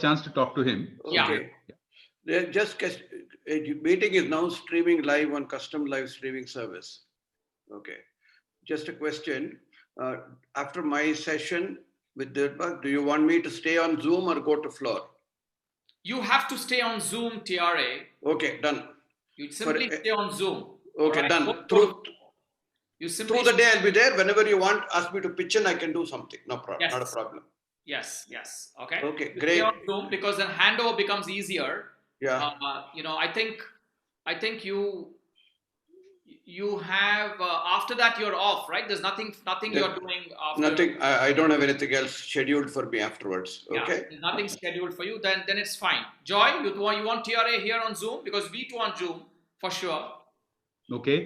chance to talk to him. Okay. Yeah. Just meeting is now streaming live on custom live streaming service. Okay. Just a question. After my session with Dilbagh, do you want me to stay on Zoom or go to floor? You have to stay on Zoom, TRA. Okay, done. You simply stay on Zoom. Okay, right? Done. Through the day, I'll be there. Whenever you want, ask me to pitch in, I can do something. No problem. Yes. Not a problem. Yes, yes. Okay. Okay, you great. Stay on Zoom because then handover becomes easier. Yeah. I think you have after that you're off, right? There's nothing you're doing after. Nothing. I don't have anything else scheduled for me afterwards. Okay. Yeah, there's nothing scheduled for you. Then it's fine. Joy, you want TRA here on Zoom because we too on Zoom for sure. Okay.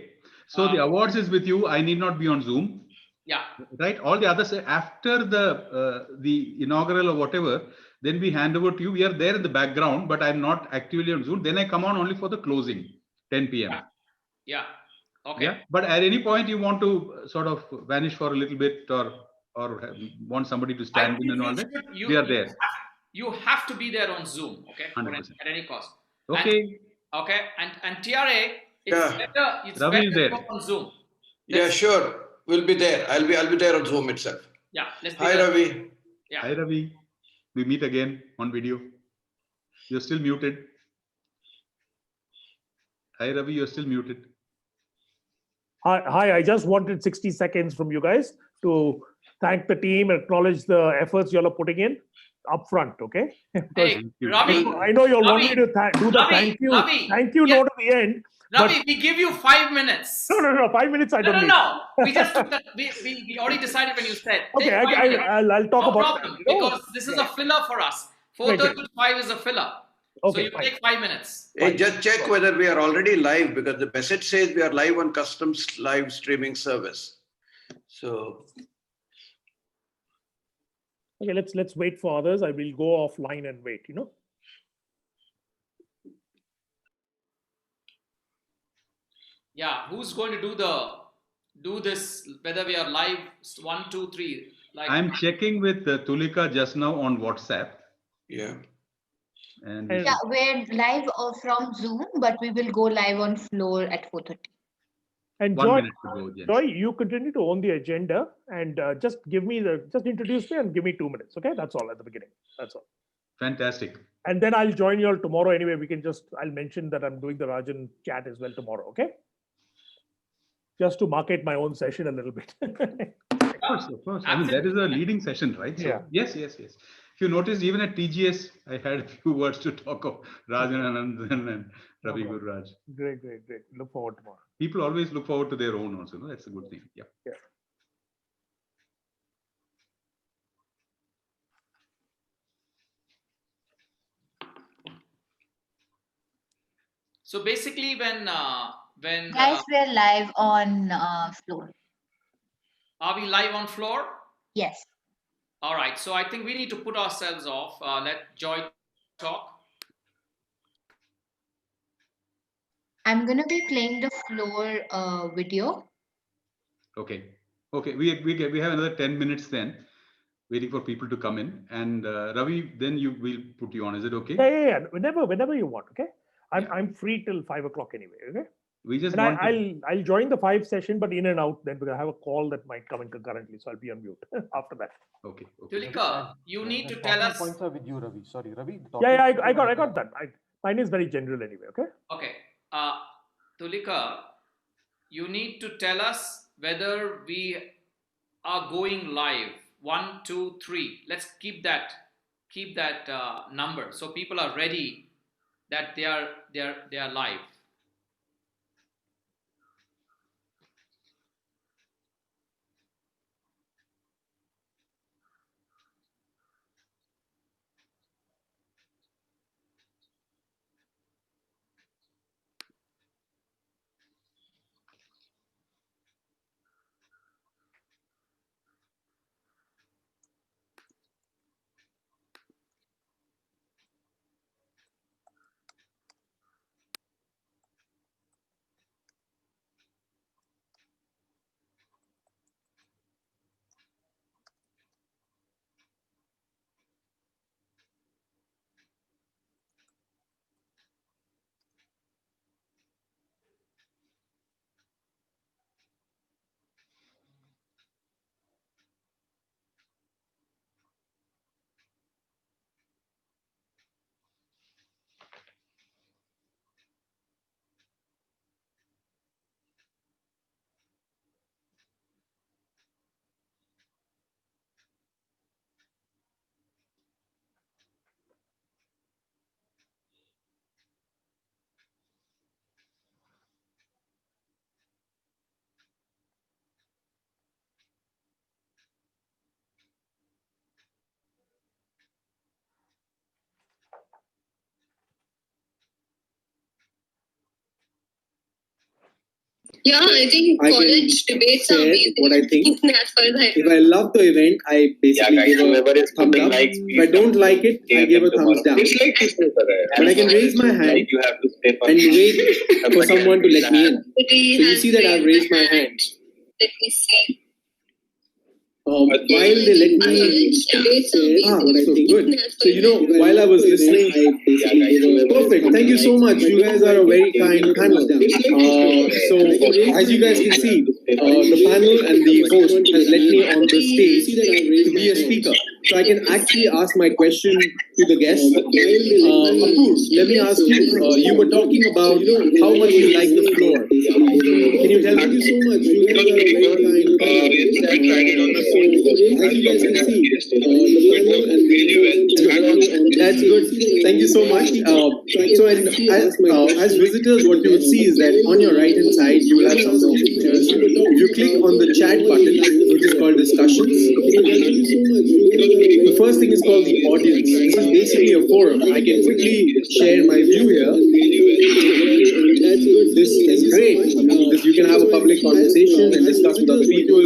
So the awards is with you. I need not be on Zoom. Yeah. Right. All the others after the inaugural or whatever, then we hand over to you. We are there in the background, but I'm not actively on Zoom. Then I come on only for the closing, 10 p.m. Yeah. Okay. Yeah. But at any point you want to sort of vanish for a little bit or want somebody to stand in and all that, we are there. You have to be there on Zoom. Okay. 100%. At any cost. Okay. And TRA, it's Ravi better is there. to go on Zoom. Yeah, sure. We'll be there. I'll be there on Zoom itself. Yeah. Hi, Ravi. Yeah. Hi, Ravi. We meet again on video. You're still muted. Hi, Ravi. You're still muted. Hi. I just wanted 60 seconds from you guys to thank the team and acknowledge the efforts you all are putting in upfront. Okay. Hey, Ravi. I know you all want me to do the thank you note at the end. Ravi, we give you 5 minutes. No. 5 minutes I don't need. No. We just took that. We already decided when you said. Okay, I'll talk about that. Because this is a filler for us. 4:30 to 5 is a filler. Okay, so you take 5 minutes. Hey, just check whether we are already live because the message says we are live on custom live streaming service. So. Okay, let's wait for others. I will go offline and wait. Yeah, who's going to do this? Whether we are live 1, 2, 3. Like I'm checking with Tulika just now on WhatsApp. Yeah. And yeah, we're live from Zoom, but we will go live on floor at 4:30. And 1 minute to go. Yes. Joy, you continue to own the agenda and just introduce me and give me 2 minutes. Okay, that's all at the beginning. That's all. Fantastic. And then I'll join you all tomorrow. Anyway, I'll mention that I'm doing the Rajan chat as well tomorrow. Okay. Just to market my own session a little bit. Of course. I mean, that is a leading session, right? So, yeah. Yes. If you noticed, even at TGS, I had a few words to talk of Rajan Anandan and Ravi Gururaj. Great. Look forward tomorrow. People always look forward to their own also. No? That's a good thing. Yeah. So basically, when guys, we're live on floor. Are we live on floor? Yes. All right. So I think we need to put ourselves off. Let Joy talk. I'm gonna be playing the floor video. Okay. We have another 10 minutes then, waiting for people to come in. And Ravi, then we'll put you on. Is it okay? Yeah. Whenever you want. Okay. I'm free till 5 o'clock anyway. Okay. We just I'll join the 5 session, but in and out. Then because I have a call that might come in concurrently, so I'll be on mute after that. Okay. Tulika, you need to tell us. Points are with you, Ravi. Sorry, Ravi. Yeah. I got that. Mine is very general anyway. Okay. Okay. Tulika, you need to tell us whether we are going live. 1, 2, 3. Let's keep that number so people are ready that they are live. Yeah, I think I college debates are amazing. what I think. As far as I If I love the event, I basically give a thumbs up. If I don't like it, I give a thumbs down. But I can raise my hand and wait for someone to let me in. So you see that I've raised my hand. Let me see. While they let me so good. So while I was listening, perfect. Thank you so much. You guys are a very kind panel. So as you guys can see, the panel and the host has let me on the stage to be a speaker. So I can actually ask my question to the guest. Apur, let me ask you. You were talking about how much you like the floor. Can you tell me? Thank you so much. You guys are a very kind panel. As you guys can see, the panel and the that's good. Thank you so much. As visitors, what you will see is that on your right hand side, you will have some features. If you click on the chat button, which is called discussions, the first thing is called the audience. This is basically a forum. I can quickly share my view here. This is great because you can have a public conversation and discuss with other people,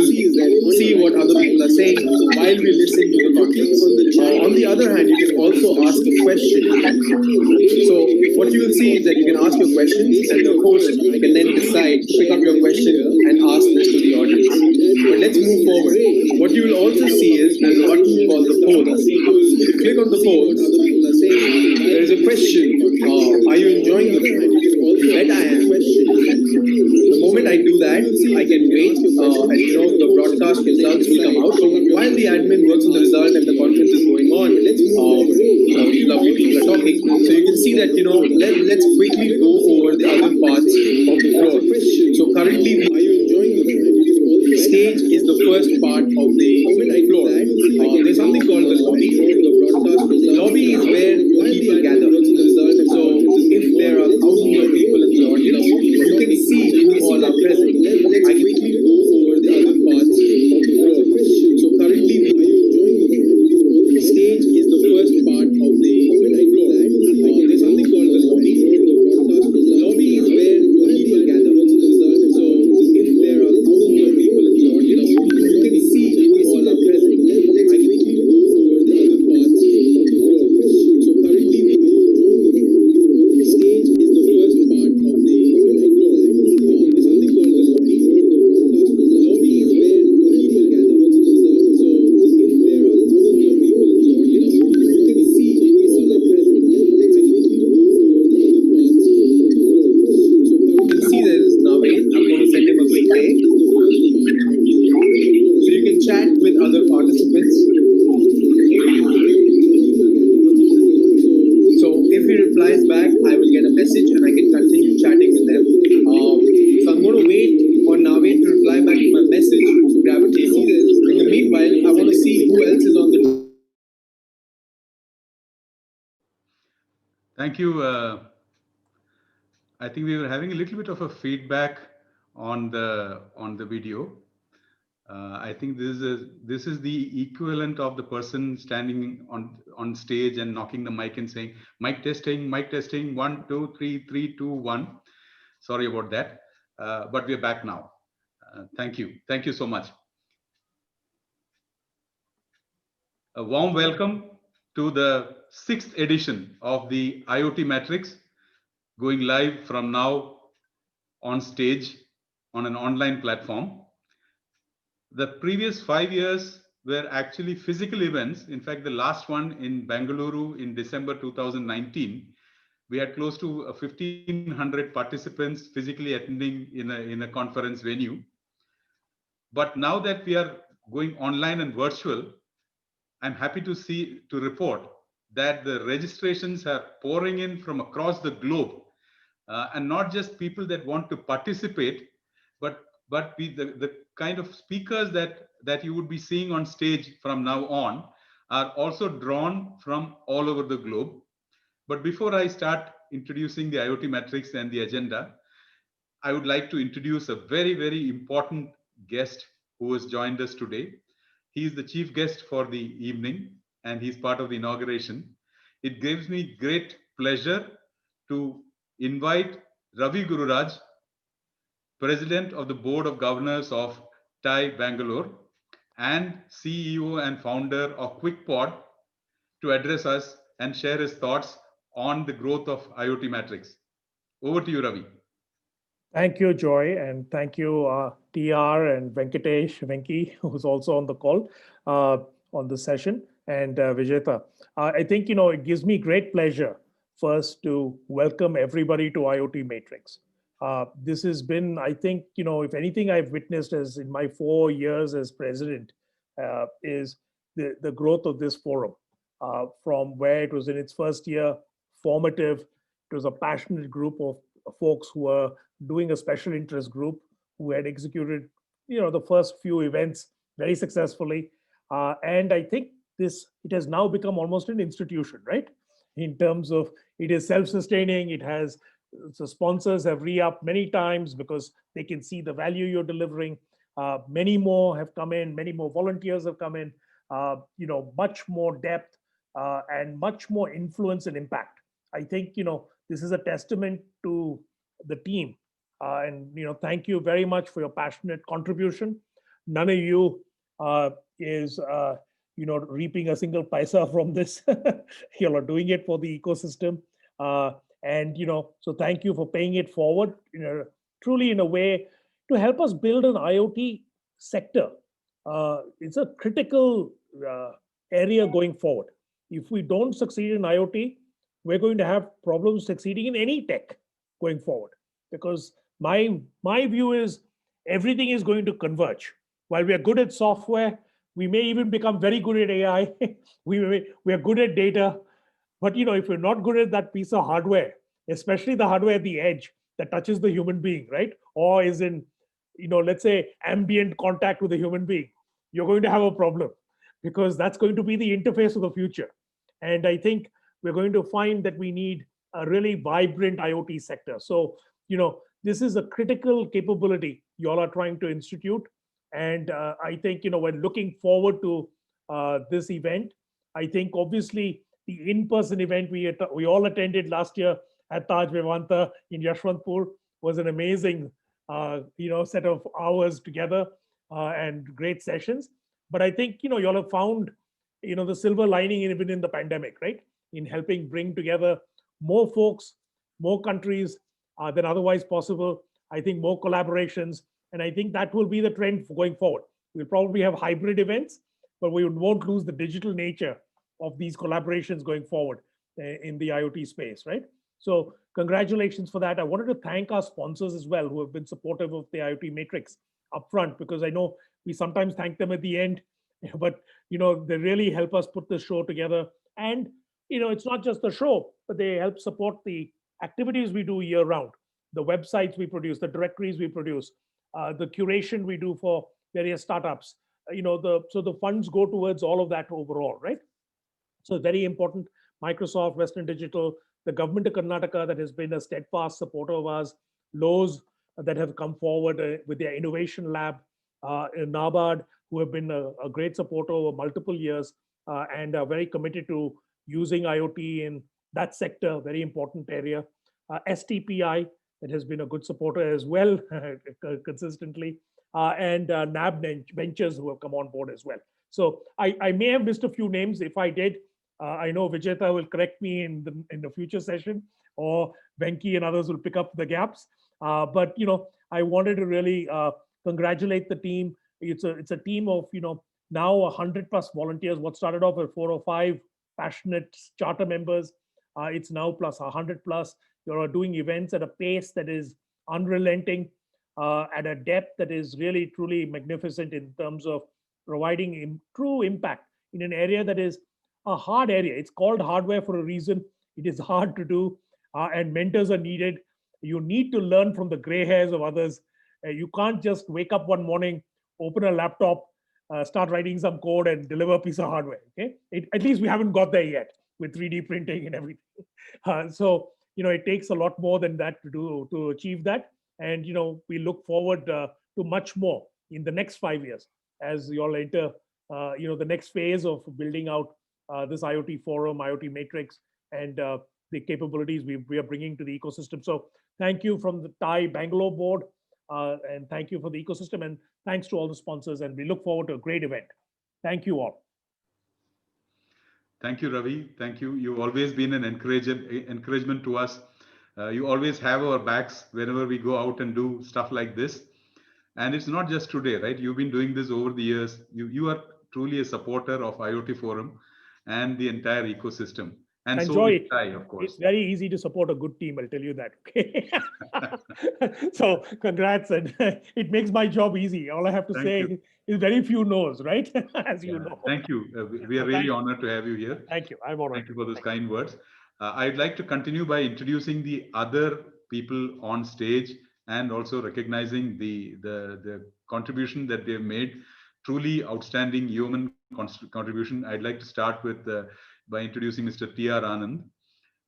see what other people are saying while we listen to the conference. On the other hand, you can also ask a question. So what you will see is that you can ask your questions and the host can then decide to pick up your question and ask this to the audience. But let's move forward. What you will also see is there's a button called the polls. If you click on the polls, there is a question. Are you enjoying the film? Bet I am. The moment I do that, I can wait and the broadcast results will come out. So while the admin works on the result and the conference is going on, these lovely people are talking. So you can see that, let's quickly go over the other parts of the floor. So currently, stage is the first part of the floor. There's something called the lobby. The lobby is where people gather. So if there are thousands of people in the audience, you can see who all are present. I quickly go over the other parts of the floor. So currently, the stage is the first part of the floor. There's something called the lobby. The lobby is where people gather. So if there are thousands of people in the audience, you can see who all are present. I quickly go over the other parts of the floor. So currently, the stage is the first part of the floor. There's something called the lobby. The lobby is where people gather. So if there are thousands of people in the audience, you can see who all are present. I quickly go over the other parts of the floor. So you can see there is Naveen. I'm going to send him a quick day. So you can chat with other participants. So if he replies back, I will get a message and I can continue chatting with them. So I'm going to wait for Naveen to reply back to my message to grab a table. In the meanwhile, I want to see who else is on the. Thank you. I think we were having a little bit of a feedback on the video. I think this is the equivalent of the person standing on stage and knocking the mic and saying, mic testing, 1, 2, 3, 3, 2, 1. Sorry about that, but we're back now. Thank you so much. A warm welcome to the 6th edition of the IOTMATRIX, going live from now on stage on an online platform. The previous 5 years were actually physical events. In fact, the last one in Bengaluru in December 2019, we had close to 1,500 participants physically attending in a conference venue. But now that we are going online and virtual, I'm happy to report that the registrations are pouring in from across the globe, and not just people that want to participate, but the kind of speakers that you would be seeing on stage from now on are also drawn from all over the globe. But before I start introducing the IOTMATRIX and the agenda, I would like to introduce a very, very important guest who has joined us today. He is the chief guest for the evening, and he's part of the inauguration. It gives me great pleasure to invite Ravi Gururaj, President of the Board of Governors of TAI Bangalore, and CEO and founder of QuickPod, to address us and share his thoughts on the growth of IoTMatrix. Over to you, Ravi. Thank you, Joy, and thank you, TR and Venki, who's also on the call on this session, and Vijeta. I think, it gives me great pleasure first to welcome everybody to IoTMatrix. This has been, I think, if anything I've witnessed as in my 4 years as president, is the growth of this forum. From where it was in its first year, formative, it was a passionate group of folks who were doing a special interest group who had executed, the first few events very successfully. And I think it has now become almost an institution, right? In terms of it is self-sustaining, it has, the sponsors have re-upped many times because they can see the value you're delivering. Many more have come in, many more volunteers have come in, much more depth and much more influence and impact. I think, this is a testament to the team. And thank you very much for your passionate contribution. None of you is reaping a single paisa from this. You are doing it for the ecosystem, and so thank you for paying it forward truly in a way to help us build an IoT sector. It's a critical area going forward. If we don't succeed in IoT, we're going to have problems succeeding in any tech going forward, because my view is everything is going to converge. While we are good at software, we may even become very good at AI. we are good at data, but if you're not good at that piece of hardware, especially the hardware at the edge that touches the human being, right, or is in let's say ambient contact with a human being, you're going to have a problem, because that's going to be the interface of the future. And I think we're going to find that we need a really vibrant IoT sector. So, this is a critical capability you all are trying to institute. And I think, we're looking forward to this event. I think obviously the in-person event we all attended last year at Taj Vivanta in Yashwantpur was an amazing, set of hours together and great sessions. But I think, you all have found, the silver lining even in the pandemic, right? In helping bring together more folks, more countries than otherwise possible. I think more collaborations. And I think that will be the trend going forward. We'll probably have hybrid events, but we won't lose the digital nature of these collaborations going forward in the IoT space, right? So congratulations for that. I wanted to thank our sponsors as well, who have been supportive of the IoTMatrix upfront, because I know we sometimes thank them at the end, but they really help us put this show together. And it's not just the show, but they help support the activities we do year round, the websites we produce, the directories we produce, the curation we do for various startups. So the funds go towards all of that overall, right? So very important. Microsoft, Western Digital, the government of Karnataka that has been a steadfast supporter of ours, Lowe's that have come forward with their innovation lab, NABARD, who have been a great supporter over multiple years and are very committed to using IoT in that sector, very important area. STPI, that has been a good supporter as well consistently, and NAB Ventures, who have come on board as well. So I may have missed a few names. If I did, I know Vijeta will correct me in the future session, or Venki and others will pick up the gaps. But I wanted to really congratulate the team. It's a team of now 100+ volunteers. What started off with 4 or 5 passionate charter members, it's now plus 100+. You're doing events at a pace that is unrelenting, at a depth that is really truly magnificent in terms of providing true impact in an area that is a hard area. It's called hardware for a reason. It is hard to do, and mentors are needed. You need to learn from the gray hairs of others. You can't just wake up one morning, open a laptop, start writing some code and deliver a piece of hardware. Okay, at least we haven't got there yet with 3D printing and everything. So it takes a lot more than that to achieve that. And we look forward to much more in the next 5 years as you all enter the next phase of building out this IoT forum, IoTMatrix, and the capabilities we are bringing to the ecosystem. So thank you from the TAI Bangalore board. And thank you for the ecosystem. And thanks to all the sponsors. And we look forward to a great event. Thank you all. Thank you, Ravi. Thank you. You've always been an encouragement to us. You always have our backs whenever we go out and do stuff like this. And it's not just today, right? You've been doing this over the years. You are truly a supporter of IoT Forum and the entire ecosystem. And so Joy, is Ty, of course. it's very easy to support a good team, I'll tell you that. Okay. So congrats, and it makes my job easy. All I have to say is very few no's, right? As you know. Thank you. We are really honored to have you here. Thank you. I'm honored. Thank you for those kind words. I'd like to continue by introducing the other people on stage and also recognizing the contribution that they've made. Truly outstanding human contribution. I'd like to start with by introducing Mr. T.R. Anand.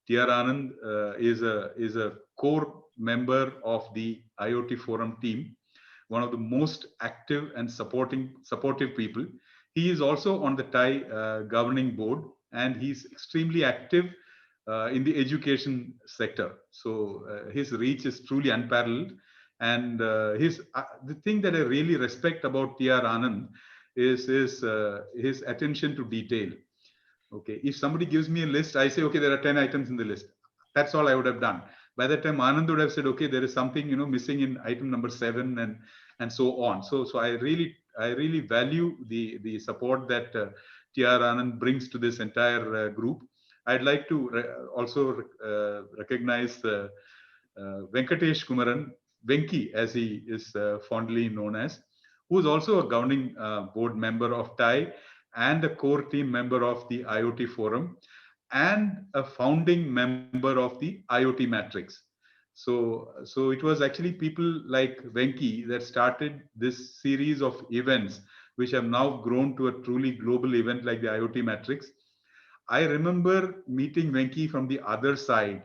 T.R. Anand is a core member of the IoT Forum team, one of the most active and supportive people. He is also on the TIE governing board, and he's extremely active in the education sector. So his reach is truly unparalleled. And the thing that I really respect about T.R. Anand is his attention to detail. Okay, if somebody gives me a list, I say, okay, there are 10 items in the list. That's all I would have done. By that time, Anand would have said, okay, there is something missing in item number 7, and so on. So I really value the support that T.R. Anand brings to this entire group. I'd like to also recognize Venkatesh Kumaran, Venki, as he is fondly known as, who is also a governing board member of TIE and a core team member of the IoT Forum and a founding member of the IOTMATRIX. So it was actually people like Venki that started this series of events, which have now grown to a truly global event like the IOTMATRIX. I remember meeting Venki from the other side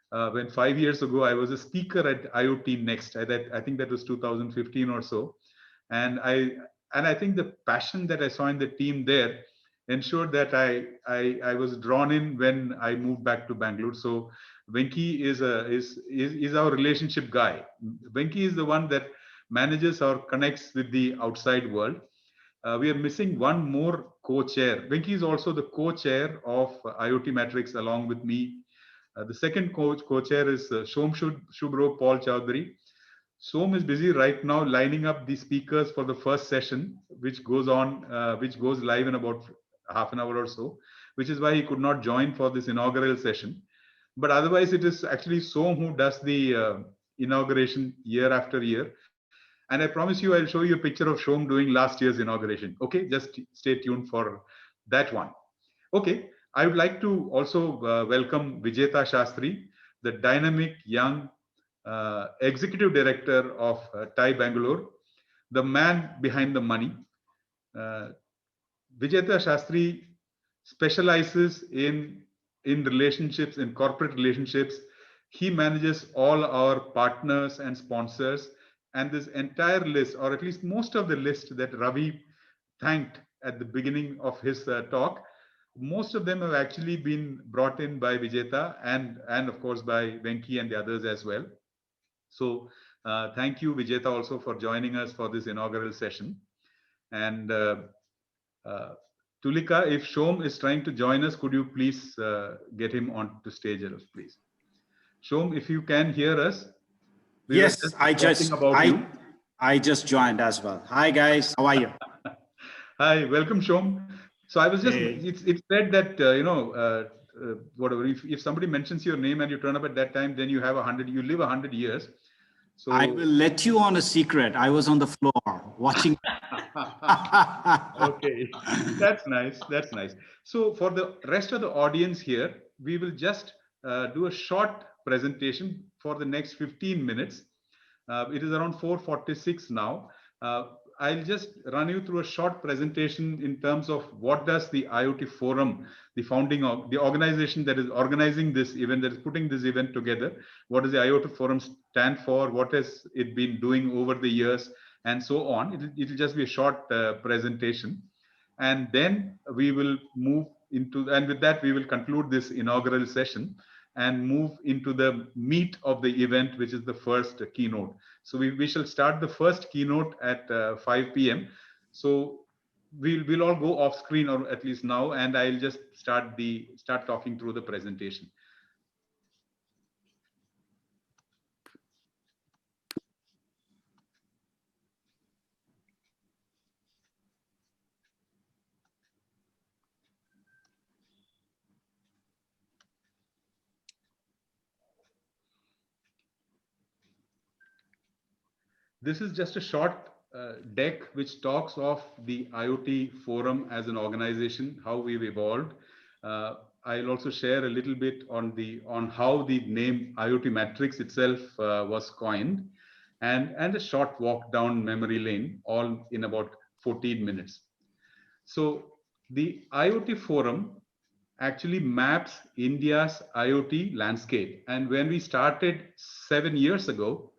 when 5 years ago I was a speaker at IoT Next. I think that was 2015 or so, and I think the passion that I saw in the team there ensured that I was drawn in when I moved back to Bangalore. So Venki is our relationship guy. Venki is the one that manages or connects with the outside world. We are missing one more co-chair. Venki is also the co-chair of IOTMATRIX along with me. The second co-chair is Shom Shubro Paul Chowdhury. Som is busy right now lining up the speakers for the first session, which goes live in about half an hour or so, which is why he could not join for this inaugural session. But otherwise, it is actually Som who does the inauguration year after year. And I promise you, I'll show you a picture of Shom doing last year's inauguration. Okay, just stay tuned for that one. Okay, I would like to also welcome Vijeta Shastri, the dynamic young executive director of TIE Bangalore, the man behind the money. Vijeta Shastri specializes in relationships, in corporate relationships. He manages all our partners and sponsors, and this entire list, or at least most of the list that Ravi thanked at the beginning of his talk, most of them have actually been brought in by Vijeta and of course by Venki and the others as well. So thank you, Vijeta, also for joining us for this inaugural session. And Tulika, if Shom is trying to join us, could you please get him onto stage, please? Shom, if you can hear us. Yes, I just joined as well. Hi guys, how are you? Hi, welcome, Shom. So I was just, it's said that, whatever, if somebody mentions your name and you turn up at that time, then you live 100 years. So I will let you on a secret. I was on the floor watching. Okay, that's nice. That's nice. So for the rest of the audience here, we will just do a short presentation for the next 15 minutes. It is around 4:46 now. I'll just run you through a short presentation in terms of what does the IoT Forum, the organization that is organizing this event, that is putting this event together, what does the IoT Forum stand for, what has it been doing over the years, and so on. It'll just be a short presentation. And then we will move into, and with that, we will conclude this inaugural session. and move into the meat of the event, which is the first keynote. So we shall start the first keynote at 5 p.m. So we'll all go off screen, or at least now, and I'll just start talking through the presentation. This is just a short deck which talks of the IoT Forum as an organization, how we've evolved. I'll also share a little bit on how the name IOTMATRIX itself was coined, and a short walk down memory lane, all in about 14 minutes. So the IoT Forum actually maps India's IoT landscape. And when we started 7 years ago,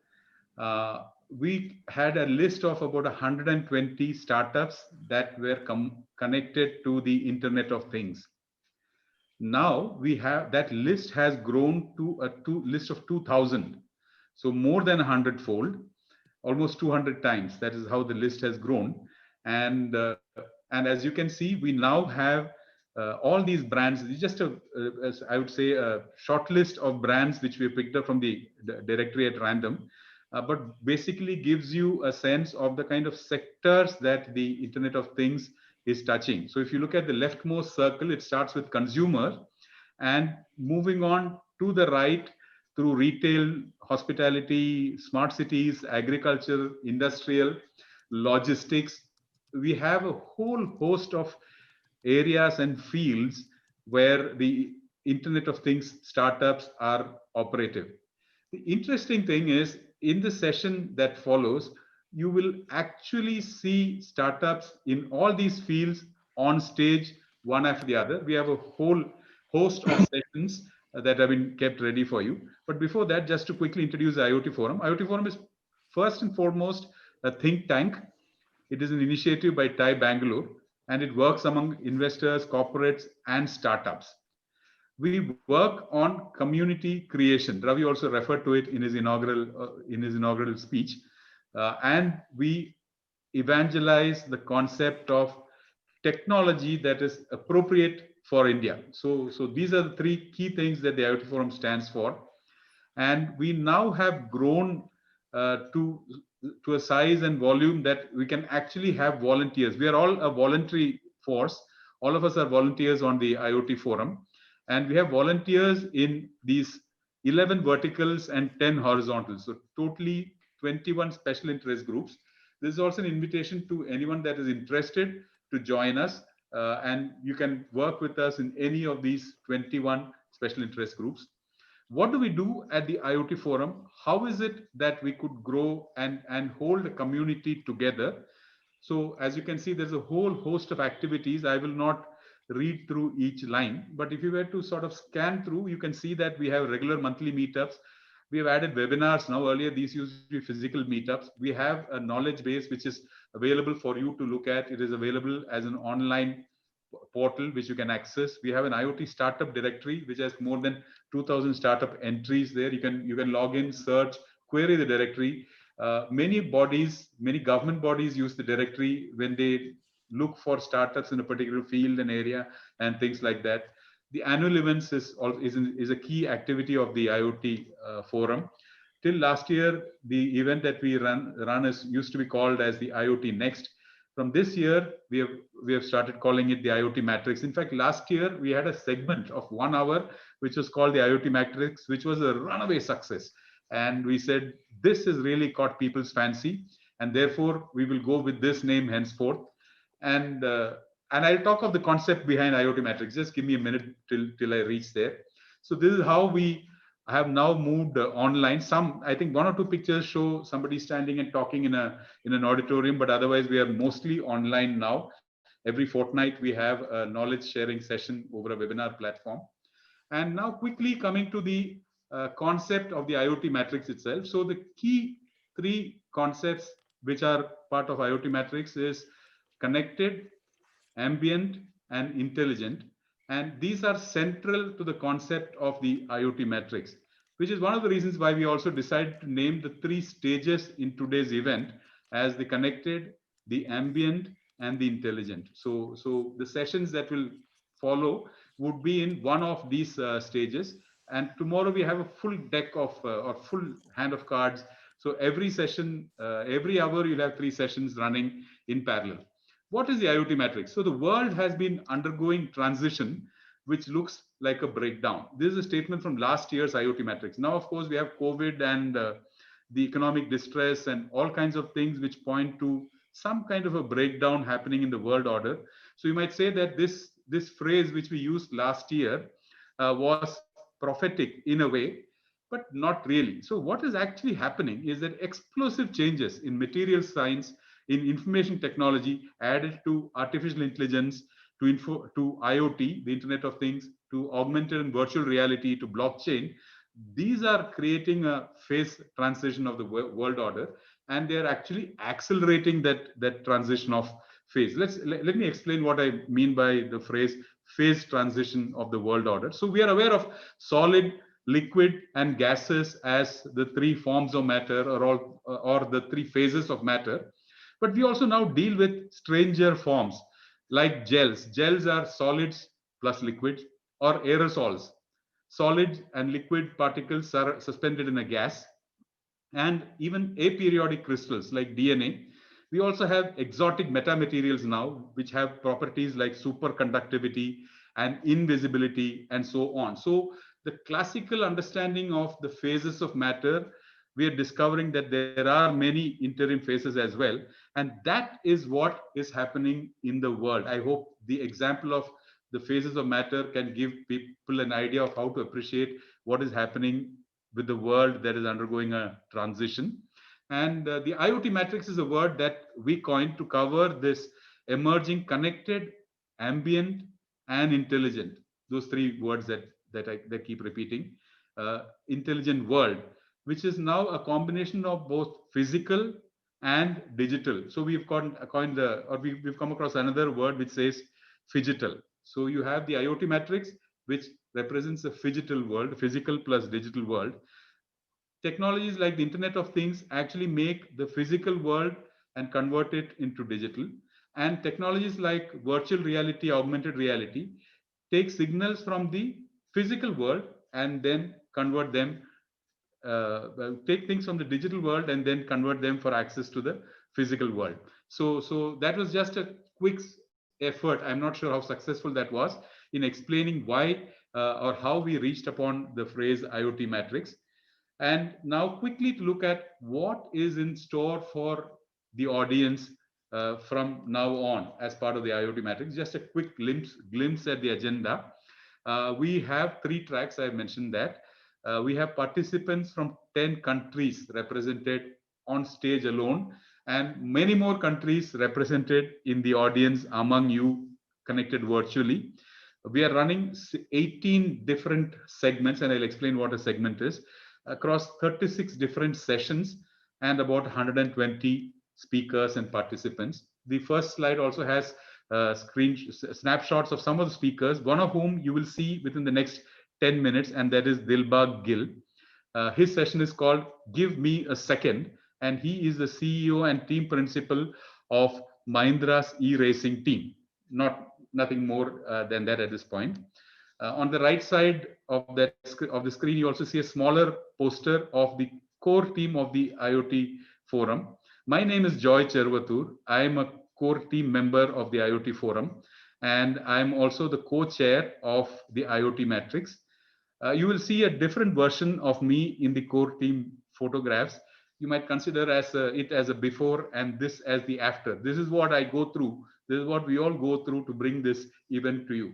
we had a list of about 120 startups that were connected to the Internet of Things. Now we have that list has grown to a list of 2,000. So more than 100-fold, almost 200 times. That is how the list has grown. And as you can see, we now have all these brands. Just I would say, a short list of brands which we picked up from the directory at random, but basically gives you a sense of the kind of sectors that the Internet of Things is touching. So if you look at the leftmost circle, it starts with consumer, and moving on to the right through retail, hospitality, smart cities, agriculture, industrial, logistics. We have a whole host of areas and fields where the Internet of Things startups are operative. The interesting thing is, in the session that follows, you will actually see startups in all these fields on stage, one after the other. We have a whole host of sessions that have been kept ready for you. But before that, just to quickly introduce the IoT Forum. IoT Forum is first and foremost a think tank. It is an initiative by TIE Bangalore, and it works among investors, corporates, and startups. We work on community creation. Ravi also referred to it in his inaugural speech, and we evangelize the concept of technology that is appropriate for India. So these are the three key things that the IoT Forum stands for, and we now have grown to a size and volume that we can actually have volunteers. We are all a voluntary force. All of us are volunteers on the IoT Forum. And we have volunteers in these 11 verticals and 10 horizontals. So totally 21 special interest groups. This is also an invitation to anyone that is interested to join us. And you can work with us in any of these 21 special interest groups. What do we do at the IoT Forum? How is it that we could grow and hold a community together? So as you can see, there's a whole host of activities. I will not read through each line, but if you were to sort of scan through, you can see that we have regular monthly meetups. We have added webinars now. Earlier, these used to be physical meetups. We have a knowledge base which is available for you to look at. It is available as an online portal which you can access. We have an IoT startup directory which has more than 2,000 startup entries there. You can log in, search, query the directory. Many government bodies use the directory when they look for startups in a particular field and area and things like that. The annual events is a key activity of the IoT Forum. Till last year, the event that we run used to be called as the IoT Next. From this year, we have started calling it the IOTMATRIX. In fact, last year we had a segment of 1 hour which was called the IoTMATRIX, which was a runaway success. And we said this has really caught people's fancy, and therefore we will go with this name henceforth. And I'll talk of the concept behind IoTMATRIX. Just give me a minute till I reach there. So this is how we have now moved online. I think 1 or 2 pictures show somebody standing and talking in an auditorium, but otherwise we are mostly online now. Every fortnight we have a knowledge sharing session over a webinar platform. And now quickly coming to the concept of the IoTMATRIX itself. So the key 3 concepts which are part of IoTMATRIX is connected, ambient, and intelligent. And these are central to the concept of the IoT matrix, which is one of the reasons why we also decided to name the three stages in today's event as the connected, the ambient, and the intelligent. So the sessions that will follow would be in one of these stages. And tomorrow we have a full deck of or full hand of cards. So every session, every hour, you'll have three sessions running in parallel. What is the IoT matrix? So the world has been undergoing transition, which looks like a breakdown. This is a statement from last year's IoT matrix. Now, of course, we have COVID and the economic distress and all kinds of things which point to some kind of a breakdown happening in the world order. So you might say that this phrase which we used last year was prophetic in a way, but not really. So what is actually happening is that explosive changes in material science, in information technology, added to artificial intelligence, to IoT, the Internet of Things, to augmented and virtual reality, to blockchain, these are creating a phase transition of the world order, and they are actually accelerating that transition of phase. Let me explain what I mean by the phrase phase transition of the world order. So we are aware of solid, liquid, and gases as the three forms of matter, or the three phases of matter. But we also now deal with stranger forms like gels. Gels are solids plus liquids, or aerosols. Solid and liquid particles are suspended in a gas, and even aperiodic crystals like DNA. We also have exotic metamaterials now, which have properties like superconductivity and invisibility and so on. So the classical understanding of the phases of matter, we are discovering that there are many interim phases as well. And that is what is happening in the world. I hope the example of the phases of matter can give people an idea of how to appreciate what is happening with the world that is undergoing a transition. And the IoT matrix is a word that we coined to cover this emerging connected, ambient, and intelligent. Those three words that keep repeating. Intelligent world, which is now a combination of both physical and digital. So we've we've come across another word which says phygital. So you have the IoT matrix, which represents a phygital world, physical plus digital world. Technologies like the Internet of Things actually make the physical world and convert it into digital. And technologies like virtual reality, augmented reality, take signals from the physical world and then convert them, take things from the digital world and then convert them for access to the physical world. So that was just a quick effort. I'm not sure how successful that was in explaining why or how we reached upon the phrase IoT matrix. And now quickly to look at what is in store for the audience from now on as part of the IoT matrix. Just a quick glimpse at the agenda. We have three tracks, I mentioned that. We have participants from 10 countries represented on stage alone, and many more countries represented in the audience among you connected virtually. We are running 18 different segments, and I'll explain what a segment is, across 36 different sessions and about 120 speakers and participants. The first slide also has snapshots of some of the speakers, one of whom you will see within the next 10 minutes, and that is Dilbagh Gill. His session is called Give Me a Second, and he is the CEO and team principal of Mahindra's e-racing team. Nothing more than that at this point. On the right side of the screen, you also see a smaller poster of the core team of the IoT forum. My name is Joy Chervatur. I am a core team member of the IoT forum, and I am also the co-chair of the IoT matrix. You will see a different version of me in the core team photographs. You might consider it as a before and this as the after. This is what I go through. This is what we all go through to bring this event to you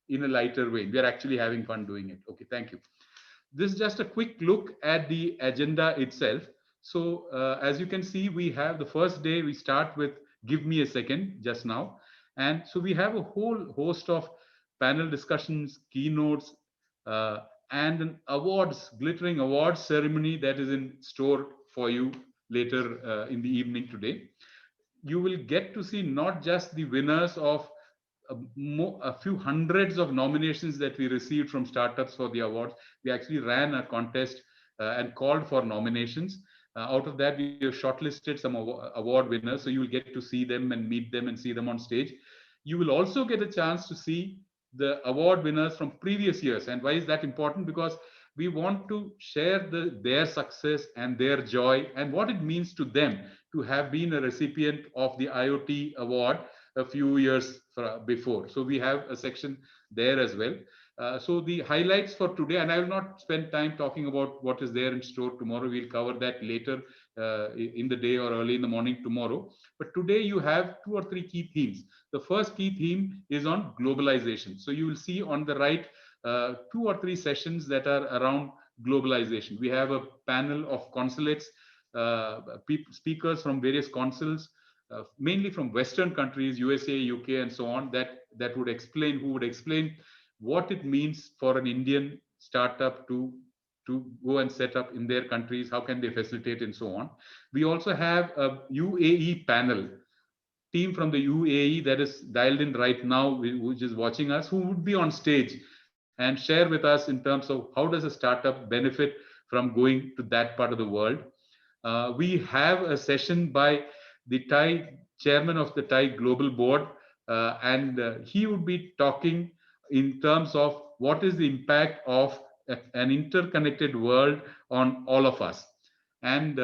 in a lighter way. We are actually having fun doing it. Okay, thank you. This is just a quick look at the agenda itself. So as you can see, we have the first day, we start with Give Me a Second just now. And so we have a whole host of panel discussions, keynotes, and an glittering awards ceremony that is in store for you later in the evening today. You will get to see not just the winners of a few hundreds of nominations that we received from startups for the awards. We actually ran a contest and called for nominations. Out of that, we have shortlisted some award winners. So you will get to see them and meet them and see them on stage. You will also get a chance to see the award winners from previous years. And why is that important? Because we want to share their success and their joy and what it means to them to have been a recipient of the IoT award a few years before. So we have a section there as well. So the highlights for today, and I will not spend time talking about what is there in store tomorrow. We'll cover that later in the day or early in the morning tomorrow. But today you have 2 or 3 key themes. The first key theme is on globalization. So you will see on the right 2 or 3 sessions that are around globalization. We have a panel of consulates, speakers from various consuls, mainly from Western countries, USA, UK, and so on, who would explain what it means for an Indian startup to go and set up in their countries, how can they facilitate, and so on. We also have a UAE panel, team from the UAE that is dialed in right now, which is watching us, who would be on stage and share with us in terms of how does a startup benefit from going to that part of the world. We have a session by the Thai chairman of the Thai Global Board, and he would be talking in terms of what is the impact of an interconnected world on all of us. And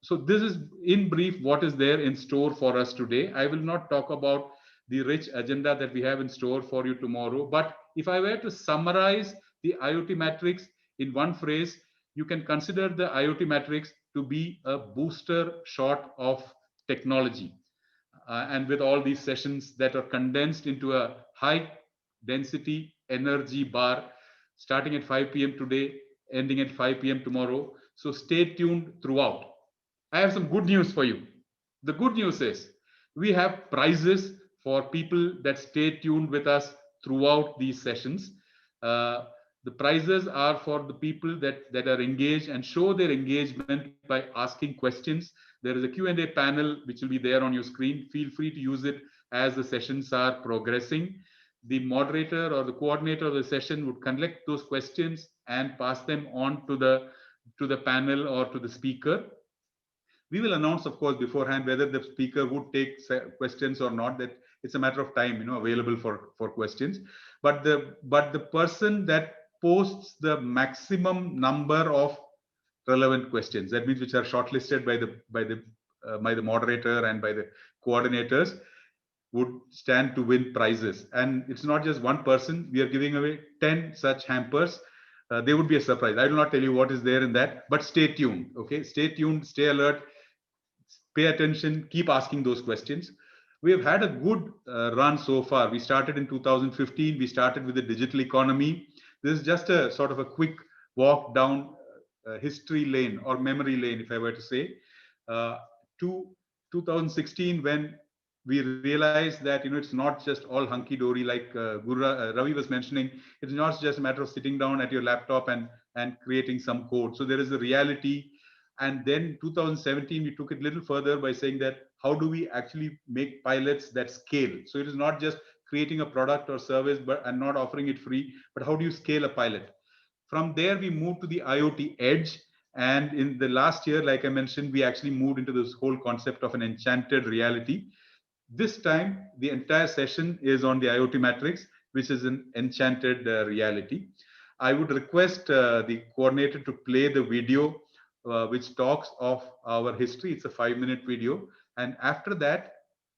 so this is in brief what is there in store for us today. I will not talk about the rich agenda that we have in store for you tomorrow, but if I were to summarize the IoTMatrix in one phrase, you can consider the IoTMatrix to be a booster shot of technology. And with all these sessions that are condensed into a high density energy bar, starting at 5 p.m. today, ending at 5 p.m. tomorrow. So stay tuned throughout. I have some good news for you. The good news is we have prizes for people that stay tuned with us throughout these sessions. The prizes are for the people that are engaged and show their engagement by asking questions. There is a Q&A panel which will be there on your screen. Feel free to use it as the sessions are progressing. The moderator or the coordinator of the session would collect those questions and pass them on to the panel or to the speaker. We will announce, of course, beforehand whether the speaker would take questions or not. That it's a matter of time, available for questions. But the person that posts the maximum number of relevant questions, that means which are shortlisted by the moderator and by the coordinators, would stand to win prizes. And it's not just one person. We are giving away 10 such hampers. They would be a surprise. I will not tell you what is there in that, but stay tuned. Okay, stay tuned, stay alert, pay attention, keep asking those questions. We have had a good run so far. We started in 2015. We started with the digital economy. This is just a sort of a quick walk down history lane or memory lane, if I were to say, to 2016, when we realized that it's not just all hunky-dory like Ravi was mentioning. It's not just a matter of sitting down at your laptop and creating some code. So there is a reality. And then 2017, we took it a little further by saying that how do we actually make pilots that scale? So it is not just creating a product or service and not offering it free, but how do you scale a pilot? From there, we moved to the IoT edge. And in the last year, like I mentioned, we actually moved into this whole concept of an enchanted reality. This time, the entire session is on the IoTMatrix, which is an enchanted reality. I would request the coordinator to play the video which talks of our history. It's a 5-minute video. And after that,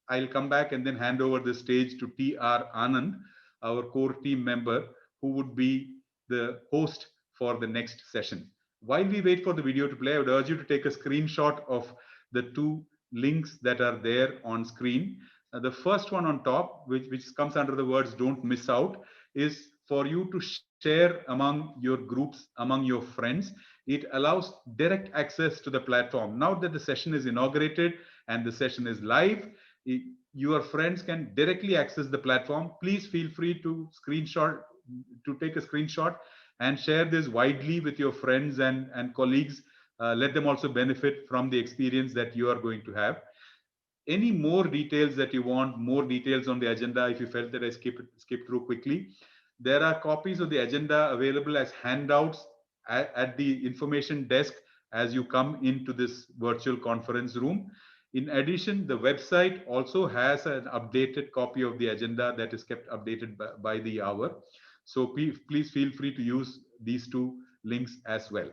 I'll come back and then hand over the stage to TR Anand, our core team member, who would be the host for the next session. While we wait for the video to play, I would urge you to take a screenshot of the 2 links that are there on screen. The first one on top, which comes under the words "don't miss out," is for you to share among your groups, among your friends. It allows direct access to the platform. Now that the session is inaugurated and the session is live, your friends can directly access the platform. Please feel free to take a screenshot and share this widely with your friends and colleagues. Let them also benefit from the experience that you are going to have. any more details that you want, more details on the agenda, if you felt that I skip through quickly, there are copies of the agenda available as handouts at the information desk as you come into this virtual conference room. In addition, the website also has an updated copy of the agenda that is kept updated by the hour. So please feel free to use these two links as well.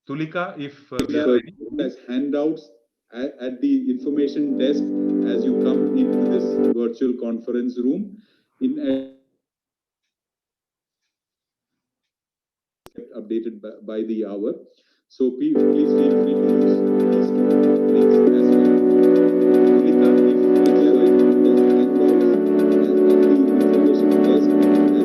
Tulika, if we are ready. As handouts at the information desk as you come into this virtual conference room. In updated by the hour. So please feel free to use these links as well. Tulika, if you are ready, there's handouts at the information desk as you come into this virtual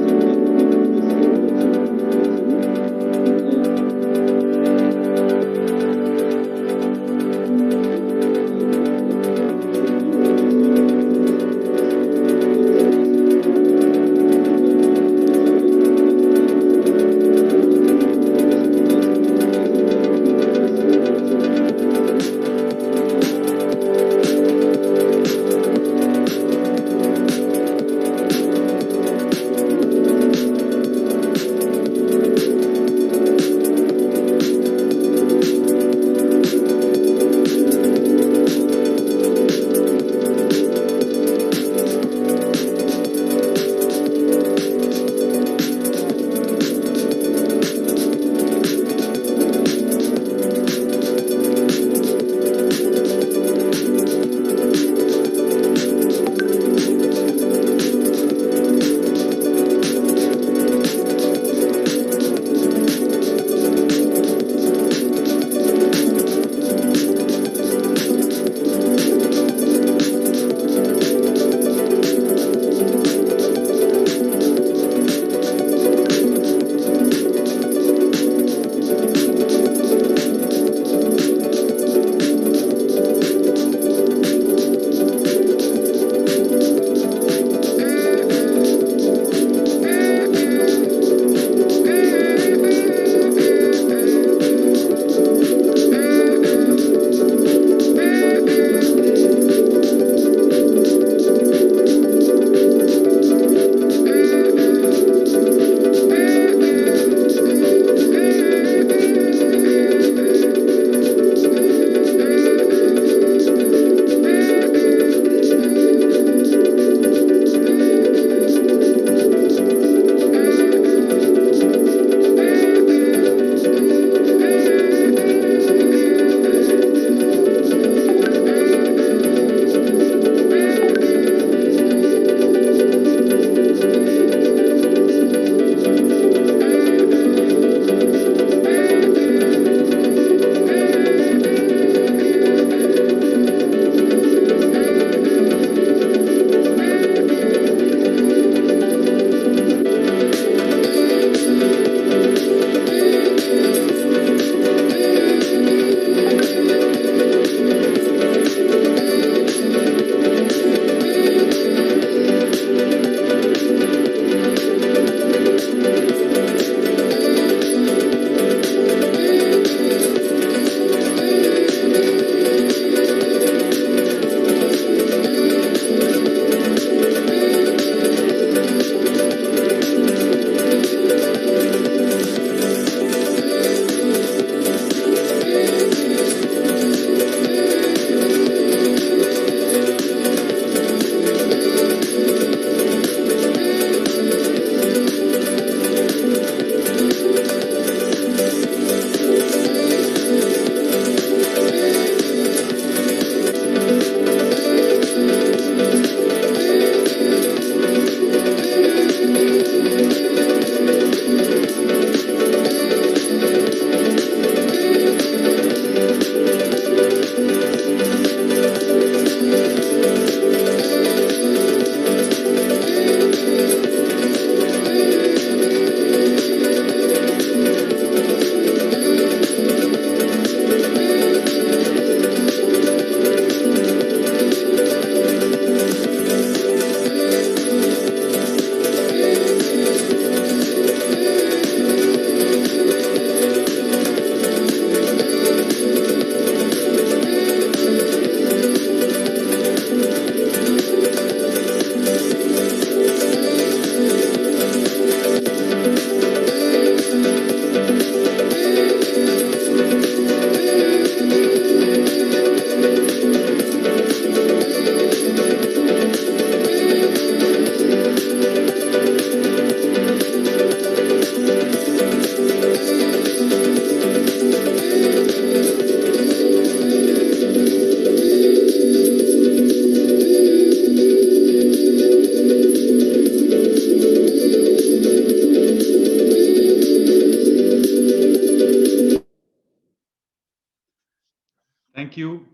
Thank you.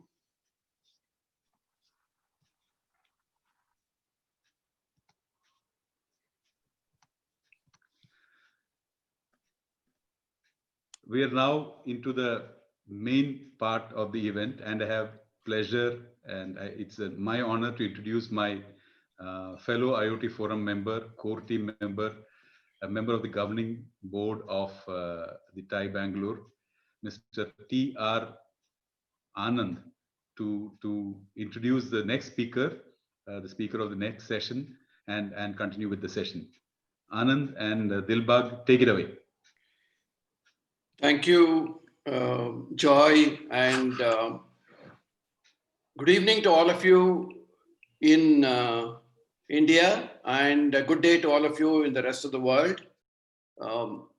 We are now into the main part of the event, and I have pleasure and it's my honor to introduce my fellow IoT Forum member, core team member, a member of the governing board of the TIE Bangalore, Mr. T.R. Anand, to introduce the next speaker, the speaker of the next session, and continue with the session. Anand and Dilbagh, take it away. Thank you, Joy, and good evening to all of you in India, and a good day to all of you in the rest of the world.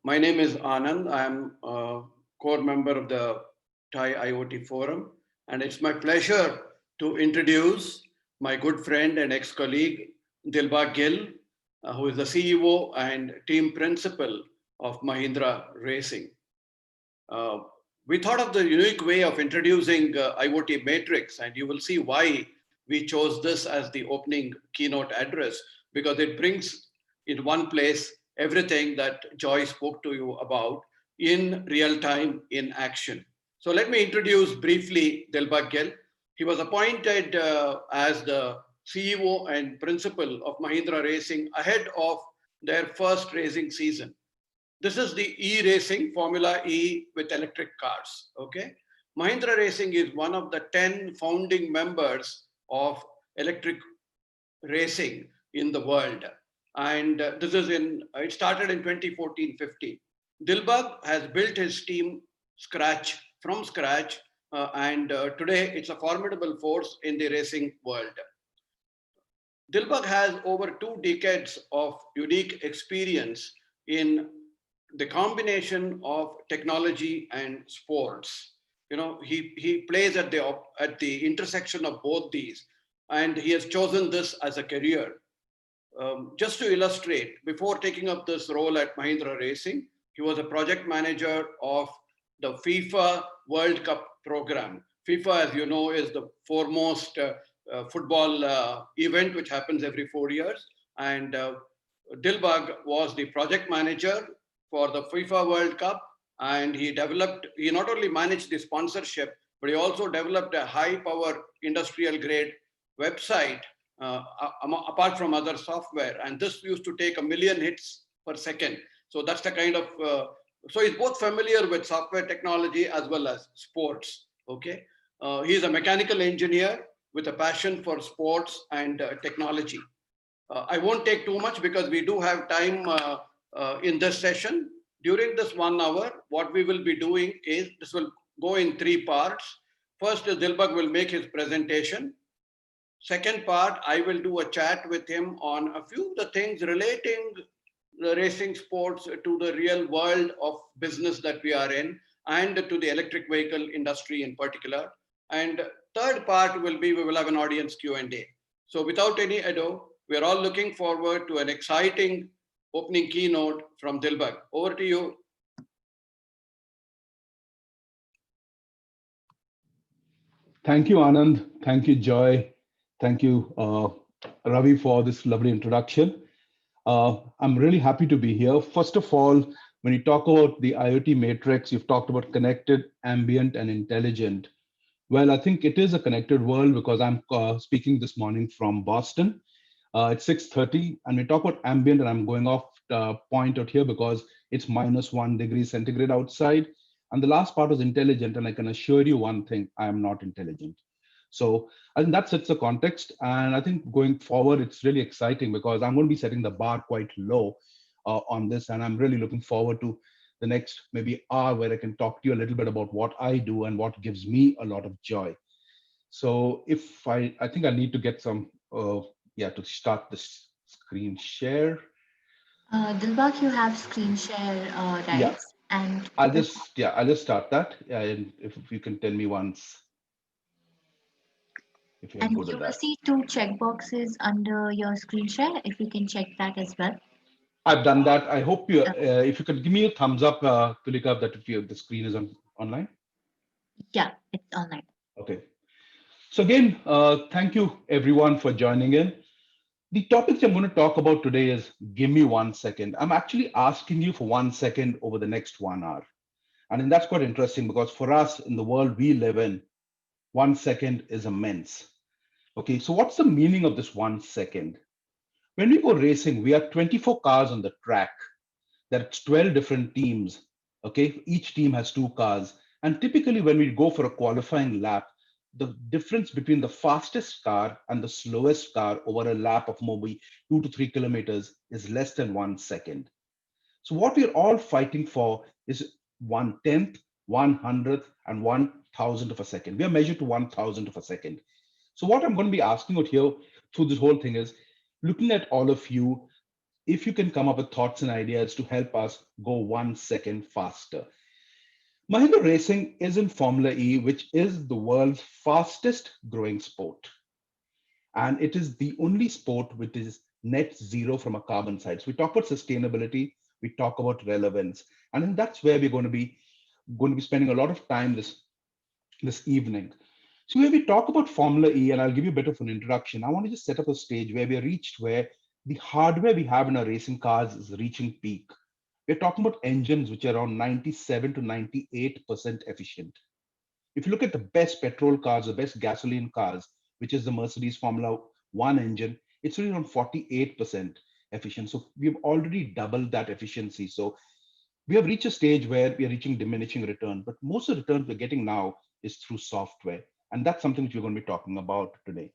My name is Anand. I'm a core member of the Thai IoT Forum, and it's my pleasure to introduce my good friend and ex-colleague, Dilbagh Gill, who is the CEO and team principal of Mahindra Racing. We thought of the unique way of introducing IOTMATRIX, and you will see why we chose this as the opening keynote address, because it brings in one place everything that Joy spoke to you about in real time, in action. So let me introduce briefly Dilbagh Gill. He was appointed as the CEO and principal of Mahindra Racing ahead of their first racing season. This is the e-racing, Formula E with electric cars, okay? Mahindra Racing is one of the 10 founding members of electric racing in the world. And it started in 2014-15. Dilbagh has built his team from scratch, and today it's a formidable force in the racing world. Dilbagh has over 2 decades of unique experience in the combination of technology and sports. You know, he plays at the intersection of both these, and he has chosen this as a career. Just to illustrate, before taking up this role at Mahindra Racing, he was a project manager of the FIFA World Cup program. FIFA, as you know, is the foremost football event which happens every 4 years. And Dilbagh was the project manager for the FIFA World Cup, and he not only managed the sponsorship, but he also developed a high power industrial grade website apart from other software. And this used to take 1 million hits per second. So that's the kind of, so he's both familiar with software technology as well as sports, okay? He's a mechanical engineer with a passion for sports and technology. I won't take too much because we do have time in this session. During this 1 hour, what we will be doing is, this will go in 3 parts. First, Dilbagh will make his presentation. Second part, I will do a chat with him on a few of the things relating the racing sports to the real world of business that we are in, and to the electric vehicle industry in particular. And third part will be, we will have an audience Q&A. So without any ado, we are all looking forward to an exciting opening keynote from Dilbagh. Over to you. Thank you, Anand. Thank you, Joy. Thank you, Ravi, for this lovely introduction. I'm really happy to be here. First of all, when you talk about the IoTMATRIX, you've talked about connected, ambient, and intelligent. Well, I think it is a connected world because I'm speaking this morning from Boston. It's 6:30, and we talk about ambient, and I'm going off point out here because it's -1 degree centigrade outside. And the last part was intelligent, and I can assure you one thing, I am not intelligent. So I think that sets the context. And I think going forward, it's really exciting because I'm going to be setting the bar quite low on this. And I'm really looking forward to the next maybe hour where I can talk to you a little bit about what I do and what gives me a lot of joy. So if I think I need to get some, to start this screen share. Dilbagh, you have screen share, right? Yeah. And I'll just start that. And if you can tell me once. If you're and good you at will that. see 2 checkboxes under your screen share, if you can check that as well. I've done that. I hope you, if you could give me a thumbs up, Tulika, that if the screen is online. Yeah, it's online. Okay. So again, thank you everyone for joining in. The topics I'm going to talk about today is give me 1 second. I'm actually asking you for 1 second over the next 1 hour. And then that's quite interesting because for us in the world we live in, 1 second is immense. Okay, so what's the meaning of this 1 second? When we go racing, we have 24 cars on the track. That's 12 different teams. Okay, each team has 2 cars. And typically, when we go for a qualifying lap, the difference between the fastest car and the slowest car over a lap of maybe 2 to 3 kilometers is less than 1 second. So, what we're all fighting for is 1/10th, 1/100th, and 1,000th of a second. We are measured to 1,000th of a second. So, what I'm going to be asking out here through this whole thing is looking at all of you, if you can come up with thoughts and ideas to help us go 1 second faster. Mahindra Racing is in Formula E, which is the world's fastest growing sport. And it is the only sport which is net zero from a carbon side. So we talk about sustainability, we talk about relevance. And I think that's where we're going to be spending a lot of time this evening. So when we talk about Formula E, and I'll give you a bit of an introduction, I want to just set up a stage where we are reached where the hardware we have in our racing cars is reaching peak. We're talking about engines which are around 97 to 98% efficient. If you look at the best petrol cars, the best gasoline cars, which is the Mercedes Formula One engine, it's really around 48% efficient. So we've already doubled that efficiency. So we have reached a stage where we are reaching diminishing return, but most of the returns we're getting now is through software. And that's something which we're going to be talking about today.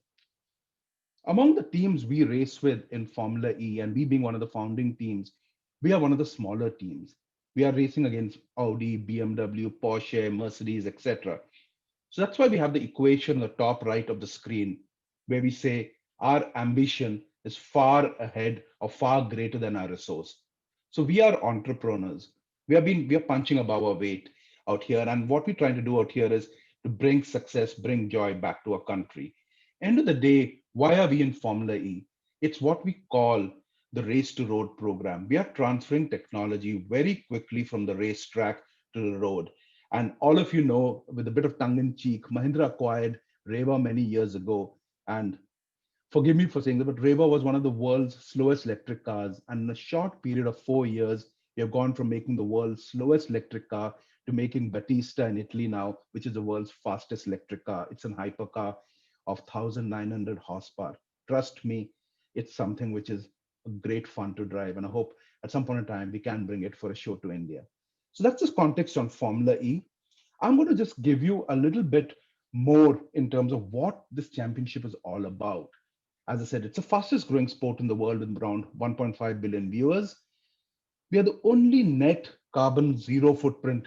Among the teams we race with in Formula E, and we being one of the founding teams, we are one of the smaller teams. We are racing against Audi, BMW, Porsche, Mercedes, etc. So that's why we have the equation on the top right of the screen, where we say our ambition is far ahead or far greater than our resource. So we are entrepreneurs. We are punching above our weight out here. And what we're trying to do out here is to bring success, bring joy back to our country. End of the day, why are we in Formula E? It's what we call the race to road program. We are transferring technology very quickly from the racetrack to the road. And all of you know, with a bit of tongue in cheek, Mahindra acquired Reva many years ago. And forgive me for saying that, but Reva was one of the world's slowest electric cars. And in a short period of 4 years, we have gone from making the world's slowest electric car to making Battista in Italy now, which is the world's fastest electric car. It's an hypercar of 1,900 horsepower. Trust me, it's something which is a great fun to drive. And I hope at some point in time, we can bring it for a show to India. So that's this context on Formula E. I'm going to just give you a little bit more in terms of what this championship is all about. As I said, it's the fastest growing sport in the world with around 1.5 billion viewers. We are the only net carbon zero footprint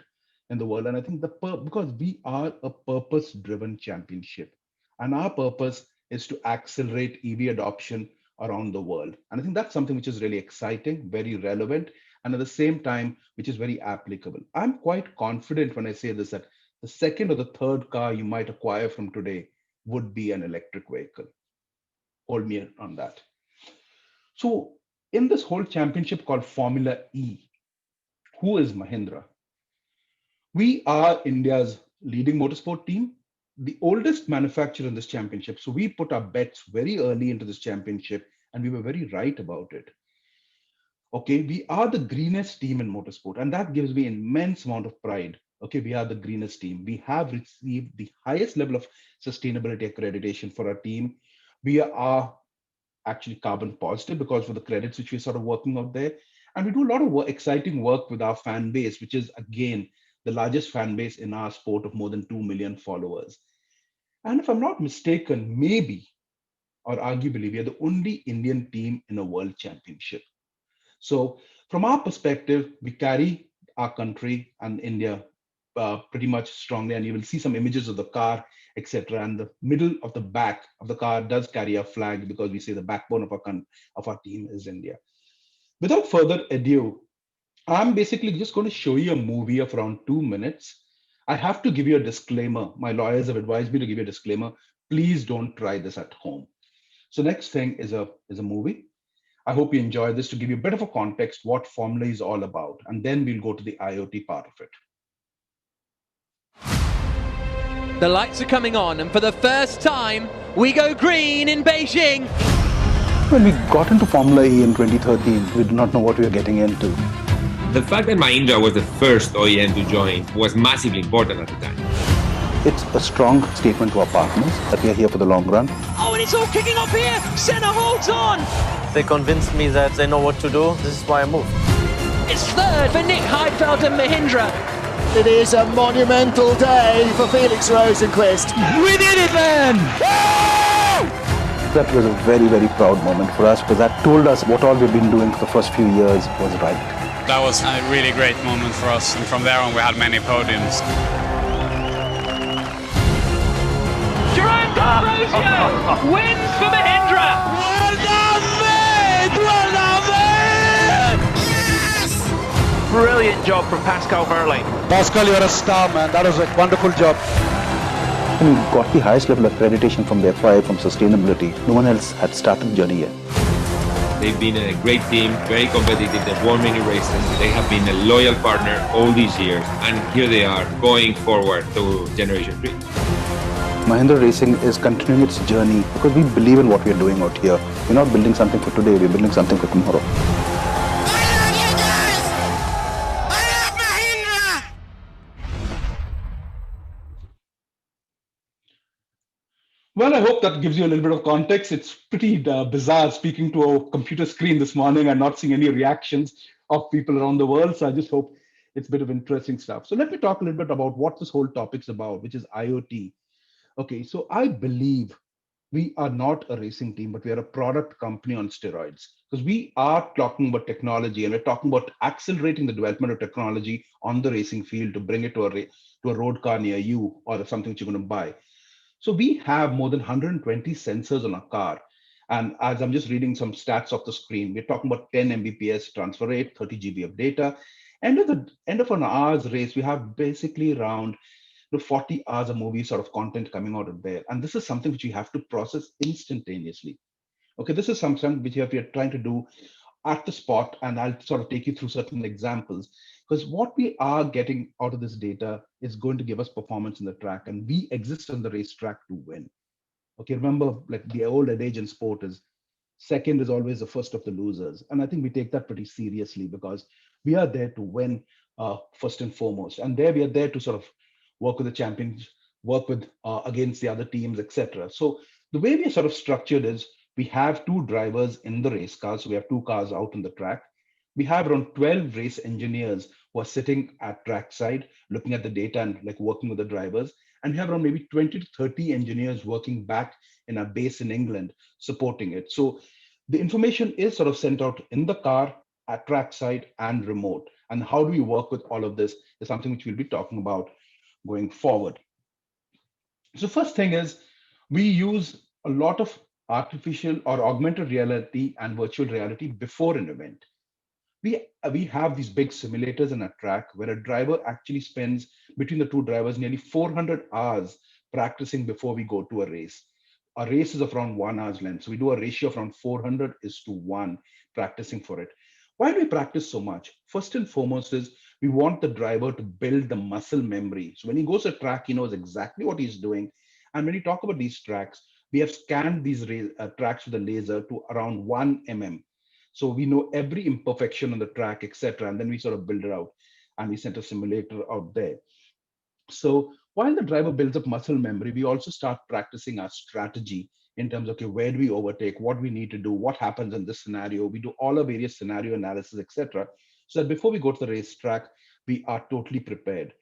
in the world. And I think because we are a purpose driven championship, and our purpose is to accelerate EV adoption around the world. And I think that's something which is really exciting, very relevant, and at the same time, which is very applicable. I'm quite confident when I say this, that the second or the third car you might acquire from today would be an electric vehicle. Hold me on that. So in this whole championship called Formula E, who is Mahindra? We are India's leading motorsport team, the oldest manufacturer in this championship. So we put our bets very early into this championship, and we were very right about it. Okay, we are the greenest team in motorsport, and that gives me immense amount of pride. Okay, we are the greenest team. We have received the highest level of sustainability accreditation for our team. We are actually carbon positive because of the credits which we're sort of working out there. And we do a lot of exciting work with our fan base, which is, again, the largest fan base in our sport of more than 2 million followers. And if I'm not mistaken, maybe, or arguably, we are the only Indian team in a world championship. So from our perspective, we carry our country and India pretty much strongly, and you will see some images of the car, etc. And the middle of the back of the car does carry a flag because we say the backbone of our team is India. Without further ado, I'm basically just going to show you a movie of around 2 minutes. I have to give you a disclaimer. My lawyers have advised me to give you a disclaimer. Please don't try this at home. So next thing is a movie. I hope you enjoy this to give you a bit of a context what Formula is all about. And then we'll go to the IoT part of it. The lights are coming on, and for the first time, we go green in Beijing. When we got into Formula E in 2013, we did not know what we were getting into. The fact that Mahindra was the first OEM to join was massively important at the time. It's a strong statement to our partners that we are here for the long run. Oh, and it's all kicking off here. Senna holds on. They convinced me that they know what to do. This is why I moved. It's third for Nick Heidfeld and Mahindra. It is a monumental day for Felix Rosenqvist. We did it, man! That was a very, very proud moment for us because that told us what all we've been doing for the first few years was right. That was a really great moment for us, and from there on we had many podiums. Jerome D'Ambrosio wins for Mahindra! Well done, mate! Well done, mate! Yes! Brilliant job from Pascal Wehrlein. Pascal, you're a star, man. That was a wonderful job. When we got the highest level of accreditation from the FIA, from sustainability, no one else had started the journey yet. They've been a great team, very competitive, they've won many races, they have been a loyal partner all these years, and here they are going forward to Generation 3. Mahindra Racing is continuing its journey because we believe in what we are doing out here. We're not building something for today, we're building something for tomorrow. Well, I hope that gives you a little bit of context. It's pretty bizarre speaking to a computer screen this morning and not seeing any reactions of people around the world. So I just hope it's a bit of interesting stuff. So let me talk a little bit about what this whole topic's about, which is IoT. Okay, so I believe we are not a racing team, but we are a product company on steroids, because we are talking about technology and we're talking about accelerating the development of technology on the racing field to bring it to a road car near you or something that you're going to buy. So we have more than 120 sensors on our car. And as I'm just reading some stats off the screen, we're talking about 10 Mbps transfer rate, 30 GB of data. End of an hour's race, we have basically around 40 hours of movie sort of content coming out of there. And this is something which you have to process instantaneously. Okay, this is something which we are trying to do at the spot, and I'll sort of take you through certain examples. Because what we are getting out of this data is going to give us performance in the track, and we exist on the racetrack to win. Okay, remember, like the old adage in sport is second is always the first of the losers. And I think we take that pretty seriously because we are there to win first and foremost. And there we are there to sort of work with the champions, work with against the other teams, etc. So the way we are sort of structured is we have two drivers in the race car. So we have two cars out on the track. We have around 12 race engineers who are sitting at trackside, looking at the data and like working with the drivers. And we have around maybe 20 to 30 engineers working back in our base in England, supporting it. So the information is sort of sent out in the car, at trackside and remote. And how do we work with all of this is something which we'll be talking about going forward. So first thing is we use a lot of artificial or augmented reality and virtual reality before an event. We have these big simulators in a track where a driver actually spends between the two drivers nearly 400 hours practicing before we go to a race. A race is of around 1 hour's length. So we do a ratio of around 400:1 practicing for it. Why do we practice so much? First and foremost is we want the driver to build the muscle memory. So when he goes to a track, he knows exactly what he's doing. And when you talk about these tracks, we have scanned these tracks with a laser to around 1 mm. So we know every imperfection on the track, etc. And then we sort of build it out and we send a simulator out there. So while the driver builds up muscle memory, we also start practicing our strategy in terms of, okay, where do we overtake, what we need to do, what happens in this scenario. We do all our various scenario analysis, etc. So that before we go to the racetrack, we are totally prepared.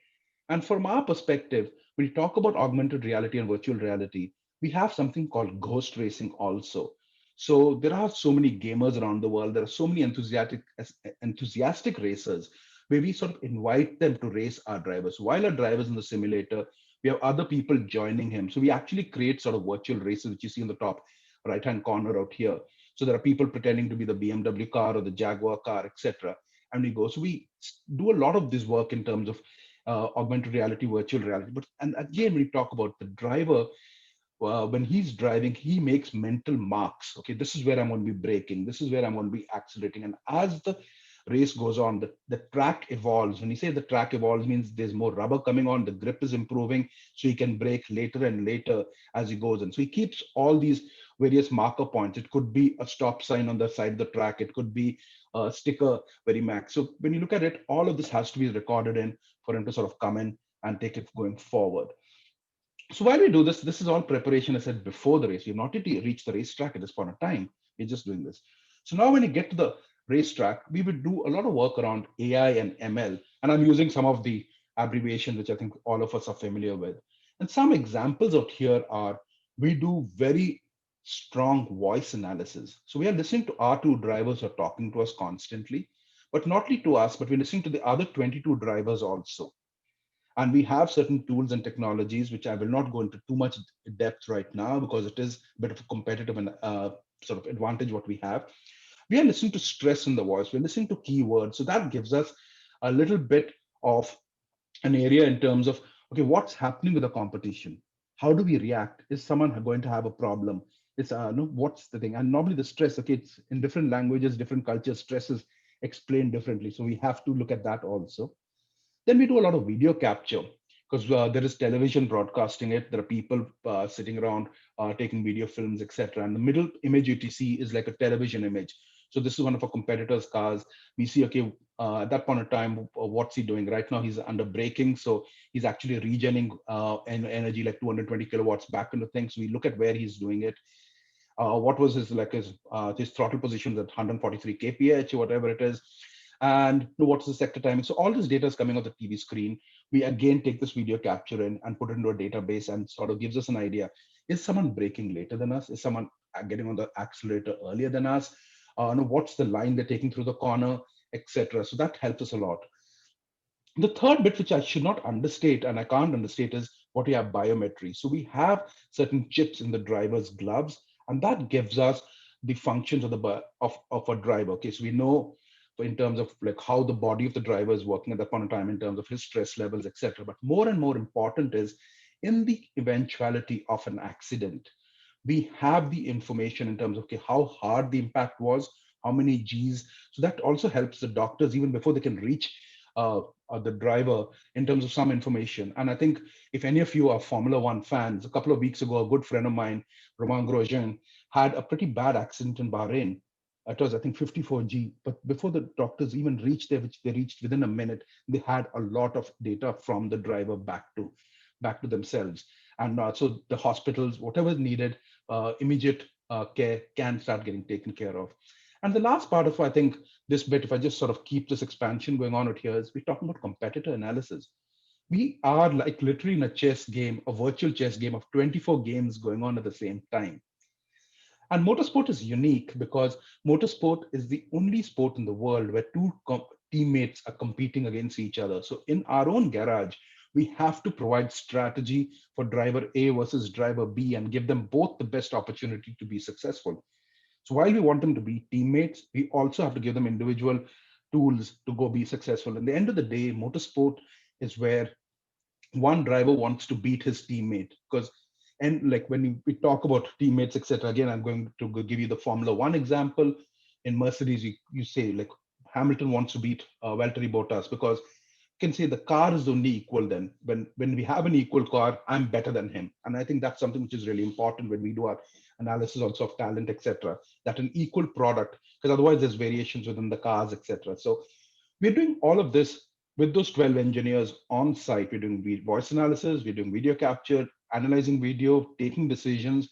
And from our perspective, when we talk about augmented reality and virtual reality, we have something called ghost racing also. So there are so many gamers around the world. There are so many enthusiastic racers where we sort of invite them to race our drivers. While our driver's in the simulator, we have other people joining him. So we actually create sort of virtual races, which you see in the top right-hand corner out here. So there are people pretending to be the BMW car or the Jaguar car, etc. And we go. So we do a lot of this work in terms of augmented reality, virtual reality. And again, when we talk about the driver, when he's driving, he makes mental marks. Okay, this is where I'm going to be braking. This is where I'm going to be accelerating. And as the race goes on, the track evolves. When you say the track evolves, means there's more rubber coming on, the grip is improving, so he can brake later and later as he goes in. So he keeps all these various marker points. It could be a stop sign on the side of the track. It could be a sticker very max. So when you look at it, all of this has to be recorded in for him to sort of come in and take it going forward. So while we do this, this is all preparation, I said, before the race. You've not yet reached the racetrack at this point of time. You're just doing this. So now when you get to the racetrack, we would do a lot of work around AI and ML. And I'm using some of the abbreviations, which I think all of us are familiar with. And some examples out here are, we do very strong voice analysis. So we are listening to our two drivers who are talking to us constantly, but not only to us, but we're listening to the other 22 drivers also. And we have certain tools and technologies, which I will not go into too much depth right now because it is a bit of a competitive and sort of advantage what we have. We are listening to stress in the voice. We're listening to keywords. So that gives us a little bit of an area in terms of, okay, what's happening with the competition? How do we react? Is someone going to have a problem? It's no, what's the thing? And normally the stress, okay, it's in different languages, different cultures, stress is explained differently. So we have to look at that also. Then we do a lot of video capture because there is television broadcasting it. There are people sitting around taking video films, etc. And the middle image you see is like a television image. So this is one of our competitors' cars. We see, okay, at that point of time, what's he doing? Right now, he's under braking. So he's actually regenerating energy like 220 kilowatts back into things. So we look at where he's doing it. What was his throttle positions at 143 kph or whatever it is. And what's the sector timing? So all this data is coming on the TV screen. We again take this video capture in and put it into a database and sort of gives us an idea. Is someone braking later than us? Is someone getting on the accelerator earlier than us? What's the line they're taking through the corner, etc. So that helps us a lot. The third bit, which I should not understate, and I can't understate, is what we have biometry. So we have certain chips in the driver's gloves, and that gives us the functions of a driver. Okay, so we know in terms of like how the body of the driver is working at that point in time in terms of his stress levels, etc. But more and more important is in the eventuality of an accident, we have the information in terms of okay, how hard the impact was, how many G's. So that also helps the doctors even before they can reach the driver in terms of some information. And I think if any of you are Formula One fans, a couple of weeks ago, a good friend of mine, Romain Grosjean, had a pretty bad accident in Bahrain. It was, I think, 54G. But before the doctors even reached there, which they reached within a minute, they had a lot of data from the driver back to themselves. And so the hospitals, whatever is needed, immediate care can start getting taken care of. And the last part of, I think, this bit, if I just sort of keep this expansion going on out here, is we're talking about competitor analysis. We are like literally in a chess game, a virtual chess game of 24 games going on at the same time. And motorsport is unique because motorsport is the only sport in the world where two teammates are competing against each other. So in our own garage, we have to provide strategy for driver A versus driver B and give them both the best opportunity to be successful. So while we want them to be teammates, we also have to give them individual tools to go be successful. At the end of the day, motorsport is where one driver wants to beat his teammate because, and like when we talk about teammates, etc. Again, I'm going to give you the Formula One example. In Mercedes, you say like Hamilton wants to beat Valtteri Bottas because you can say the car is only equal then. When we have an equal car, I'm better than him. And I think that's something which is really important when we do our analysis also of talent, etc. That an equal product, because otherwise there's variations within the cars, etc. So we're doing all of this with those 12 engineers on site. We're doing voice analysis, we're doing video capture, analyzing video, taking decisions,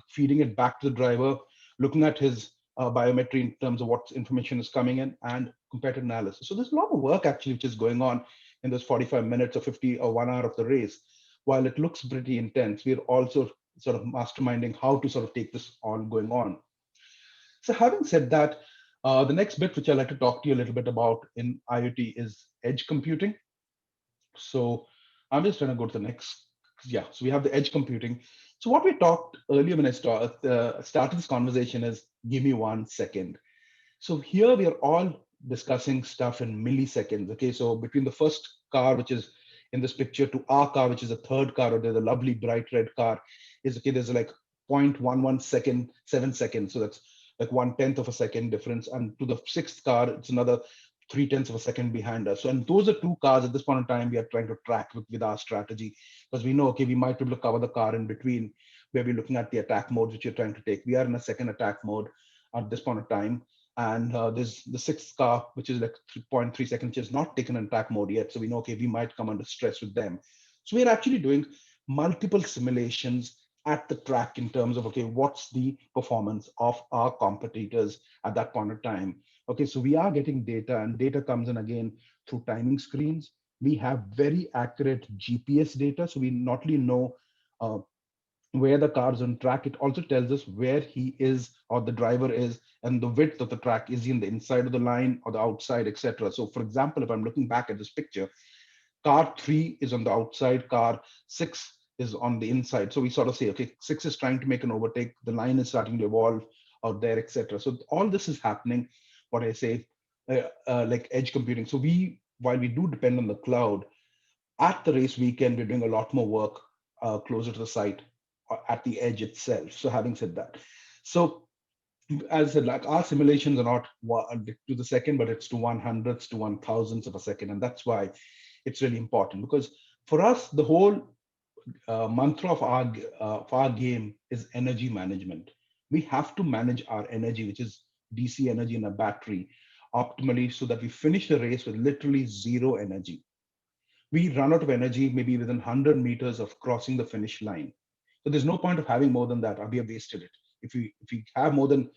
feeding it back to the driver, looking at his biometry in terms of what information is coming in, and comparative analysis. So there's a lot of work actually which is going on in those 45 minutes or 50 or 1 hour of the race. While it looks pretty intense, we're also sort of masterminding how to sort of take this on going on. So having said that, the next bit which I'd like to talk to you a little bit about in IoT is edge computing. So I'm just trying to go to the next. Yeah, so we have the edge computing. So what we talked earlier when I started this conversation is give me 1 second. So here we are all discussing stuff in milliseconds. Okay, so between the first car, which is in this picture, to our car, which is a third car, or there's a lovely bright red car, is okay, there's like 0.11 second, 7 seconds. So that's like 1/10 of a second difference. And to the sixth car, it's another 0.3 of a second behind us. So, and those are two cars at this point in time we are trying to track with our strategy, because we know, okay, we might be able to cover the car in between where we're looking at the attack mode which you're trying to take. We are in a second attack mode at this point in time. And there's the sixth car, which is like 3.3 seconds, which is not taken in attack mode yet. So we know, okay, we might come under stress with them. So we're actually doing multiple simulations at the track in terms of, okay, what's the performance of our competitors at that point of time. Okay, so we are getting data, and data comes in again through timing screens. We have very accurate GPS data. So we not only know where the car's on track, it also tells us where he is or the driver is and the width of the track. Is he in the inside of the line or the outside, etc. So for example, if I'm looking back at this picture, car 3 is on the outside, car 6 is on the inside. So we sort of say, okay, 6 is trying to make an overtake, the line is starting to evolve out there, etc. So all this is happening, what I say, like edge computing. So while we do depend on the cloud, at the race weekend, we're doing a lot more work closer to the site at the edge itself. So having said that, so as I said, like our simulations are not to the second, but it's to 100ths to 1000ths of a second. And that's why it's really important, because for us, the whole mantra of our game is energy management. We have to manage our energy, which is DC energy in a battery, optimally so that we finish the race with literally zero energy. We run out of energy maybe within 100 meters of crossing the finish line. So there's no point of having more than that, or we have wasted it. If we have more than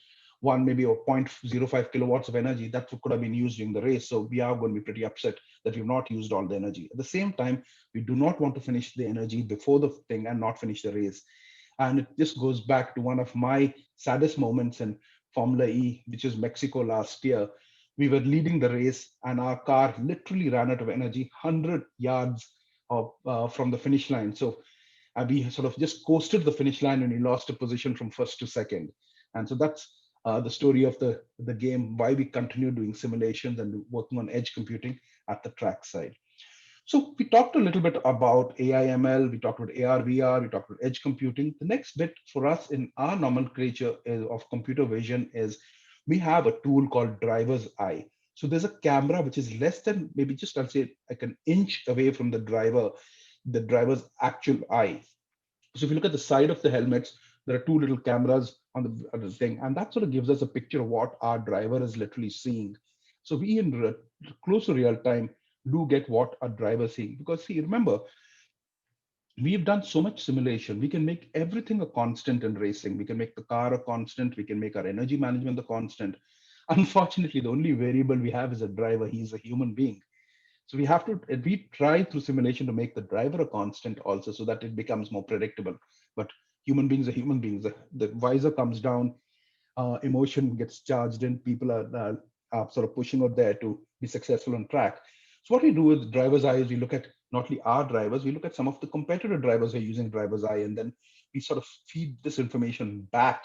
maybe 0.05 kilowatts of energy, that could have been used during the race. So we are going to be pretty upset that we've not used all the energy. At the same time, we do not want to finish the energy before the thing and not finish the race. And it just goes back to one of my saddest moments in Formula E, which is Mexico last year. We were leading the race and our car literally ran out of energy 100 yards from the finish line. So we sort of just coasted the finish line and we lost a position from first to second. And so that's the story of the game, why we continue doing simulations and working on edge computing at the track side. So we talked a little bit about AI ML, we talked about AR, VR, we talked about edge computing. The next bit for us in our nomenclature of computer vision is we have a tool called driver's eye. So there's a camera which is less than maybe just, I'll say, like an inch away from the driver's actual eye. So if you look at the side of the helmets, there are two little cameras on the thing, and that sort of gives us a picture of what our driver is literally seeing. So we in close to real time do get what our driver is seeing, because see, remember, we've done so much simulation. We can make everything a constant in racing. We can make the car a constant. We can make our energy management a constant. Unfortunately, the only variable we have is a driver. He's a human being. So we try through simulation to make the driver a constant also, so that it becomes more predictable. But human beings are human beings. The visor comes down, emotion gets charged in, people are sort of pushing out there to be successful on track. So what we do with driver's eye is we look at not only our drivers, we look at some of the competitor drivers who are using driver's eye, and then we sort of feed this information back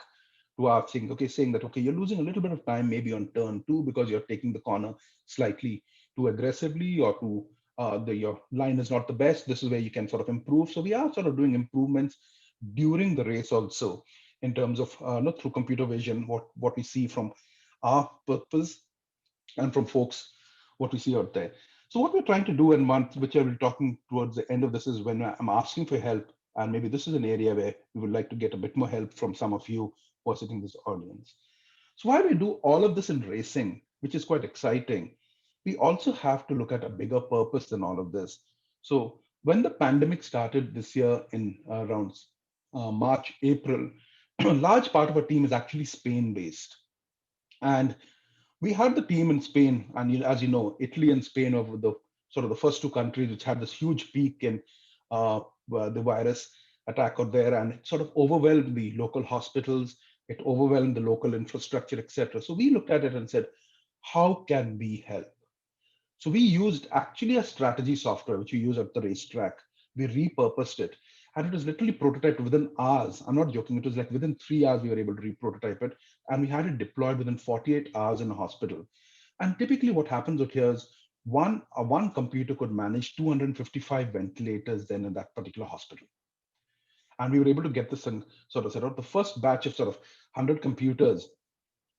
to our thing, saying that, okay, you're losing a little bit of time maybe on turn 2 because you're taking the corner slightly too aggressively, or your line is not the best. This is where you can sort of improve. So we are sort of doing improvements during the race also in terms of not through computer vision, what we see from our purpose and from folks, what we see out there. So what we're trying to do, and which I will be talking towards the end of this, is when I'm asking for help, and maybe this is an area where we would like to get a bit more help from some of you who are sitting in this audience. So while we do all of this in racing, which is quite exciting, we also have to look at a bigger purpose than all of this. So when the pandemic started this year in around March, April, a large part of our team is actually Spain-based. And we had the team in Spain, and as you know, Italy and Spain were the sort of the first two countries which had this huge peak in the virus attack out there, and it sort of overwhelmed the local hospitals, it overwhelmed the local infrastructure, etc. So we looked at it and said, how can we help? So we used actually a strategy software, which we use at the racetrack. We repurposed it, and it was literally prototyped within hours. I'm not joking. It was like within 3 hours, we were able to reprototype it, and we had it deployed within 48 hours in a hospital. And typically what happens out here is one computer could manage 255 ventilators then in that particular hospital. And we were able to get this and sort of set out. The first batch of sort of 100 computers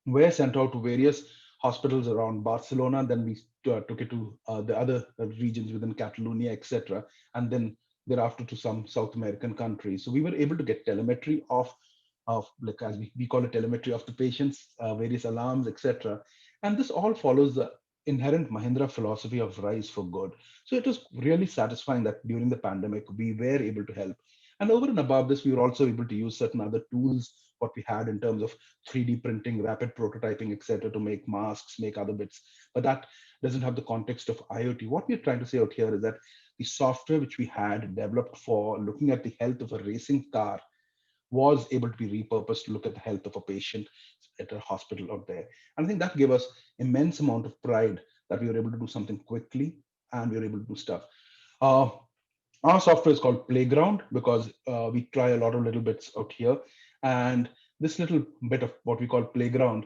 were sent out to various hospitals around Barcelona. Then we took it to the other regions within Catalonia, etc., and then thereafter to some South American countries. So we were able to get telemetry of like, as we call it, telemetry of the patients, various alarms, etc. And this all follows the inherent Mahindra philosophy of rise for good. So it was really satisfying that during the pandemic, we were able to help. And over and above this, we were also able to use certain other tools, what we had in terms of 3D printing, rapid prototyping, etc., to make masks, make other bits. But that doesn't have the context of IoT. What we're trying to say out here is that the software which we had developed for looking at the health of a racing car was able to be repurposed to look at the health of a patient at a hospital out there. And I think that gave us immense amount of pride that we were able to do something quickly and we were able to do stuff. Our software is called Playground because we try a lot of little bits out here. And this little bit of what we call Playground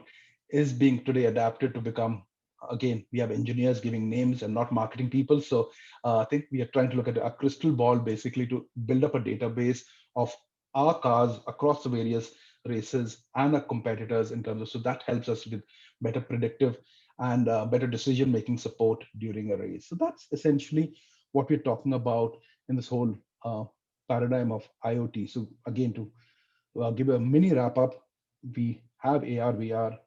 is being today adapted to become, again, we have engineers giving names and not marketing people. So I think we are trying to look at a crystal ball basically to build up a database of our cars across the various races and our competitors in terms of, so that helps us with better predictive and better decision-making support during a race. So that's essentially what we're talking about in this whole paradigm of IoT. So again, to give a mini wrap up, we have AR, VR,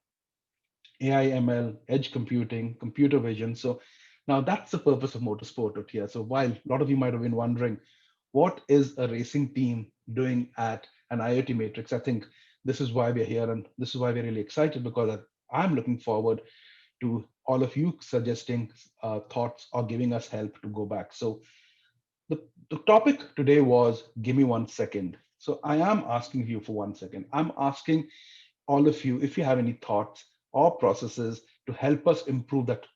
AI, ML, edge computing, computer vision. So now that's the purpose of motorsport out here. So while a lot of you might have been wondering, what is a racing team doing at an IoT Matrix? I think this is why we're here, and this is why we're really excited, because I'm looking forward to all of you suggesting thoughts or giving us help to go back. So the topic today was, give me 1 second. So I am asking you for 1 second. I'm asking all of you if you have any thoughts or processes to help us improve that,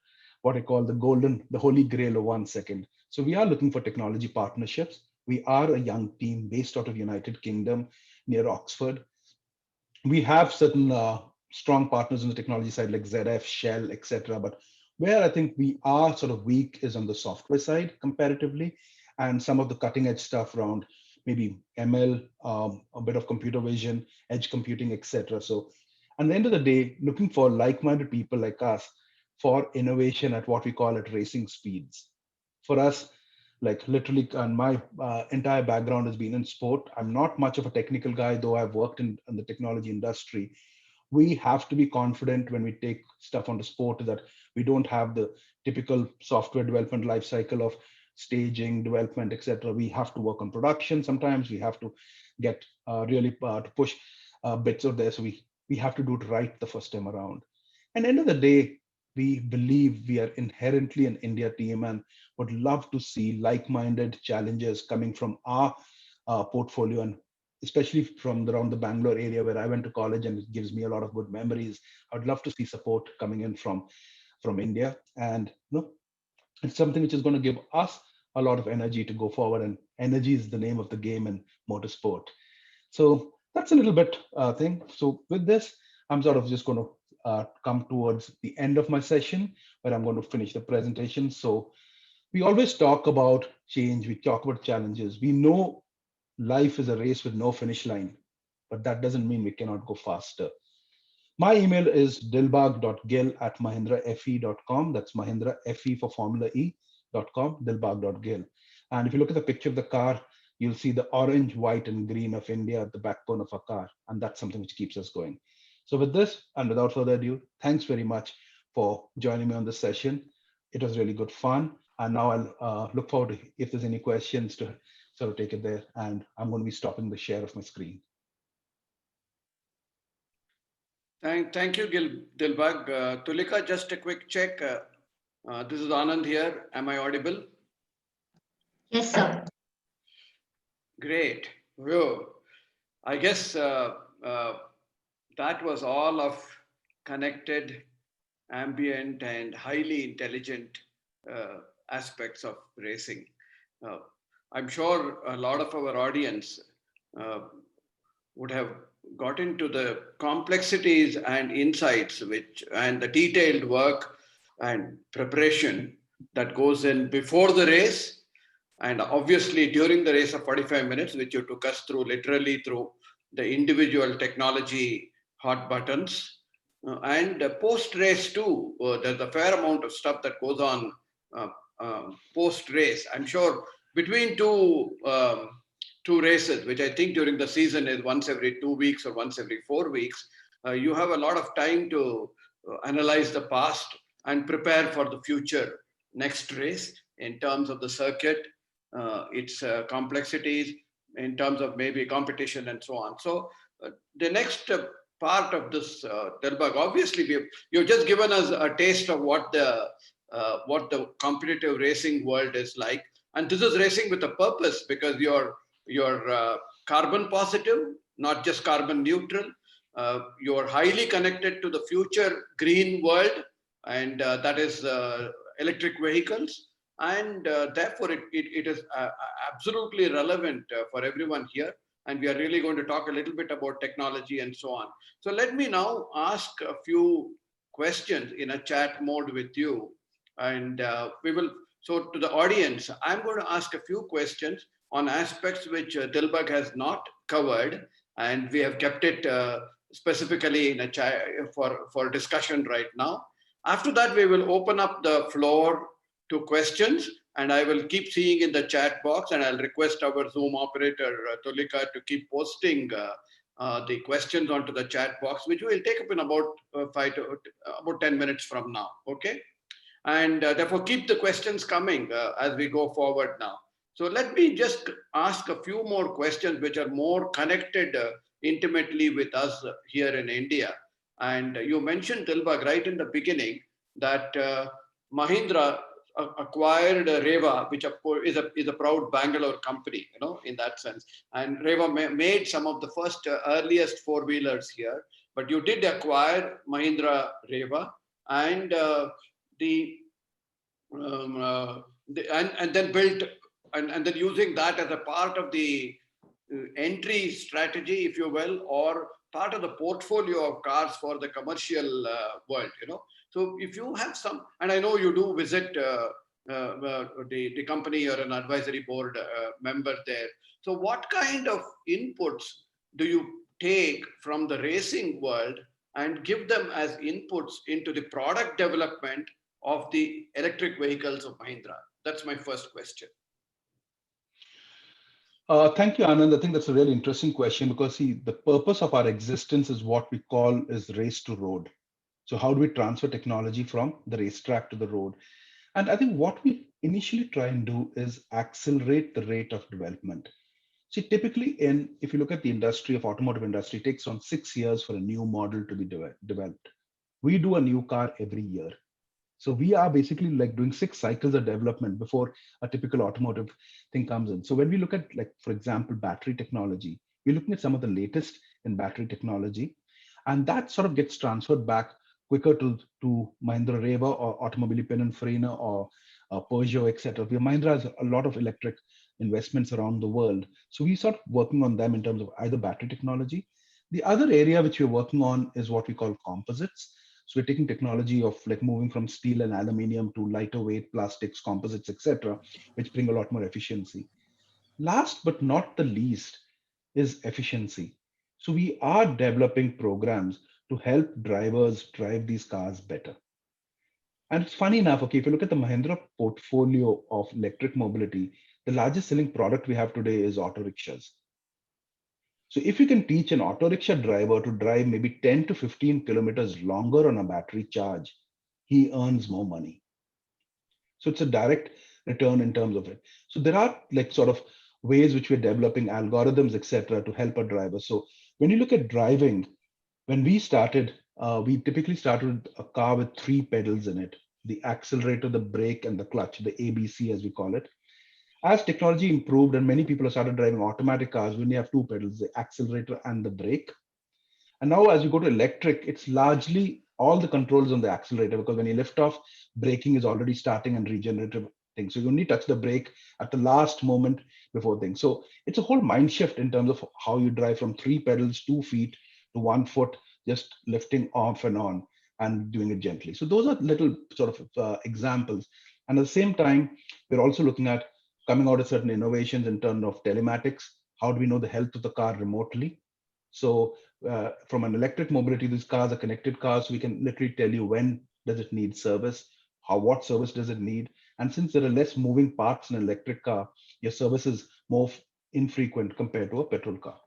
what I call the holy grail of 1 second. So we are looking for technology partnerships. We are a young team based out of United Kingdom near Oxford. We have certain strong partners on the technology side like ZF, Shell, etc. But where I think we are sort of weak is on the software side comparatively, and some of the cutting edge stuff around maybe ML, a bit of computer vision, edge computing, etc. So at the end of the day, looking for like-minded people like us for innovation at what we call at racing speeds. For us, like literally, and my entire background has been in sport. I'm not much of a technical guy, though I've worked in the technology industry. We have to be confident when we take stuff onto sport that we don't have the typical software development life cycle of staging, development, etc. We have to work on production. Sometimes we have to get really to push bits out there. So we have to do it right the first time around. And end of the day, we believe we are inherently an India team and would love to see like-minded challenges coming from our portfolio, and especially from around the Bangalore area where I went to college, and it gives me a lot of good memories. I'd love to see support coming in from India, and it's something which is going to give us a lot of energy to go forward, and energy is the name of the game in motorsport. So that's a little bit thing. So with this, I'm sort of just going to come towards the end of my session where I'm going to finish the presentation. So we always talk about change, we talk about challenges. We know life is a race with no finish line, but that doesn't mean we cannot go faster. My email is dilbagh.gill@mahindrafe.com. That's Mahindra FE for Formula E.com, dilbagh.gill. And if you look at the picture of the car, you'll see the orange, white, and green of India at the backbone of our car. And that's something which keeps us going. So with this, and without further ado, thanks very much for joining me on this session. It was really good fun. And now I'll look forward to if there's any questions to sort of take it there. And I'm going to be stopping the share of my screen. Thank you, Dilbagh. Tulika, just a quick check. This is Anand here. Am I audible? Yes, sir. Great. Whoa. I guess that was all of connected, ambient, and highly intelligent aspects of racing. I'm sure a lot of our audience would have got into the complexities and insights and the detailed work and preparation that goes in before the race, and obviously during the race of 45 minutes, which you took us through literally through the individual technology hot buttons, And post-race too, there's a fair amount of stuff that goes on post-race. I'm sure between two races, which I think during the season is once every 2 weeks or once every 4 weeks, you have a lot of time to analyze the past and prepare for the future next race in terms of the circuit, its complexities, in terms of maybe competition and so on. So the next part of this, Dilbagh, obviously you've just given us a taste of what the competitive racing world is like. And this is racing with a purpose, because you're carbon positive, not just carbon neutral. You're highly connected to the future green world, and that is electric vehicles. And therefore, it is absolutely relevant for everyone here. And we are really going to talk a little bit about technology and so on. So let me now ask a few questions in a chat mode with you. And so to the audience, I'm going to ask a few questions on aspects which Dilbagh has not covered. And we have kept it specifically in a chat for discussion right now. After that, we will open up the floor to questions, and I will keep seeing in the chat box, and I'll request our Zoom operator, Tulika, to keep posting the questions onto the chat box, which will take up in about 10 minutes from now, okay? And therefore, keep the questions coming as we go forward now. So let me just ask a few more questions which are more connected intimately with us here in India. And you mentioned, Dilbagh, right in the beginning that Mahindra acquired Reva, which of course is a proud Bangalore company, you know, in that sense. And Reva made some of the first earliest four-wheelers here. But you did acquire Mahindra Reva, and and then built and then using that as a part of the entry strategy, if you will, or part of the portfolio of cars for the commercial world, you know. So if you have some, and I know you do visit the company, you're an advisory board member there. So what kind of inputs do you take from the racing world and give them as inputs into the product development of the electric vehicles of Mahindra? That's my first question. Thank you, Anand. I think that's a really interesting question, because see, the purpose of our existence is what we call is race to road. So how do we transfer technology from the racetrack to the road? And I think what we initially try and do is accelerate the rate of development. See, typically if you look at the industry of automotive industry, it takes on 6 years for a new model to be developed. We do a new car every year. So we are basically like doing 6 cycles of development before a typical automotive thing comes in. So when we look at, like, for example, battery technology, we're looking at some of the latest in battery technology, and that sort of gets transferred back quicker to Mahindra Reva or Automobili Pininfarina or Peugeot, etc. Mahindra has a lot of electric investments around the world. So we start working on them in terms of either battery technology. The other area which we're working on is what we call composites. So we're taking technology of like moving from steel and aluminum to lighter weight plastics, composites, etc., which bring a lot more efficiency. Last but not the least is efficiency. So we are developing programs to help drivers drive these cars better. And it's funny enough, okay, if you look at the Mahindra portfolio of electric mobility, the largest selling product we have today is auto rickshaws. So if you can teach an auto rickshaw driver to drive maybe 10 to 15 kilometers longer on a battery charge, he earns more money. So it's a direct return in terms of it. So there are like sort of ways which we're developing algorithms, etc., to help a driver. So when you look at driving, when we started, we typically started with a car with 3 pedals in it: the accelerator, the brake, and the clutch, the ABC as we call it. As technology improved and many people have started driving automatic cars, we only have 2 pedals, the accelerator and the brake. And now as you go to electric, it's largely all the controls on the accelerator, because when you lift off, braking is already starting and regenerative things. So you only touch the brake at the last moment before things. So it's a whole mind shift in terms of how you drive from 3 pedals, 2 feet to 1 foot, just lifting off and on and doing it gently. So those are little sort of examples. And at the same time, we're also looking at coming out of certain innovations in terms of telematics. How do we know the health of the car remotely? So from an electric mobility, these cars are connected cars. We can literally tell you when does it need service, what service does it need. And since there are less moving parts in an electric car, your service is more infrequent compared to a petrol car.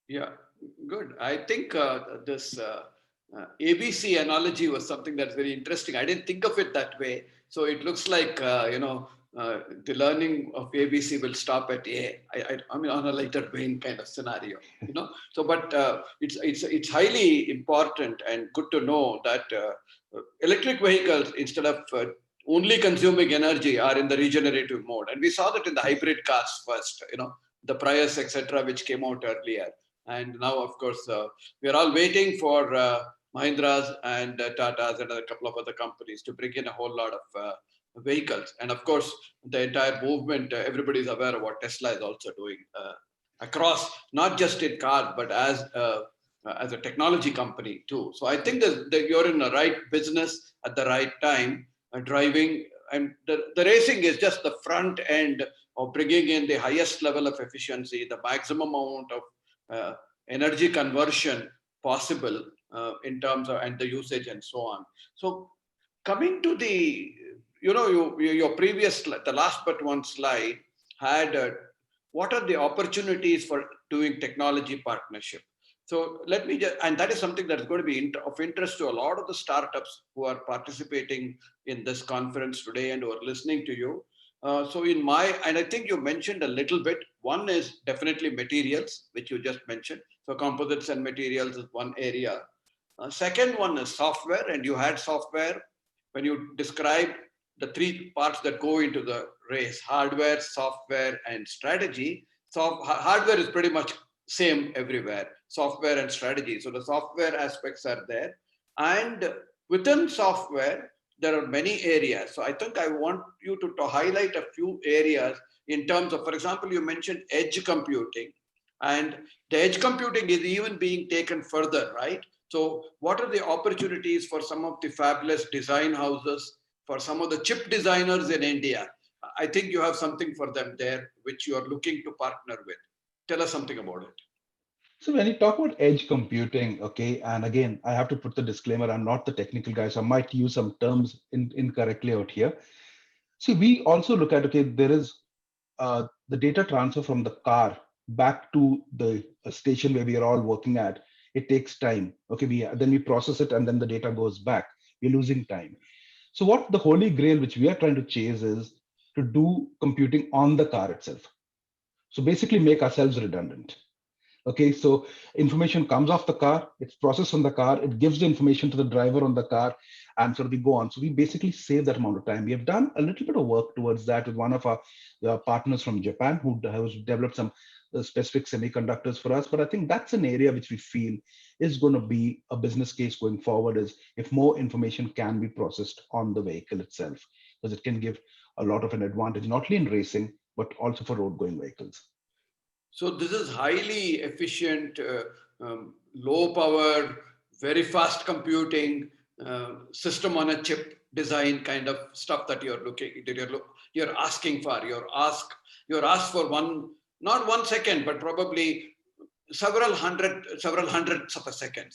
Yeah, good. I think this ABC analogy was something that's very interesting. I didn't think of it that way. So it looks like, the learning of ABC will stop at A. I mean, on a lighter vein kind of scenario, So, but it's highly important and good to know that electric vehicles, instead of only consuming energy, are in the regenerative mode. And we saw that in the hybrid cars first, the Prius, etc., which came out earlier. And now, of course, we are all waiting for Mahindras and Tatas and a couple of other companies to bring in a whole lot of vehicles. And of course, the entire movement, everybody is aware of what Tesla is also doing across, not just in cars, but as a technology company too. So I think that you're in the right business at the right time, driving, and the racing is just the front end of bringing in the highest level of efficiency, the maximum amount of energy conversion possible in terms of, and the usage and so on. So coming to the, your previous, the last but one slide had what are the opportunities for doing technology partnership? So let me just, and that is something that's going to be of interest to a lot of the startups who are participating in this conference today and who are listening to you. So and I think you mentioned a little bit, one is definitely materials, which you just mentioned. So composites and materials is one area. Second one is software, and you had software when you described the three parts that go into the race: hardware, software, and strategy. So hardware is pretty much same everywhere, software and strategy. So the software aspects are there. And within software, there are many areas. So I think I want you to highlight a few areas in terms of, for example, you mentioned edge computing, and the edge computing is even being taken further, right? So what are the opportunities for some of the fabulous design houses, for some of the chip designers in India? I think you have something for them there, which you are looking to partner with. Tell us something about it. So when you talk about edge computing, okay, and again, I have to put the disclaimer, I'm not the technical guy, so I might use some terms incorrectly out here. See, we also look at, okay, there is the data transfer from the car back to the station where we are all working at. It takes time. Okay, then we process it and then the data goes back. We're losing time. So what the holy grail which we are trying to chase is to do computing on the car itself. So basically make ourselves redundant. Okay, so information comes off the car, it's processed on the car, it gives the information to the driver on the car, and so we go on. So we basically save that amount of time. We have done a little bit of work towards that with one of our partners from Japan who has developed some specific semiconductors for us. But I think that's an area which we feel is going to be a business case going forward, is if more information can be processed on the vehicle itself, because it can give a lot of an advantage, not only in racing, but also for road going vehicles. So this is highly efficient, low power, very fast computing, system on a chip design kind of stuff that you're asking for. You're asked for not 1 second, but probably several hundredths of a second,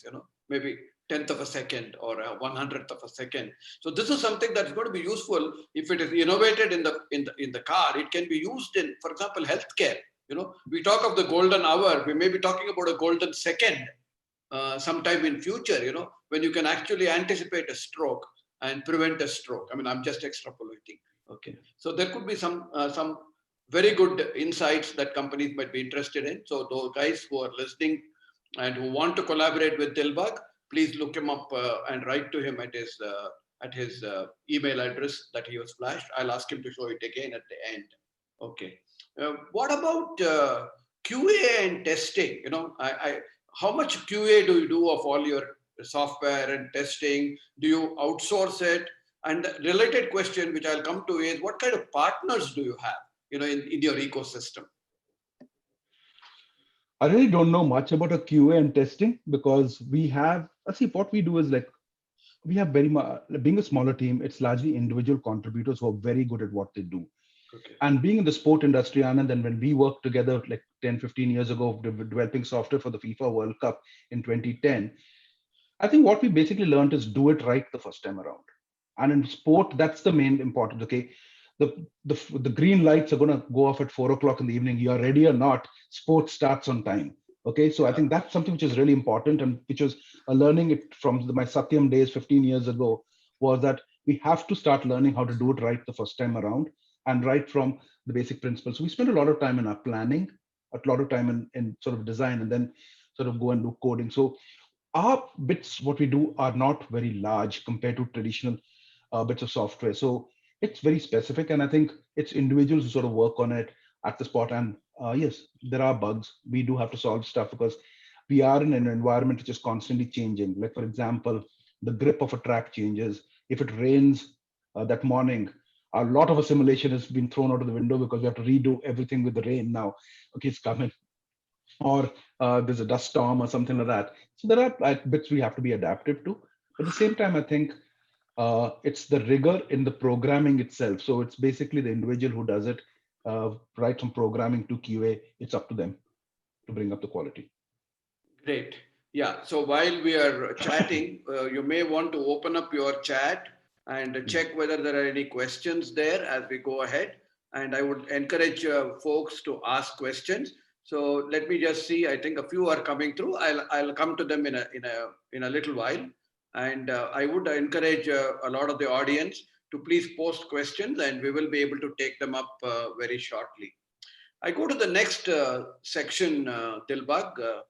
maybe 10th of a second or 100th of a second. So this is something that's going to be useful if it is innovated in the car. It can be used in, for example, healthcare. We talk of the golden hour. We may be talking about a golden second sometime in future, when you can actually anticipate a stroke and prevent a stroke. I mean, I'm just extrapolating. Okay. So there could be some very good insights that companies might be interested in. So those guys who are listening and who want to collaborate with Dilbagh, please look him up and write to him at his email address that he was flashed. I'll ask him to show it again at the end. Okay. What about QA and testing? How much QA do you do of all your software and testing? Do you outsource it? And the related question, which I'll come to, is what kind of partners do you have, in your ecosystem? I really don't know much about a QA and testing, because we have, what we do is we have very much, being a smaller team, it's largely individual contributors who are very good at what they do. Okay. And being in the sport industry, Anand, and when we worked together like 10, 15 years ago, developing software for the FIFA World Cup in 2010, I think what we basically learned is do it right the first time around. And in sport, that's the main importance. Okay, the green lights are going to go off at 4 o'clock in the evening. You are ready or not, sport starts on time. Okay, so I think that's something which is really important, and which was learning it from my Satyam days 15 years ago, was that we have to start learning how to do it right the first time around, and right from the basic principles. So we spend a lot of time in our planning, a lot of time in sort of design, and then sort of go and do coding. So our bits, what we do, are not very large compared to traditional bits of software. So it's very specific, and I think it's individuals who sort of work on it at the spot. And yes, there are bugs. We do have to solve stuff because we are in an environment which is constantly changing. Like, for example, the grip of a track changes. If it rains that morning, a lot of a simulation has been thrown out of the window because we have to redo everything with the rain now. Okay, it's coming. Or there's a dust storm or something like that. So there are bits we have to be adaptive to. But at the same time, I think it's the rigor in the programming itself. So it's basically the individual who does it, right from programming to QA. It's up to them to bring up the quality. Great. Yeah. So while we are chatting, you may want to open up your chat and check whether there are any questions there as we go ahead. And I would encourage folks to ask questions. So let me just see. I think a few are coming through. I'll come to them in a little while. And I would encourage a lot of the audience to please post questions, and we will be able to take them up very shortly. I go to the next section, Dilbagh,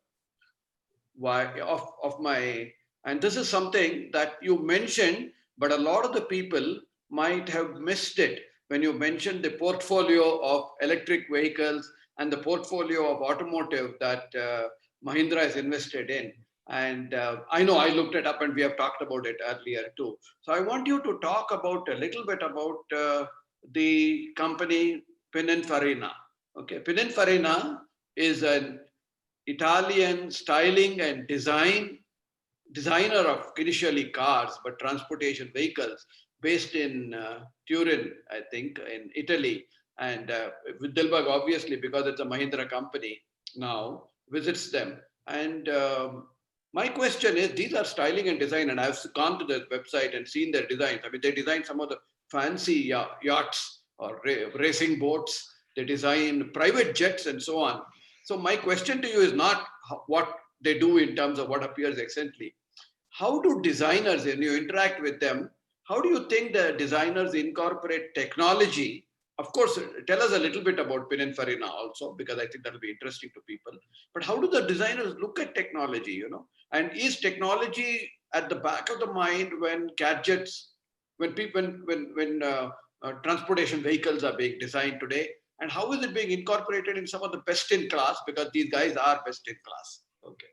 of my, and this is something that you mentioned, but a lot of the people might have missed it when you mentioned the portfolio of electric vehicles and the portfolio of automotive that Mahindra has invested in. And I know I looked it up and we have talked about it earlier too. So I want you to talk about a little bit about the company Pininfarina. Okay, Pininfarina is an Italian styling and designer of initially cars, but transportation vehicles based in Turin, I think, in Italy. And with Dilbagh, obviously, because it's a Mahindra company now, visits them. And my question is, these are styling and design, and I've gone to their website and seen their designs. I mean, they design some of the fancy yachts or racing boats. They design private jets and so on. So my question to you is not what they do in terms of what appears excellently. How do designers, when you interact with them, how do you think the designers incorporate technology? Of course, tell us a little bit about Pininfarina also, because I think that will be interesting to people. But how do the designers look at technology, you know? And is technology at the back of the mind when gadgets, when transportation vehicles are being designed today? And how is it being incorporated in some of the best in class? Because these guys are best in class. Okay.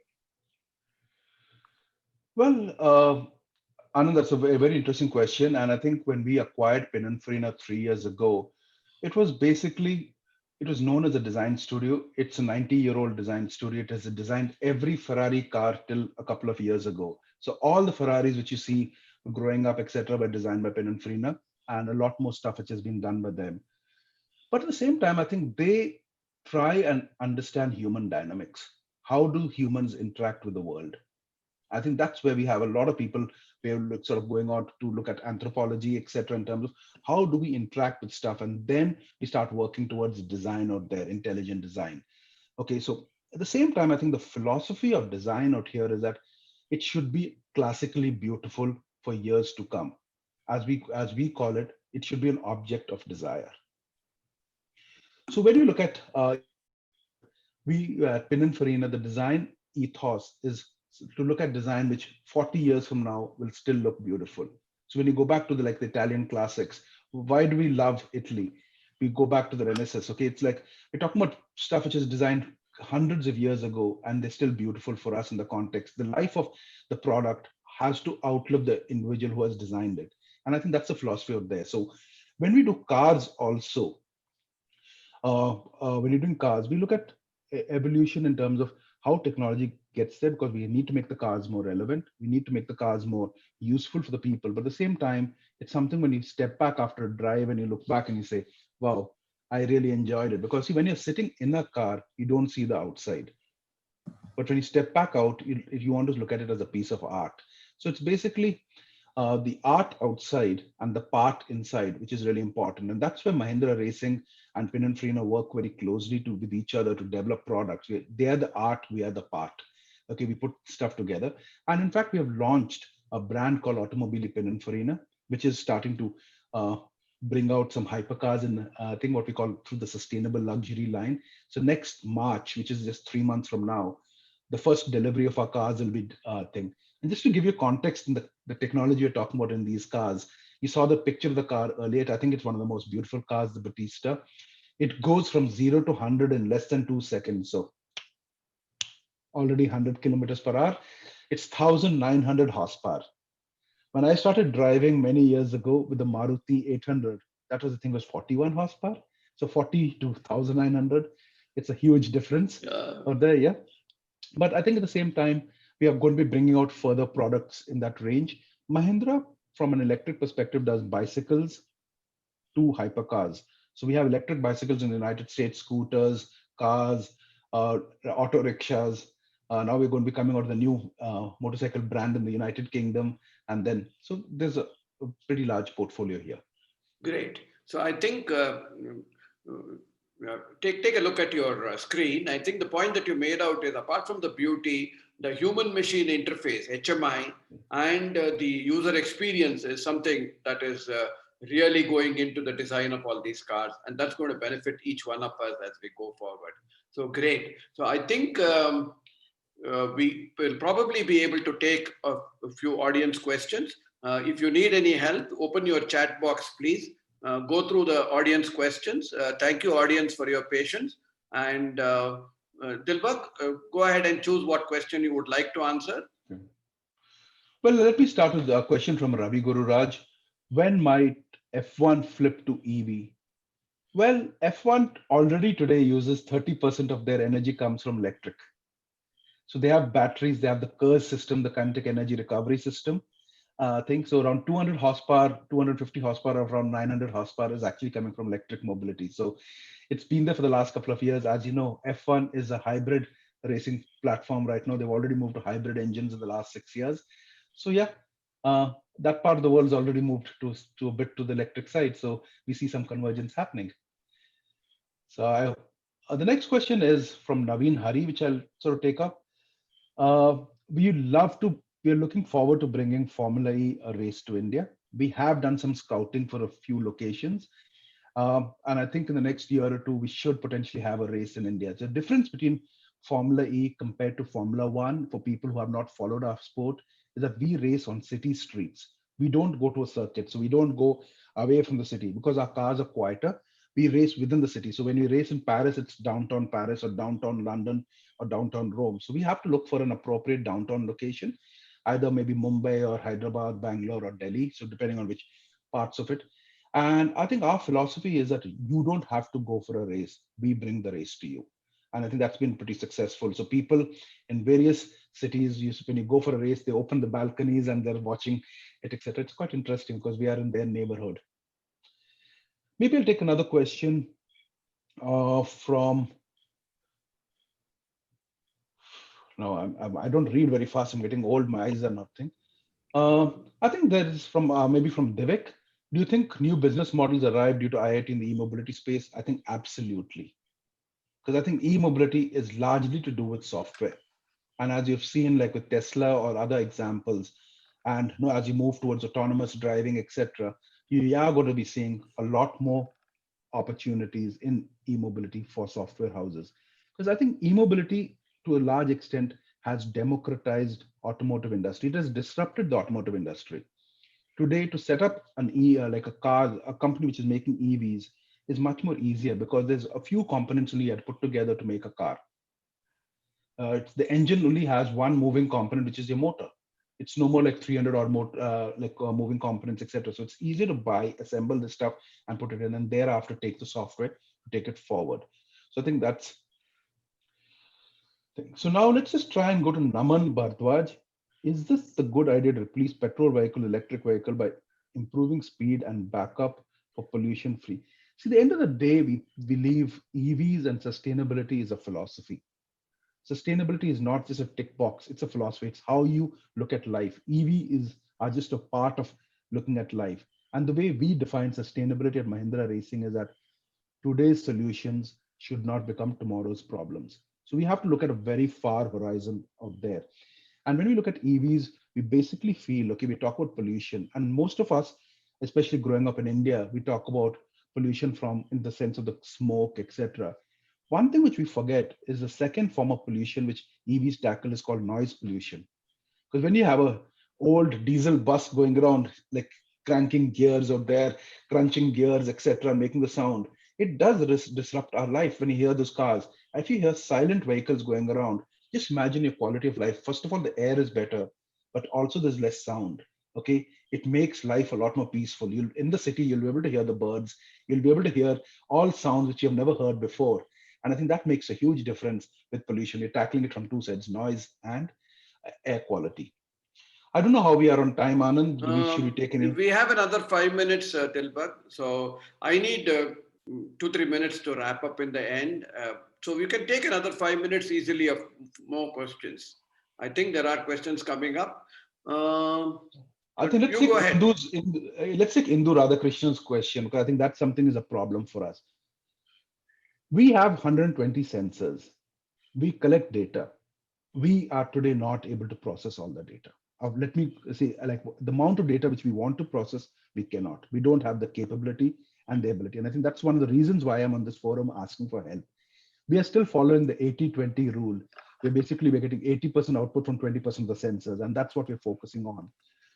Well, Anand, that's a very, very interesting question. And I think when we acquired Pininfarina 3 years ago, it was known as a design studio. It's a 90-year-old design studio. It has designed every Ferrari car till a couple of years ago. So all the Ferraris which you see growing up, etc., were designed by Pininfarina, and a lot more stuff which has been done by them. But at the same time, I think they try and understand human dynamics. How do humans interact with the world? I think that's where we have a lot of people who are sort of going on to look at anthropology, etc., in terms of how do we interact with stuff, and then we start working towards design out there, intelligent design. Okay, so at the same time, I think the philosophy of design out here is that it should be classically beautiful for years to come. As we call it, it should be an object of desire. So when you look at Pininfarina, the design ethos is to look at design which 40 years from now will still look beautiful. So when you go back to the Italian classics, why do we love Italy? We go back to the Renaissance. Okay, it's like we're talking about stuff which is designed hundreds of years ago, and they're still beautiful for us in the context. The life of the product has to outlive the individual who has designed it. And I think that's the philosophy out there. So when we do cars also, when you're doing cars, we look at evolution in terms of how technology gets there, because we need to make the cars more relevant. We need to make the cars more useful for the people. But at the same time, it's something when you step back after a drive and you look back and you say, wow, I really enjoyed it because see, when you're sitting in a car, you don't see the outside. But when you step back out, you want to look at it as a piece of art. So it's basically the art outside and the part inside, which is really important. And that's where Mahindra Racing and Pininfarina work very closely with each other to develop products. They are the art, we are the part. Okay, we put stuff together. And in fact, we have launched a brand called Automobili Pininfarina, which is starting to bring out some hypercars in, I think what we call through the sustainable luxury line. So next March, which is just 3 months from now, the first delivery of our cars will be thing. And just to give you context in the technology you're talking about in these cars, you saw the picture of the car earlier. I think it's one of the most beautiful cars, the Batista. It goes from 0 to 100 in less than 2 seconds. So already 100 kilometers per hour. It's 1,900 horsepower. When I started driving many years ago with the Maruti 800, that was the thing was 41 horsepower. So 40 to 1,900, it's a huge difference out there, yeah. But I think at the same time, we are going to be bringing out further products in that range. Mahindra, from an electric perspective, does bicycles to hypercars. So we have electric bicycles in the United States, scooters, cars, auto rickshaws. Now we're going to be coming out with a new motorcycle brand in the United Kingdom. And then, so there's a pretty large portfolio here. Great. So I think take a look at your screen. I think the point that you made out is, apart from the beauty, the human-machine interface, HMI, and the user experience is something that is really going into the design of all these cars, and that's going to benefit each one of us as we go forward. So great. So I think we will probably be able to take a few audience questions. If you need any help, open your chat box, please. Go through the audience questions. Thank you, audience, for your patience. And Dilbagh, go ahead and choose what question you would like to answer. Well, let me start with a question from Ravi Guru Raj. When might F1 flip to EV? Well, F1 already today uses 30% of their energy comes from electric. So they have batteries, they have the KERS system, the kinetic energy recovery system. I think so around 200 horsepower, 250 horsepower, around 900 horsepower is actually coming from electric mobility. So it's been there for the last couple of years. As you know, F1 is a hybrid racing platform right now. They've already moved to hybrid engines in the last 6 years. So yeah, that part of the world has already moved to a bit to the electric side. So we see some convergence happening. So the next question is from Naveen Hari, which I'll sort of take up. We are looking forward to bringing Formula E a race to India. We have done some scouting for a few locations. And I think in the next year or two, we should potentially have a race in India. The difference between Formula E compared to Formula One, for people who have not followed our sport, is that we race on city streets. We don't go to a circuit. So we don't go away from the city because our cars are quieter. We race within the city. So when we race in Paris, it's downtown Paris or downtown London or downtown Rome. So we have to look for an appropriate downtown location, either maybe Mumbai or Hyderabad, Bangalore or Delhi. So depending on which parts of it. And I think our philosophy is that you don't have to go for a race. We bring the race to you. And I think that's been pretty successful. So people in various cities, when you go for a race, they open the balconies and they're watching it, etc. It's quite interesting because we are in their neighborhood. Maybe I'll take another question from, no, I don't read very fast. I'm getting old. My eyes are nothing. I think there is from maybe from Divik. Do you think new business models arrive due to IIT in the e-mobility space? I think absolutely. Because I think e-mobility is largely to do with software. And as you've seen, like with Tesla or other examples, and as you move towards autonomous driving, etc., you are going to be seeing a lot more opportunities in e-mobility for software houses. Because I think e-mobility, to a large extent, has democratized automotive industry. It has disrupted the automotive industry. Today, to set up an a company which is making EVs is much more easier because there's a few components only you had to put together to make a car. The engine only has one moving component, which is your motor. It's no more like 300 or more moving components, etc. So it's easier to buy, assemble this stuff and put it in, and thereafter take the software, take it forward. So I think that's the thing. So now let's just try and go to Naman Bhardwaj. Is this a good idea to replace petrol vehicle, electric vehicle by improving speed and backup for pollution free? See, at the end of the day, we believe EVs and sustainability is a philosophy. Sustainability is not just a tick box, it's a philosophy. It's how you look at life. Are just a part of looking at life. And the way we define sustainability at Mahindra Racing is that today's solutions should not become tomorrow's problems. So we have to look at a very far horizon out there. And when we look at EVs, we basically feel, okay, we talk about pollution. And most of us, especially growing up in India, we talk about pollution from in the sense of the smoke, etc. One thing which we forget is the second form of pollution which EVs tackle is called noise pollution. Because when you have a old diesel bus going around, like cranking gears out there, crunching gears, etc., making the sound, it does disrupt our life when you hear those cars. If you hear silent vehicles going around, just imagine your quality of life. First of all, the air is better, but also there's less sound. Okay, it makes life a lot more peaceful. You'll in the city, you'll be able to hear the birds. You'll be able to hear all sounds which you've never heard before. And I think that makes a huge difference with pollution. We're tackling it from two sides, noise and air quality. I don't know how we are on time, Anand. Should we take any? We have another 5 minutes, Dilbagh. So I need 2-3 minutes to wrap up in the end. So we can take another 5 minutes easily of more questions. I think there are questions coming up. I think let's take Indu Radhakrishna's question, because I think that's something is a problem for us. We have 120 sensors. We collect data. We are today not able to process all the data. Let me say, like the amount of data which we want to process, we cannot. We don't have the capability and the ability. And I think that's one of the reasons why I'm on this forum asking for help. We are still following the 80-20 rule. We're getting 80% output from 20% of the sensors, and that's what we're focusing on.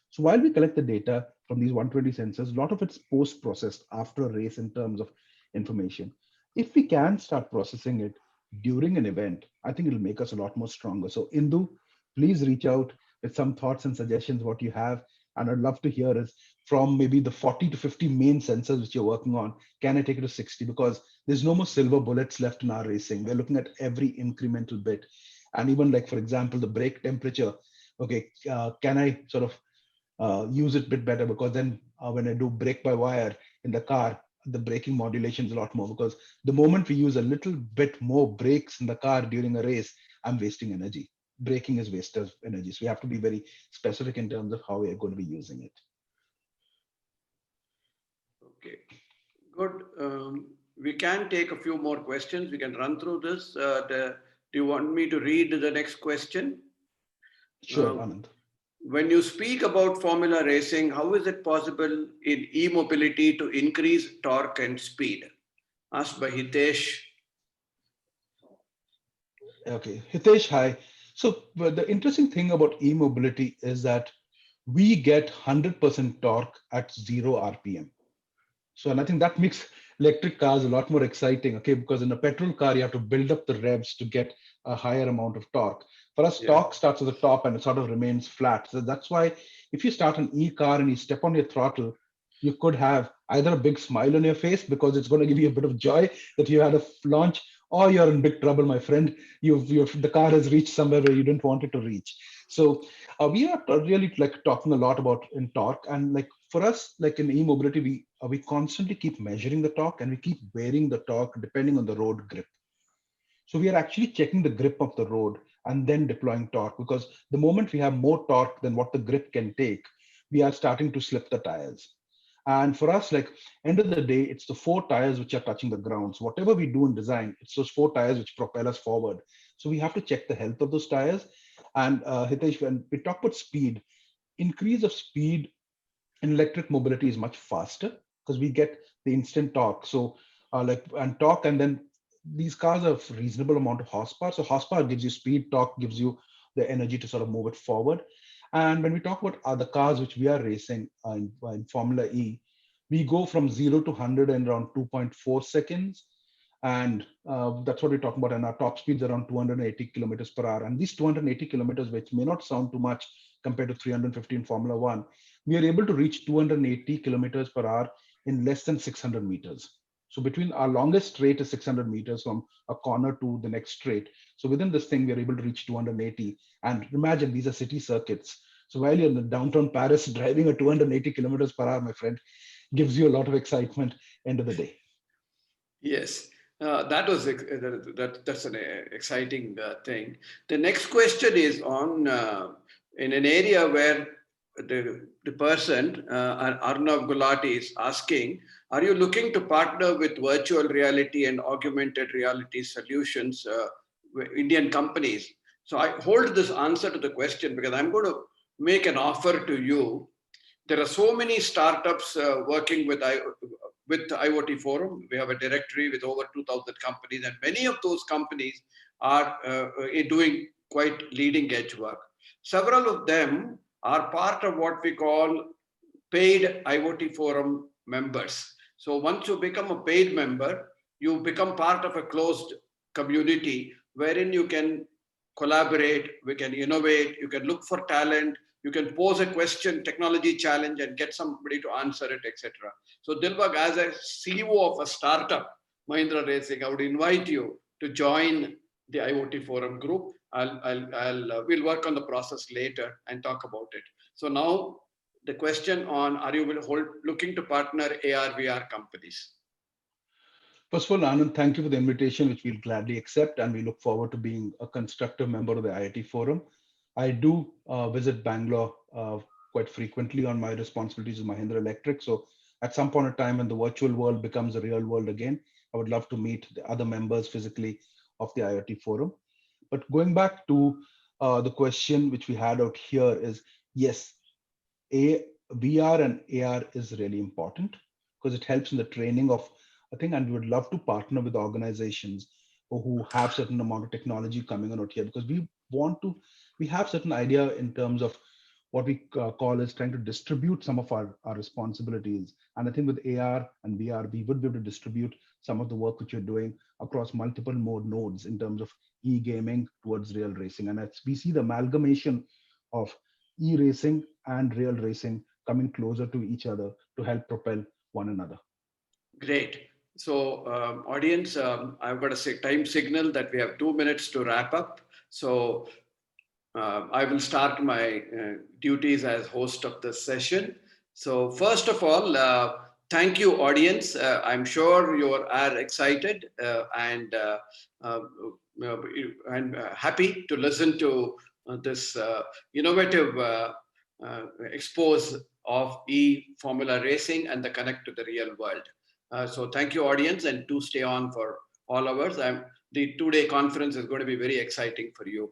So while we collect the data from these 120 sensors, a lot of it's post-processed after a race in terms of information. If we can start processing it during an event, I think it'll make us a lot more stronger. So Indu, please reach out with some thoughts and suggestions what you have. And I'd love to hear is from maybe the 40 to 50 main sensors which you're working on, can I take it to 60? Because there's no more silver bullets left in our racing. We're looking at every incremental bit. And even like, for example, the brake temperature, okay, can I sort of use it a bit better? Because then when I do brake by wire in the car, the braking modulation is a lot more, because the moment we use a little bit more brakes in the car during a race, I'm wasting energy. Braking is waste of energy. So we have to be very specific in terms of how we're going to be using it. Okay, good. We can take a few more questions. We can run through this. Do you want me to read the next question? Sure, Anand. When you speak about formula racing, how is it possible in e-mobility to increase torque and speed? Asked by Hitesh. Okay, Hitesh, hi. So the interesting thing about e-mobility is that we get 100% torque at 0 RPM. So, and I think that makes electric cars a lot more exciting, okay? Because in a petrol car, you have to build up the revs to get a higher amount of torque. For us, torque starts at the top and it sort of remains flat. So that's why if you start an e-car and you step on your throttle, you could have either a big smile on your face because it's going to give you a bit of joy that you had a launch, or you're in big trouble, my friend. The car has reached somewhere where you didn't want it to reach. So we are really like talking a lot about in torque, and like for us, like in e-mobility, we constantly keep measuring the torque and we keep varying the torque depending on the road grip. So we are actually checking the grip of the road and then deploying torque, because the moment we have more torque than what the grip can take, we are starting to slip the tires. And for us, like end of the day, it's the 4 tires which are touching the ground. So whatever we do in design, it's those 4 tires which propel us forward. So we have to check the health of those tires. And Hitesh, when we talk about speed, increase of speed in electric mobility is much faster because we get the instant torque. So torque, and then these cars have reasonable amount of horsepower. So horsepower gives you speed, torque gives you the energy to sort of move it forward. And when we talk about other cars which we are racing in Formula E, we go from 0 to 100 in around 2.4 seconds. And that's what we're talking about. And our top speeds are around 280 kilometers per hour. And these 280 kilometers, which may not sound too much compared to 350 in Formula One, we are able to reach 280 kilometers per hour in less than 600 meters. So between our longest straight is 600 meters from a corner to the next straight. So within this thing, we're able to reach 280. And imagine these are city circuits. So while you're in the downtown Paris, driving at 280 kilometers per hour, my friend, gives you a lot of excitement end of the day. Yes, that's an exciting thing. The next question is on in an area where the person Arnav Gulati is asking, are you looking to partner with virtual reality and augmented reality solutions, Indian companies? So I hold this answer to the question because I'm going to make an offer to you. There are so many startups working with IoT Forum. We have a directory with over 2,000 companies, and many of those companies are doing quite leading edge work. Several of them are part of what we call paid IoT Forum members. So once you become a paid member, you become part of a closed community wherein you can collaborate, we can innovate, you can look for talent, you can pose a question, technology challenge, and get somebody to answer it, etc. So Dilbagh, as a CEO of a startup, Mahindra Racing, I would invite you to join the IoT Forum group. We'll work on the process later and talk about it. So now the question on, are you looking to partner AR/VR companies? First of all, Anand, thank you for the invitation, which we'll gladly accept, and we look forward to being a constructive member of the IoT Forum. I do visit Bangalore quite frequently on my responsibilities with Mahindra Electric. So at some point in time, when the virtual world becomes a real world again, I would love to meet the other members physically of the IoT Forum. But going back to the question which we had out here is, yes, VR and AR is really important because it helps in the training of a thing, and we would love to partner with organizations who have certain amount of technology coming on out here, because we have certain idea in terms of what we call as trying to distribute some of our responsibilities. And I think with AR and VR, we would be able to distribute some of the work which you're doing across multiple more nodes in terms of e-gaming towards real racing. And we see the amalgamation of e-racing and real racing coming closer to each other to help propel one another. Great. So audience, I've got a time signal that we have 2 minutes to wrap up. So I will start my duties as host of this session. So first of all, thank you, audience. I'm sure you are excited and happy to listen to this innovative expose of e-Formula racing and the connect to the real world. So thank you, audience, and do stay on for all hours. The 2-day conference is going to be very exciting for you.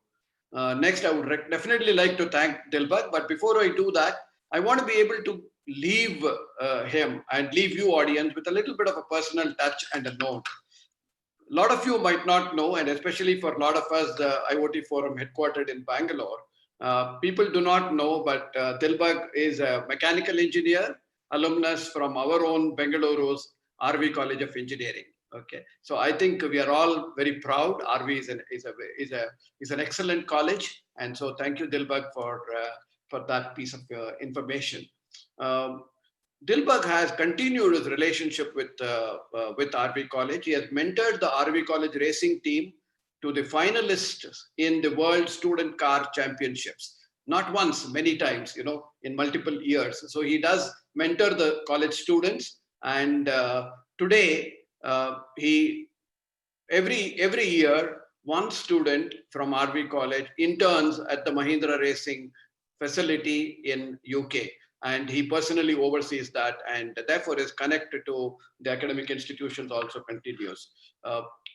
Next, I would definitely like to thank Dilbagh, but before I do that, I want to be able to leave him and leave you, audience, with a little bit of a personal touch and a note. A lot of you might not know, and especially for a lot of us, the IoT Forum headquartered in Bangalore, people do not know, but Dilbagh is a mechanical engineer, alumnus from our own Bengaluru's RV College of Engineering. Okay, so I think we are all very proud. RV is an excellent college, and so thank you, Dilbagh, for that piece of information. Dilbagh has continued his relationship with RV College. He has mentored the RV College racing team to the finalists in the World Student Car Championships. Not once, many times, in multiple years. So he does mentor the college students, and today every year, one student from RV College interns at the Mahindra Racing facility in UK. And he personally oversees that, and therefore is connected to the academic institutions, also continues.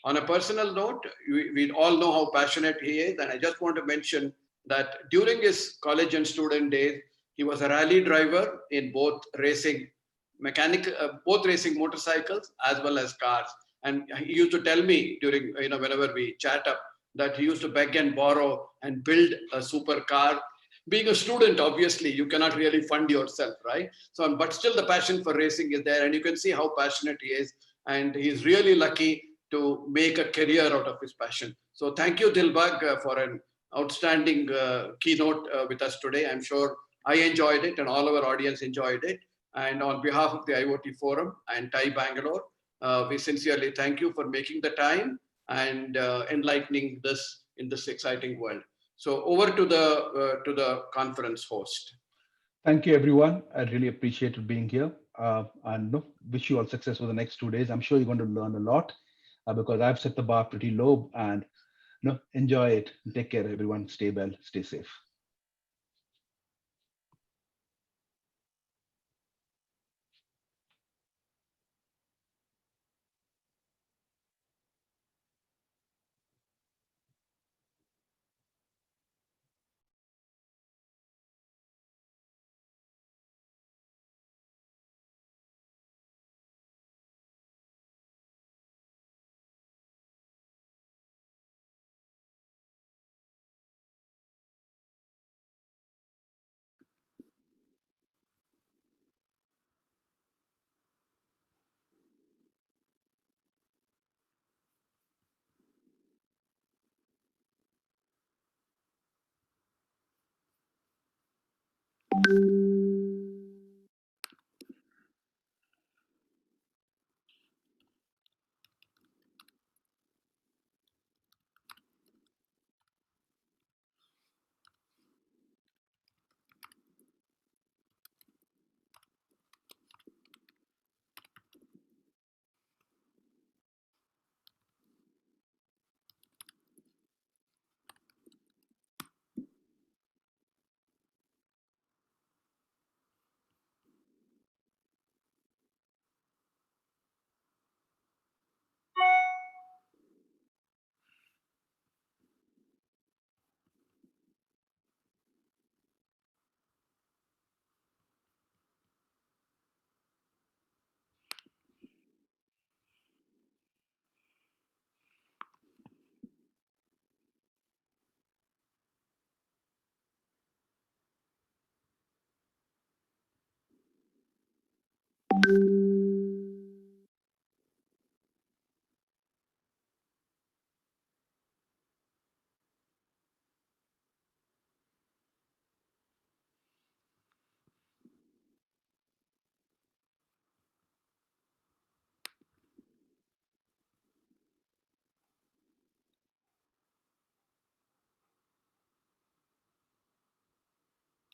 On a personal note, we all know how passionate he is, and I just want to mention that during his college and student days, he was a rally driver in both racing motorcycles as well as cars. And he used to tell me during, whenever we chat up, that he used to beg and borrow and build a super car. Being a student, obviously, you cannot really fund yourself, right? So, but still the passion for racing is there, and you can see how passionate he is. And he's really lucky to make a career out of his passion. So thank you, Dilbagh, for an outstanding keynote with us today. I'm sure I enjoyed it and all our audience enjoyed it. And on behalf of the IoT Forum and TiE Bangalore, we sincerely thank you for making the time and enlightening this in this exciting world. So over to the conference host. Thank you, everyone. I really appreciated being here. and wish you all success for the next 2 days. I'm sure you're going to learn a lot because I've set the bar pretty low, and enjoy it. Take care, everyone. Stay well, stay safe.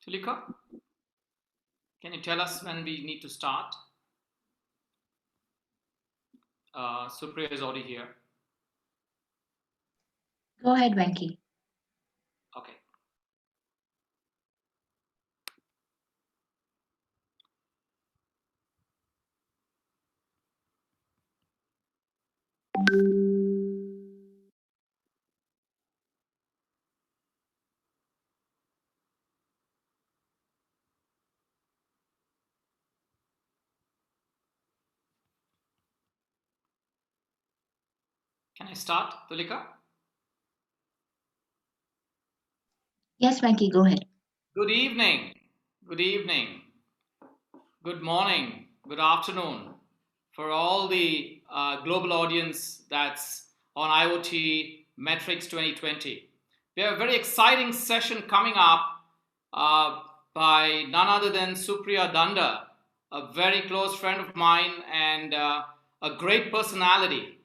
Tulika, can you tell us when we need to start? Supria is already here. Go ahead, Venki. Okay. Can I start, Tulika? Yes, Venki, go ahead. Good evening. Good evening. Good morning. Good afternoon for all the global audience that's on IoTMATRIX 2020. We have a very exciting session coming up by none other than Supria Dhanda, a very close friend of mine and a great personality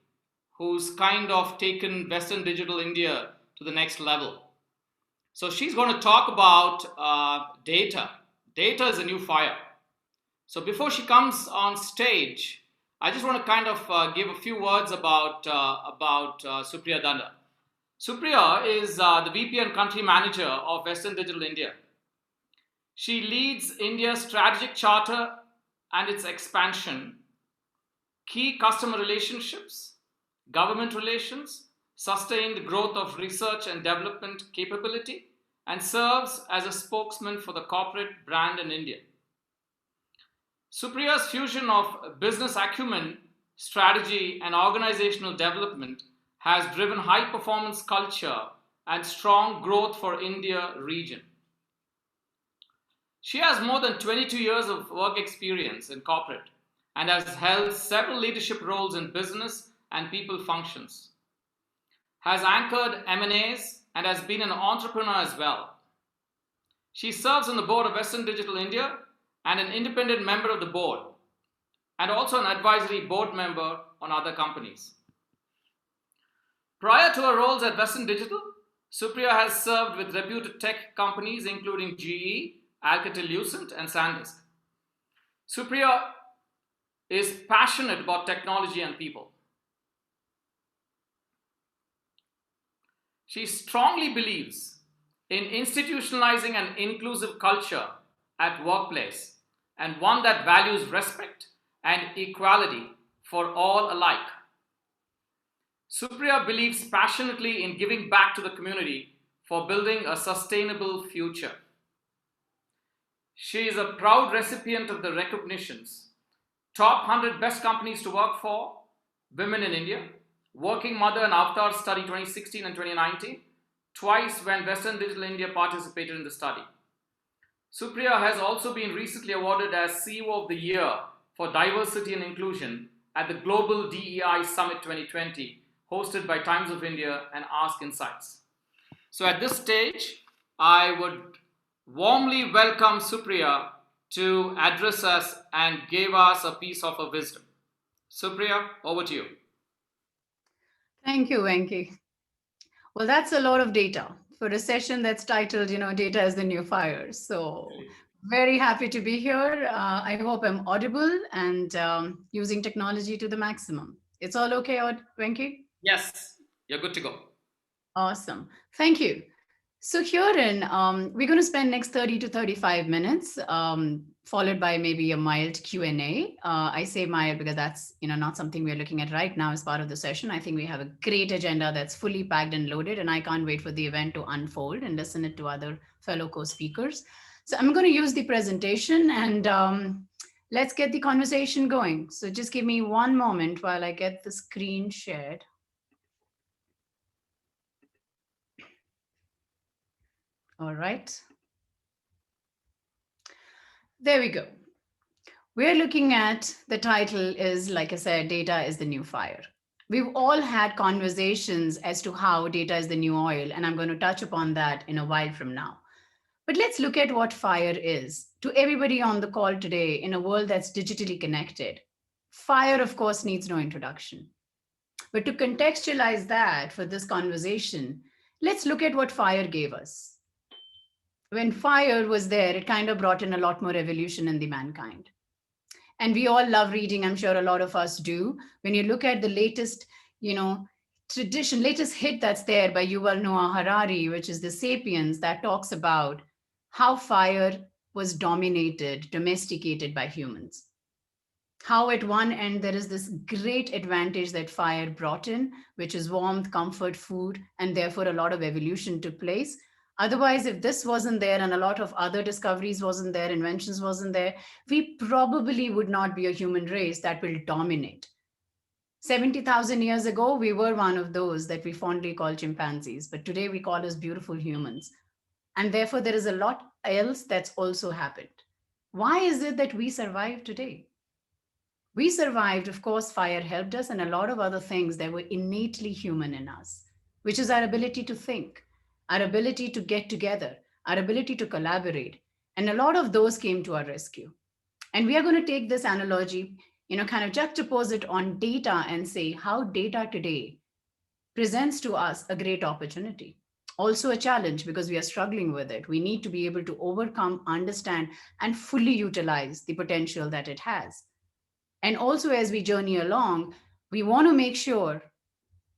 who's kind of taken Western Digital India to the next level. So she's going to talk about data. Data is a new fire. So before she comes on stage, I just want to kind of give a few words about Supria Dhanda. Supria is the VP and Country Manager of Western Digital India. She leads India's strategic charter and its expansion, key customer relationships, government relations, sustained growth of research and development capability, and serves as a spokesman for the corporate brand in India. Supria's fusion of business acumen, strategy, and organizational development has driven high-performance culture and strong growth for India region. She has more than 22 years of work experience in corporate and has held several leadership roles in business and people functions. Has anchored M&As and has been an entrepreneur as well. She serves on the board of Western Digital India and an independent member of the board, and also an advisory board member on other companies. Prior to her roles at Western Digital, Supria has served with reputed tech companies including GE, Alcatel-Lucent, and SanDisk. Supria is passionate about technology and people. She strongly believes in institutionalizing an inclusive culture at workplace and one that values respect and equality for all alike. Supria believes passionately in giving back to the community for building a sustainable future. She is a proud recipient of the recognitions: Top 100 Best Companies to Work For, Women in India, Working Mother and Avatar Study 2016 and 2019, twice when Western Digital India participated in the study. Supria has also been recently awarded as CEO of the Year for Diversity and Inclusion at the Global DEI Summit 2020, hosted by Times of India and Ask Insights. So at this stage, I would warmly welcome Supria to address us and give us a piece of her wisdom. Supria, over to you. Thank you, Venki. Well, that's a lot of data for a session that's titled, Data is the New Fire. So very happy to be here. I hope I'm audible and using technology to the maximum. It's all okay, Venki? Yes, you're good to go. Awesome. Thank you. So herein, we're going to spend next 30 to 35 minutes, followed by maybe a mild Q&A. I say mild because that's not something we're looking at right now as part of the session. I think we have a great agenda that's fully packed and loaded, and I can't wait for the event to unfold and listen it to other fellow co-speakers. So I'm going to use the presentation and let's get the conversation going. So just give me one moment while I get the screen shared. All right. There we go. We're looking at, the title is, like I said, Data is the New Fire. We've all had conversations as to how data is the new oil, and I'm going to touch upon that in a while from now. But let's look at what fire is. To everybody on the call today, in a world that's digitally connected, fire, of course, needs no introduction. But to contextualize that for this conversation, let's look at what fire gave us. When fire was there, it kind of brought in a lot more evolution in the mankind. And we all love reading, I'm sure a lot of us do. When you look at the latest, latest hit that's there by Yuval Noah Harari, which is The Sapiens, that talks about how fire was dominated, domesticated by humans. How at one end, there is this great advantage that fire brought in, which is warmth, comfort, food, and therefore a lot of evolution took place. Otherwise, if this wasn't there and a lot of other discoveries wasn't there, inventions wasn't there, we probably would not be a human race that will dominate. 70,000 years ago, we were one of those that we fondly call chimpanzees, but today we call us beautiful humans. And therefore, there is a lot else that's also happened. Why is it that we survived today? We survived, of course, fire helped us, and a lot of other things that were innately human in us, which is our ability to think, our ability to get together, our ability to collaborate. And a lot of those came to our rescue. And we are going to take this analogy, kind of juxtapose it on data and say how data today presents to us a great opportunity. Also a challenge because we are struggling with it. We need to be able to overcome, understand, and fully utilize the potential that it has. And also as we journey along, we want to make sure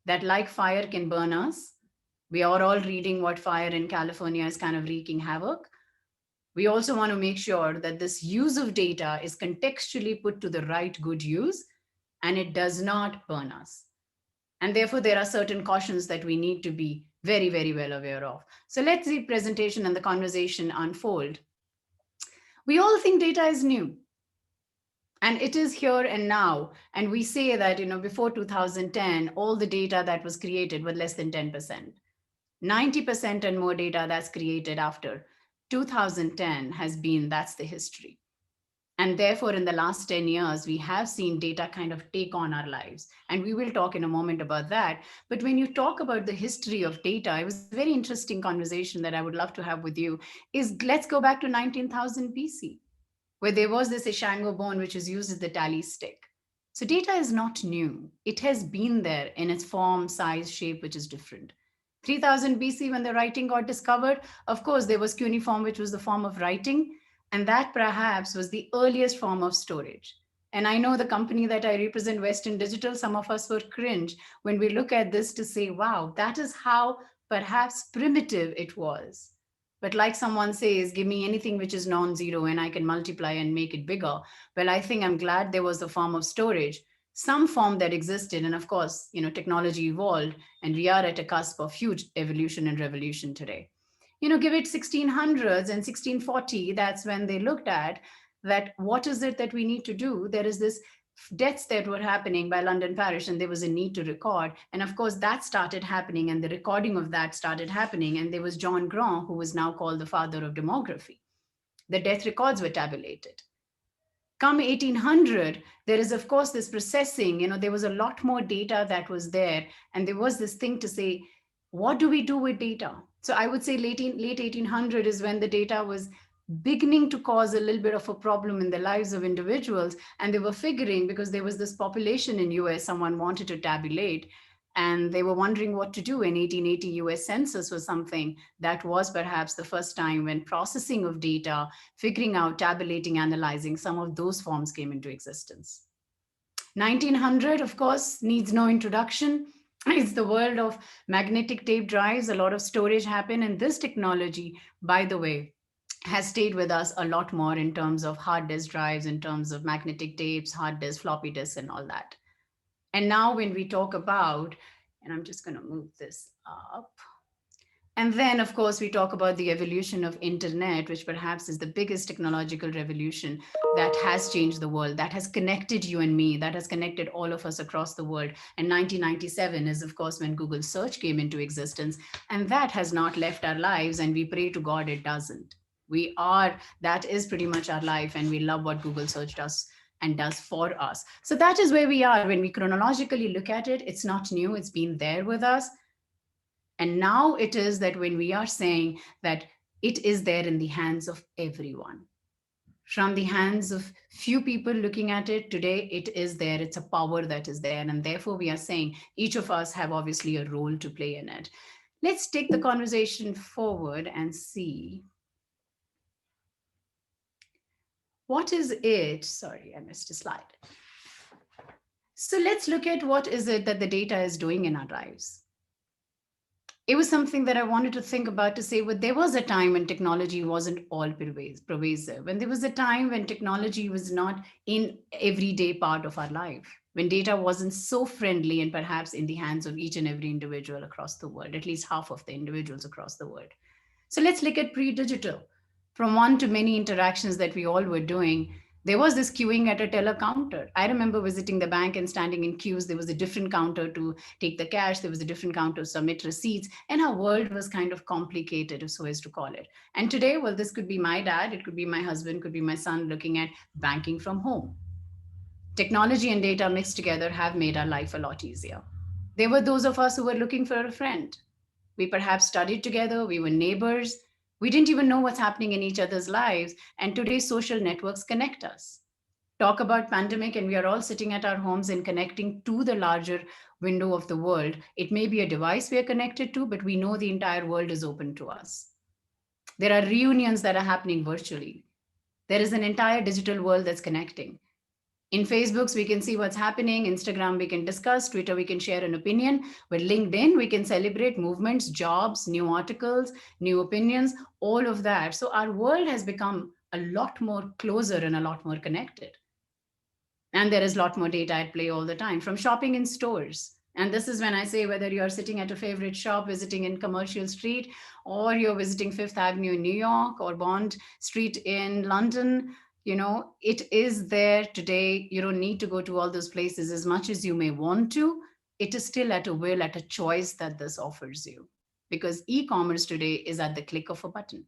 that like fire can burn us, we are all reading what fire in California is kind of wreaking havoc. We also want to make sure that this use of data is contextually put to the right good use, and it does not burn us. And therefore, there are certain cautions that we need to be very, very well aware of. So let's see the presentation and the conversation unfold. We all think data is new. And it is here and now. And we say that, before 2010, all the data that was created was less than 10%. 90% and more data that's created after 2010 that's the history. And therefore, in the last 10 years, we have seen data kind of take on our lives. And we will talk in a moment about that. But when you talk about the history of data, it was a very interesting conversation that I would love to have with you, is let's go back to 19,000 BC, where there was this Ishango bone, which is used as the tally stick. So data is not new. It has been there in its form, size, shape, which is different. 3000 BC, when the writing got discovered, of course, there was cuneiform, which was the form of writing. And that perhaps was the earliest form of storage. And I know the company that I represent, Western Digital, some of us were cringe when we look at this to say, wow, that is how perhaps primitive it was. But like someone says, give me anything which is non-zero and I can multiply and make it bigger. Well, I think I'm glad there was a form of storage, some form that existed. And of course, technology evolved and we are at a cusp of huge evolution and revolution today. Give it 1600s and 1640, that's when they looked at that what is it that we need to do. There is this deaths that were happening by London Parish and there was a need to record. And of course that started happening and the recording of that started happening. And there was John Grant, who was now called the father of demography. The death records were tabulated. Come 1800, there is of course this processing, there was a lot more data that was there. And there was this thing to say, what do we do with data? So I would say late 1800 is when the data was beginning to cause a little bit of a problem in the lives of individuals. And they were figuring, because there was this population in US, someone wanted to tabulate, and they were wondering what to do. In 1880 US Census was something that was perhaps the first time when processing of data, figuring out, tabulating, analyzing, some of those forms came into existence. 1900, of course, needs no introduction. It's the world of magnetic tape drives. A lot of storage happened, and this technology, by the way, has stayed with us a lot more in terms of hard disk drives, in terms of magnetic tapes, hard disk, floppy disks, and all that. And now when we talk about, and I'm just going to move this up. And then, of course, we talk about the evolution of internet, which perhaps is the biggest technological revolution that has changed the world, that has connected you and me, that has connected all of us across the world. And 1997 is, of course, when Google search came into existence. And that has not left our lives. And we pray to God it doesn't. That is pretty much our life. And we love what Google search does and does for us. So that is where we are. When we chronologically look at it, it's not new. It's been there with us. And now it is that when we are saying that it is there in the hands of everyone, from the hands of few people looking at it today, it is there. It's a power that is there. And therefore we are saying each of us have obviously a role to play in it. Let's take the conversation forward and see. What is it? Sorry, I missed a slide. So let's look at what is it that the data is doing in our lives. It was something that I wanted to think about to say, well, there was a time when technology wasn't all pervasive. And there was a time when technology was not in everyday part of our life, when data wasn't so friendly and perhaps in the hands of each and every individual across the world, at least half of the individuals across the world. So let's look at pre-digital. From one to many interactions that we all were doing, there was this queuing at a teller counter. I remember visiting the bank and standing in queues. There was a different counter to take the cash. There was a different counter to submit receipts. And our world was kind of complicated, so as to call it. And today, well, this could be my dad. It could be my husband, could be my son looking at banking from home. Technology and data mixed together have made our life a lot easier. There were those of us who were looking for a friend. We perhaps studied together. We were neighbors. We didn't even know what's happening in each other's lives. And today's social networks connect us. Talk about pandemic, and we are all sitting at our homes and connecting to the larger window of the world. It may be a device we are connected to, but we know the entire world is open to us. There are reunions that are happening virtually. There is an entire digital world that's connecting. In Facebooks, we can see what's happening. Instagram, we can discuss. Twitter, we can share an opinion. With LinkedIn, we can celebrate movements, jobs, new articles, new opinions, all of that. So our world has become a lot more closer and a lot more connected. And there is a lot more data at play all the time, from shopping in stores. And this is when I say whether you're sitting at a favorite shop, visiting in Commercial Street, or you're visiting Fifth Avenue in New York or Bond Street in London, it is there today. You don't need to go to all those places as much as you may want to. It is still at a will, at a choice that this offers you. Because e-commerce today is at the click of a button.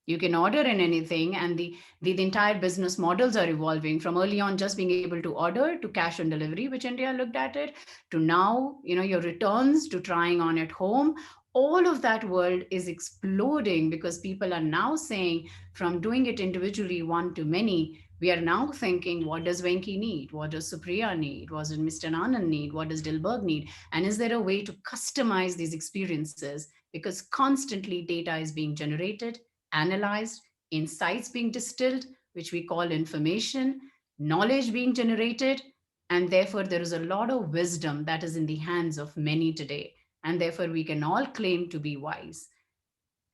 You can order in anything, and the entire business models are evolving from early on just being able to order to cash on delivery, which India looked at it, to now, your returns, to trying on at home. All of that world is exploding because people are now saying, from doing it individually, one to many, we are now thinking, what does Venki need? What does Supria need? What does Mr. Anand need? What does Dilbagh need? And is there a way to customize these experiences? Because constantly data is being generated, analyzed, insights being distilled, which we call information. knowledge being generated, and therefore there is a lot of wisdom that is in the hands of many today. And therefore we can all claim to be wise.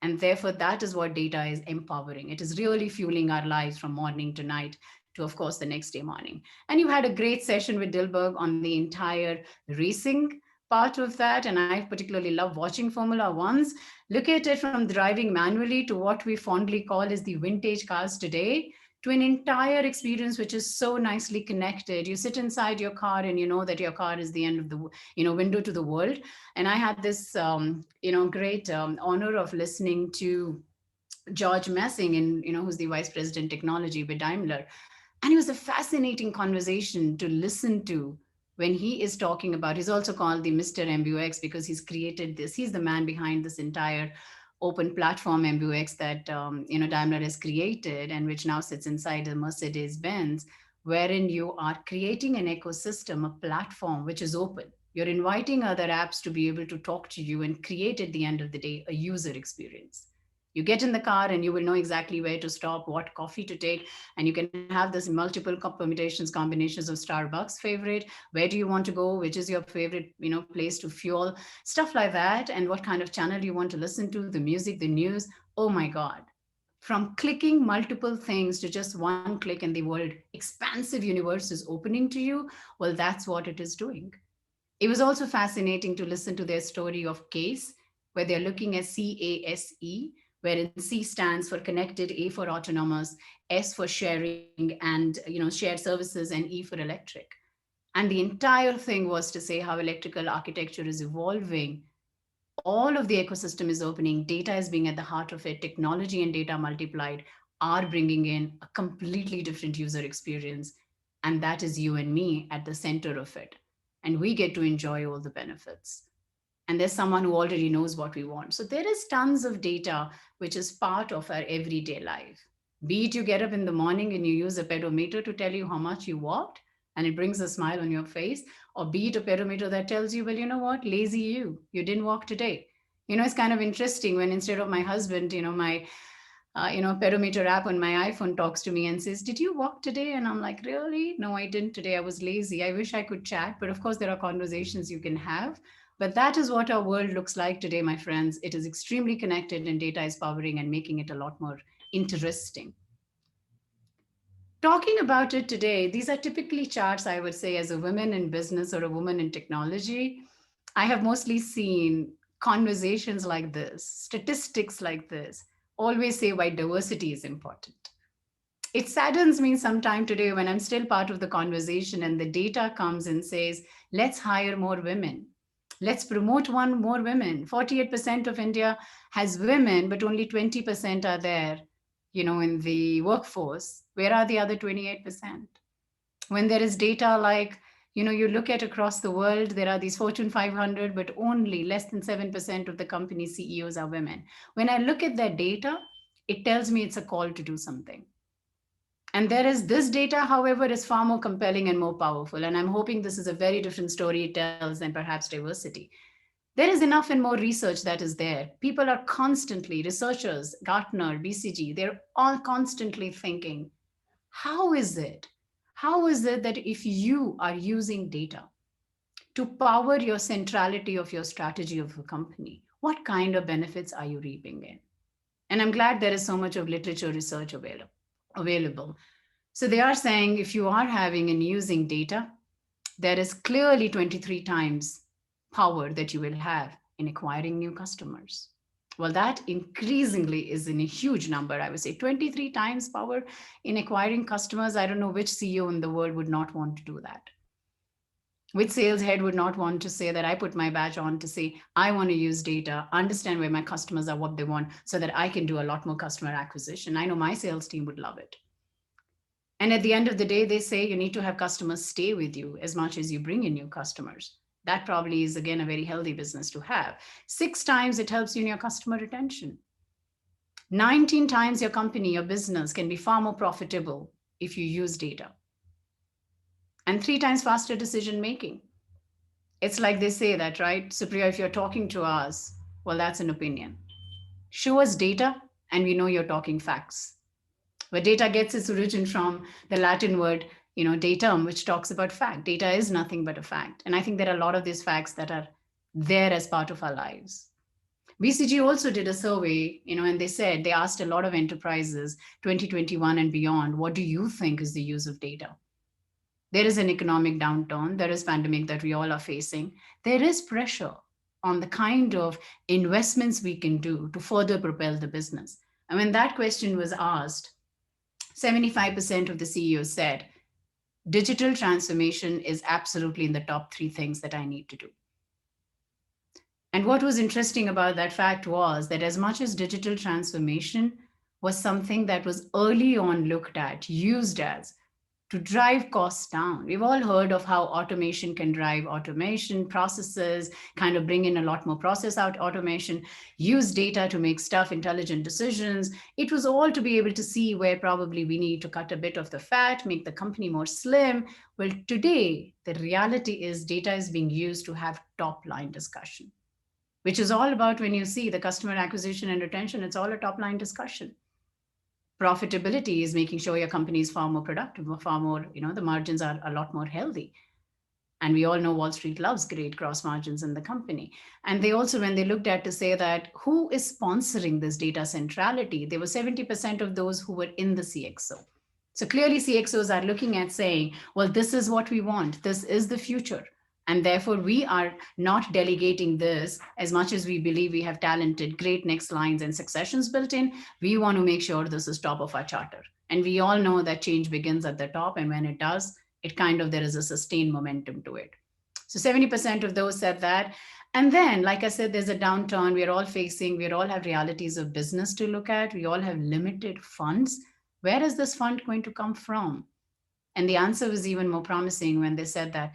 And therefore that is what data is empowering. It is really fueling our lives from morning to night to, of course, the next day morning. And you had a great session with Dilbagh on the entire racing part of that. And I particularly love watching Formula Ones. Look at it from driving manually to what we fondly call as the vintage cars today, to an entire experience which is so nicely connected. You sit inside your car and you know that your car is the end of the window to the world. And I had this great honor of listening to George Messing, who's the vice president technology with Daimler. And it was a fascinating conversation to listen to when he is talking about, he's also called the Mr. MBUX because he's created this, he's the man behind this entire open platform MBUX that Daimler has created, and which now sits inside a Mercedes-Benz, wherein you are creating an ecosystem, a platform which is open. You're inviting other apps to be able to talk to you and create, at the end of the day, a user experience. You get in the car and you will know exactly where to stop, what coffee to take, and you can have this multiple permutations, combinations of Starbucks favorite. Where do you want to go? Which is your favorite, place to fuel? Stuff like that. And what kind of channel you want to listen to, the music, the news. Oh my God. From clicking multiple things to just one click and the world, expansive universe is opening to you. Well, that's what it is doing. It was also fascinating to listen to their story of CASE, where they're looking at CASE, wherein C stands for connected, A for autonomous, S for sharing and shared services, and E for electric. And the entire thing was to say how electrical architecture is evolving. All of the ecosystem is opening, data is being at the heart of it, technology and data multiplied are bringing in a completely different user experience. And that is you and me at the center of it. And we get to enjoy all the benefits. And there's someone who already knows what we want. So there is tons of data which is part of our everyday life. Be it you get up in the morning and you use a pedometer to tell you how much you walked, and it brings a smile on your face, or be it a pedometer that tells you, well, you know what, lazy you didn't walk today. It's kind of interesting when instead of my husband, my pedometer app on my iPhone talks to me and says, did you walk today? And I'm like, really? No, I didn't today. I was lazy. I wish I could chat. But of course, there are conversations you can have. But that is what our world looks like today, my friends. It is extremely connected, and data is powering and making it a lot more interesting. Talking about it today, these are typically charts, I would say, as a woman in business or a woman in technology. I have mostly seen conversations like this, statistics like this, always say why diversity is important. It saddens me sometime today when I'm still part of the conversation and the data comes and says, let's hire more women. Let's promote more women. 48% of India has women, but only 20% are there, in the workforce. Where are the other 28%? When there is data like, you look at across the world, there are these Fortune 500, but only less than 7% of the company CEOs are women. When I look at that data, it tells me it's a call to do something. And this data, however, is far more compelling and more powerful. And I'm hoping this is a very different story it tells than perhaps diversity. There is enough and more research that is there. People are constantly, researchers, Gartner, BCG, they're all constantly thinking, how is it that if you are using data to power your centrality of your strategy of a company, what kind of benefits are you reaping in? And I'm glad there is so much of literature research available. So they are saying if you are having and using data, there is clearly 23 times power that you will have in acquiring new customers. Well, that increasingly is in a huge number. I would say 23 times power in acquiring customers. I don't know which CEO in the world would not want to do that. Which sales head would not want to say that I put my badge on to say, I want to use data, understand where my customers are, what they want, so that I can do a lot more customer acquisition. I know my sales team would love it. And at the end of the day, they say you need to have customers stay with you as much as you bring in new customers. That probably is, again, a very healthy business to have. 6 times it helps you in your customer retention. 19 times your company, your business can be far more profitable if you use data. And 3 times faster decision making. It's like they say that, right? Supria, if you're talking to us, well, that's an opinion. Show us data and we know you're talking facts. Where data gets its origin from the Latin word datum, which talks about fact. Data is nothing but a fact. And I think there are a lot of these facts that are there as part of our lives. BCG also did a survey, and they asked a lot of enterprises, 2021 and beyond, what do you think is the use of data? There is an economic downturn. There is pandemic that we all are facing. There is pressure on the kind of investments we can do to further propel the business. And when that question was asked, 75% of the CEOs said, digital transformation is absolutely in the top 3 things that I need to do. And what was interesting about that fact was that as much as digital transformation was something that was early on looked at, used as to drive costs down. We've all heard of how automation can drive automation processes, kind of bring in a lot more process out automation, use data to make stuff, intelligent decisions. It was all to be able to see where probably we need to cut a bit of the fat, make the company more slim. Well, today, the reality is data is being used to have top line discussion, which is all about when you see the customer acquisition and retention, it's all a top line discussion. Profitability is making sure your company is far more productive, far more, the margins are a lot more healthy. And we all know Wall Street loves great gross margins in the company. And they also, when they looked at to say that who is sponsoring this data centrality, there were 70% of those who were in the CXO. So clearly CXOs are looking at saying, well, this is what we want. This is the future. And therefore, we are not delegating this as much as we believe we have talented, great next lines and successions built in. We want to make sure this is top of our charter. And we all know that change begins at the top. And when it does, there is a sustained momentum to it. So 70% of those said that. And then, like I said, there's a downturn. We all have realities of business to look at. We all have limited funds. Where is this fund going to come from? And the answer was even more promising when they said that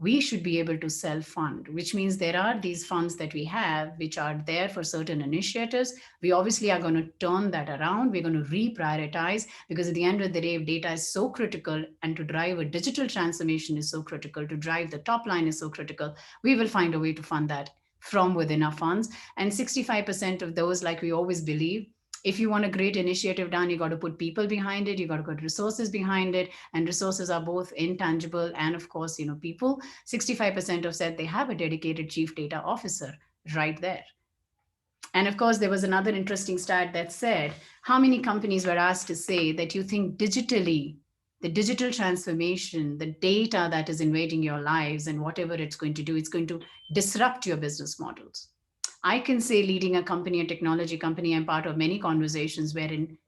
we should be able to self-fund, which means there are these funds that we have, which are there for certain initiatives. We obviously are going to turn that around. We're going to reprioritize, because at the end of the day, if data is so critical and to drive a digital transformation is so critical, to drive the top line is so critical, we will find a way to fund that from within our funds. And 65% of those, like we always believe, if you want a great initiative done, you got to put people behind it, you got to put resources behind it, and resources are both intangible and of course, people. 65% have said they have a dedicated chief data officer right there. And of course, there was another interesting stat that said, how many companies were asked to say that you think digitally, the digital transformation, the data that is invading your lives and whatever it's going to do, it's going to disrupt your business models. I can say, leading a company, a technology company, I'm part of many conversations wherein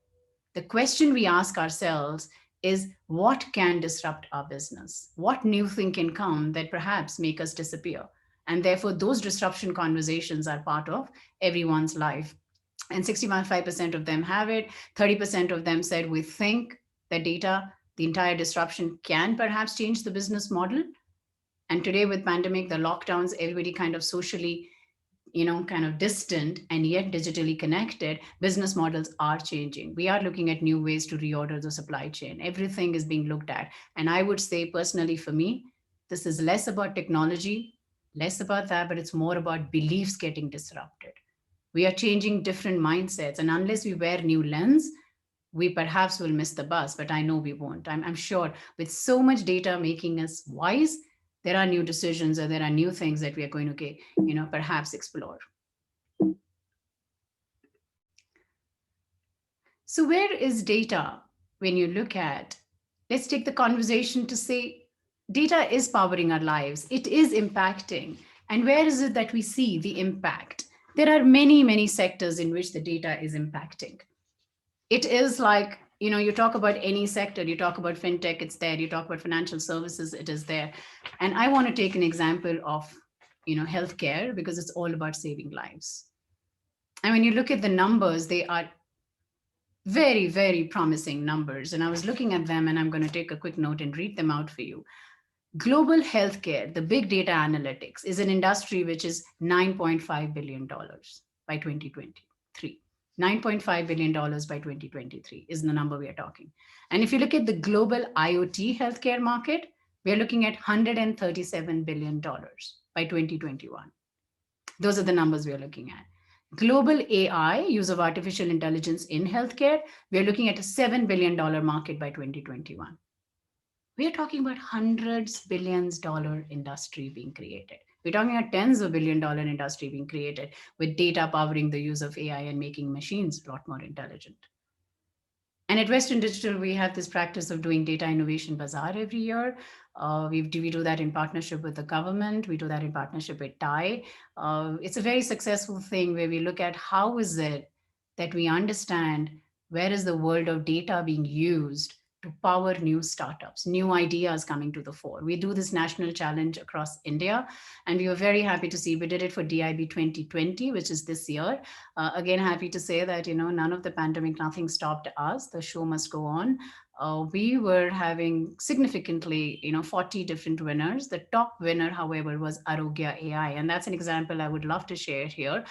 the question we ask ourselves is, what can disrupt our business? What new thing can come that perhaps make us disappear? And therefore, those disruption conversations are part of everyone's life. And 65% of them have it. 30% of them said, we think that data, the entire disruption can perhaps change the business model. And today with pandemic, the lockdowns, everybody kind of socially kind of distant and yet digitally connected, business models are changing. We are looking at new ways to reorder the supply chain. Everything is being looked at. And I would say personally for me, this is less about technology, less about that, but it's more about beliefs getting disrupted. We are changing different mindsets. And unless we wear new lens, we perhaps will miss the bus, but I know we won't. I'm sure with so much data making us wise, there are new decisions or there are new things that we are going to, perhaps explore. So where is data when you look at, let's take the conversation to say, data is powering our lives. It is impacting. And where is it that we see the impact? There are many, many sectors in which the data is impacting. It is like, you talk about any sector, you talk about fintech, it's there. You talk about financial services, it is there. And I want to take an example of, healthcare, because it's all about saving lives. And when you look at the numbers, they are very, very promising numbers. And I was looking at them, and I'm going to take a quick note and read them out for you. Global healthcare, the big data analytics, is an industry which is $9.5 billion by 2023. $9.5 billion by 2023 is the number we are talking. And if you look at the global IoT healthcare market, we're looking at $137 billion by 2021. Those are the numbers we're looking at. Global AI, use of artificial intelligence in healthcare, we're looking at a $7 billion market by 2021. We're talking about hundreds billions dollar industry being created. We're talking about tens of $billion industry being created with data powering the use of AI and making machines a lot more intelligent. And at Western Digital, we have this practice of doing data innovation bazaar every year. We do that in partnership with the government. We do that in partnership with TAI. It's a very successful thing where we look at how is it that we understand where is the world of data being used to power new startups, new ideas coming to the fore. We do this national challenge across India, and we were very happy to see we did it for DIB 2020, which is this year. Again, happy to say that, none of the pandemic, nothing stopped us. The show must go on. We were having significantly, 40 different winners. The top winner, however, was Arogya AI. And that's an example I would love to share here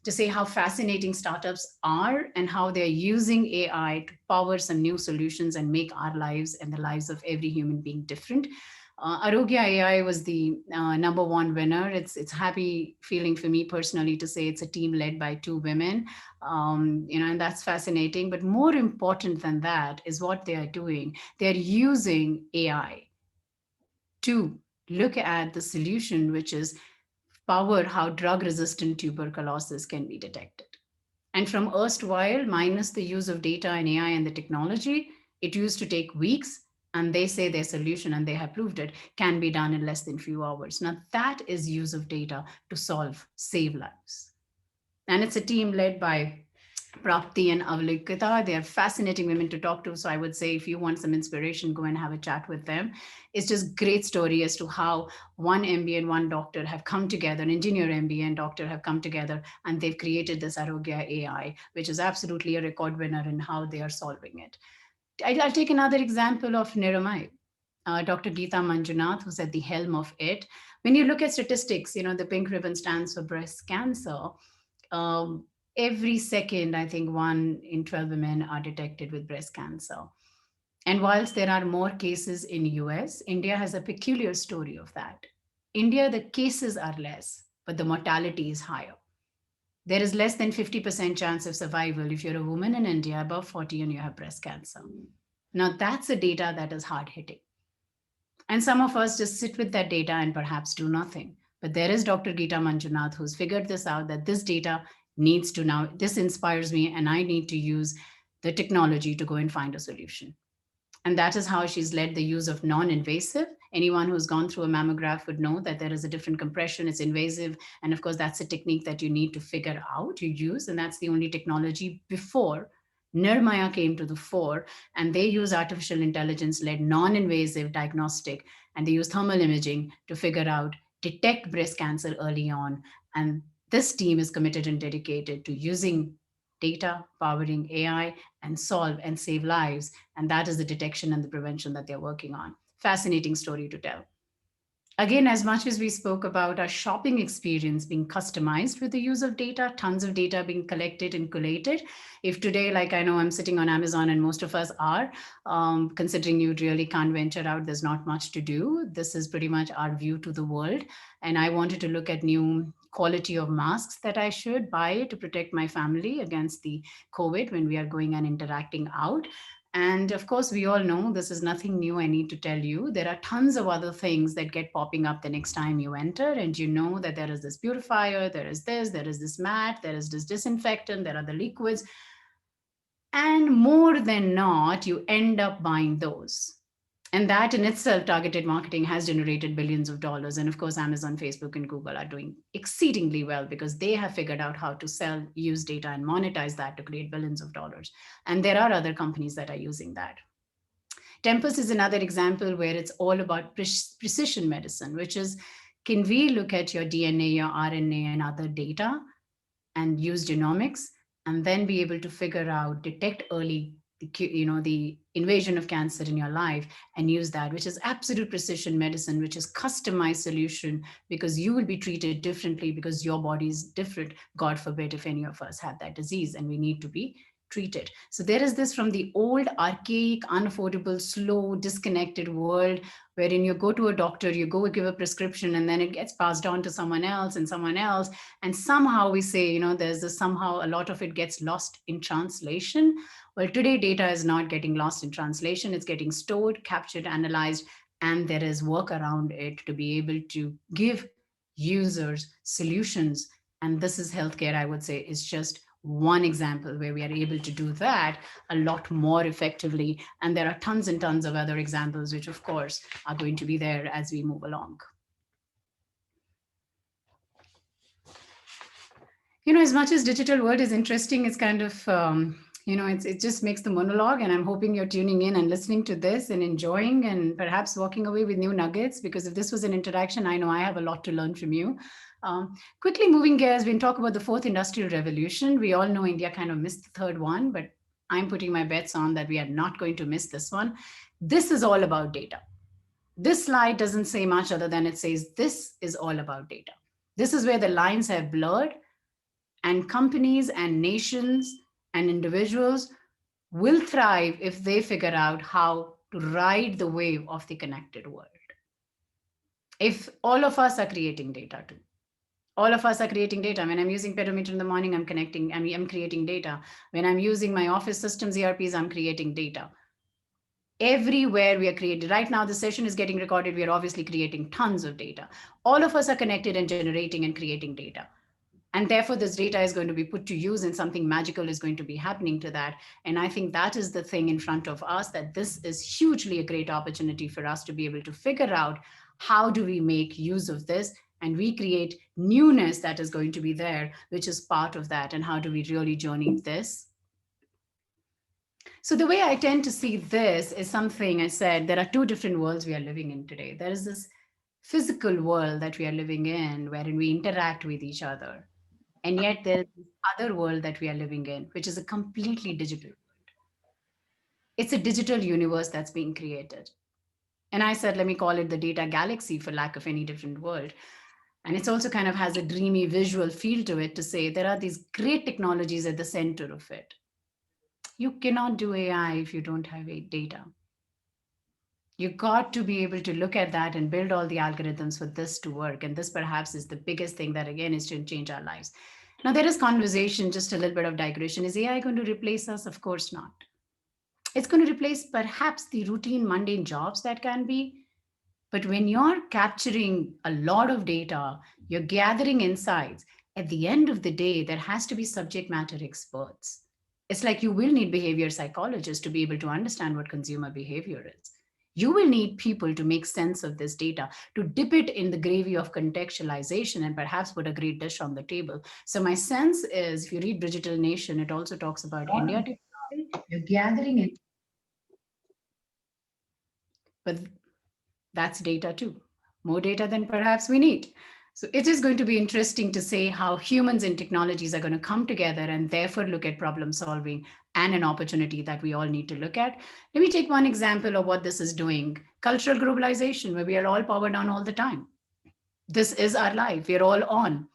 to say how fascinating startups are and how they're using AI to power some new solutions and make our lives and the lives of every human being different. Arogya AI was the number one winner. It's happy feeling for me personally to say it's a team led by two women, and that's fascinating. But more important than that is what they are doing. They're using AI to look at the solution, which is power how drug-resistant tuberculosis can be detected. And from erstwhile, minus the use of data and AI and the technology, it used to take weeks, and they say their solution, and they have proved it, can be done in less than few hours. Now that is use of data to save lives. And it's a team led by Prapti and Avalikita. They are fascinating women to talk to. So I would say if you want some inspiration, go and have a chat with them. It's just great story as to how one MBA and one doctor have come together, an engineer MBA and doctor have come together, and they've created this Arogya AI, which is absolutely a record winner in how they are solving it. I'll take another example of Niramai. Dr. Geeta Manjunath, who's at the helm of it. When you look at statistics, the pink ribbon stands for breast cancer. Every second, I think 1 in 12 women are detected with breast cancer. And whilst there are more cases in US, India has a peculiar story of that. India, the cases are less, but the mortality is higher. There is less than 50% chance of survival if you're a woman in India above 40 and you have breast cancer. Now that's a data that is hard hitting. And some of us just sit with that data and perhaps do nothing. But there is Dr. Geeta Manjunath who's figured this out, that this data needs to now, this inspires me and I need to use the technology to go and find a solution. And that is how she's led the use of non-invasive. Anyone who's gone through a mammograph would know that there is a different compression, it's invasive. And of course, that's a technique that you need to figure out, you use, and that's the only technology before Nirmaya came to the fore, and they use artificial intelligence-led non-invasive diagnostic, and they use thermal imaging to figure out, detect breast cancer early on. And this team is committed and dedicated to using data, powering AI, and solve and save lives. And that is the detection and the prevention that they're working on. Fascinating story to tell. Again, as much as we spoke about our shopping experience being customized with the use of data, tons of data being collected and collated. If today, like I know I'm sitting on Amazon and most of us are, considering you really can't venture out, there's not much to do. This is pretty much our view to the world. And I wanted to look at new quality of masks that I should buy to protect my family against the COVID when we are going and interacting out. And of course, we all know this is nothing new. I need to tell you, there are tons of other things that get popping up the next time you enter. And you know that there is this purifier, there is this mat, there is this disinfectant, there are the liquids. And more than not, you end up buying those. And that in itself, targeted marketing has generated billions of dollars. And of course, Amazon, Facebook, and Google are doing exceedingly well because they have figured out how to sell, use data, and monetize that to create billions of dollars. And there are other companies that are using that. Tempus is another example where it's all about precision medicine, which is, can we look at your DNA, your RNA, and other data and use genomics, and then be able to figure out, detect early the invasion of cancer in your life and use that, which is absolute precision medicine, which is customized solution because you will be treated differently because your body is different. God forbid if any of us have that disease, and we need to be treat it. So there is this from the old, archaic, unaffordable, slow, disconnected world wherein you go to a doctor, you go give a prescription, and then it gets passed on to someone else and someone else. And somehow we say, you know, there's this somehow a lot of it gets lost in translation. Well, today data is not getting lost in translation. It's getting stored, captured, analyzed, and there is work around it to be able to give users solutions. And this is healthcare, I would say, is just one example where we are able to do that a lot more effectively. And there are tons and tons of other examples, which of course are going to be there as we move along. You know, as much as digital world is interesting, it's kind of, you know, it just makes the monologue, and I'm hoping you're tuning in and listening to this and enjoying and perhaps walking away with new nuggets, because if this was an interaction, I know I have a lot to learn from you. Quickly moving gears, when we talk about the fourth industrial revolution, we all know India kind of missed the third one, but I'm putting my bets on that we are not going to miss this one. This is all about data. This slide doesn't say much other than it says this is all about data. This is where the lines have blurred, and companies and nations and individuals will thrive if they figure out how to ride the wave of the connected world. If all of us are creating data too, all of us are creating data. When I'm using pedometer in the morning, I'm creating data. When I'm using my office systems, ERPs, I'm creating data. Everywhere we are creating. Right now, the session is getting recorded. We are obviously creating tons of data. All of us are connected and generating and creating data. And therefore, this data is going to be put to use, and something magical is going to be happening to that. And I think that is the thing in front of us, that this is hugely a great opportunity for us to be able to figure out how do we make use of this and recreate newness that is going to be there, which is part of that. And how do we really journey this? So the way I tend to see this is something I said, there are two different worlds we are living in today. There is this physical world that we are living in, wherein we interact with each other. And yet there's this other world that we are living in, which is a completely digital world. It's a digital universe that's being created. And I said, let me call it the data galaxy for lack of any different word. And it's also kind of has a dreamy visual feel to it to say there are these great technologies at the center of it. You cannot do AI if you don't have data. You got to be able to look at that and build all the algorithms for this to work. And this perhaps is the biggest thing that, again, is to change our lives. Now, there is conversation, just a little bit of digression. Is AI going to replace us? Of course not. It's going to replace perhaps the routine, mundane jobs that can be. But when you're capturing a lot of data, you're gathering insights, at the end of the day, there has to be subject matter experts. It's like you will need behavior psychologists to be able to understand what consumer behavior is. You will need people to make sense of this data, to dip it in the gravy of contextualization and perhaps put a great dish on the table. So my sense is, if you read Digital Nation, it also talks about India technology. You're gathering it. But that's data too. More data than perhaps we need. So it is going to be interesting to say how humans and technologies are going to come together and therefore look at problem solving and an opportunity that we all need to look at. Let me take one example of what this is doing. Cultural globalization, where we are all powered on all the time. This is our life. We're all on.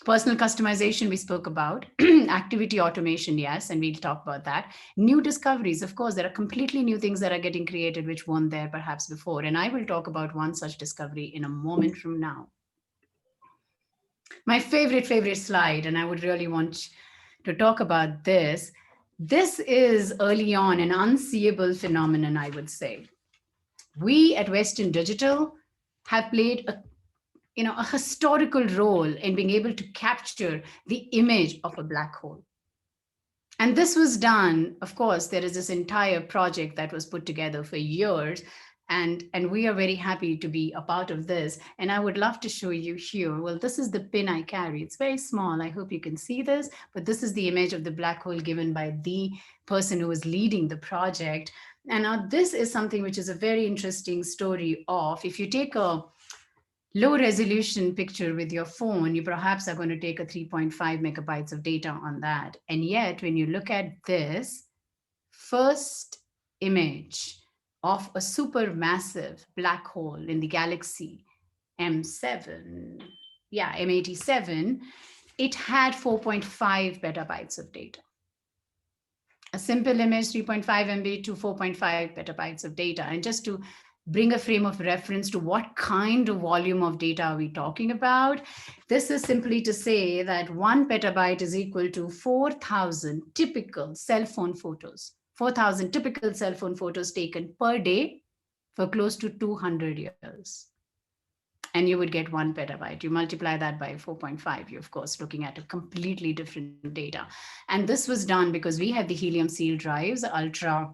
Personal customization we spoke about. Activity automation, yes, and we'll talk about that. New discoveries, of course, there are completely new things that are getting created which weren't there perhaps before. And I will talk about one such discovery in a moment from now. My favorite slide, and I would really want to talk about this. This is early on an unseeable phenomenon, I would say. We at Western Digital have played a historical role in being able to capture the image of a black hole. And this was done, of course, there is this entire project that was put together for years. And we are very happy to be a part of this. And I would love to show you here. Well, this is the pin I carry. It's very small. I hope you can see this. But this is the image of the black hole given by the person who was leading the project. And now this is something which is a very interesting story of, if you take a low resolution picture with your phone, you perhaps are going to take a 3.5 megabytes of data on that. And yet, when you look at this first image of a supermassive black hole in the galaxy M87, M87, it had 4.5 petabytes of data. A simple image, 3.5 MB to 4.5 petabytes of data. And just to bring a frame of reference to what kind of volume of data are we talking about, this is simply to say that 1 petabyte is equal to 4,000 typical cell phone photos, 4,000 typical cell phone photos taken per day for close to 200 years. And you would get 1 petabyte. You multiply that by 4.5, you're of course looking at a completely different data. And this was done because we had the helium seal drives, ultra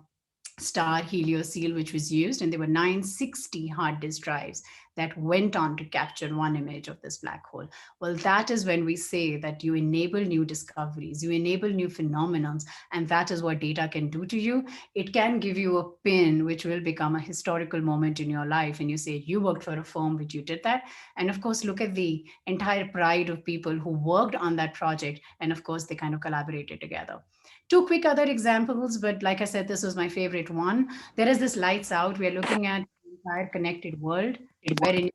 star helio seal, which was used, and there were 960 hard disk drives that went on to capture one image of this black hole. Well, that is when we say that you enable new discoveries, you enable new phenomenons, and that is what data can do to you. It can give you a pin, which will become a historical moment in your life, and you say you worked for a firm which you did that. And of course, look at the entire pride of people who worked on that project, and of course, they kind of collaborated together. 2 quick other examples, but like I said, this was my favorite one. There is this lights out. We're looking at the entire connected world, wherein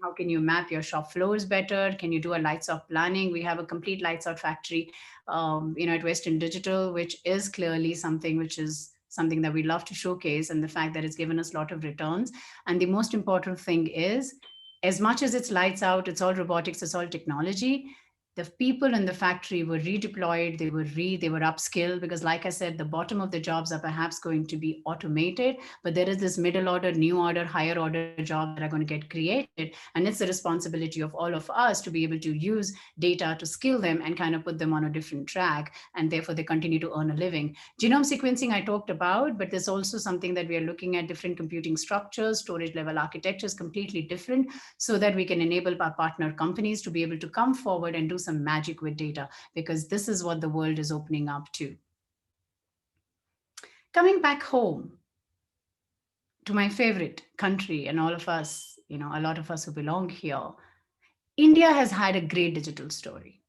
how can you map your shop floors better? Can you do a lights out planning? We have a complete lights out factory, at Western Digital, which is clearly something that we love to showcase, and the fact that it's given us a lot of returns. And the most important thing is, as much as it's lights out, it's all robotics, it's all technology. The people in the factory were redeployed, they were upskilled, because like I said, the bottom of the jobs are perhaps going to be automated, but there is this middle order, new order, higher order jobs that are going to get created. And it's the responsibility of all of us to be able to use data to skill them and kind of put them on a different track. And therefore they continue to earn a living. Genome sequencing I talked about, but there's also something that we are looking at, different computing structures, storage level architectures, completely different, so that we can enable our partner companies to be able to come forward and do some magic with data, because this is what the world is opening up to. Coming back home to my favorite country and all of us, a lot of us who belong here, India has had a great digital story.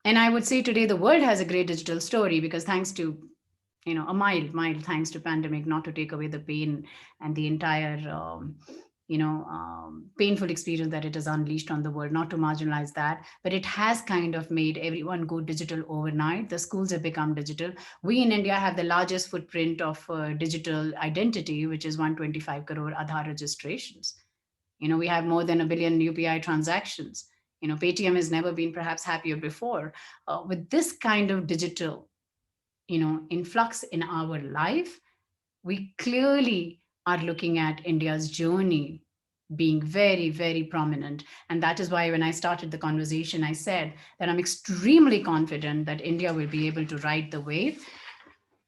And I would say today the world has a great digital story because thanks to, a mild thanks to pandemic, not to take away the pain and the entire painful experience that it has unleashed on the world, not to marginalize that, but it has kind of made everyone go digital overnight. The schools have become digital. We in India have the largest footprint of digital identity, which is 125 crore Aadhaar registrations. We have more than 1 billion UPI transactions. Paytm has never been perhaps happier before. With this kind of digital, influx in our life, we clearly are looking at India's journey being very, very prominent. And that is why when I started the conversation, I said that I'm extremely confident that India will be able to ride the wave.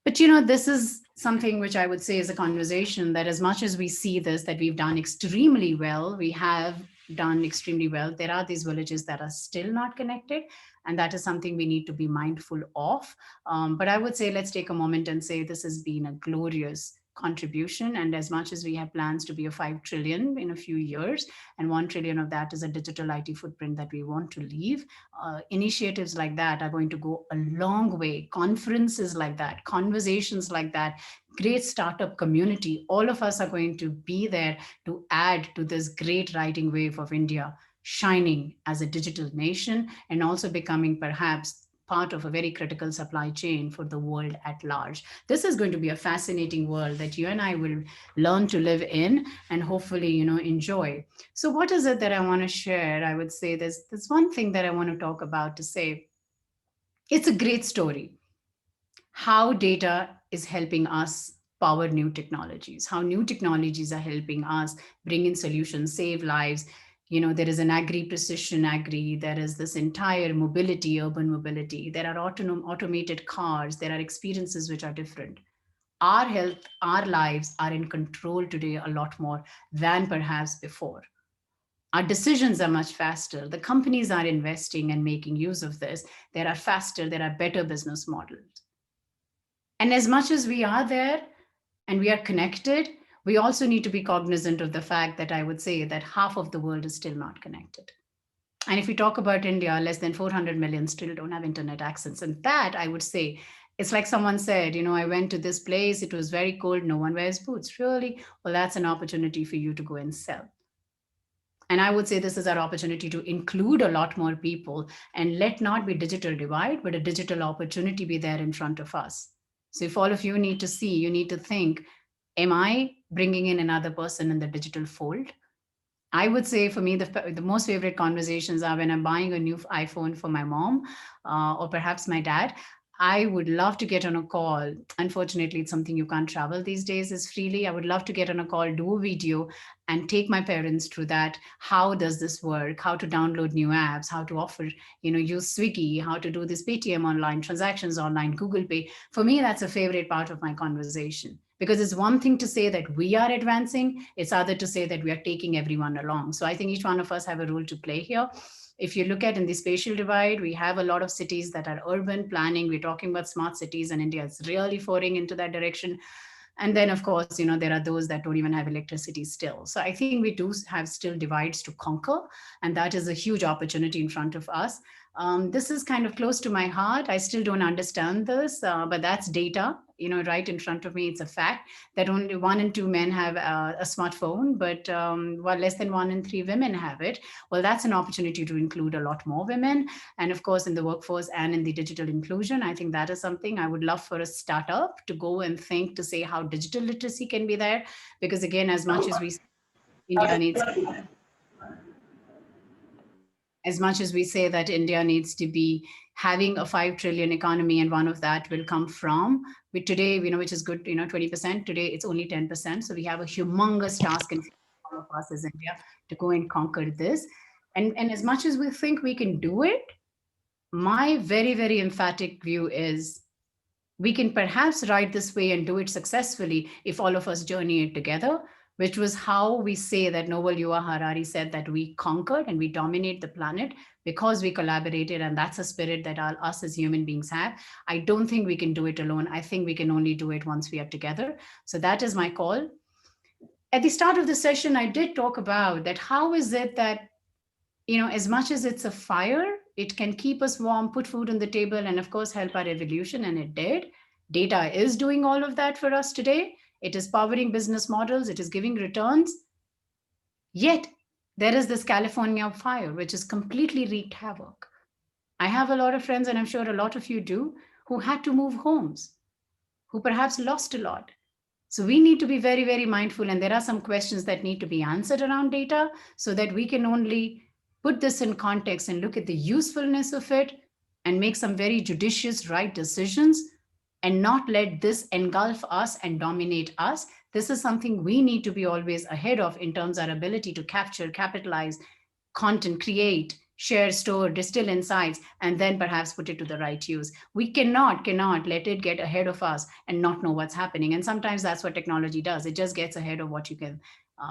But, this is something which I would say is a conversation that as much as we see this, that we've done extremely well, we have done extremely well, there are these villages that are still not connected. And that is something we need to be mindful of. But I would say, let's take a moment and say this has been a glorious contribution. And as much as we have plans to be a 5 trillion in a few years, and 1 trillion of that is a digital IT footprint that we want to leave, initiatives like that are going to go a long way. Conferences like that, conversations like that, great startup community, all of us are going to be there to add to this great riding wave of India shining as a digital nation and also becoming perhaps part of a very critical supply chain for the world at large. This is going to be a fascinating world that you and I will learn to live in and hopefully, enjoy. So what is it that I want to share? I would say there's one thing that I want to talk about to say, it's a great story. How data is helping us power new technologies, how new technologies are helping us bring in solutions, save lives. There is an precision agri, there is this entire mobility, urban mobility, there are automated cars, there are experiences which are different. Our health, our lives are in control today a lot more than perhaps before. Our decisions are much faster. The companies are investing and making use of this. There are faster, there are better business models. And as much as we are there and we are connected, we also need to be cognizant of the fact that I would say that half of the world is still not connected. And if we talk about India, less than 400 million still don't have internet access. And that, I would say, it's like someone said, I went to this place, it was very cold, no one wears boots. Really? Well, that's an opportunity for you to go and sell. And I would say this is our opportunity to include a lot more people and let not be digital divide, but a digital opportunity be there in front of us. So if all of you need to see, you need to think, am I bringing in another person in the digital fold? I would say for me, the most favorite conversations are when I'm buying a new iPhone for my mom or perhaps my dad. I would love to get on a call. Unfortunately, it's something you can't travel these days as freely. I would love to get on a call, do a video, and take my parents through that. How does this work? How to download new apps? How to offer, use Swiggy? How to do this Paytm online, transactions online, Google Pay? For me, that's a favorite part of my conversation. Because it's one thing to say that we are advancing, it's other to say that we are taking everyone along. So I think each one of us have a role to play here. If you look at in the spatial divide, we have a lot of cities that are urban planning. We're talking about smart cities, and India is really foraying into that direction. And then, of course, there are those that don't even have electricity still. So I think we do have still divides to conquer, and that is a huge opportunity in front of us. This is kind of close to my heart. I still don't understand this, but that's data, right in front of me. It's a fact that only 1 in 2 men have a smartphone, but less than 1 in 3 women have it. Well, that's an opportunity to include a lot more women. And of course, in the workforce and in the digital inclusion, I think that is something I would love for a startup to go and think to say how digital literacy can be there. Because again, as much as we say that India needs to be having a 5 trillion economy, and one of that will come from, today, which is good, 20%, today it's only 10%. So we have a humongous task in front of us as India to go and conquer this. And as much as we think we can do it, my very, very emphatic view is we can perhaps ride this way and do it successfully if all of us journey it together, which was how we say that Noble Yuva Harari said that we conquered and we dominate the planet because we collaborated, and that's a spirit that us as human beings have. I don't think we can do it alone. I think we can only do it once we are together. So that is my call. At the start of the session, I did talk about that how is it that, as much as it's a fire, it can keep us warm, put food on the table, and of course help our evolution, and it did. Data is doing all of that for us today. It is powering business models. It is giving returns. Yet there is this California fire, which has completely wreaked havoc. I have a lot of friends, and I'm sure a lot of you do, who had to move homes, who perhaps lost a lot. So we need to be very, very mindful. And there are some questions that need to be answered around data so that we can only put this in context and look at the usefulness of it and make some very judicious, right decisions, and not let this engulf us and dominate us. This is something we need to be always ahead of in terms of our ability to capture, capitalize, content, create, share, store, distill insights, and then perhaps put it to the right use. We cannot let it get ahead of us and not know what's happening. And sometimes that's what technology does. It just gets ahead of what you can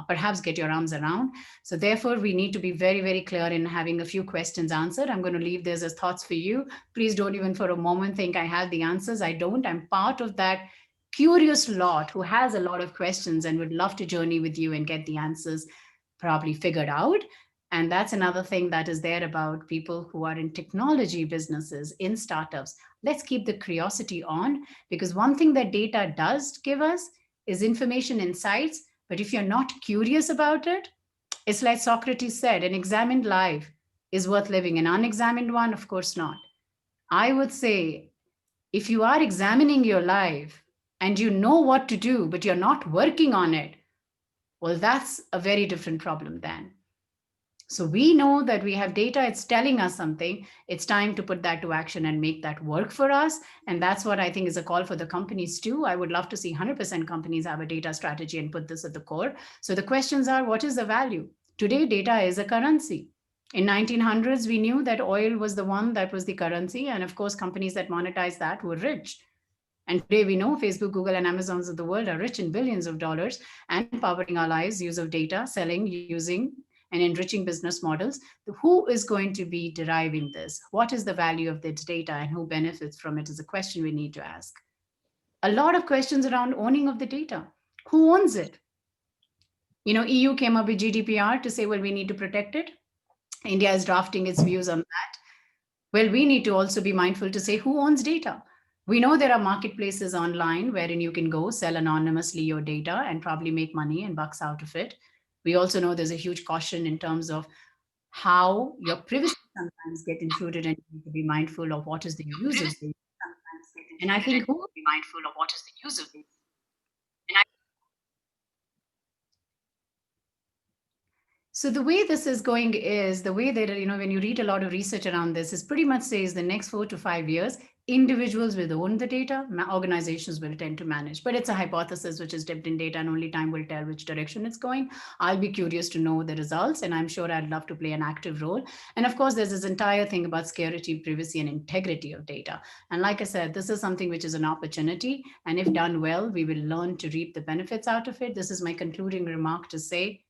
perhaps get your arms around. So therefore, we need to be very, very clear in having a few questions answered. I'm going to leave this as thoughts for you. Please don't even for a moment think I have the answers. I don't. I'm part of that curious lot who has a lot of questions and would love to journey with you and get the answers probably figured out. And that's another thing that is there about people who are in technology businesses, in startups. Let's keep the curiosity on, because one thing that data does give us is information, insights. But if you're not curious about it, it's like Socrates said, an examined life is worth living. An unexamined one, of course not. I would say, if you are examining your life and you know what to do, but you're not working on it, well, that's a very different problem then. So we know that we have data, it's telling us something. It's time to put that to action and make that work for us. And that's what I think is a call for the companies too. I would love to see 100% companies have a data strategy and put this at the core. So the questions are, what is the value? Today, data is a currency. In 1900s, we knew that oil was the one that was the currency. And of course, companies that monetize that were rich. And today we know Facebook, Google, and Amazons of the world are rich in billions of dollars and powering our lives, use of data, selling, using, and enriching business models. Who is going to be deriving this? What is the value of this data and who benefits from it is a question we need to ask. A lot of questions around owning of the data. Who owns it? EU came up with GDPR to say, well, we need to protect it. India is drafting its views on that. Well, we need to also be mindful to say who owns data. We know there are marketplaces online wherein you can go sell anonymously your data and probably make money and bucks out of it. We also know there's a huge caution in terms of how your privacy sometimes get intruded, and you need to be mindful of what is the use of data. And I think who be mindful of what is the use of data. So the way this is going is the way that, when you read a lot of research around this, is pretty much says the next 4 to 5 years, individuals will own the data, organizations will tend to manage. But it's a hypothesis which is dipped in data, and only time will tell which direction it's going. I'll be curious to know the results, and I'm sure I'd love to play an active role. And of course, there's this entire thing about security, privacy, and integrity of data. And like I said, this is something which is an opportunity. And if done well, we will learn to reap the benefits out of it. This is my concluding remark to say,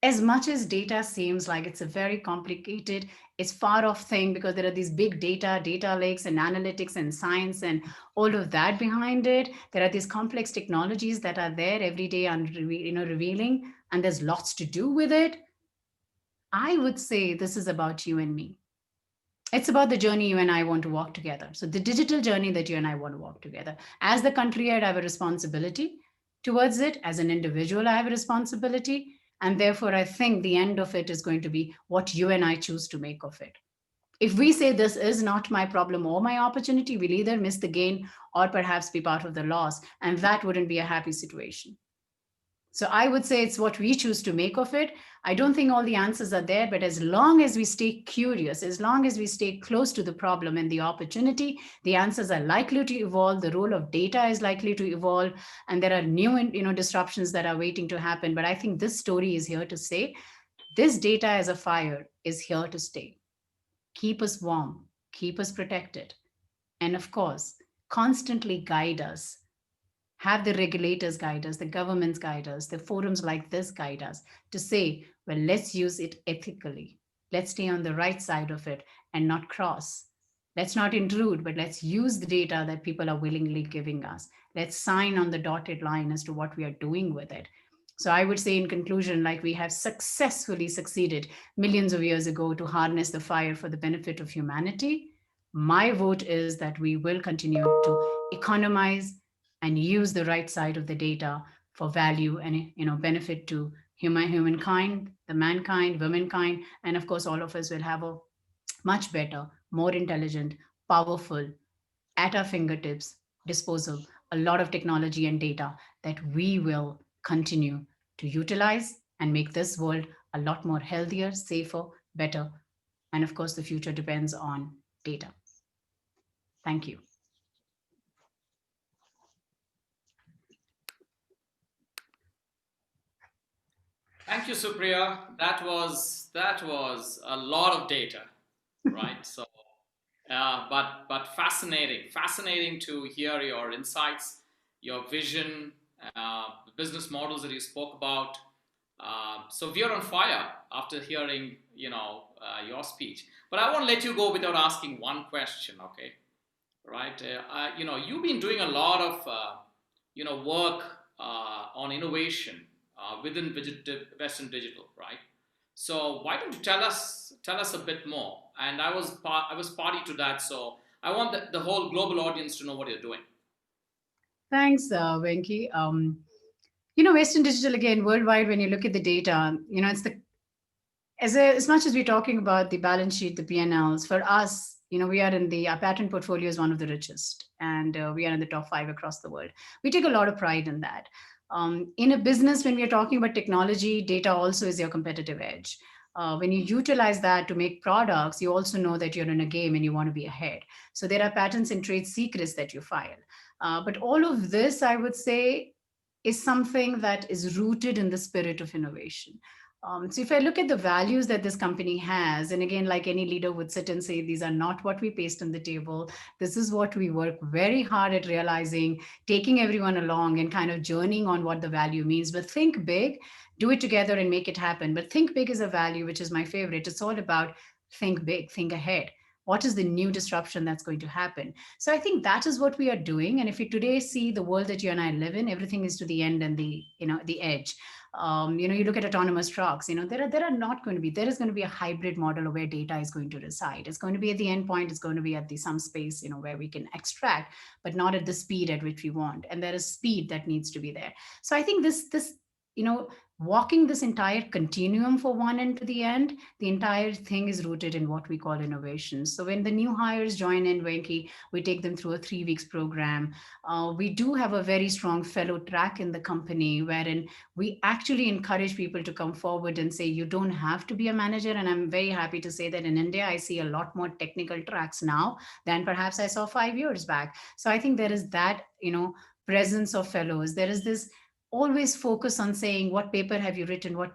as much as data seems like it's a very complicated, it's far off thing, because there are these big data lakes and analytics and science and all of that behind it. There are these complex technologies that are there every day and revealing, and there's lots to do with it. I would say this is about you and me. It's about the journey you and I want to walk together. So the digital journey that you and I want to walk together. As the country, I have a responsibility towards it. As an individual, I have a responsibility. And therefore, I think the end of it is going to be what you and I choose to make of it. If we say this is not my problem or my opportunity, we'll either miss the gain or perhaps be part of the loss. And that wouldn't be a happy situation. So I would say it's what we choose to make of it. I don't think all the answers are there, but as long as we stay curious, as long as we stay close to the problem and the opportunity, the answers are likely to evolve. The role of data is likely to evolve, and there are new, disruptions that are waiting to happen. But I think this story is here to say, this data as a fire is here to stay. Keep us warm, keep us protected, and of course, constantly guide us. Have the regulators guide us, the governments guide us, the forums like this guide us to say, well, let's use it ethically. Let's stay on the right side of it and not cross. Let's not intrude, but let's use the data that people are willingly giving us. Let's sign on the dotted line as to what we are doing with it. So I would say in conclusion, like we have successfully succeeded millions of years ago to harness the fire for the benefit of humanity, my vote is that we will continue to economize and use the right side of the data for value and benefit to humankind, the mankind, womankind, and of course all of us will have a much better, more intelligent, powerful, at our fingertips disposal, a lot of technology and data that we will continue to utilize and make this world a lot more healthier, safer, better. And of course, the future depends on data. Thank you. Thank you, Supria. That was a lot of data, right? So, but fascinating to hear your insights, your vision, the business models that you spoke about. So we are on fire after hearing, your speech. But I won't let you go without asking one question, okay? Right? You've been doing a lot of, work on innovation within Western Digital, right? So why don't you tell us a bit more? And I was party to that, so I want the whole global audience to know what you're doing. Thanks, Venki. Western Digital, again, worldwide, when you look at the data, it's as much as we're talking about the balance sheet, the P&Ls, for us, we are our patent portfolio is one of the richest, and we are in the top 5 across the world. We take a lot of pride in that. In a business, when we are talking about technology, data also is your competitive edge. When you utilize that to make products, you also know that you're in a game and you want to be ahead. So there are patents and trade secrets that you file. But all of this, I would say, is something that is rooted in the spirit of innovation. So if I look at the values that this company has, and again, like any leader would sit and say, these are not what we paste on the table. This is what we work very hard at realizing, taking everyone along and kind of journeying on what the value means. But think big, do it together and make it happen. But think big is a value, which is my favorite. It's all about think big, think ahead. What is the new disruption that's going to happen? So I think that is what we are doing. And if you today see the world that you and I live in, everything is to the end and the edge. You look at autonomous trucks, there is going to be a hybrid model of where data is going to reside. It's going to be at the endpoint, it's going to be at some space, where we can extract, but not at the speed at which we want. And there is speed that needs to be there. So I think this walking this entire continuum for one end to the end, the entire thing is rooted in what we call innovation. So when the new hires join in, Venki, we take them through a 3 weeks program. We do have a very strong fellow track in the company wherein we actually encourage people to come forward and say, you don't have to be a manager. And I'm very happy to say that in India, I see a lot more technical tracks now than perhaps I saw 5 years back. So I think there is that, presence of fellows. There is this always focus on saying, what paper have you written? What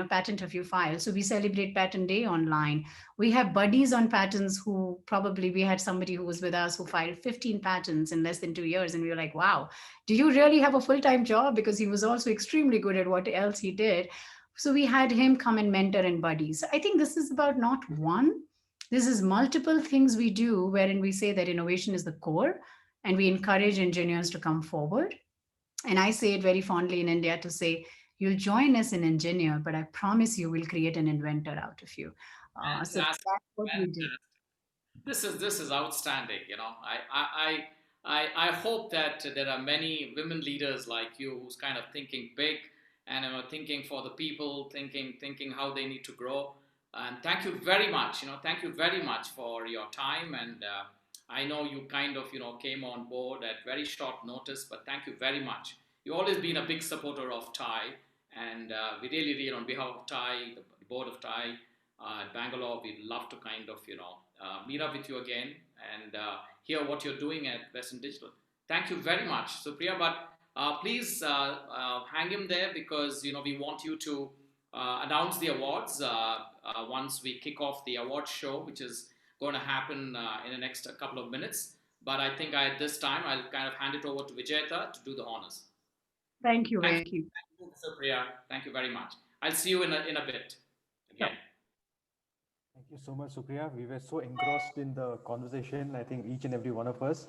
patent have you filed? So we celebrate patent day online. We have buddies on patents who probably, we had somebody who was with us who filed 15 patents in less than 2 years. And we were like, wow, do you really have a full-time job? Because he was also extremely good at what else he did. So we had him come and mentor and buddies. So I think this is about not one, this is multiple things we do wherein we say that innovation is the core and we encourage engineers to come forward. And I say it very fondly in India to say, you'll join as an engineer, but I promise you we'll create an inventor out of you. So that's what we do. This is outstanding. I hope that there are many women leaders like you who's kind of thinking big and thinking for the people, thinking how they need to grow. And thank you very much. Thank you very much for your time. And I know you kind of came on board at very short notice, but thank you very much. You've always been a big supporter of TIE, and we really, on behalf of TIE, the board of TIE at Bangalore, we'd love to kind of meet up with you again and hear what you're doing at Western Digital. Thank you very much, Supria. But please hang in there because we want you to announce the awards once we kick off the award show, which is going to happen in the next couple of minutes. But I think at this time, I'll kind of hand it over to Vijayta to do the honors. Thank you. Thank you, Supria. Thank you very much. I'll see you in a bit again. Thank you so much, Supria. We were so engrossed in the conversation, I think each and every one of us,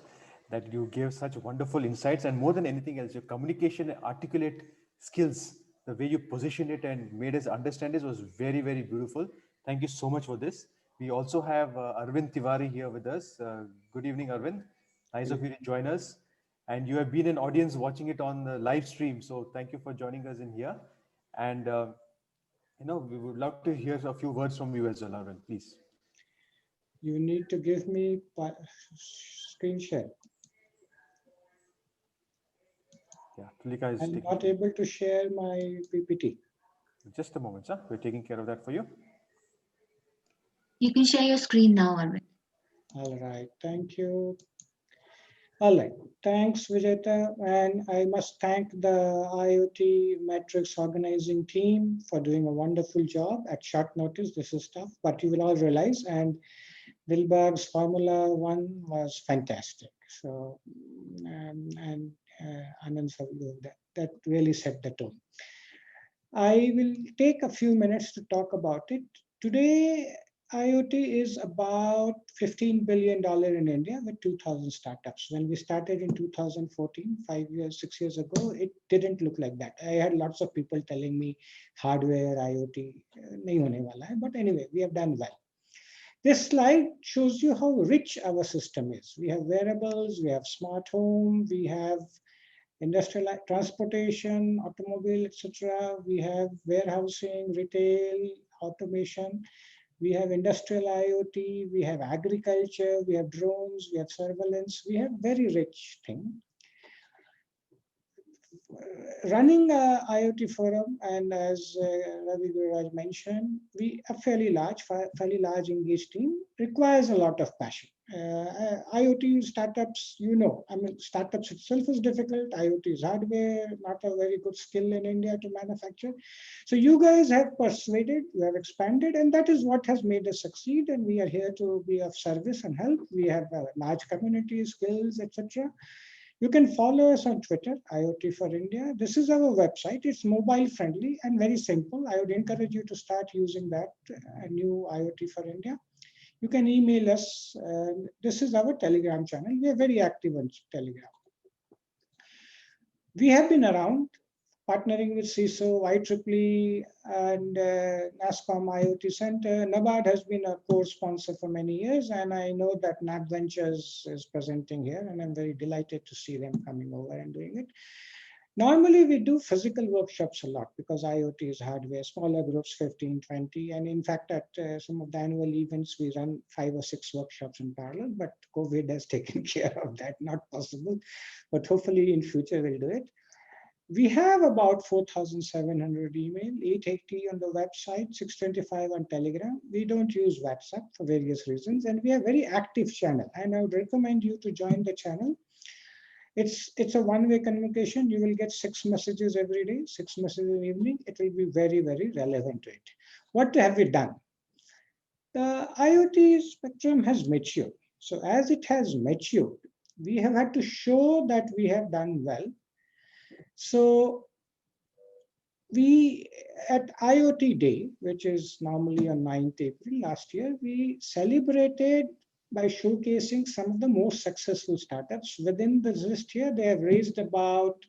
that you gave such wonderful insights. And more than anything else, your communication and articulate skills, the way you positioned it and made us understand it was very, very beautiful. Thank you so much for this. We also have Arvind Tiwari here with us. Good evening, Arvind. Nice of you to join us. And you have been an audience watching it on the live stream. So thank you for joining us in here. And, we would love to hear a few words from you as well, Arvind, please. You need to give me screen share. Yeah, Tulika is I'm not able to share my PPT. Just a moment, sir. We're taking care of that for you. You can share your screen now, Arvind. All right, thank you. All right, thanks, Vijayta. And I must thank the IOTMATRIX organizing team for doing a wonderful job at short notice. This is tough, but you will all realize. And Dilbagh's Formula 1 was fantastic. So, and Anand Savlu, that really set the tone. I will take a few minutes to talk about it. Today, IoT is about $15 billion in India with 2,000 startups. When we started in 2014, 6 years ago, it didn't look like that. I had lots of people telling me hardware, IoT, nahi hone wala hai. But anyway, we have done well. This slide shows you how rich our system is. We have wearables, we have smart home, we have industrial transportation, automobile, etc. We have warehousing, retail, automation. We have industrial IoT, we have agriculture, we have drones, we have surveillance, we have very rich thing. Running a IoT forum, and as Ravi Gururaj mentioned, a fairly large engaged team requires a lot of passion. IoT startups, startups itself is difficult. IoT is hardware, not a very good skill in India to manufacture. So you guys have persuaded, you have expanded, and that is what has made us succeed. And we are here to be of service and help. We have a large community, skills, etc. You can follow us on Twitter, IoT for India. This is our website. It's mobile friendly and very simple. I would encourage you to start using that, a new IoT for India. You can email us. This is our Telegram channel. We are very active on Telegram. We have been around, partnering with CISO, IEEE, and NASCOM IoT Center. NABARD has been a core sponsor for many years, and I know that NAB Ventures is presenting here, and I'm very delighted to see them coming over and doing it. Normally, we do physical workshops a lot because IoT is hardware, smaller groups, 15, 20. And in fact, at some of the annual events, we run 5 or 6 workshops in parallel, but COVID has taken care of that, not possible. But hopefully in future, we'll do it. We have about 4,700 email, 880 on the website, 625 on Telegram. We don't use WhatsApp for various reasons, and we have very active channel. And I would recommend you to join the channel. It's a one-way communication. You will get 6 messages every day, 6 messages in the evening. It will be very, very relevant to it. What have we done? The IoT spectrum has matured. So as it has matured, we have had to show that we have done well. So we, at IoT Day, which is normally on 9th April last year, we celebrated by showcasing some of the most successful startups. Within the list here, they have raised about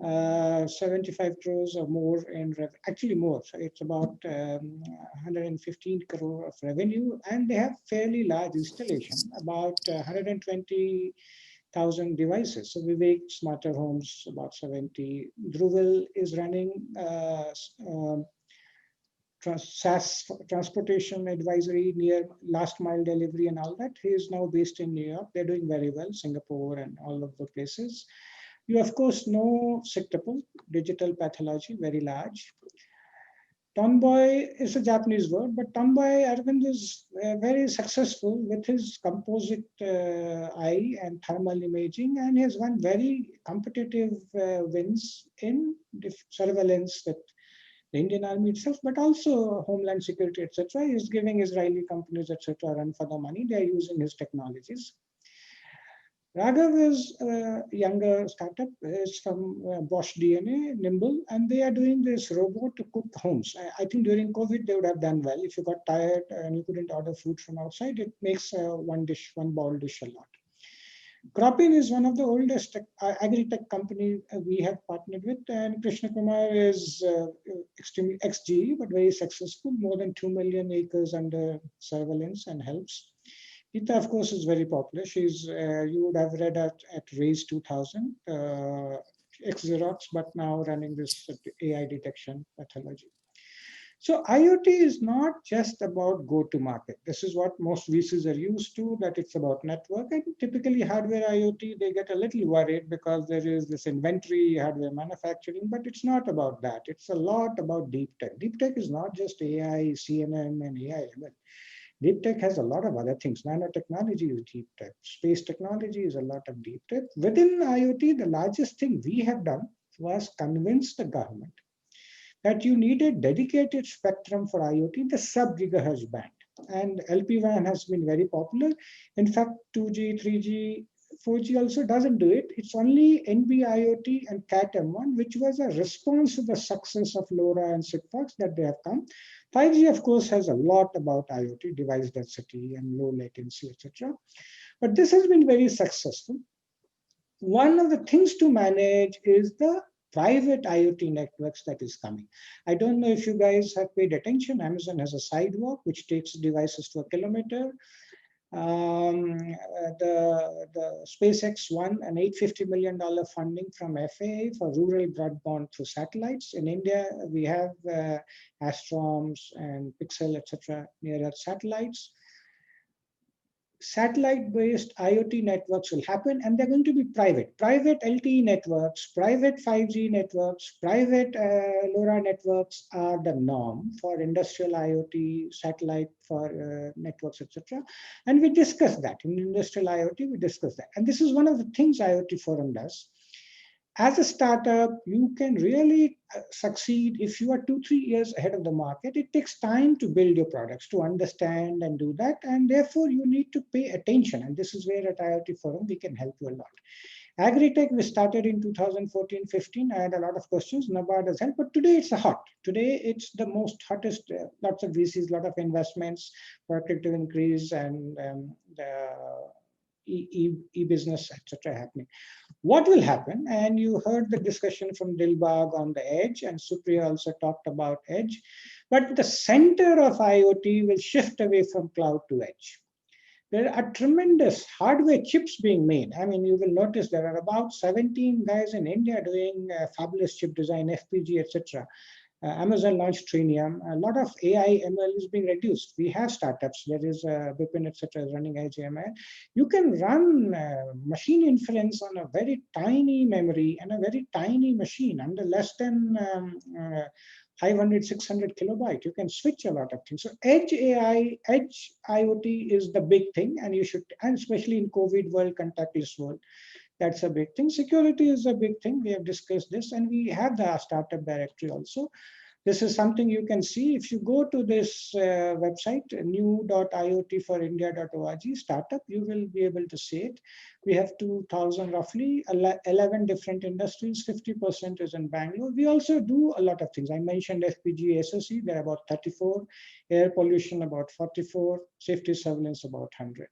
75 crores or more in actually more. So it's about 115 crore of revenue, and they have fairly large installation, about 120,000 devices. So we make smarter homes, about 70. Dhruval is running SaaS transportation advisory near last mile delivery and all that. He is now based in New York. They're doing very well, Singapore and all of the places. You of course know Sictuple, digital pathology, very large. Tonboy is a Japanese word, but Tonboy Arvind is very successful with his composite eye and thermal imaging, and he has won very competitive wins in surveillance with the Indian Army itself, but also Homeland Security, etc. He is giving Israeli companies, etc., run for the money. They are using his technologies. Raghav is a younger startup. It's from Bosch DNA, Nimble, and they are doing this robot to cook homes. I think during COVID, they would have done well. If you got tired and you couldn't order food from outside, it makes one bowl dish a lot. Cropin is one of the oldest agri-tech company we have partnered with, and Krishna Kumar is extremely ex-GE, but very successful, more than 2 million acres under surveillance and helps. Geeta, of course, is very popular. She's, you would have read at Raise 2000, ex-Xerox, but now running this AI detection pathology. So IoT is not just about go-to-market. This is what most VCs are used to, that it's about network. And typically hardware IoT, they get a little worried because there is this inventory, hardware manufacturing, but it's not about that. It's a lot about deep tech. Deep tech is not just AI, CNN, and AI. Deep tech has a lot of other things. Nanotechnology is deep tech. Space technology is a lot of deep tech. Within IoT, the largest thing we have done was convince the government that you need a dedicated spectrum for IoT, the sub-gigahertz band. And LPWAN has been very popular. In fact, 2G, 3G, 4G also doesn't do it. It's only NB-IoT and Cat-M1, which was a response to the success of LoRa and Sigfox that they have come. 5G, of course, has a lot about IoT, device density and low latency, etc. But this has been very successful. One of the things to manage is the private IoT networks that is coming. I don't know if you guys have paid attention. Amazon has a sidewalk which takes devices to 1 kilometer. The SpaceX won an $850 million funding from FAA for rural broadband through satellites. In India, we have Astroms and Pixel, etc. near Earth satellites. Satellite-based IoT networks will happen, and they're going to be private. Private LTE networks, private 5G networks, private LoRa networks are the norm for industrial IoT, satellite for networks, etc. And we discussed that. In industrial IoT, we discussed that. And this is one of the things IoT Forum does. As a startup, you can really succeed if you are 2-3 years ahead of the market. It takes time to build your products, to understand and do that. And therefore, you need to pay attention. And this is where at IoT Forum, we can help you a lot. Agri-tech, we started in 2014-15. I had a lot of questions. NABARD has helped, but today it's hot. Today it's the most hottest, lots of VCs, lot of investments, productivity increase, and e-business, etc. happening. What will happen, and you heard the discussion from Dilbagh on the edge, and Supria also talked about edge, but the center of IoT will shift away from cloud to edge. There are tremendous hardware chips being made. I mean, you will notice there are about 17 guys in India doing fabulous chip design, FPG, etc. Amazon launched Trinium. A lot of AI ML is being reduced. We have startups. There is Bipin, etc. running Edge ML. You can run machine inference on a very tiny memory and a very tiny machine under less than 500, 600 kilobyte. You can switch a lot of things. So edge AI, edge IoT is the big thing, and you should, and especially in COVID world, contactless world, that's a big thing. Security is a big thing. We have discussed this, and we have the startup directory also. This is something you can see if you go to this website, new.iotforindia.org, startup, you will be able to see it. We have 2,000 roughly, 11 different industries, 50% is in Bangalore. We also do a lot of things. I mentioned FPG, SOC, there are about 34, air pollution about 44, safety surveillance about 100.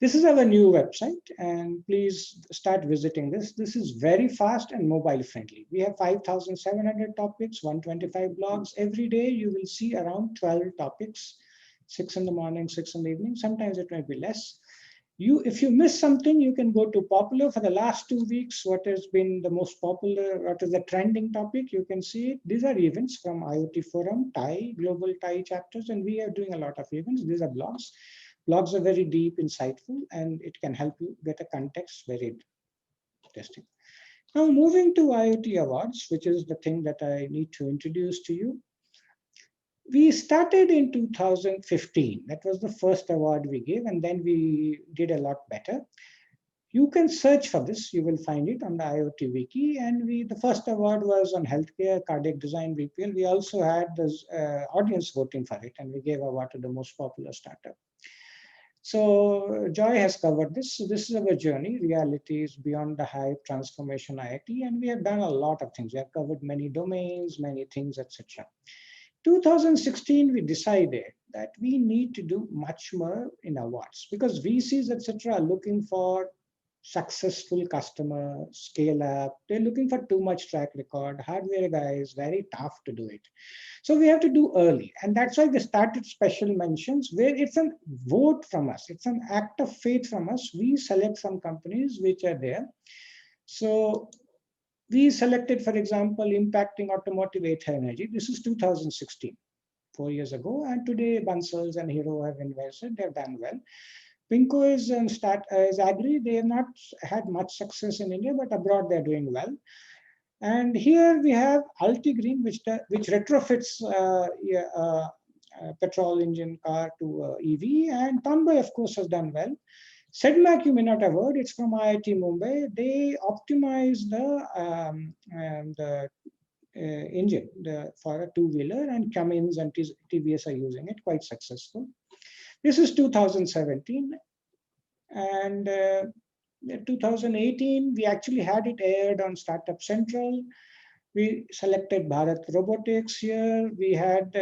This is our new website, and please start visiting this. This is very fast and mobile friendly. We have 5,700 topics, 125 blogs. Every day you will see around 12 topics, 6 in the morning, 6 in the evening. Sometimes it might be less. If you miss something, you can go to popular. For the last 2 weeks, what has been the most popular, what is the trending topic, you can see it. These are events from IoT Forum, TIE, Global TIE chapters, and we are doing a lot of events. These are blogs. Blogs are very deep, insightful, and it can help you get a context very interesting. Now, moving to IoT Awards, which is the thing that I need to introduce to you. We started in 2015. That was the first award we gave, and then we did a lot better. You can search for this. You will find it on the IoT Wiki. And the first award was on healthcare, cardiac design, BPL. We also had this audience voting for it, and we gave award to the most popular startup. So Joy has covered this. So this is our journey. Reality is beyond the hype, transformation, IoT, and we have done a lot of things. We have covered many domains, many things, etc. 2016, we decided that we need to do much more in awards because VCs, etc., are looking for successful customer, scale up. They're looking for too much track record. Hardware guys, very tough to do it. So we have to do early. And that's why we started special mentions where it's a vote from us. It's an act of faith from us. We select some companies which are there. So we selected, for example, impacting automotive Ather Energy. This is 2016, 4 years ago. And today, Bansals and Hero have invested. They've done well. Pinko is agri. They have not had much success in India, but abroad they're doing well. And here we have Altigreen, which retrofits petrol engine car to EV. And Tomboy, of course, has done well. SEDMAC, you may not have heard, it's from IIT Mumbai. They optimize the engine for a two-wheeler, and Cummins and TVS are using it, quite successful. This is 2017. And 2018, we actually had it aired on Startup Central. We selected Bharat Robotics here. We had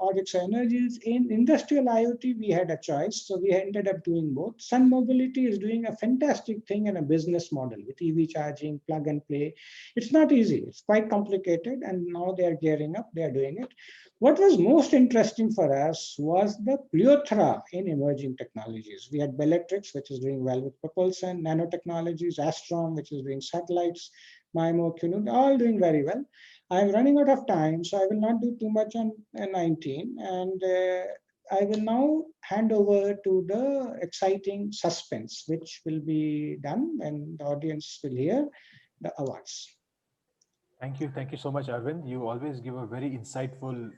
Oryx Energies. In industrial IoT, we had a choice. So we ended up doing both. Sun Mobility is doing a fantastic thing in a business model with EV charging, plug and play. It's not easy. It's quite complicated. And now they are gearing up. They are doing it. What was most interesting for us was the plethora in emerging technologies. We had Bellatrix, which is doing well with propulsion, nanotechnologies, Astrom, which is doing satellites, Maimo, Kunu, all doing very well. I'm running out of time, so I will not do too much on 19. And I will now hand over to the exciting suspense, which will be done when the audience will hear the awards. Thank you so much, Arvind. You always give a very insightful,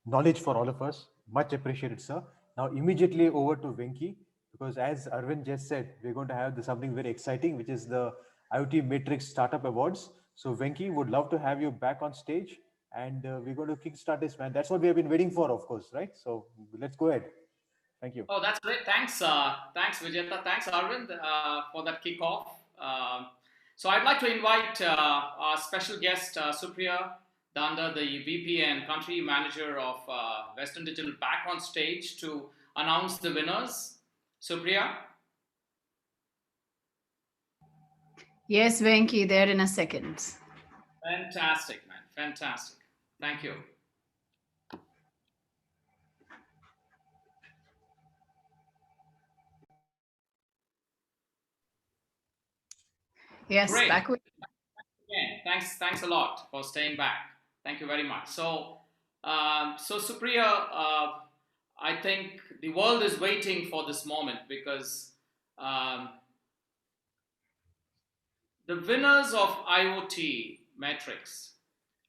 knowledge for all of us. Much appreciated, sir. Now immediately over to Venki, because as Arvind just said, we're going to have something very exciting, which is the IoTMatrix Startup Awards. So Venki, would love to have you back on stage, and we're going to kickstart this, man. That's what we have been waiting for, of course, right? So let's go ahead. Thank you. Oh, that's great. Thanks, thanks Vijeta. Thanks, Arvind, for that kickoff. So I'd like to invite our special guest, Supria, Dhanda, the VP and Country Manager of Western Digital, back on stage to announce the winners. Supria? Yes, Venki, there in a second. Fantastic, man. Fantastic. Thank you. Yes, Great. back with Again, thanks a lot for staying back. Thank you very much. So, Supriya, I think the world is waiting for this moment because the winners of IoT Matrix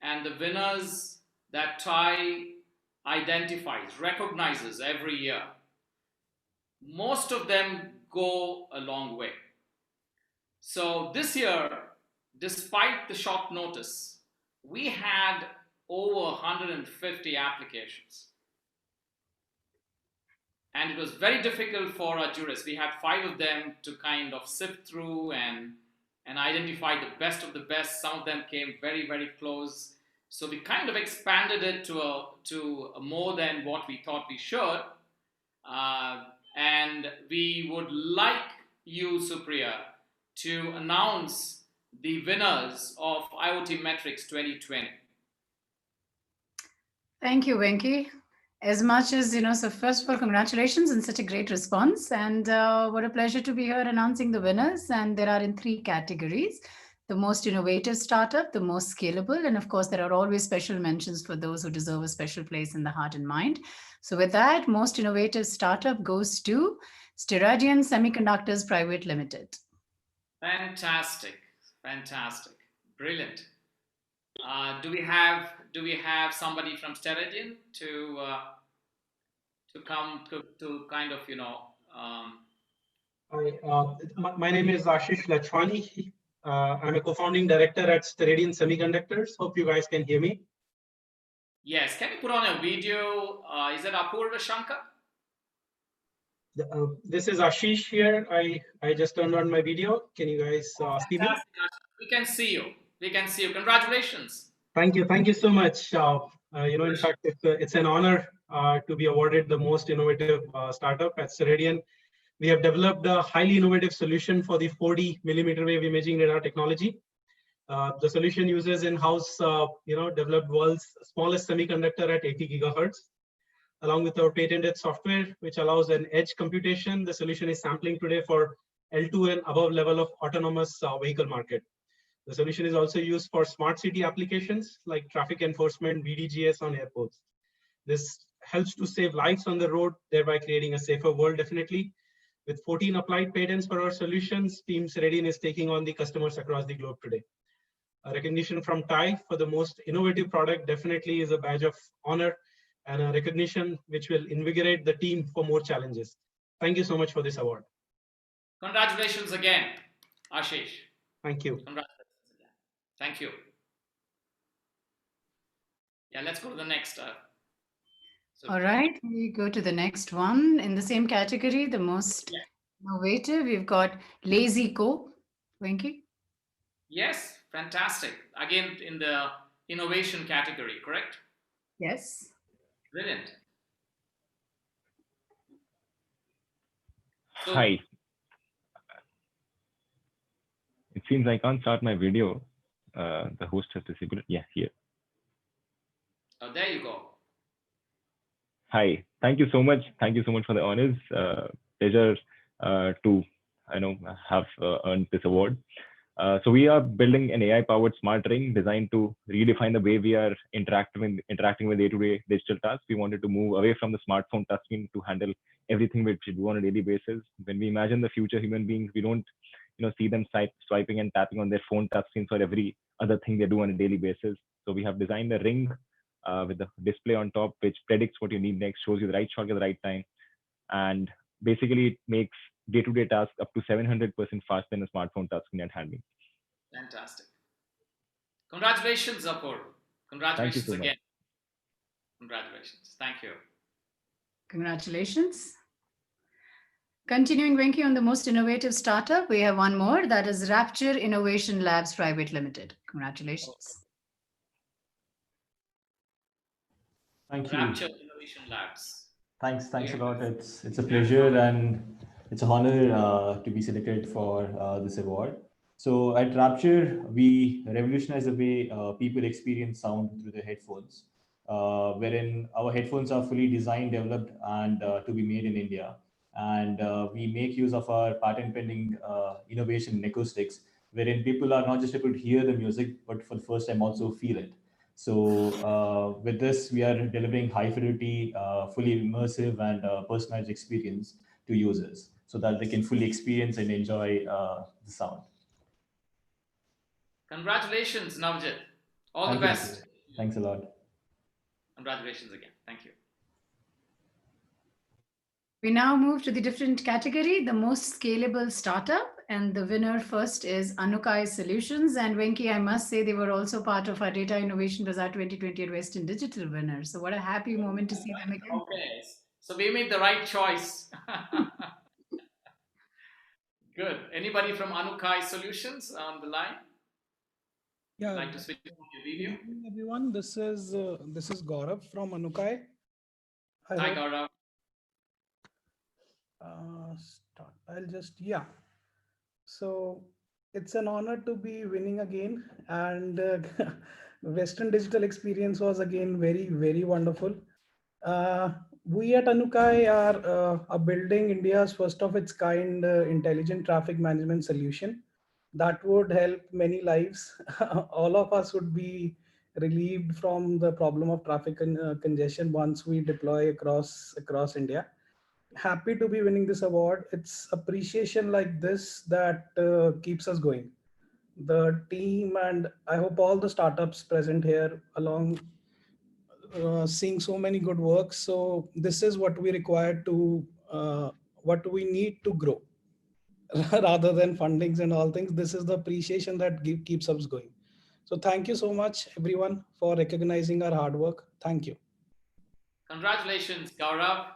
and the winners that TIE identifies, recognizes every year, most of them go a long way. So this year, despite the short notice, we had over 150 applications. And it was very difficult for our jurists. We had 5 of them to kind of sift through and identify the best of the best. Some of them came very, very close. So we kind of expanded it to more than what we thought we should. And we would like you, Supriya, to announce the winners of IoTMatrix 2020. Thank you, Venki. As much as, so first of all, congratulations on such a great response. And what a pleasure to be here announcing the winners. And there are in 3 categories: the most innovative startup, the most scalable, and of course, there are always special mentions for those who deserve a special place in the heart and mind. So with that, most innovative startup goes to Steradian Semiconductors Private Limited. Fantastic, brilliant. Do we have somebody from Steradian to come to kind of My name is Ashish Lachwani. I'm a co-founding director at Steradian Semiconductors. Hope you guys can hear me. Yes, can you put on a video? Is it Apurva Shankar? This is Ashish here. I just turned on my video. Can you guys see me? We can see you. Congratulations. Thank you so much. In fact, it's an honor to be awarded the most innovative startup at Steradian. We have developed a highly innovative solution for the 4D millimeter wave imaging radar technology. The solution uses in-house, developed world's smallest semiconductor at 80 gigahertz. Along with our patented software, which allows an edge computation, the solution is sampling today for L2 and above level of autonomous vehicle market. The solution is also used for smart city applications like traffic enforcement, VDGS on airports. This helps to save lives on the road, thereby creating a safer world, definitely. With 14 applied patents for our solutions, Team Steradian is taking on the customers across the globe today. A recognition from TIE for the most innovative product definitely is a badge of honor and a recognition which will invigorate the team for more challenges. Thank you so much for this award. Congratulations again, Ashish. Thank you. Congratulations again. Thank you. Yeah, let's go to the next. All right, we go to the next one. In the same category, the most innovative, we've got Lazy Co. Venki? Yes, fantastic. Again, in the innovation category, correct? Yes. Brilliant. Hi. It seems I can't start my video. The host has disabled it. Yeah, here. Oh, there you go. Hi. Thank you so much. Thank you so much for the honors. Pleasure to have earned this award. So we are building an AI-powered smart ring designed to redefine the way we are interacting with day-to-day digital tasks. We wanted to move away from the smartphone touchscreen to handle everything which we do on a daily basis. When we imagine the future human beings, we don't see them swiping and tapping on their phone touchscreen for every other thing they do on a daily basis. So we have designed a ring with the display on top, which predicts what you need next, shows you the right shot at the right time, and basically it makes day-to-day tasks up to 700% faster than a smartphone touchscreen at handling. Fantastic. Congratulations, Apur. Congratulations again. Much. Congratulations. Thank you. Congratulations. Continuing, Venki, on the most innovative startup, we have one more, that is Rapture Innovation Labs Private Limited. Congratulations. Thank you. Rapture Innovation Labs. Thanks a lot. It's a pleasure and it's an honor to be selected for this award. So at Rapture, we revolutionize the way people experience sound through their headphones, wherein our headphones are fully designed, developed, and to be made in India. And we make use of our patent pending innovation in acoustics, wherein people are not just able to hear the music, but for the first time also feel it. So with this, we are delivering high fidelity, fully immersive and personalized experience to users so that they can fully experience and enjoy the sound. Congratulations, Navjit. All Thank the you. best. Thanks a lot. Congratulations again. Thank you. We now move to the different category, the most scalable startup. And the winner first is Anukai Solutions. And Venki, I must say they were also part of our Data Innovation Bazaar 2020 at Western Digital winners. So what a happy moment to see them again. Okay, so we made the right choice. Good. Anybody from Anukai Solutions on the line? Yeah. Like to switch on your video? Good evening, everyone. This is Gaurav from Anukai. Hi, Gaurav. I'll just So it's an honor to be winning again, and Western Digital experience was again very, very wonderful. We at Anukai are building India's first of its kind intelligent traffic management solution that would help many lives. All of us would be relieved from the problem of traffic congestion once we deploy across India. Happy to be winning this award. It's appreciation like this that keeps us going. The team and I hope all the startups present here along seeing so many good works. So this is what we require to what we need to grow rather than fundings and all things. This is the appreciation that keeps us going. So thank you so much everyone for recognizing our hard work. Thank you. Congratulations, Gaurav.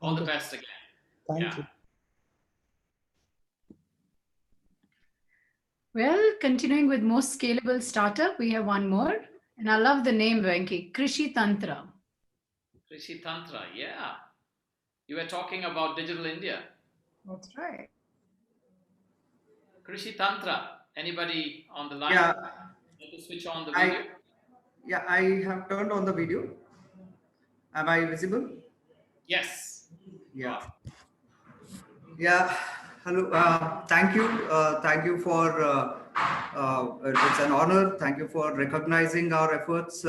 All the best again. Thank you. Well, continuing with most scalable startup, we have one more. And I love the name, Venki, Krishi Tantra. Krishi Tantra, yeah. You were talking about Digital India. That's right. Krishi Tantra, anybody on the line? Yeah. Let us switch on the video. I have turned on the video. Am I visible? Yes. Yeah. Yeah. Hello. Thank you. Thank you for. It's an honor. Thank you for recognizing our efforts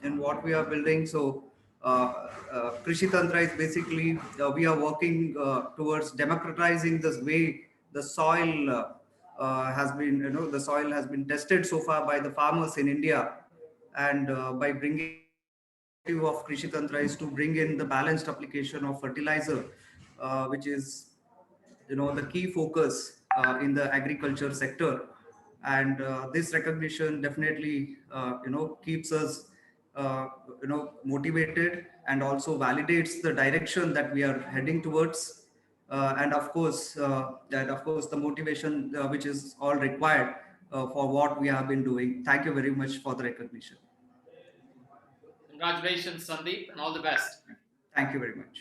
in what we are building. So, Krishi Tantra is basically we are working towards democratizing this way the soil has been, the soil has been tested so far by the farmers in India, and by bringing of Krishi Tantra is to bring in the balanced application of fertilizer, which is the key focus in the agriculture sector. And this recognition definitely keeps us motivated and also validates the direction that we are heading towards. And of course the motivation which is all required for what we have been doing. Thank you very much for the recognition. Congratulations, Sandeep, and all the best. Thank you very much.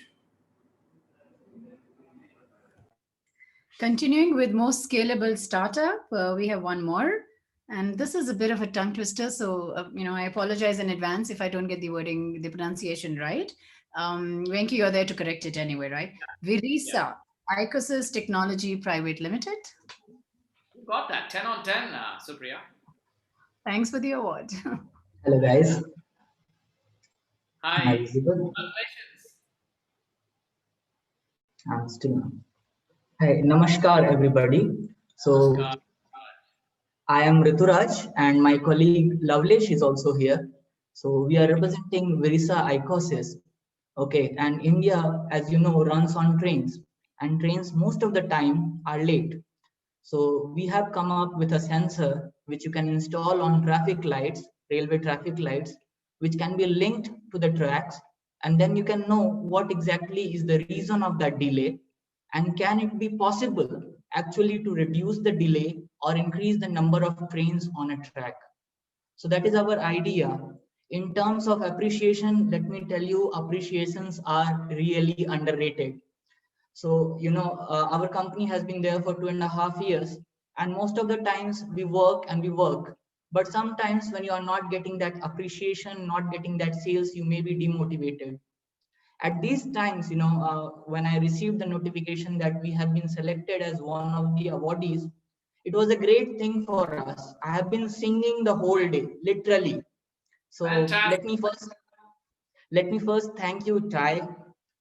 Continuing with most scalable startup, we have one more. And this is a bit of a tongue twister. So, I apologize in advance if I don't get the wording, the pronunciation right. Venki, you're there to correct it anyway, right? Virisa, Icosys Technology Private Limited. You got that. 10 on 10, Supria. Thanks for the award. Hello, guys. Hi. Congratulations. I'm still. Hi, namaskar, everybody. So, Namaskar. I am Rituraj, and my colleague Lavlesh is also here. So, we are representing Virisa Icosys. Okay, and India, as you know, runs on trains, and trains most of the time are late. So, we have come up with a sensor which you can install on traffic lights, railway traffic lights, which can be linked to the tracks, and then you can know what exactly is the reason of that delay, and can it be possible actually to reduce the delay or increase the number of trains on a track. So that is our idea. In terms of appreciation, let me tell you, appreciations are really underrated. So, our company has been there for 2.5 years, and most of the times we work and we work. But sometimes when you are not getting that appreciation, not getting that sales, you may be demotivated. At these times, when I received the notification that we have been selected as one of the awardees, It was a great thing for us. I have been singing the whole day, literally. So let me first thank you, Ty.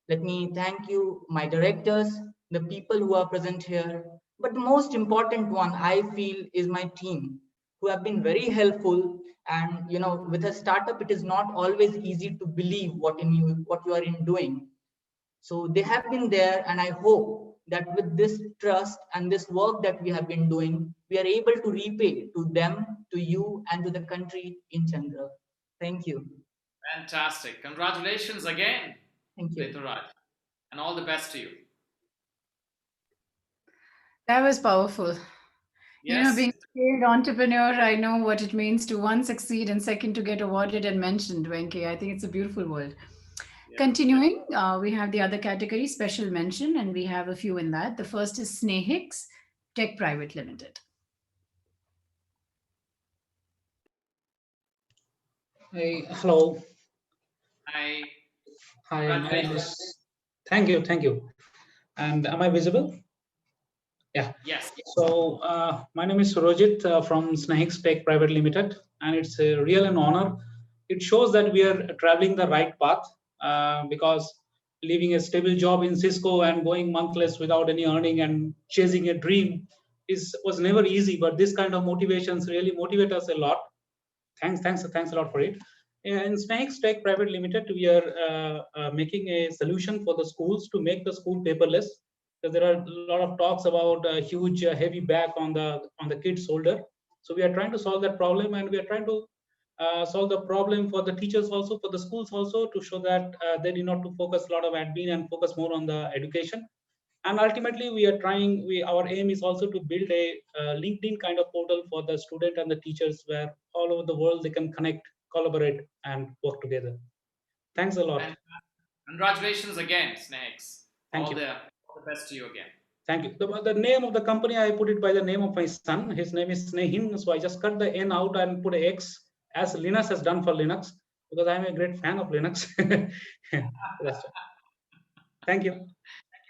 Let me thank you, my directors, the people who are present here. But the most important one, I feel, is my team, who have been very helpful. And with a startup, it is not always easy to believe what you are in doing. So they have been there, and I hope that with this trust and this work that we have been doing, we are able to repay to them, to you, and to the country in Chandra. Thank you. Fantastic. Congratulations again, Thank you. Rituraj, and all the best to you. That was powerful. Yes. Being a skilled entrepreneur, I know what it means to one, succeed, and second, to get awarded and mentioned, Venki. I think it's a beautiful world. Yeah. Continuing, we have the other category, special mention, and we have a few in that. The first is Snehix Tech Private Limited. Hey, hello. Hi. Hi, my name is. Thank you. And am I visible? Yeah. Yes. So my name is Surojit from Snehix Tech Private Limited, and it's a real an honor. It shows that we are traveling the right path because leaving a stable job in Cisco and going monthless without any earning and chasing a dream was never easy. But this kind of motivations really motivate us a lot. Thanks a lot for it. In Snehix Tech Private Limited, we are making a solution for the schools to make the school paperless. Because there are a lot of talks about a huge heavy bag on the kid's shoulder. So we are trying to solve that problem, and we are trying to solve the problem for the teachers also, for the schools also, to show that they need not to focus a lot of admin and focus more on the education. And ultimately, we are trying. Our aim is also to build a LinkedIn kind of portal for the student and the teachers, where all over the world they can connect, collaborate, and work together. Thanks a lot. And congratulations again, Snehix. Thank you. All the best to you again. Thank you. The name of the company, I put it by the name of my son. His name is Snehin. So I just cut the N out and put an X, as Linus has done for Linux, because I'm a great fan of Linux. Thank you.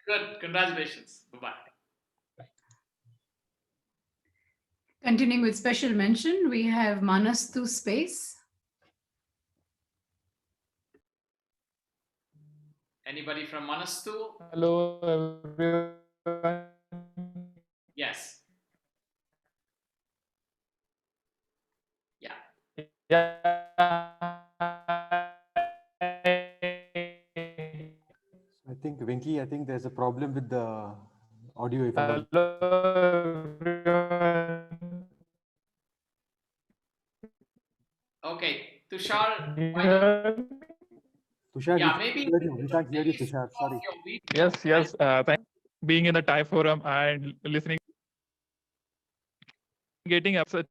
Good. Congratulations. Bye-bye. Continuing with special mention, we have Manastu Space. Anybody from Manastu? Hello, everyone. Yes. Yeah. I think, Venki, there's a problem with the audio. If Okay, Tushar. Tushar, yeah, maybe we can't hear you, Tushar. Sorry. Yes. Being in the Thai forum and listening, getting upset.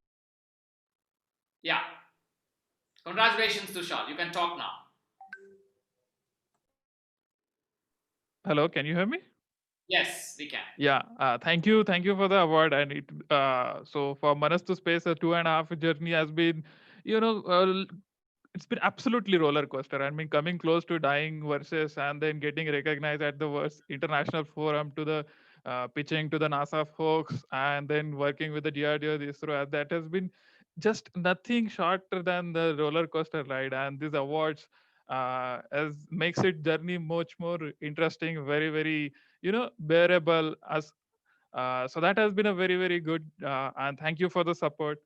Yeah. Congratulations, Tushar. You can talk now. Hello, can you hear me? Yes, we can. Yeah, thank you for the award. And it so for Manastu Space, a 2.5 journey has been, it's been absolutely roller coaster. I mean, coming close to dying versus, and then getting recognized at the worst international forum, to the pitching to the NASA folks, and then working with the DRDO, the ISRO. That has been just nothing shorter than the roller coaster ride. And these awards as makes it journey much more interesting, very, very bearable. As so that has been a very, very good, and thank you for the support.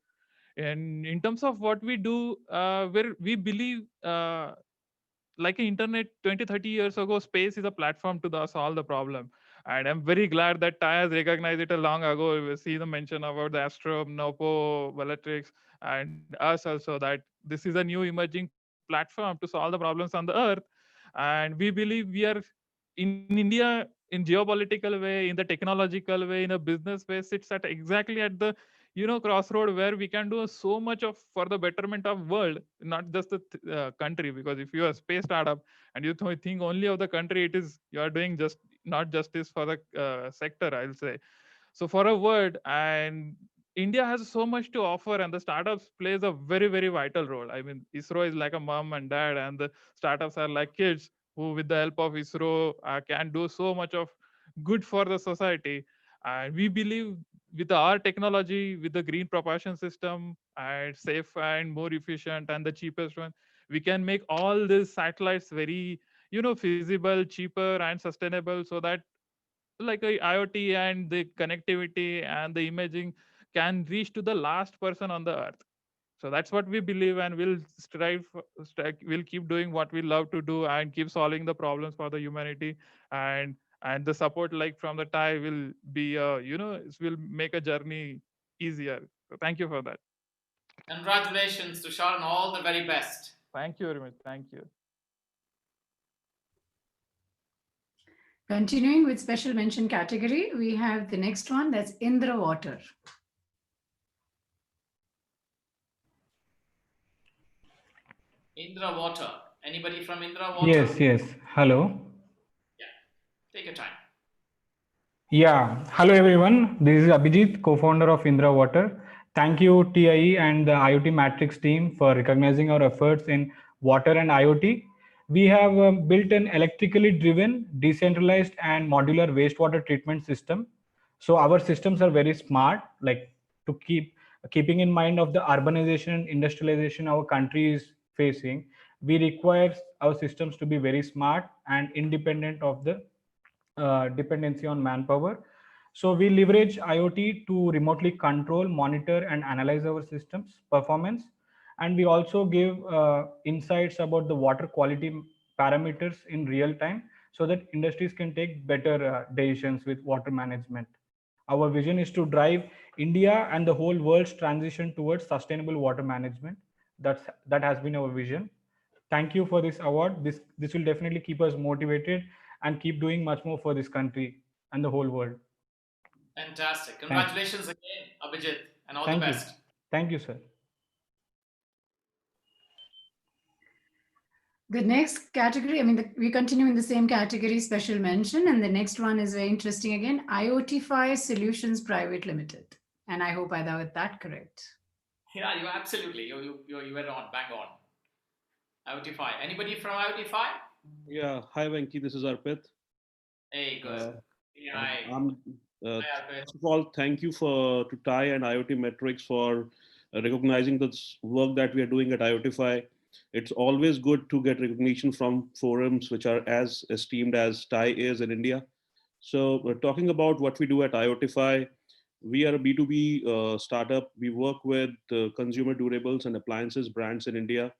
And in terms of what we do, where we believe, like internet 20-30 years ago, space is a platform to solve the problem. And I'm very glad that TAI has recognized it a long ago. We see the mention about the Astro, Nopo, Velatrix, and us also, that this is a new emerging platform to solve the problems on the earth. And we believe we are in India, in geopolitical way, in the technological way, in a business way, sits at exactly at the crossroad, where we can do so much of for the betterment of world, not just the country. Because if you are a space startup and you think only of the country, it is, you are doing just not justice for the sector, I'll say. So for a word, and India has so much to offer, and the startups plays a very, very vital role. I mean, ISRO is like a mom and dad, and the startups are like kids who, with the help of ISRO, can do so much of good for the society. And we believe with our technology, with the green propulsion system, and safe and more efficient and the cheapest one, we can make all these satellites very, feasible, cheaper, and sustainable, so that like a IoT and the connectivity and the imaging can reach to the last person on the earth. So that's what we believe, and we'll we'll keep doing what we love to do and keep solving the problems for the humanity. And the support like from the TIE will be it will make a journey easier. So thank you for that. Congratulations, Tushar, and all the very best. Thank you very much. Thank you. Continuing with special mention category, we have the next one, that's Indra Water. Indra Water. Anybody from Indra Water? Yes. Hello. Take your time. Yeah. Hello, everyone. This is Abhijit, co-founder of Indra Water. Thank you, TIE and the IOTMATRIX team for recognizing our efforts in water and IoT. We have built an electrically driven, decentralized, and modular wastewater treatment system. So our systems are very smart, like to keeping in mind of the urbanization and industrialization our country is facing. We require our systems to be very smart and independent of the dependency on manpower. So we leverage IoT to remotely control, monitor, and analyze our systems performance. And we also give insights about the water quality parameters in real time, so that industries can take better decisions with water management. Our vision is to drive India and the whole world's transition towards sustainable water management. That has been our vision. Thank you for this award. This will definitely keep us motivated and keep doing much more for this country and the whole world. Fantastic. Congratulations again, Abhijit, and all Thank the you. best. Thank you, sir. The next category, we continue in the same category, special mention, and the next one is very interesting again, IoTFi Solutions Private Limited. And I hope I got that correct. Yeah, you absolutely. You were on, bang on. IoTFi. Anybody from IoTFi? Yeah. Hi, Venki. This is Arpit. Hey, good. Hi. First of all, thank you to TIE and IOTMATRIX for recognizing the work that we are doing at IoTFi. It's always good to get recognition from forums which are as esteemed as TIE is in India. So talking about what we do at IoTFi, we are a B2B startup. We work with consumer durables and appliances brands in India,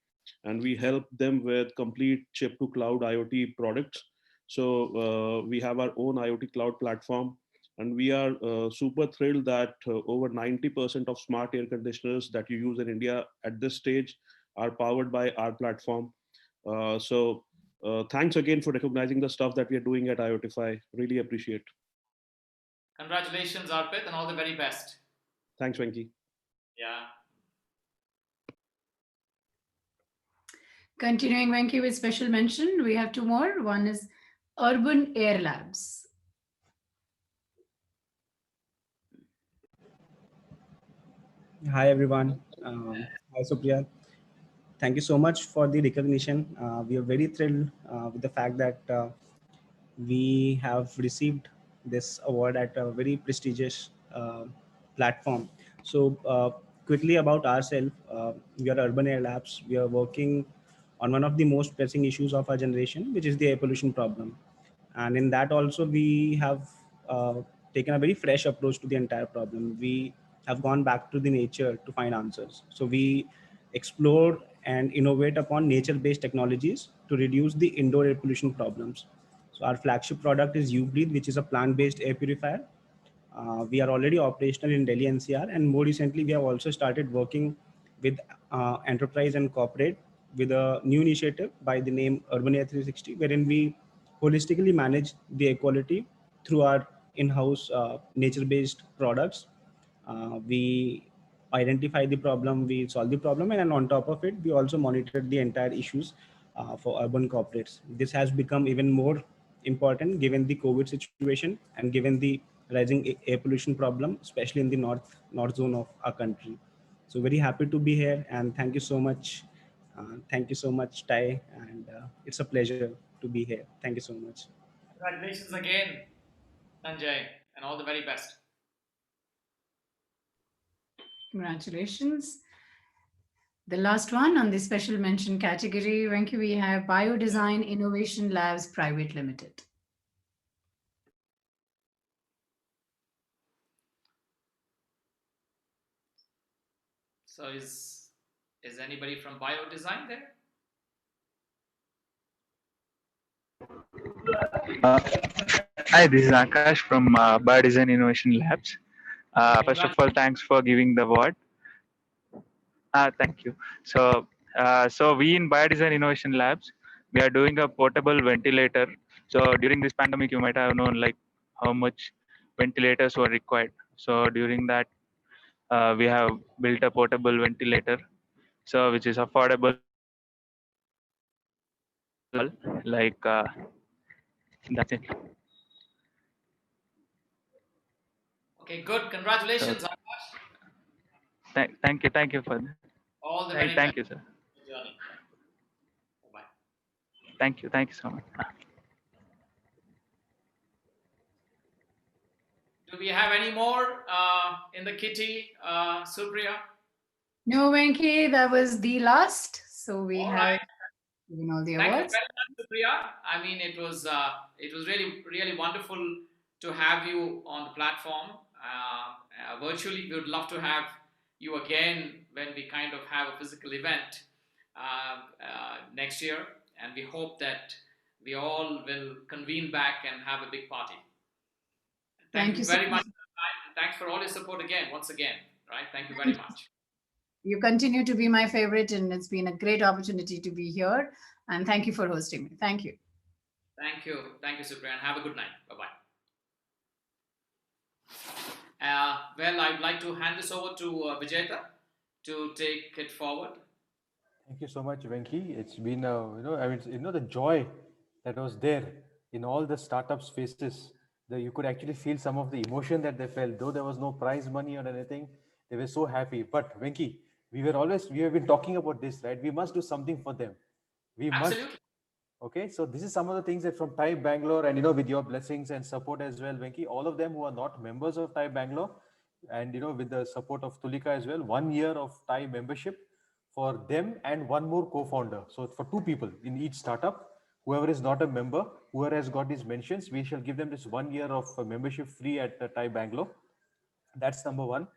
and we help them with complete chip to cloud IoT products. So we have our own IoT cloud platform, and we are super thrilled that over 90% of smart air conditioners that you use in India at this stage are powered by our platform. So thanks again for recognizing the stuff that we are doing at IoTFi. Really appreciate. Congratulations, Arpit, and all the very best. Thanks, Venki. Yeah. Continuing, Venki, with special mention, we have two more. One is Urban Air Labs. Hi, everyone. Hi, Supria. Thank you so much for the recognition. We are very thrilled with the fact that we have received this award at a very prestigious platform. So quickly about ourselves, we are Urban Air Labs. We are working on one of the most pressing issues of our generation, which is the air pollution problem. And in that also, we have taken a very fresh approach to the entire problem. We have gone back to the nature to find answers. So we explore and innovate upon nature-based technologies to reduce the indoor air pollution problems. So our flagship product is UBreathe, which is a plant-based air purifier. We are already operational in Delhi NCR, and more recently we have also started working with enterprise and corporate with a new initiative by the name Urban Air 360, wherein we holistically manage the air quality through our in-house nature-based products. We identify the problem, we solve the problem, and on top of it, we also monitor the entire issues for urban corporates. This has become even more important given the COVID situation and given the rising air pollution problem, especially in the north zone of our country. So very happy to be here, and thank you so much. Thank you so much, Tai, and it's a pleasure to be here. Thank you so much. Congratulations again, Sanjay, and all the very best. Congratulations. The last one on the special mention category, Venki, we have Biodesign Innovation Labs Private Limited. So is anybody from Biodesign there? Hi, this is Akash from Biodesign Innovation Labs. First of all, thanks for giving the award. Thank you. So we in Biodesign Innovation Labs, we are doing a portable ventilator. So during this pandemic, you might have known like how much ventilators were required. So during that, we have built a portable ventilator, so which is affordable. Like that's it. Okay, good. Congratulations, Akash. Thank you for that. All the very Thank best. you, sir. Journey. Bye. Thank you so much. Do we have any more in the kitty, Supria? No, Venki, that was the last. So we All have right. all the Thank you awards. very much, Supria. I mean, it was really wonderful to have you on the platform. Virtually, we would love to have you again when we kind of have a physical event next year, and we hope that we all will convene back and have a big party. Thank you so very much for the time, and thanks for all your support again, once again. Right? Thank you very much. You continue to be my favorite, and it's been a great opportunity to be here. And thank you for hosting me. Thank you. Thank you, Supria, and have a good night. Bye-bye. Well, I'd like to hand this over to Vijayta to take it forward. Thank you so much, Venki. It's been, the joy that was there in all the startups' faces. That you could actually feel some of the emotion that they felt, though there was no prize money or anything. They were so happy. But Venki, we have been talking about this, right? We must do something for them. We Absolutely. must. Okay, so this is some of the things that from TIE Bangalore, and with your blessings and support as well, Venki, all of them who are not members of TIE Bangalore, and with the support of Tulika as well, 1 year of TIE membership for them and one more co-founder. So for 2 people in each startup, whoever is not a member, whoever has got these mentions, we shall give them this 1 year of membership free at TIE Bangalore. That's number one.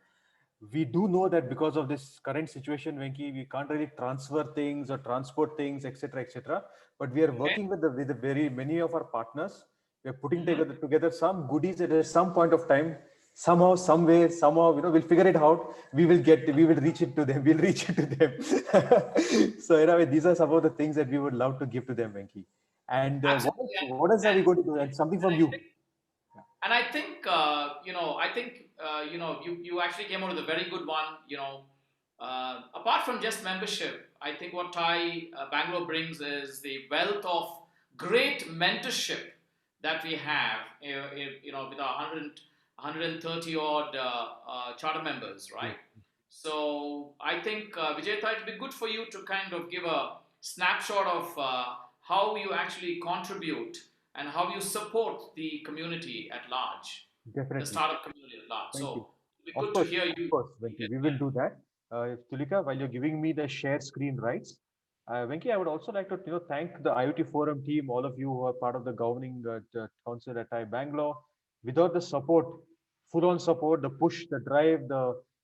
We do know that because of this current situation, Venki, we can't really transfer things or transport things, etc., etc. But we are working with the very many of our partners. We are putting together some goodies at some point of time. Somehow, some way, somehow, we'll figure it out. We will reach it to them. We'll reach it to them. So, these are some of the things that we would love to give to them, Venki. And what else are we going to do? And something from you. And I think, you actually came out with a very good one. Apart from just membership, I think what TIE Bangalore brings is the wealth of great mentorship that we have, with our 130 odd charter members, right? So I think, Vijayta, it'd be good for you to kind of give a snapshot of how you actually contribute and how you support the community at large, Definitely. the startup community at large. Thank you. It'd be good to hear you. Of course, Venki, we will do that. Tulika, while you're giving me the share screen rights, Venki, I would also like to thank the IoT Forum team, all of you who are part of the governing council at TIE Bangalore. Without the support, full-on support, the push, the drive,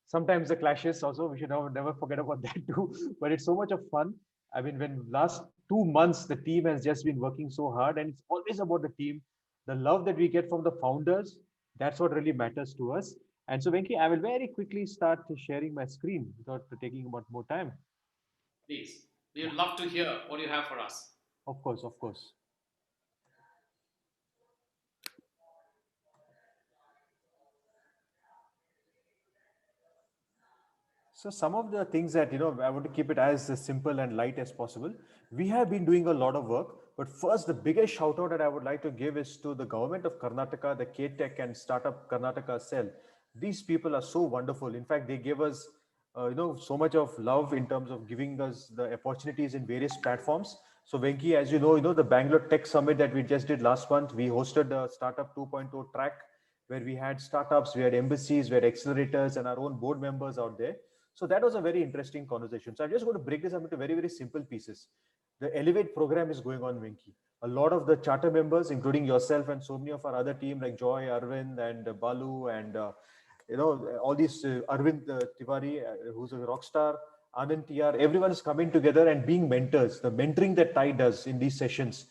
sometimes the clashes also, we should never forget about that too. But it's so much of fun. I mean, when last 2 months, the team has just been working so hard, and it's always about the team. The love that we get from the founders, that's what really matters to us. And so, Venki, I will very quickly start sharing my screen without taking about more time. Please, we would love to hear what you have for us. Of course, of course. So some of the things that, I want to keep it as simple and light as possible. We have been doing a lot of work, but first, the biggest shout out that I would like to give is to the government of Karnataka, the K-Tech and Startup Karnataka cell. These people are so wonderful. In fact, they gave us, so much of love in terms of giving us the opportunities in various platforms. So Venki, as you know, the Bangalore Tech Summit that we just did last month, we hosted the Startup 2.0 track. where we had startups, we had embassies, we had accelerators, and our own board members out there. So that was a very interesting conversation. So I'm just going to break this up into very, very simple pieces. The Elevate program is going on, Venki. A lot of the charter members, including yourself and so many of our other team like Joy, Arvind, and Balu, and all these Arvind Tiwari, who's a rock star, Anand TR, everyone is coming together and being mentors. The mentoring that TIE does in these sessions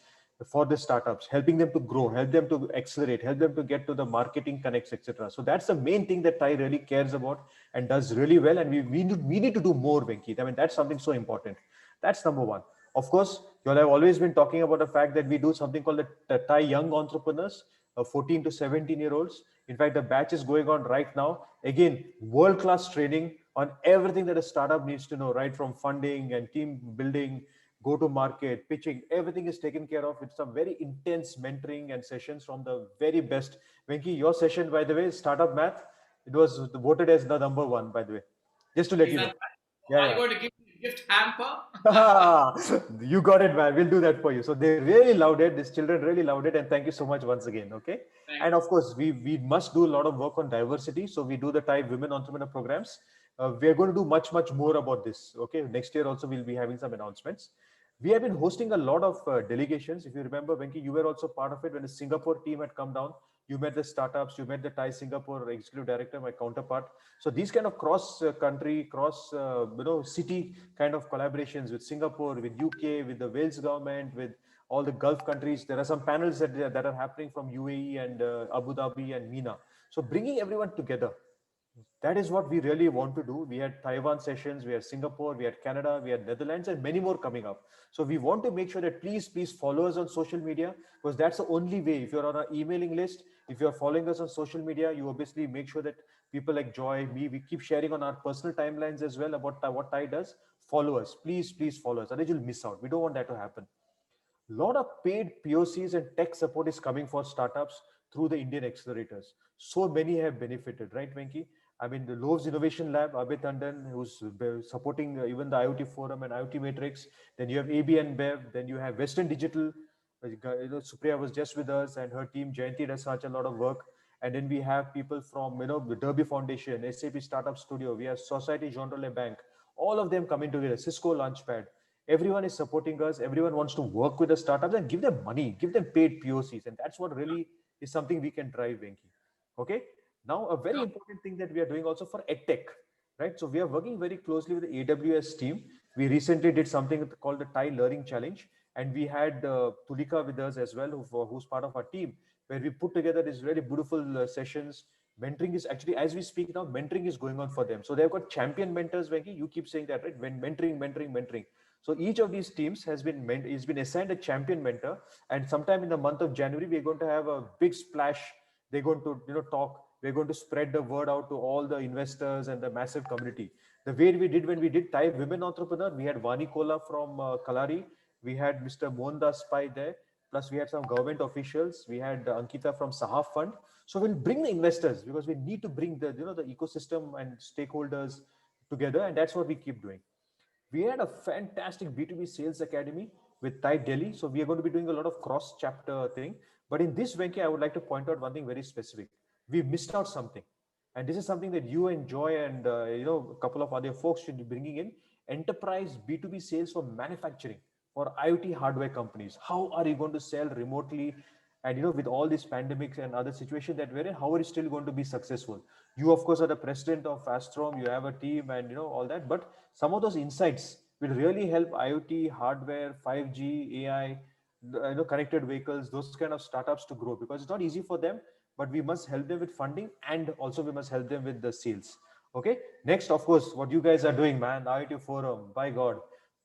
for the startups, helping them to grow, help them to accelerate, help them to get to the marketing connects, etc. So that's the main thing that TIE really cares about and does really well. And we need to do more, Venki. I mean, that's something so important. That's number one. Of course, you all have always been talking about the fact that we do something called the TIE Young Entrepreneurs, 14 to 17-year-olds. In fact, the batch is going on right now. Again, world-class training on everything that a startup needs to know, right from funding and team building, go-to-market, pitching, everything is taken care of with some very intense mentoring and sessions from the very best. Venki, your session, by the way, Startup Math, it was voted as the number one, by the way, just to let you know. Are you going to give me a gift hamper? You got it, man. We'll do that for you. So they really loved it. These children really loved it. And thank you so much once again. Okay. And of course, we must do a lot of work on diversity. So we do the TIE Women Entrepreneur programs. We're going to do much more about this. Okay. Next year also, we'll be having some announcements. We have been hosting a lot of delegations. If you remember, Venki, you were also part of it when the Singapore team had come down. You met the startups, you met the TIE Singapore executive director, my counterpart. So these kind of cross-country, cross-city kind of collaborations with Singapore, with UK, with the Wales government, with all the Gulf countries. There are some panels that are happening from UAE and Abu Dhabi and MENA. So bringing everyone together. That is what we really want to do. We had Taiwan sessions, we had Singapore, we had Canada, we had Netherlands, and many more coming up. So we want to make sure that please follow us on social media, because that's the only way. If you're on our emailing list, if you're following us on social media, you obviously make sure that people like Joy, me, we keep sharing on our personal timelines as well about what TIE does. Follow us, please follow us. Otherwise you'll miss out. We don't want that to happen. A lot of paid POCs and tech support is coming for startups through the Indian accelerators. So many have benefited, right, Venki? I mean, the Lowe's Innovation Lab, Abhay Tandon, who's supporting even the IoT Forum and IOTMATRIX. Then you have AB and Bev. Then you have Western Digital. Supria was just with us, and her team, Jayanti, does such a lot of work. And then we have people from, the Derby Foundation, SAP Startup Studio. We have Society Jean Rollet Bank. All of them coming together. Cisco Launchpad. Everyone is supporting us. Everyone wants to work with the startups and give them money, give them paid POCs. And that's what really is something we can drive, Venki. Okay. Now, a very important thing that we are doing also for EdTech, right? So we are working very closely with the AWS team. We recently did something called the TIE Learning Challenge, and we had Tulika with us as well, who's part of our team, where we put together these really beautiful sessions. Mentoring is actually, as we speak now, mentoring is going on for them. So they've got champion mentors, Venki. You keep saying that, right? Mentoring. So each of these teams has been assigned a champion mentor, and sometime in the month of January, we're going to have a big splash. They're going to talk. We're going to spread the word out to all the investors and the massive community. The way we did when we did TIE Women Entrepreneur, we had Vani Kola from Kalari. We had Mr. Mohandas Pai there. Plus we had some government officials. We had Ankita from Sahaf Fund. So we'll bring the investors, because we need to bring the ecosystem and stakeholders together. And that's what we keep doing. We had a fantastic B2B sales academy with TIE Delhi. So we are going to be doing a lot of cross chapter thing. But in this, Venki, I would like to point out one thing very specific. We missed out something, and this is something that you and Joy and a couple of other folks should be bringing in. Enterprise B2B sales for manufacturing, for IoT hardware companies. How are you going to sell remotely? And with all these pandemics and other situations that we're in, how are you still going to be successful? You, of course, are the president of Astrom. You have a team and all that. But some of those insights will really help IoT hardware, 5G, AI, connected vehicles, those kind of startups to grow, because it's not easy for them. But we must help them with funding, and also we must help them with the sales. Okay. Next, of course, what you guys are doing, man, IoT Forum, by God,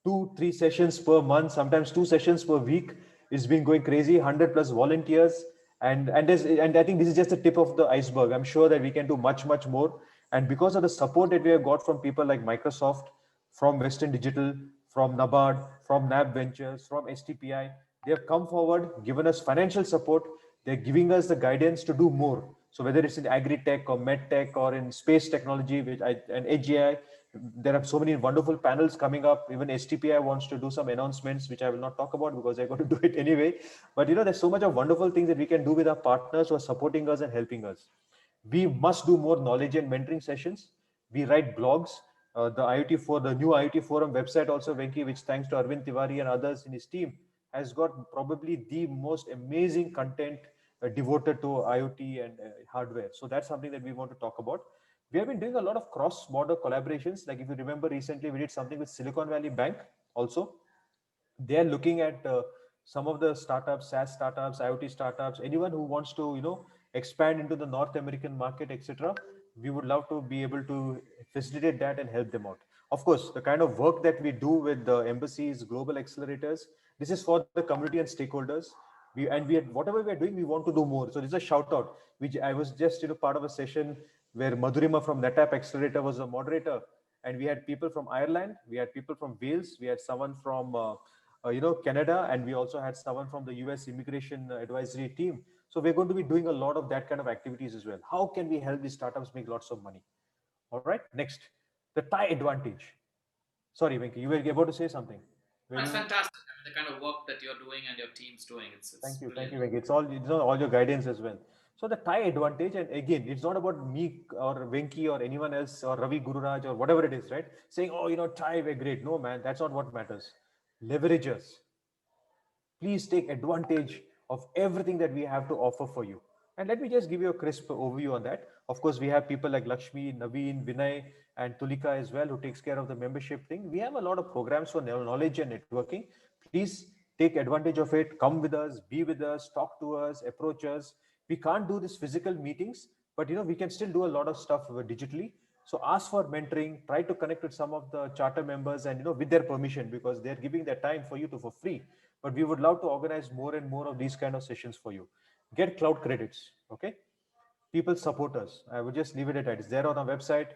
2-3 sessions per month, sometimes 2 sessions per week. It's been going crazy, 100+ volunteers. And I think this is just the tip of the iceberg. I'm sure that we can do much more. And because of the support that we have got from people like Microsoft, from Western Digital, from NABARD, from NAB Ventures, from STPI, they have come forward, given us financial support. They're giving us the guidance to do more. So whether it's in agri-tech or med-tech or in space technology, and edge AI, there are so many wonderful panels coming up. Even STPI wants to do some announcements, which I will not talk about because I'm going to do it anyway. But there's so much of wonderful things that we can do with our partners who are supporting us and helping us. We must do more knowledge and mentoring sessions. We write blogs. The new IoT Forum website also, Venki, which thanks to Arvind Tiwari and others in his team, has got probably the most amazing content devoted to IoT and hardware. So that's something that we want to talk about. We have been doing a lot of cross-border collaborations. Like if you remember recently, we did something with Silicon Valley Bank also. They're looking at some of the startups, SaaS startups, IoT startups, anyone who wants to, expand into the North American market, etc. We would love to be able to facilitate that and help them out. Of course, the kind of work that we do with the embassies, global accelerators, this is for the community and stakeholders. Whatever we are doing, we want to do more. So this is a shout out, which I was just part of a session where Madhurima from NetApp Accelerator was a moderator, and we had people from Ireland, we had people from Wales, we had someone from Canada, and we also had someone from the US Immigration Advisory Team. So we're going to be doing a lot of that kind of activities as well. How can we help these startups make lots of money? All right, next, the tie advantage. Sorry, Venki, you were about to say something. That's fantastic. I mean, the kind of work that you're doing and your team's doing, it's Thank you, brilliant. Venki. It's all your guidance as well. So the tie advantage, and again, it's not about me or Venki or anyone else or Ravi Gururaj or whatever it is, right? Saying, oh, tie, we're great. No, man, that's not what matters. Leverages. Please take advantage of everything that we have to offer for you. And let me just give you a crisp overview on that. Of course, we have people like Lakshmi, Naveen, Vinay, and Tulika as well, who takes care of the membership thing. We have a lot of programs for knowledge and networking. Please take advantage of it. Come with us, be with us, talk to us, approach us. We can't do this physical meetings, but we can still do a lot of stuff digitally. So ask for mentoring, try to connect with some of the charter members and with their permission, because they're giving their time for you for free. But we would love to organize more and more of these kind of sessions for you. Get cloud credits, okay? People support us. I would just leave it at that. It's there on our website.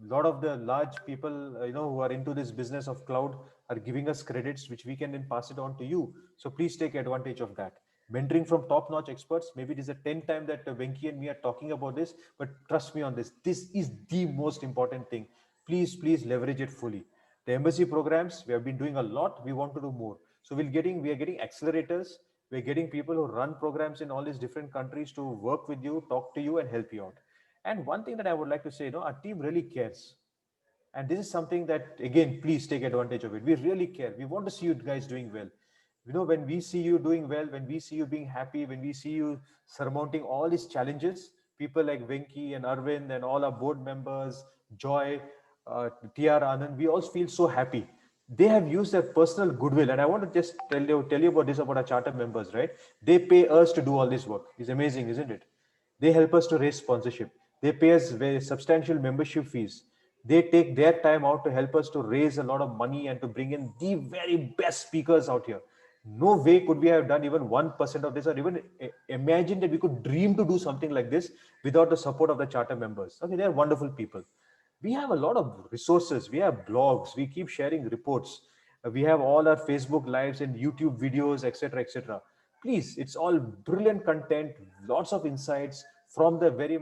A lot of the large people, who are into this business of cloud are giving us credits, which we can then pass it on to you. So please take advantage of that. Mentoring from top-notch experts. Maybe this is the 10th time that Venki and me are talking about this, but trust me on this. This is the most important thing. Please leverage it fully. The embassy programs, we have been doing a lot. We want to do more. So we are getting accelerators. We're getting people who run programs in all these different countries to work with you, talk to you, and help you out. And one thing that I would like to say, our team really cares. And this is something that, again, please take advantage of it. We really care. We want to see you guys doing well. When we see you doing well, when we see you being happy, when we see you surmounting all these challenges, people like Venki and Arvind and all our board members, Joy, TR Anand, we all feel so happy. They have used their personal goodwill, and I want to just tell you about this about our charter members, right? They pay us to do all this work. It's amazing, isn't it? They help us to raise sponsorship. They pay us very substantial membership fees. They take their time out to help us to raise a lot of money and to bring in the very best speakers out here. No way could we have done even 1% of this, or even imagine that we could dream to do something like this without the support of the charter members. Okay, they're wonderful people. We have a lot of resources. We have blogs. We keep sharing reports. We have all our Facebook lives and YouTube videos, etc., etc. Please, it's all brilliant content, lots of insights from the very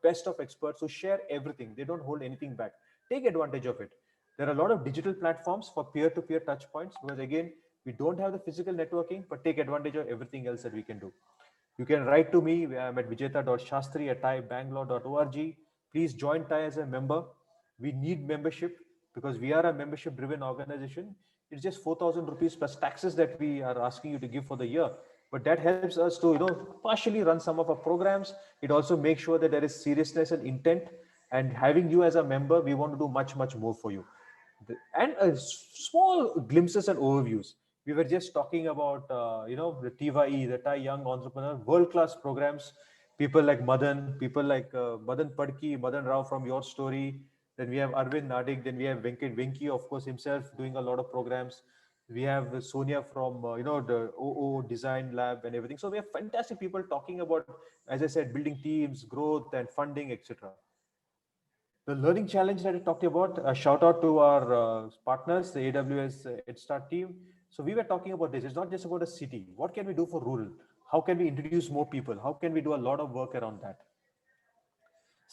best of experts who share everything. They don't hold anything back. Take advantage of it. There are a lot of digital platforms for peer-to-peer touch points, because again, we don't have the physical networking, but take advantage of everything else that we can do. You can write to me. I'm at vijeta.shastri@taibangalore.org. Please join TAI as a member. We need membership because we are a membership driven organization. It's just 4,000 rupees plus taxes that we are asking you to give for the year. But that helps us to, partially run some of our programs. It also makes sure that there is seriousness and intent. And having you as a member, we want to do much, much more for you. And small glimpses and overviews. We were just talking about, the TYE, the Thai Young Entrepreneur, world-class programs. People like Madan, people like Madan Padki, Madan Rao from Your Story. Then we have Arvind Nadik. Then we have Venki, of course, himself doing a lot of programs. We have Sonia from, the OO Design Lab and everything. So we have fantastic people talking about, as I said, building teams, growth and funding, etc. The learning challenge that I talked about, a shout out to our partners, the AWS HeadStart team. So we were talking about this. It's not just about a city. What can we do for rural? How can we introduce more people? How can we do a lot of work around that?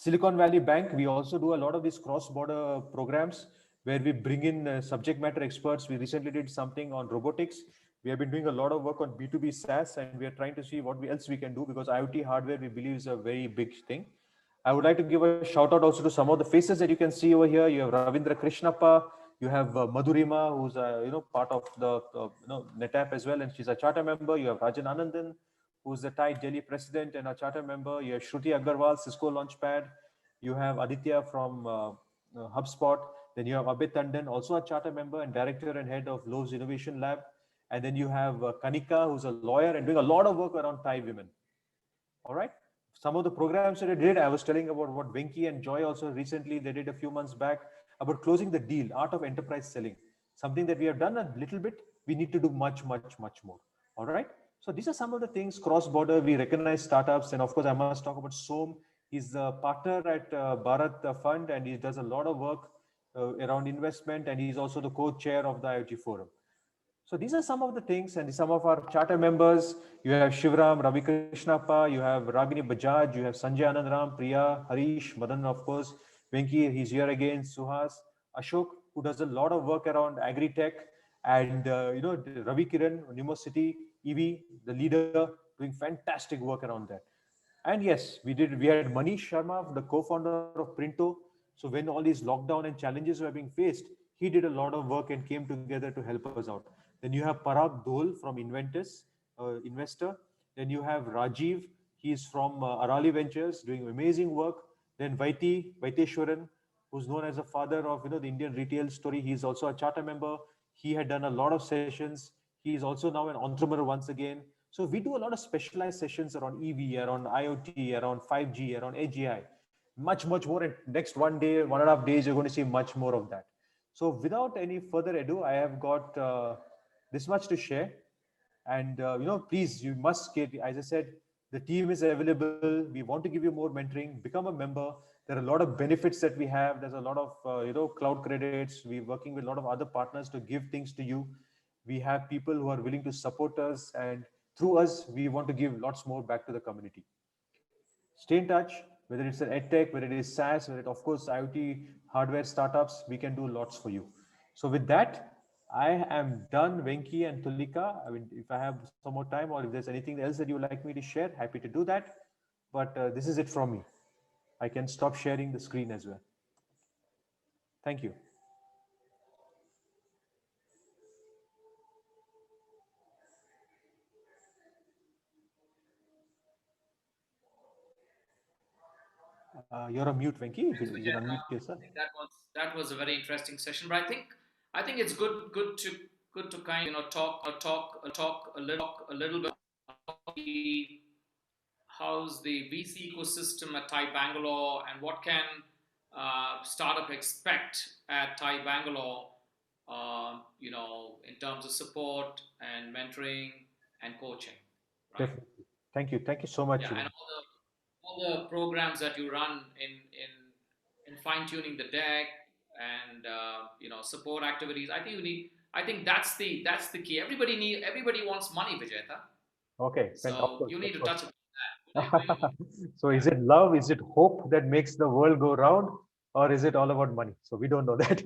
Silicon Valley Bank, we also do a lot of these cross-border programs where we bring in subject matter experts. We recently did something on robotics. We have been doing a lot of work on B2B SaaS, and we are trying to see what else we can do, because IoT hardware, we believe, is a very big thing. I would like to give a shout out also to some of the faces that you can see over here. You have Ravindra Krishnappa, you have Madhurima, who's part of the NetApp as well, and she's a charter member. You have Rajan Anandan, who's the Thai Delhi president and a charter member. You have Shruti Agarwal, Cisco Launchpad. You have Aditya from HubSpot. Then you have Abhay Tandon, also a charter member and director and head of Lowe's Innovation Lab. And then you have Kanika, who's a lawyer and doing a lot of work around Thai women. All right. Some of the programs that I did, I was telling about what Venki and Joy also recently, they did a few months back about closing the deal, art of enterprise selling. Something that we have done a little bit, we need to do much, much, much more. All right. So these are some of the things cross-border. We recognize startups. And of course, I must talk about Som. He's the partner at Bharat Fund, and he does a lot of work around investment. And he's also the co-chair of the IoT Forum. So these are some of the things, and some of our charter members. You have Shivram, Ravi Krishnappa, you have Ragini Bajaj, you have Sanjay Anandram, Priya, Harish, Madan, of course, Venki, he's here again, Suhas, Ashok, who does a lot of work around agri-tech, and Ravi Kiran, Numosity, EV, the leader, doing fantastic work around that. And yes, we had Manish Sharma, the co-founder of Printo. So when all these lockdown and challenges were being faced, he did a lot of work and came together to help us out. Then you have Parag Dole from Inventus, investor. Then you have Rajiv, he's from Arali Ventures, doing amazing work. Then Vaiteshwaran, who's known as the father of the Indian retail story. He's also a charter member. He had done a lot of sessions. He is also now an entrepreneur once again. So we do a lot of specialized sessions around EV, around IoT, around 5G, around AGI, much, much more. And next 1 day, 1.5 days, you're going to see much more of that. So without any further ado, I have got this much to share. And, please, you must get, as I said, the team is available. We want to give you more mentoring, become a member. There are a lot of benefits that we have. There's a lot of, cloud credits. We're working with a lot of other partners to give things to you. We have people who are willing to support us, and through us, we want to give lots more back to the community. Stay in touch, whether it's an edtech, whether it is SaaS, whether it, of course, IoT hardware startups, we can do lots for you. So with that, I am done, Venki and Tulika. I mean, if I have some more time, or if there's anything else that you would like me to share, happy to do that. But this is it from me. I can stop sharing the screen as well. Thank you. You're on mute, Venki. You can unmute yourself. That was a very interesting session. But I think it's good to kind talk a little bit about how's the VC ecosystem at TiE Bangalore, and what can startup expect at TiE Bangalore, in terms of support and mentoring and coaching. Right? Definitely. Thank you so much. Yeah, and all the programs that you run in fine-tuning the deck and support activities. I think that's the key. Everybody wants money, Vijayta. Okay. So you need to touch upon that. So is it love? Is it hope that makes the world go round? Or is it all about money? So we don't know that.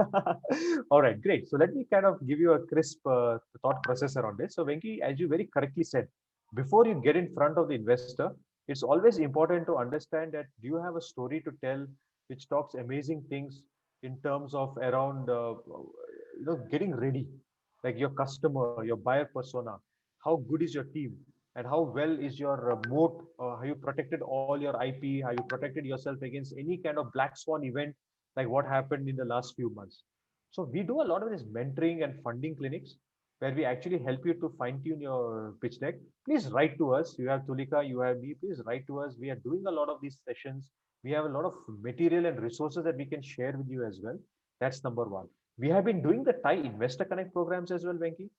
All right, great. So let me kind of give you a crisp thought process around this. So Venki, as you very correctly said, before you get in front of the investor, it's always important to understand that do you have a story to tell which talks amazing things in terms of around getting ready, like your customer, your buyer persona, how good is your team, and how well is your moat, have you protected all your IP, have you protected yourself against any kind of black swan event like what happened in the last few months. So we do a lot of this mentoring and funding clinics where we actually help you to fine tune your pitch deck. Please write to us. You have Tulika, you have me. Please write to us. We are doing a lot of these sessions. We have a lot of material and resources that we can share with you as well. That's number one. We have been doing the TiE Investor Connect programs as well, Venki,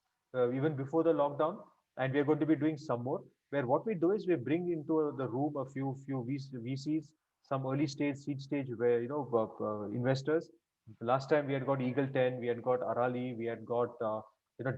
even before the lockdown. And we are going to be doing some more, where what we do is we bring into the room a few VCs, some early stage, seed stage, where investors. Last time we had got Eagle 10, we had got Arali, we had got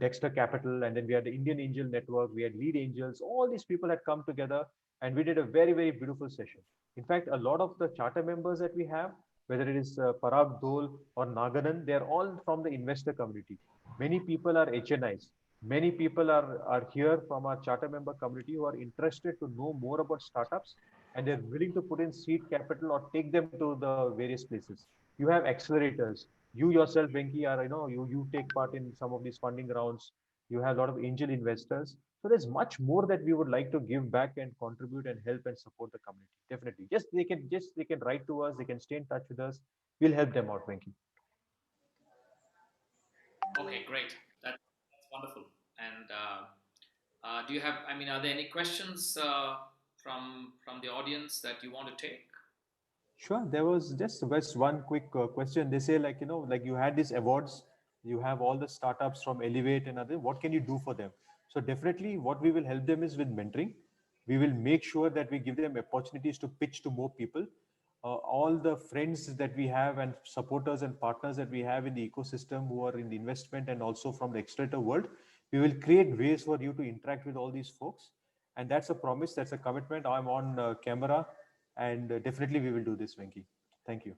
Dexter Capital, and then we had the Indian Angel Network, we had Lead Angels. All these people had come together, And we did a very, very beautiful session. In fact, a lot of the charter members that we have, whether it is Parag Dole or Naganan, they are all from the investor community. Many people are HNIs. Many people are here from our charter member community who are interested to know more about startups, and they're willing to put in seed capital or take them to the various places. You have accelerators. You yourself, Venki, are you take part in some of these funding rounds. You have a lot of angel investors. So there's much more that we would like to give back and contribute and help and support the community. Definitely. Just they can write to us, they can stay in touch with us. We'll help them out, Venki. Okay, great. That's wonderful. And do you have? I mean, are there any questions from the audience that you want to take? Sure. There was just one quick question. They say, like, like you had these awards, you have all the startups from Elevate and other. What can you do for them? So definitely, what we will help them is with mentoring. We will make sure that we give them opportunities to pitch to more people. All the friends that we have and supporters and partners that we have in the ecosystem who are in the investment and also from the accelerator world, we will create ways for you to interact with all these folks. And that's a promise, that's a commitment. I'm on camera, and definitely we will do this, Venki. Thank you.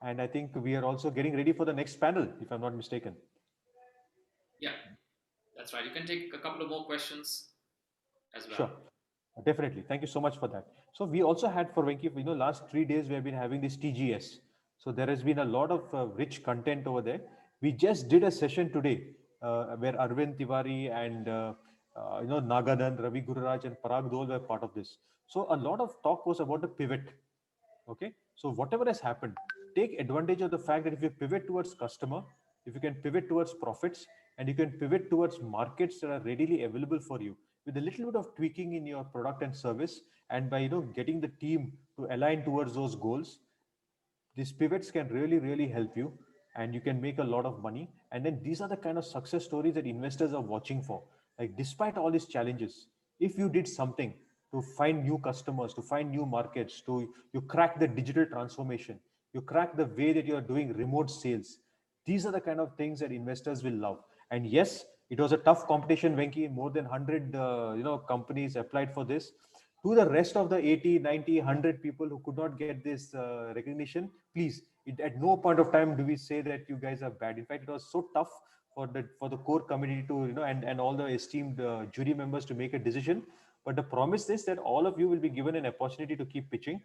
And I think we are also getting ready for the next panel, if I'm not mistaken. Yeah, that's right. You can take a couple of more questions as well. Sure. Definitely. Thank you so much for that. So we also had for Venki, last 3 days we have been having this TGS. So there has been a lot of rich content over there. We just did a session today where Arvind Tiwari and Nagadan, Ravi Gururaj and Parag Dole were part of this. So a lot of talk was about the pivot. Okay. So whatever has happened, take advantage of the fact that if you pivot towards customer, if you can pivot towards profits, and you can pivot towards markets that are readily available for you with a little bit of tweaking in your product and service, and by getting the team to align towards those goals, these pivots can really help you, and you can make a lot of money. And then these are the kind of success stories that investors are watching for. Like, despite all these challenges, if you did something to find new customers, to find new markets, to you crack the digital transformation, you crack the way that you are doing remote sales, these are the kind of things that investors will love. And yes, it was a tough competition, Venki. More than 100 companies applied for this. To the rest of the 80, 90, 100 people who could not get this recognition, please, at no point of time do we say that you guys are bad. In fact, it was so tough for the core committee to and all the esteemed jury members to make a decision. But the promise is that all of you will be given an opportunity to keep pitching,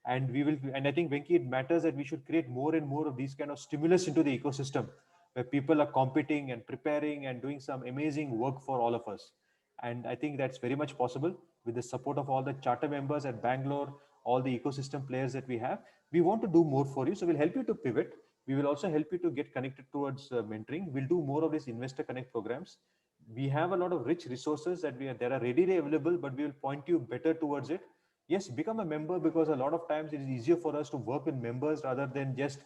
and we will. And I think, Venki, it matters that we should create more and more of these kind of stimulus into the ecosystem, where people are competing and preparing and doing some amazing work for all of us. And I think that's very much possible with the support of all the charter members at Bangalore, all the ecosystem players that we have. We want to do more for you. So we'll help you to pivot. We will also help you to get connected towards mentoring. We'll do more of these Investor Connect programs. We have a lot of rich resources that are readily available, but we will point you better towards it. Yes, become a member, because a lot of times it is easier for us to work with members rather than just,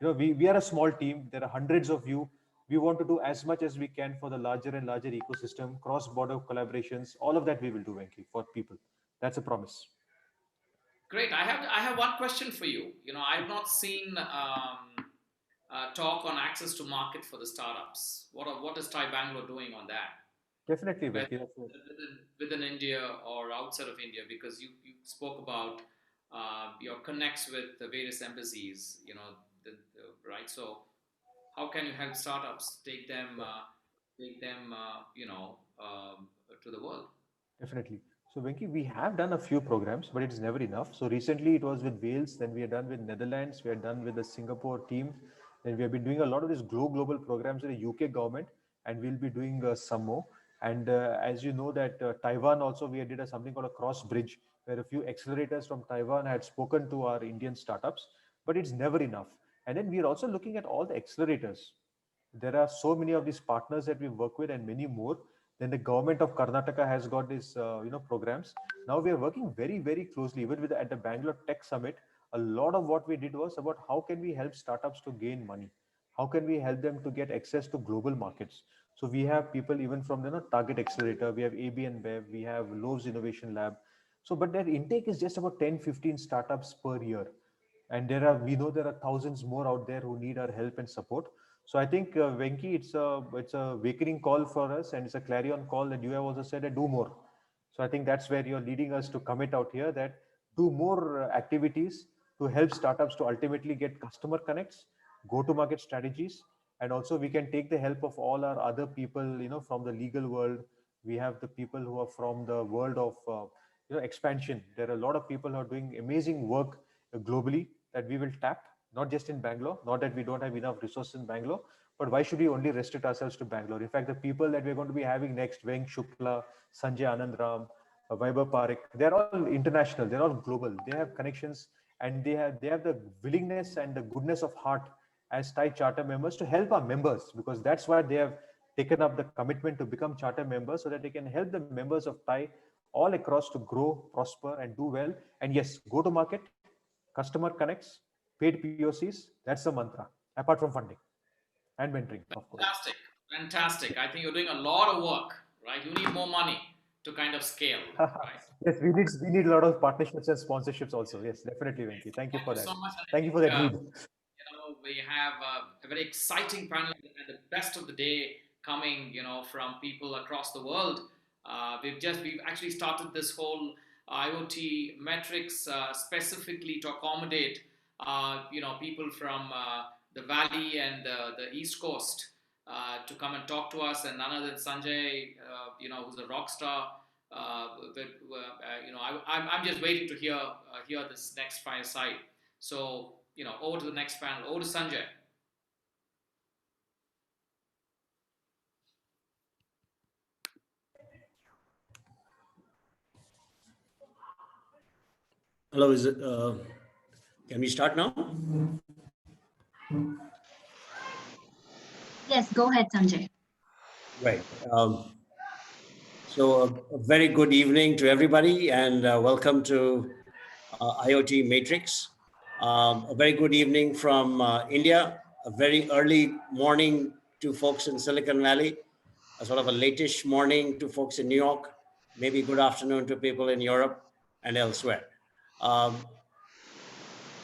we are a small team. There are hundreds of you. We want to do as much as we can for the larger and larger ecosystem, cross-border collaborations, all of that we will do, Venki, for people. That's a promise. Great. I have one question for you. I have not seen talk on access to market for the startups. What is TiE Bangalore doing on that? Definitely, Venki. Within India or outside of India, because you spoke about your connects with the various embassies, right? So how can you help startups take them to the world? Definitely. So, Venki, we have done a few programs, but it's never enough. So recently it was with Wales, then we are done with Netherlands, we are done with the Singapore team, then we have been doing a lot of these global programs with the UK government, and we'll be doing some more. And as you know that Taiwan also, we did something called a cross bridge, where a few accelerators from Taiwan had spoken to our Indian startups, but it's never enough. And then we are also looking at all the accelerators. There are so many of these partners that we work with and many more. Then the government of Karnataka has got these programs. Now we are working very closely even with at the Bangalore Tech Summit. A lot of what we did was about how can we help startups to gain money, how can we help them to get access to global markets. So we have people even from the Target Accelerator, we have AB and Bev, we have Lowe's Innovation Lab. So but their intake is just about 10-15 startups per year, and we know there are thousands more out there who need our help and support. So I think, Venki, it's a awakening call for us, and it's a clarion call that you have also said that do more. So I think that's where you're leading us to commit out here, that do more activities to help startups to ultimately get customer connects, go-to-market strategies, and also we can take the help of all our other people, from the legal world. We have the people who are from the world of expansion. There are a lot of people who are doing amazing work globally that we will tap, not just in Bangalore. Not that we don't have enough resources in Bangalore, but why should we only restrict ourselves to Bangalore? In fact, the people that we're going to be having next, Venk Shukla, Sanjay Anandram, Vaibhav Parekh, they're all international, they're all global. They have connections, and they have the willingness and the goodness of heart as TiE charter members to help our members, because that's why they have taken up the commitment to become charter members, so that they can help the members of TiE all across to grow, prosper, and do well. And yes, go to market, customer connects, paid POCs, that's the mantra, apart from funding and mentoring, of course. Fantastic. I think you're doing a lot of work, right? You need more money to kind of scale, right? Yes, we need a lot of partnerships and sponsorships also. Yes, definitely, Venki. Thank you for that. So much. Thank you for that need. We have a very exciting panel and the best of the day coming, from people across the world. We've actually started this whole IoTMATRIX specifically to accommodate, people from the Valley and the East Coast to come and talk to us. And none other than Sanjay, who's a rock star. I'm just waiting to hear this next fireside. So, over to the next panel. Over to Sanjay. Hello, can we start now? Yes, go ahead, Sanjay. Right. So a very good evening to everybody, and welcome to IoTMATRIX. A very good evening from India, a very early morning to folks in Silicon Valley, a sort of a latish morning to folks in New York, maybe good afternoon to people in Europe and elsewhere.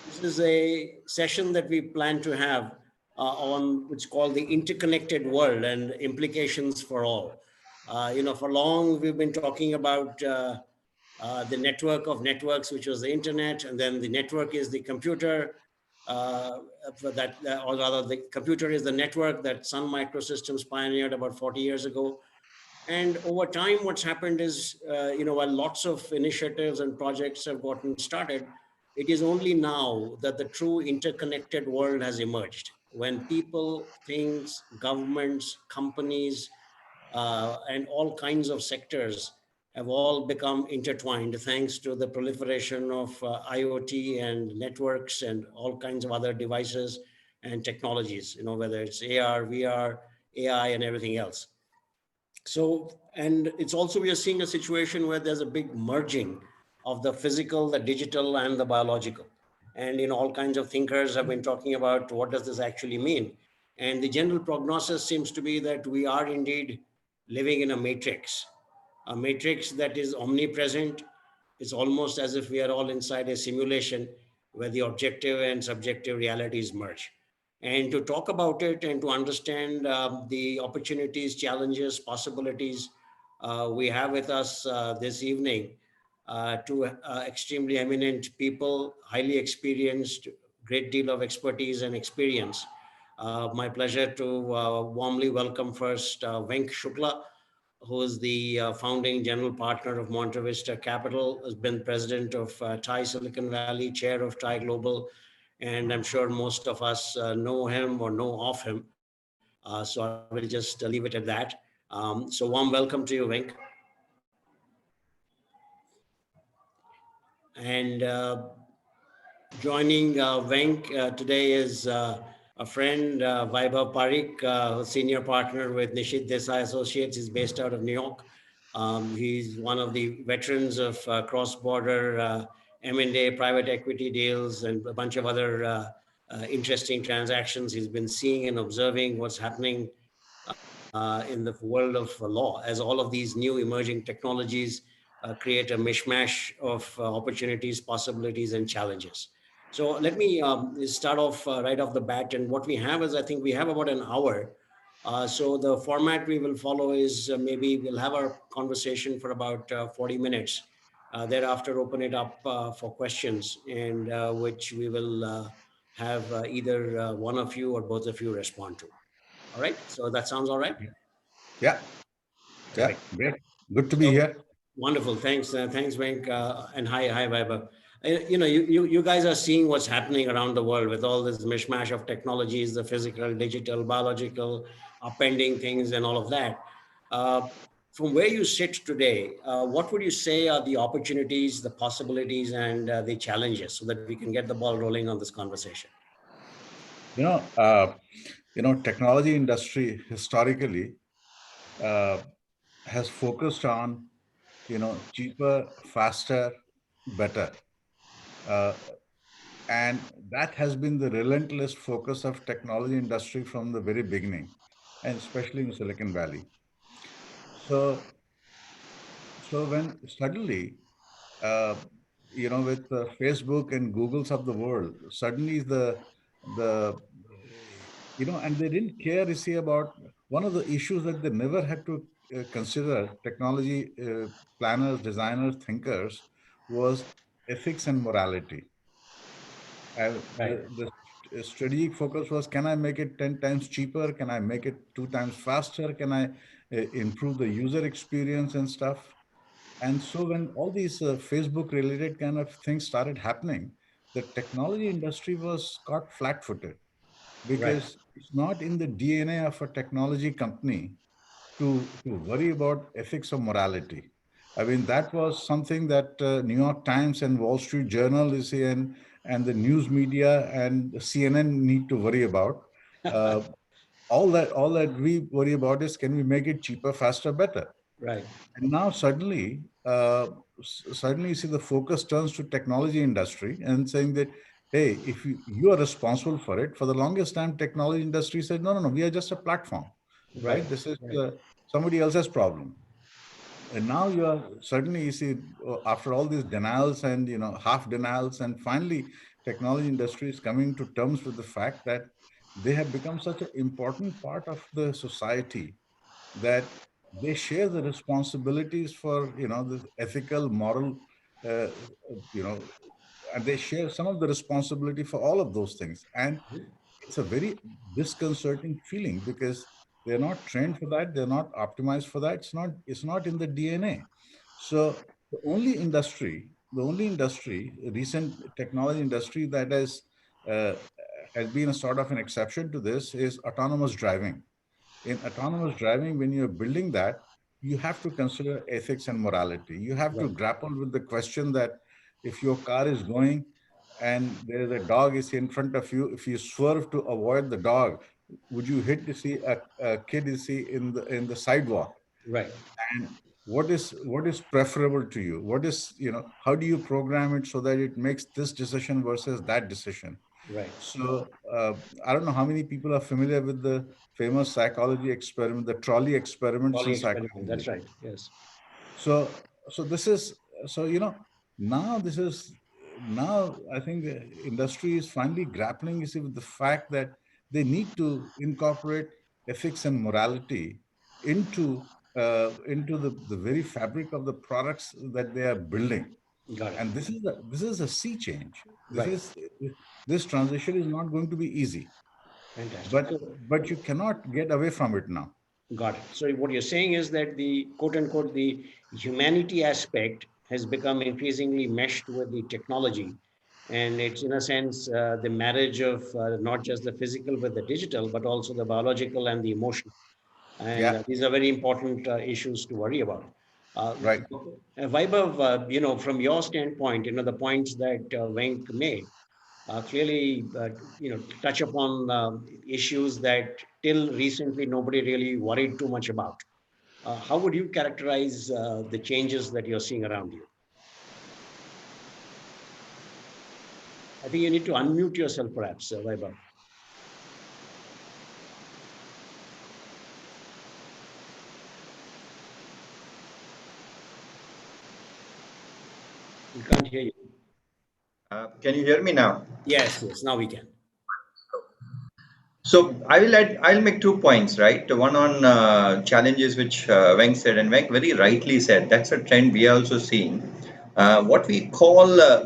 This is a session that we plan to have on what's called the interconnected world and implications for all. For long we've been talking about the network of networks, which was the internet, and then the network is the computer, or rather the computer is the network that Sun Microsystems pioneered about 40 years ago. And over time, what's happened is, while lots of initiatives and projects have gotten started, it is only now that the true interconnected world has emerged, when people, things, governments, companies, and all kinds of sectors have all become intertwined thanks to the proliferation of IoT and networks and all kinds of other devices and technologies, whether it's AR, VR, AI, and everything else. So, and it's also, we are seeing a situation where there's a big merging of the physical, the digital, and the biological. And all kinds of thinkers have been talking about what does this actually mean. And the general prognosis seems to be that we are indeed living in a matrix that is omnipresent. It's almost as if we are all inside a simulation where the objective and subjective realities merge. And to talk about it and to understand the opportunities, challenges, possibilities, we have with us this evening two extremely eminent people, highly experienced, great deal of expertise and experience. My pleasure to warmly welcome first Venk Shukla, who is the founding general partner of Monte Vista Capital, has been president of TiE Silicon Valley, chair of TiE Global, and I'm sure most of us know him or know of him. So I will just leave it at that. So warm welcome to you, Venk. And joining Venk today is a friend, Vaibhav Parekh, senior partner with Nishit Desai Associates. He's based out of New York. He's one of the veterans of cross-border M&A, private equity deals, and a bunch of other interesting transactions. He's been seeing and observing what's happening in the world of law, as all of these new emerging technologies create a mishmash of opportunities, possibilities, and challenges. So let me start off right off the bat. And what we have is, I think we have about an hour So the format we will follow is maybe we'll have our conversation for about 40 minutes. Thereafter, open it up for questions, and which we will have either one of you or both of you respond to. All right. So that sounds all right. Yeah. Yeah. Great. Good to be here. Wonderful. Thanks. Thanks, Venk. And hi, Vaibhav. You guys are seeing what's happening around the world with all this mishmash of technologies, the physical, digital, biological, upending things and all of that. From where you sit today, what would you say are the opportunities, the possibilities, and the challenges, so that we can get the ball rolling on this conversation? Technology industry historically has focused on, cheaper, faster, better. And that has been the relentless focus of technology industry from the very beginning, and especially in Silicon Valley. So when suddenly, with Facebook and Googles of the world, suddenly and they didn't care, you see, about one of the issues that they never had to consider, technology planners, designers, thinkers, was ethics and morality. The strategic focus was, can I make it 10 times cheaper? Can I make it 2 times faster? Can I improve the user experience and stuff? And so when all these Facebook related kind of things started happening, the technology industry was caught flat-footed, because it's not in the DNA of a technology company to worry about ethics or morality. I mean, that was something that New York Times and Wall Street Journal is and the news media and CNN need to worry about. All that we worry about is, can we make it cheaper, faster, better? Right. And now suddenly you see the focus turns to technology industry and saying that, hey, if you are responsible for it. For the longest time, technology industry said, no, we are just a platform, right? This is somebody else's problem. And now you see, after all these denials and, half denials, and finally technology industry is coming to terms with the fact that they have become such an important part of the society that they share the responsibilities for, the ethical, moral, uh, and they share some of the responsibility for all of those things. And it's a very disconcerting feeling, because they're not trained for that. They're not optimized for that. It's not in the DNA. So the only industry, recent technology industry that has been a sort of an exception to this is autonomous driving. In autonomous driving, when you're building that, you have to consider ethics and morality. You have to grapple with the question that if your car is going and there's a dog is in front of you, if you swerve to avoid the dog, would you hit to see a kid is see in the sidewalk? Right. And what is preferable to you? What is, how do you program it so that it makes this decision versus that decision? Right. So I don't know how many people are familiar with the famous psychology experiment, the trolley experiments in psychology. That's right. Yes. So this is, now I think the industry is finally grappling, you see, with the fact that they need to incorporate ethics and morality into the very fabric of the products that they are building. Got it. And this is a sea change. This transition is not going to be easy. Fantastic. But you cannot get away from it now. Got it. So what you're saying is that the quote unquote, the humanity aspect has become increasingly meshed with the technology. And it's in a sense the marriage of not just the physical with the digital, but also the biological and the emotional. And these are very important issues to worry about. Right. Vaibhav, from your standpoint, the points that Venk made, clearly, touch upon issues that till recently nobody really worried too much about. How would you characterize the changes that you're seeing around you? I think you need to unmute yourself, perhaps, Vaibhav. We can't hear you. Can you hear me now? Yes, now we can. So I'll make 2 points, right? The one on challenges, which Venk said, and Venk very rightly said, that's a trend we are also seeing. What we call a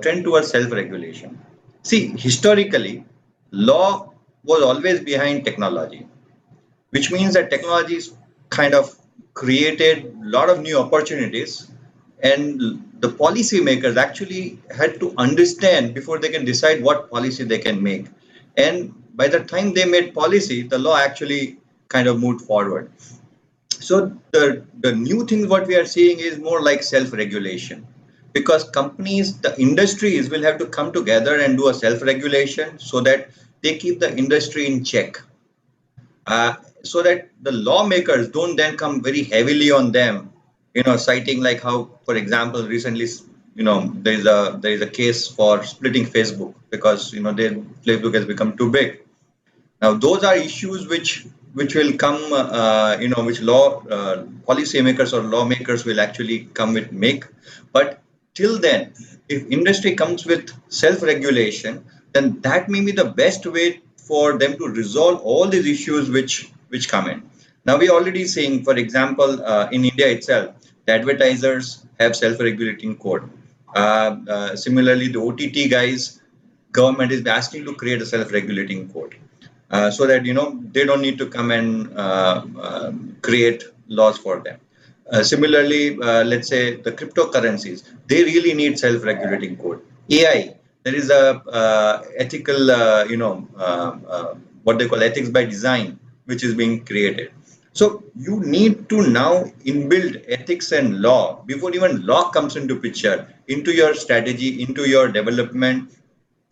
trend towards self-regulation. See, historically, law was always behind technology, which means that technology is kind of created a lot of new opportunities, and the policymakers actually had to understand before they can decide what policy they can make. And by the time they made policy, the law actually kind of moved forward. So the new thing what we are seeing is more like self-regulation, because companies, the industries will have to come together and do a self-regulation so that they keep the industry in check, so that the lawmakers don't then come very heavily on them, citing like how, for example, recently, there is a case for splitting Facebook because Facebook has become too big. Now, those are issues which will come, which policymakers or lawmakers will actually come with make. But till then, if industry comes with self-regulation, then that may be the best way for them to resolve all these issues which come in. Now, we're already seeing, for example, in India itself, the advertisers have self-regulating code. Similarly, the OTT guys, government is asking to create a self-regulating code, so that they don't need to come and create laws for them. Similarly, let's say the cryptocurrencies, they really need self-regulating code. AI, there is a ethical, what they call ethics by design, which is being created. So you need to now inbuild ethics and law before even law comes into picture, into your strategy, into your development,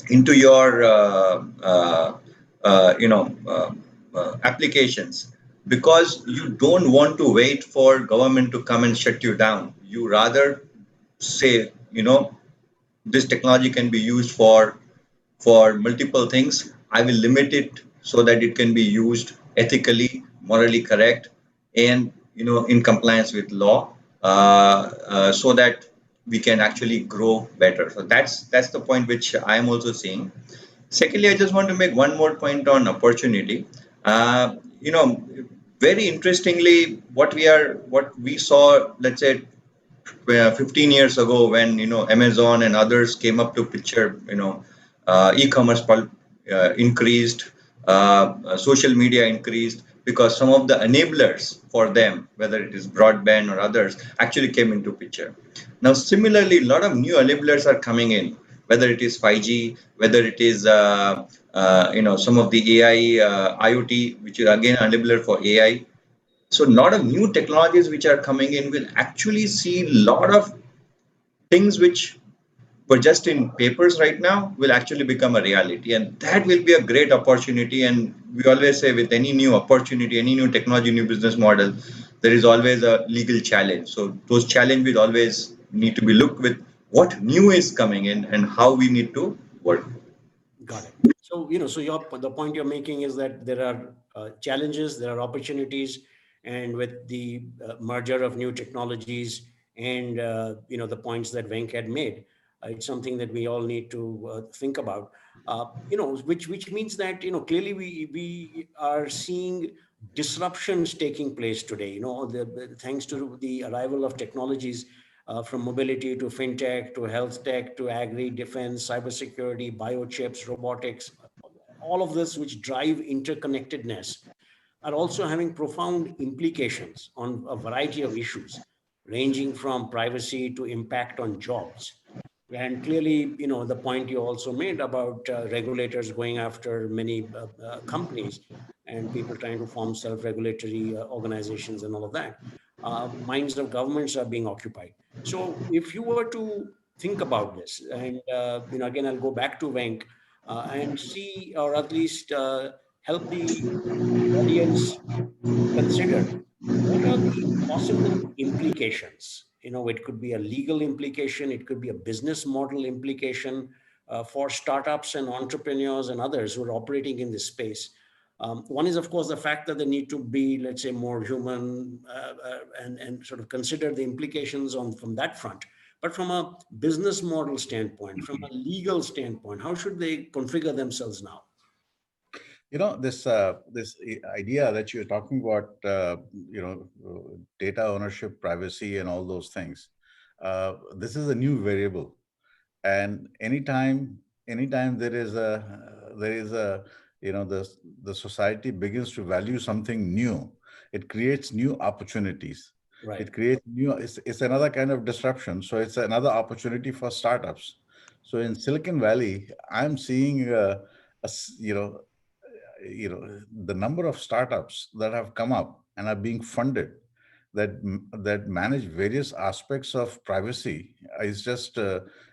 into your applications, because you don't want to wait for government to come and shut you down. You rather say, this technology can be used for multiple things. I will limit it so that it can be used ethically, morally correct, and in compliance with law, so that we can actually grow better. So that's the point which I am also seeing. Secondly, I just want to make one more point on opportunity. Very interestingly, what we saw, let's say, 15 years ago, when Amazon and others came up to picture, e-commerce increased, social media increased, because some of the enablers for them, whether it is broadband or others, actually came into picture. Now, similarly, a lot of new enablers are coming in, whether it is 5G, whether it is some of the AI, IoT, which is again enabler for AI. So a lot of new technologies which are coming in will actually see a lot of things which were just in papers right now will actually become a reality, and that will be a great opportunity. And we always say, with any new opportunity, any new technology, new business model, there is always a legal challenge. So those challenges will always need to be looked with what new is coming in and how we need to work. Got it. So, so the point you're making is that there are challenges, there are opportunities, and with the merger of new technologies and, the points that Venk had made, it's something that we all need to think about, which means that, clearly we are seeing disruptions taking place today, thanks to the arrival of technologies, from mobility to fintech to health tech to agri, defense, cybersecurity, biochips, robotics, all of this which drive interconnectedness are also having profound implications on a variety of issues, ranging from privacy to impact on jobs. And clearly, the point you also made about regulators going after many companies and people trying to form self-regulatory organizations and all of that, minds of governments are being occupied. So if you were to think about this, and again, I'll go back to Venk and see, or at least help the audience consider what are the possible implications. It could be a legal implication, it could be a business model implication for startups and entrepreneurs and others who are operating in this space. One is, of course, the fact that they need to be, let's say, more human and sort of consider the implications from that front. But from a business model standpoint, from a legal standpoint, how should they configure themselves now? This idea that you're talking about, data ownership, privacy, and all those things. This is a new variable, and anytime there is a the society begins to value something new, it creates new opportunities. Right. It creates new. It's another kind of disruption. So it's another opportunity for startups. So in Silicon Valley, I'm seeing a s- the number of startups that have come up and are being funded that manage various aspects of privacy is just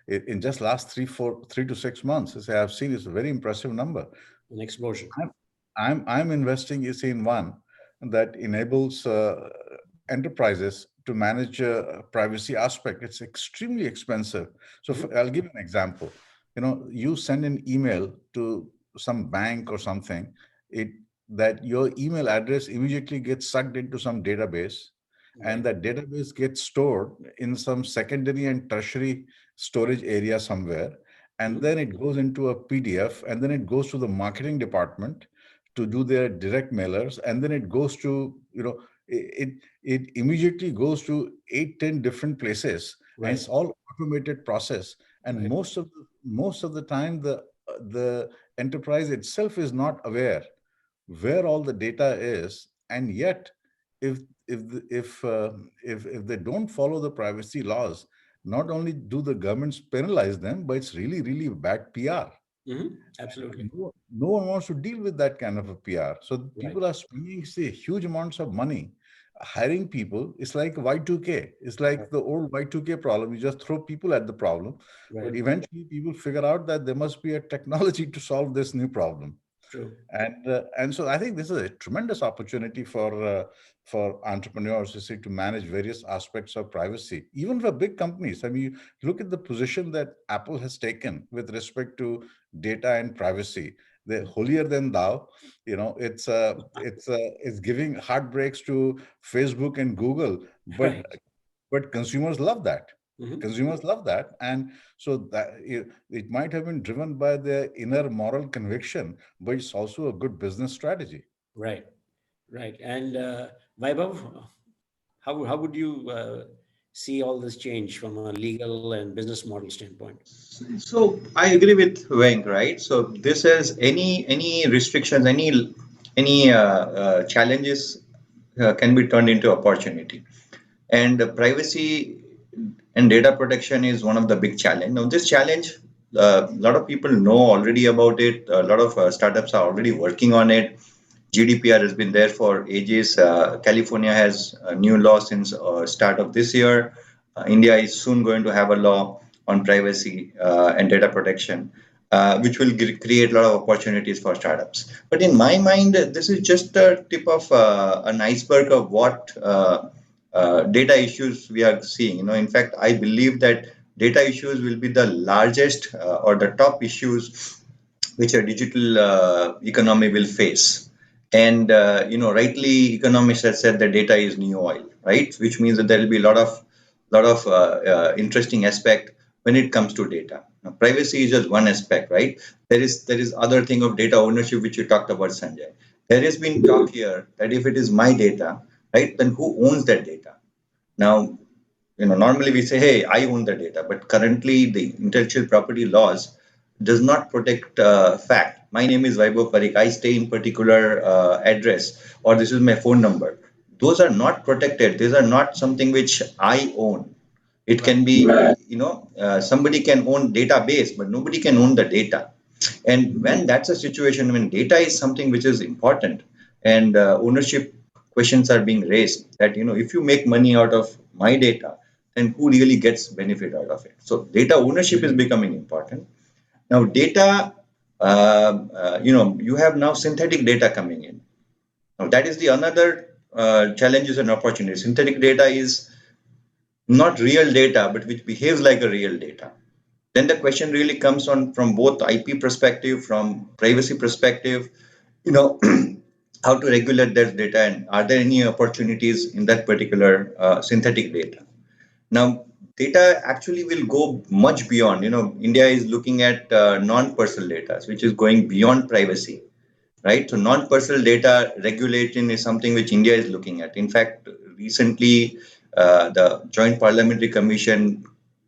in just last 3 to 6 months. As I have seen, it's a very impressive number. An explosion. I'm investing is in one that enables enterprises to manage privacy aspect. It's extremely expensive. So I'll give you an example. You send an email to some bank or something, that your email address immediately gets sucked into some database, and that database gets stored in some secondary and tertiary storage area somewhere, and then it goes into a PDF, and then it goes to the marketing department to do their direct mailers, and then it goes to it immediately goes to 8-10 different places, and it's all automated process. And most of the time the enterprise itself is not aware where all the data is, and yet if if they don't follow the privacy laws, not only do the governments penalize them, but it's really bad PR. Absolutely. No one wants to deal with that kind of a PR. So people are spending, say, huge amounts of money hiring people. It's like Y2K. It's like the old Y2K problem. You just throw people at the problem, but eventually people figure out that there must be a technology to solve this new problem. True. And so I think this is a tremendous opportunity for entrepreneurs, you see, to manage various aspects of privacy, even for big companies. I mean, look at the position that Apple has taken with respect to data and privacy. They're holier than thou. It's giving heartbreaks to Facebook and Google, but consumers love that. Consumers love that, and so that it might have been driven by their inner moral conviction, but it's also a good business strategy. Right. And Vaibhav, how would you see all this change from a legal and business model standpoint? So I agree with Venk, right? So this is any restrictions, any challenges can be turned into opportunity, and privacy and data protection is one of the big challenge. Now this challenge, a lot of people know already about it. A lot of startups are already working on it. GDPR has been there for ages. California has a new law since start of this year. India is soon going to have a law on privacy and data protection, which will create a lot of opportunities for startups. But in my mind, this is just the tip of an iceberg of what data issues we are seeing. In fact, I believe that data issues will be the largest or the top issues which a digital economy will face. And rightly, economists have said that data is new oil, right? Which means that there will be a lot of interesting aspect when it comes to data. Now, privacy is just one aspect, right? There is other thing of data ownership which you talked about, Sanjay. There has been talk here that if it is my data, right, then who owns that data? Now, normally we say, hey, I own the data, but currently the intellectual property laws does not protect fact. My name is Vaibhav Parikh. I stay in particular address, or this is my phone number. Those are not protected. These are not something which I own. It can be, somebody can own database, but nobody can own the data. And when that's a situation, when data is something which is important, and ownership questions are being raised, that if you make money out of my data, then who really gets benefit out of it? So data ownership is becoming important. Now data, you have now synthetic data coming in. Now that is the another challenges and opportunities. Synthetic data is not real data, but which behaves like a real data. Then the question really comes on from both IP perspective, from privacy perspective, how to regulate that data, and are there any opportunities in that particular synthetic data? Now, data actually will go much beyond. India is looking at non-personal data, which is going beyond privacy. right? So non-personal data regulation is something which India is looking at. In fact, recently the Joint Parliamentary Commission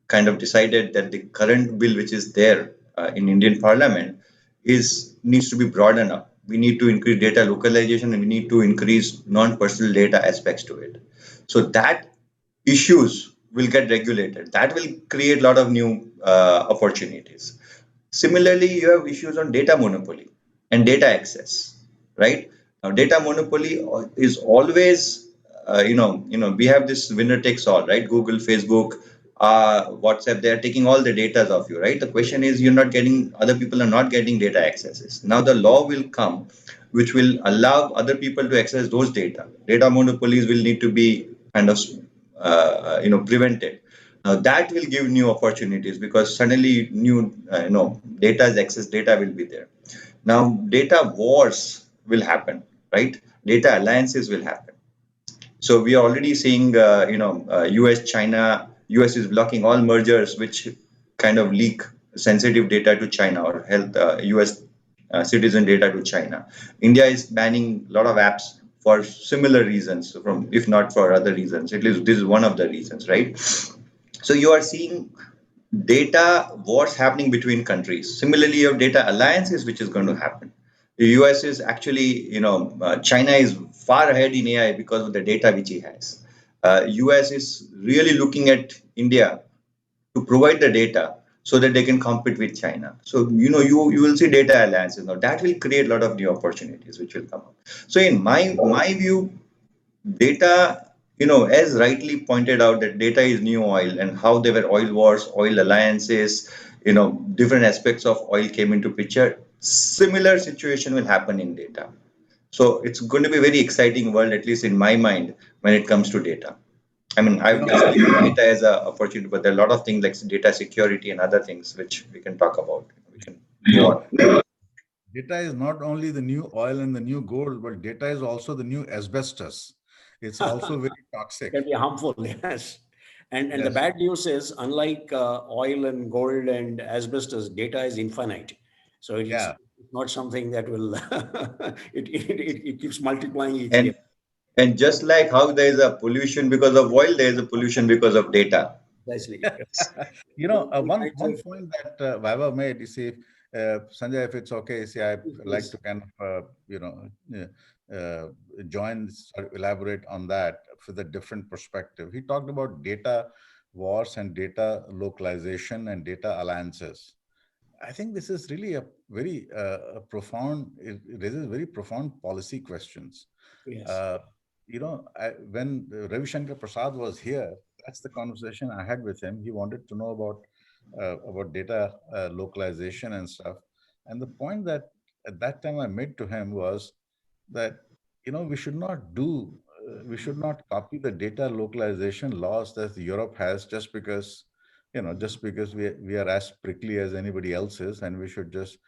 kind of decided that the current bill which is there in Indian Parliament needs to be broadened up. We need to increase data localization and we need to increase non-personal data aspects to it. So that issues will get regulated. That will create a lot of new opportunities. Similarly, you have issues on data monopoly and data access, right? Now, data monopoly is always, we have this winner takes all, right? Google, Facebook, WhatsApp, they are taking all the data of you, right? The question is, other people are not getting data accesses. Now the law will come, which will allow other people to access those data. Data monopolies will need to be kind of, prevented. Now that will give new opportunities because suddenly new, data's access data will be there. Now data wars will happen, right? Data alliances will happen. So we are already seeing, US, China, US is blocking all mergers which kind of leak sensitive data to China or health US citizen data to China. India is banning a lot of apps for similar reasons, from if not for other reasons. At least this is one of the reasons, right? So you are seeing data wars happening between countries. Similarly, you have data alliances, which is going to happen. The US is actually, China is far ahead in AI because of the data which he has. US is really looking at India to provide the data so that they can compete with China. So, you will see data alliances. Now that will create a lot of new opportunities which will come up. So in my view, data, as rightly pointed out, that data is new oil, and how there were oil wars, oil alliances, different aspects of oil came into picture. Similar situation will happen in data. So it's going to be a very exciting world, at least in my mind, when it comes to data. I mean, I've just taken data as an opportunity, but there are a lot of things like data security and other things which we can talk about. We can go on. Data is not only the new oil and the new gold, but data is also the new asbestos. It's also very toxic. It can be harmful, yes. And the Yes. bad news is, unlike oil and gold and asbestos, data is infinite. So it's not something that will, it keeps multiplying each year. And just like how there is a pollution because of oil, there is a pollution because of data. Precisely. One point that Vaibhav made, you see, Sanjay, if it's okay, see, I'd like to kind of join, elaborate on that with a different perspective. He talked about data wars and data localization and data alliances. I think this is really a very profound, it raises very profound policy questions. Yes. When Ravi Shankar Prasad was here, that's the conversation I had with him. He wanted to know about data localization and stuff. And the point that at that time I made to him was that, we should not copy the data localization laws that Europe has just because we are as prickly as anybody else is, and we should just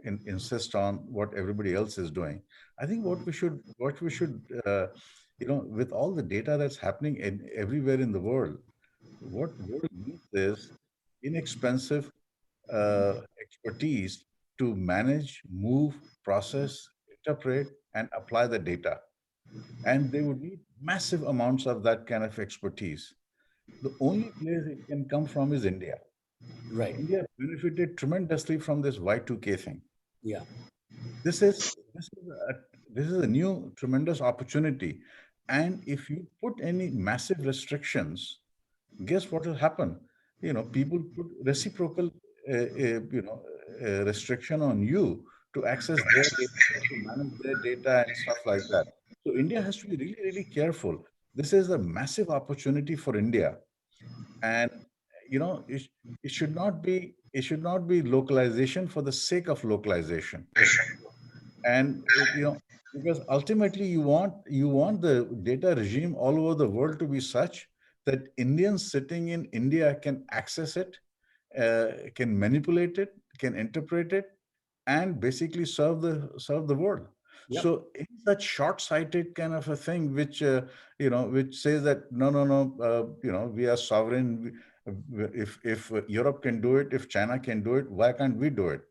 insist on what everybody else is doing. I think what we should, with all the data that's happening everywhere in the world, what world needs is inexpensive expertise to manage, move, process, interpret, and apply the data. And they would need massive amounts of that kind of expertise. The only place it can come from is India. Right. India benefited tremendously from this Y2K thing. Yeah. This is a new tremendous opportunity. And if you put any massive restrictions, guess what will happen? People put reciprocal, restriction on you to access their data, to manage their data and stuff like that. So India has to be really, really careful. This is a massive opportunity for India. And it should not be localization for the sake of localization. And because ultimately you want the data regime all over the world to be such that Indians sitting in India can access it, can manipulate it, can interpret it, and basically serve the world. Yep. So it's that short-sighted kind of a thing, which which says that no, we are sovereign. If Europe can do it, if China can do it, why can't we do it?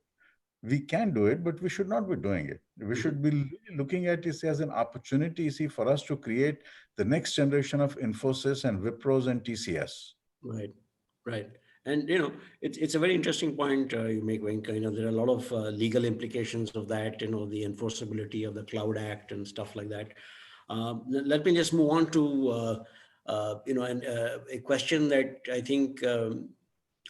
we can do it, but we should not be doing it. We should be looking at this as an opportunity, you see, for us to create the next generation of Infosys and Wipros and TCS. Right, right. And it's a very interesting point you make, Venka. There are a lot of legal implications of that. The enforceability of the Cloud Act and stuff like that. Let me just move on to a question that I think a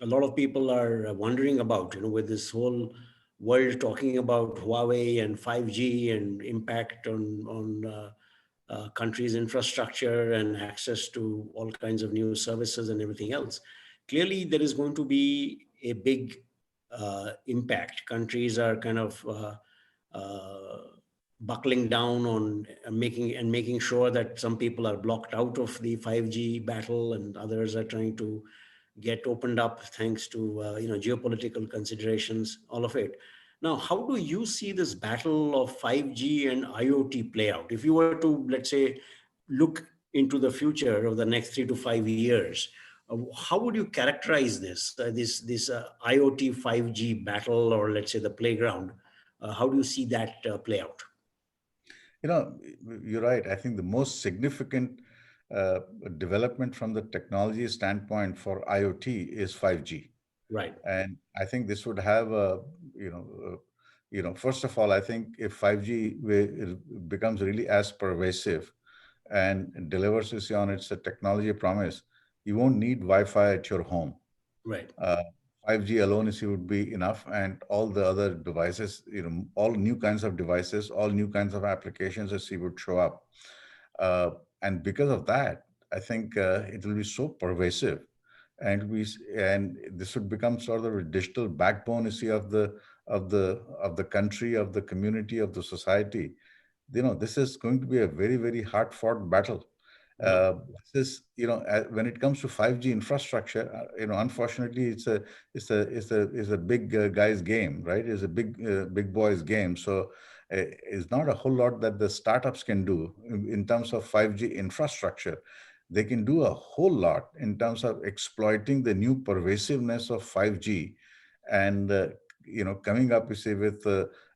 lot of people are wondering about. With this whole world talking about Huawei and 5G and impact on countries' infrastructure and access to all kinds of new services and everything else. Clearly, there is going to be a big impact. Countries are kind of buckling down on making sure that some people are blocked out of the 5G battle, and others are trying to get opened up thanks to geopolitical considerations, all of it. Now, how do you see this battle of 5G and IoT play out? If you were to, let's say, look into the future of the next 3 to 5 years, how would you characterize this IoT 5G battle, or let's say the playground? How do you see that play out? You're right. I think the most significant development from the technology standpoint for IoT is 5G. Right. And I think this would have first of all, I think if 5G becomes really as pervasive and delivers on its technology promise, you won't need Wi-Fi at your home. Right. 5G alone would be enough, and all the other devices, all new kinds of devices, all new kinds of applications would show up. And because of that, I think it will be so pervasive, and this would become sort of a digital backbone, of the country, of the community, of the society. This is going to be a very, very hard-fought battle. When it comes to 5G infrastructure, unfortunately, it's a big guy's game, right? It's a big boys game. So it's not a whole lot that the startups can do in terms of 5G infrastructure. They can do a whole lot in terms of exploiting the new pervasiveness of 5G, and coming up,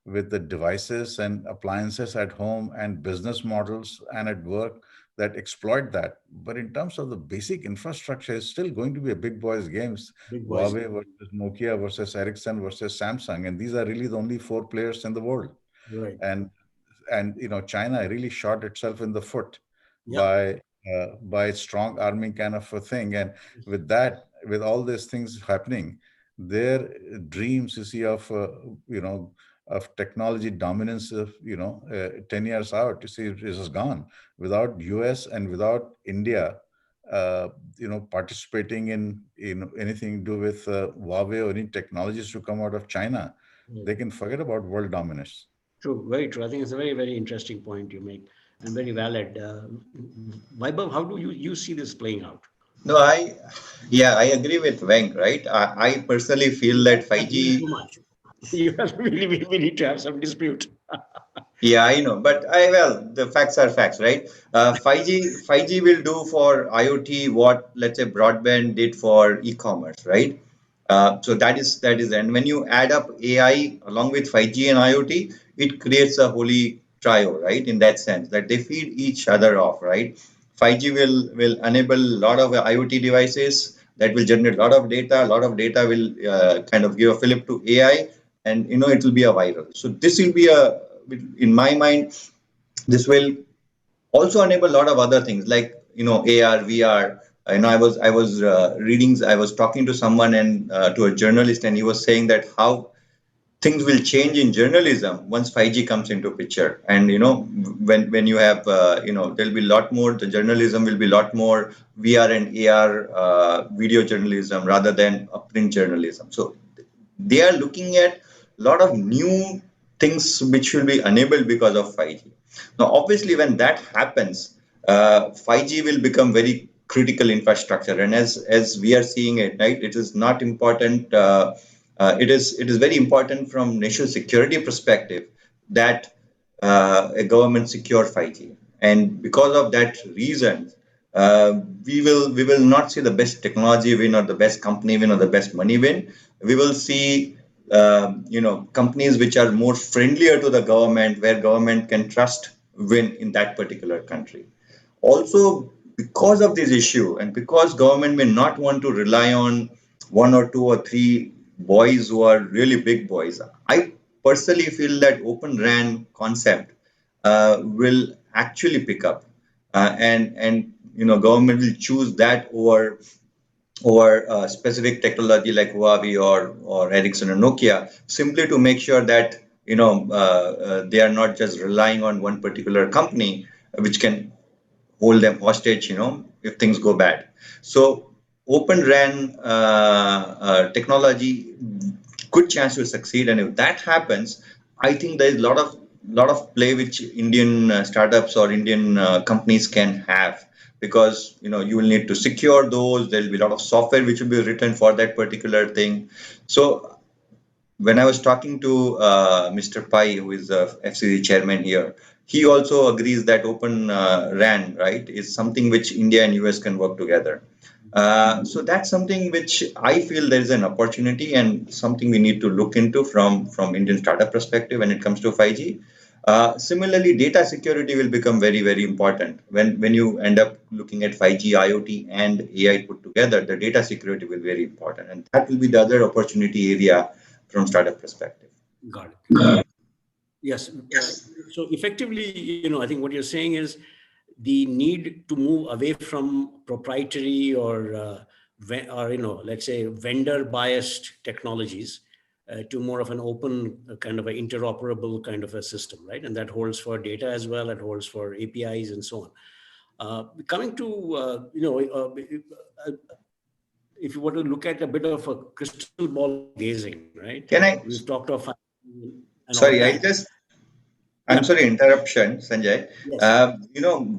with the devices and appliances at home and business models and at work that exploit that. But in terms of the basic infrastructure, it's still going to be a big boys games. Huawei versus Nokia versus Ericsson versus Samsung, and these are really the only 4 players in the world. Right. And China really shot itself in the foot by its strong arming kind of a thing. And with that, with all these things happening, their dreams, of technology dominance of 10 years out, this is gone. Without US and without India participating in anything to do with Huawei or any technologies to come out of China, they can forget about world dominance. True, very true. I think it's a very, very interesting point you make, and very valid. Vaibhav, how do you see this playing out? No, I agree with Venk, right? I personally feel that 5G. Too much. We need to have some dispute. Yeah, I know, but the facts are facts, right? 5G will do for IoT what, let's say, broadband did for e-commerce, right? So that is, and when you add up AI along with 5G and IoT, it creates a holy trio, right? In that sense, that they feed each other off, right? 5G will enable a lot of IoT devices that will generate a lot of data. A lot of data will kind of give a fillip to AI, and it will be a viral. So this will be in my mind, this will also enable a lot of other things like AR, VR. I was talking to someone and to a journalist, and he was saying that how things will change in journalism once 5G comes into picture. And when you have there'll be a lot more. The journalism will be a lot more VR and AR video journalism rather than print journalism. So they are looking at a lot of new things which will be enabled because of 5G. Now, obviously, when that happens, 5G will become very critical infrastructure, and as we are seeing it, right, it is not important. It is very important from national security perspective that a government secure 5G, and because of that reason, we will not see the best technology win or the best company win or the best money win. We will see companies which are more friendlier to the government, where government can trust win in that particular country. Also, because of this issue and because government may not want to rely on one or two or three boys who are really big boys, I personally feel that open RAN concept will actually pick up, and government will choose that over specific technology like Huawei or Ericsson or Nokia, simply to make sure that they are not just relying on one particular company, which can hold them hostage, if things go bad. So open RAN technology, good chance to succeed, and if that happens, I think there is a lot of play which Indian startups or Indian companies can have, because you will need to secure those. There will be a lot of software which will be written for that particular thing. So when I was talking to Mr. Pai, who is the FCC chairman here, he also agrees that open RAN, right, is something which India and US can work together. So that's something which I feel there is an opportunity and something we need to look into from Indian startup perspective when it comes to 5G. Similarly, data security will become very, very important. When you end up looking at 5G, IoT, and AI put together, the data security will be very important. And that will be the other opportunity area from startup perspective. Got it. Yes. So effectively, I think what you're saying is the need to move away from proprietary or let's say vendor biased technologies to more of an open kind of an interoperable kind of a system, right? And that holds for data as well. It holds for APIs and so on. Coming to, if you were to look at a bit of a crystal ball gazing, right? We've talked of. Sorry, I'm sorry, interruption, Sanjay. Yes.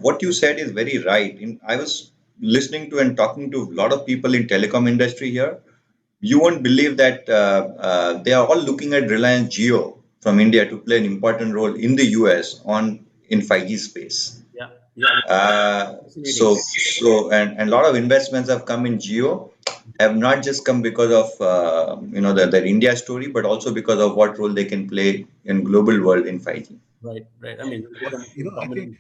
What you said is very right. I was listening to and talking to a lot of people in telecom industry here. You won't believe that they are all looking at Reliance Jio from India to play an important role in the US in 5G space. Yeah. And a lot of investments have come in Jio, have not just come because of the India story, but also because of what role they can play in global world in 5G. Right. I mean, I think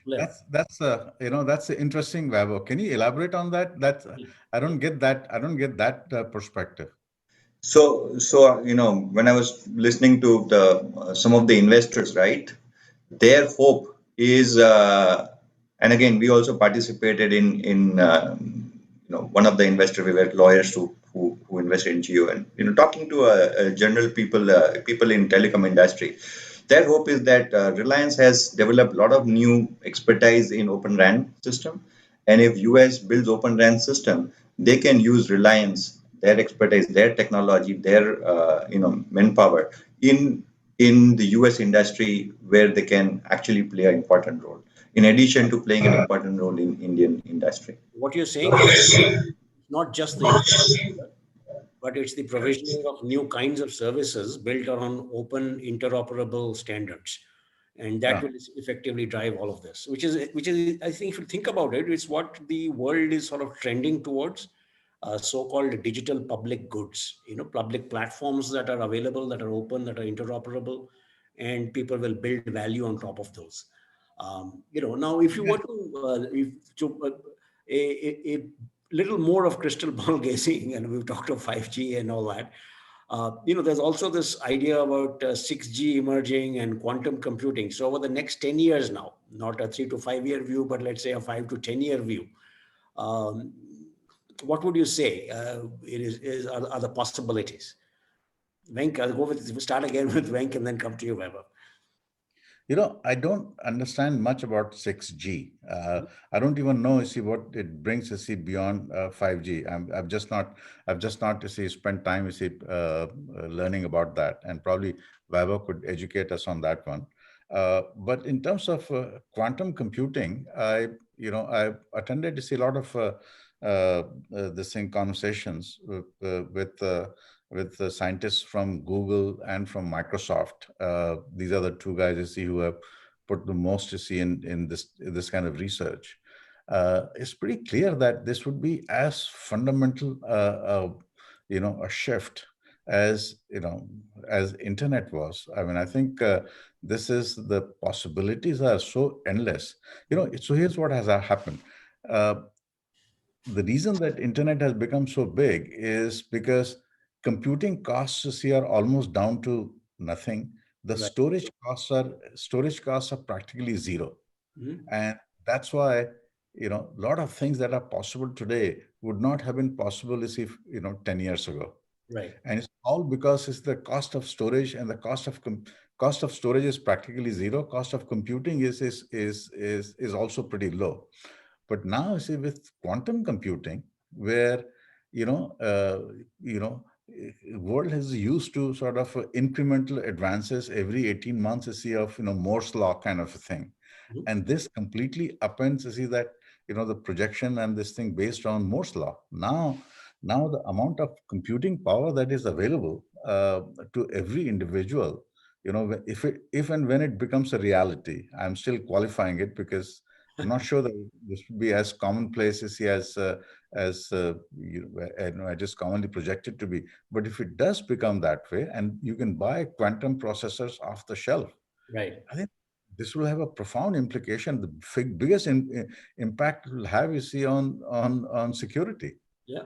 that's interesting, Vaibhav. Can you elaborate on that? I don't get that perspective. So when I was listening to some of the investors, right, their hope is, and again, we also participated in one of the investors. We were lawyers who invested in Geo, and talking to general people in telecom industry. Their hope is that Reliance has developed a lot of new expertise in Open RAN system, and if US builds Open RAN system, they can use Reliance, their expertise, their technology, their manpower in the US industry, where they can actually play an important role, in addition to playing an important role in Indian industry. What you're saying is not just the infrastructure, but it's the provisioning of new kinds of services built on open interoperable standards. And that will effectively drive all of this, which is, I think, if you think about it, it's what the world is sort of trending towards, so-called digital public goods, public platforms that are available, that are open, that are interoperable, and people will build value on top of those. Now, if you were to, a little more of crystal ball gazing, and we've talked of 5G and all that, there's also this idea about 6G emerging and quantum computing. So over the next 10 years now, not a 3 to 5 year view, but let's say a 5 to 10 year view, what would you say are the possibilities? Venk, we'll start again with Venk and then come to you, Vaibhav. I don't understand much about 6G. I don't even know, what it brings, beyond 5G. I've just not, spent time, learning about that, and probably Vaibhav could educate us on that one. But in terms of quantum computing, I attended a lot of the same conversations with the scientists from Google and from Microsoft. These are the two guys who have put the most in this kind of research. It's pretty clear that this would be as fundamental, a shift as as internet was. I mean, I think this is the possibilities are so endless. So here's what has happened. The reason that internet has become so big is because computing costs here are almost down to nothing. The Right. storage costs are practically zero. Mhm. And that's why, a lot of things that are possible today would not have been possible as if, 10 years ago. Right. And it's all because it's the cost of storage, and the cost of storage is practically zero. Cost of computing is also pretty low. But now, see, with quantum computing, where world has used to sort of incremental advances every 18 months, you see, of Moore's law kind of a thing, Mhm. and this completely upends, you see, that the projection and this thing based on Moore's law. Now the amount of computing power that is available to every individual, if and when it becomes a reality, I'm still qualifying it because I'm not sure that this would be as commonplace as just commonly projected to be. But if it does become that way, and you can buy quantum processors off the shelf, Right. I think this will have a profound implication. The biggest impact it will have, you see, on security. Yeah.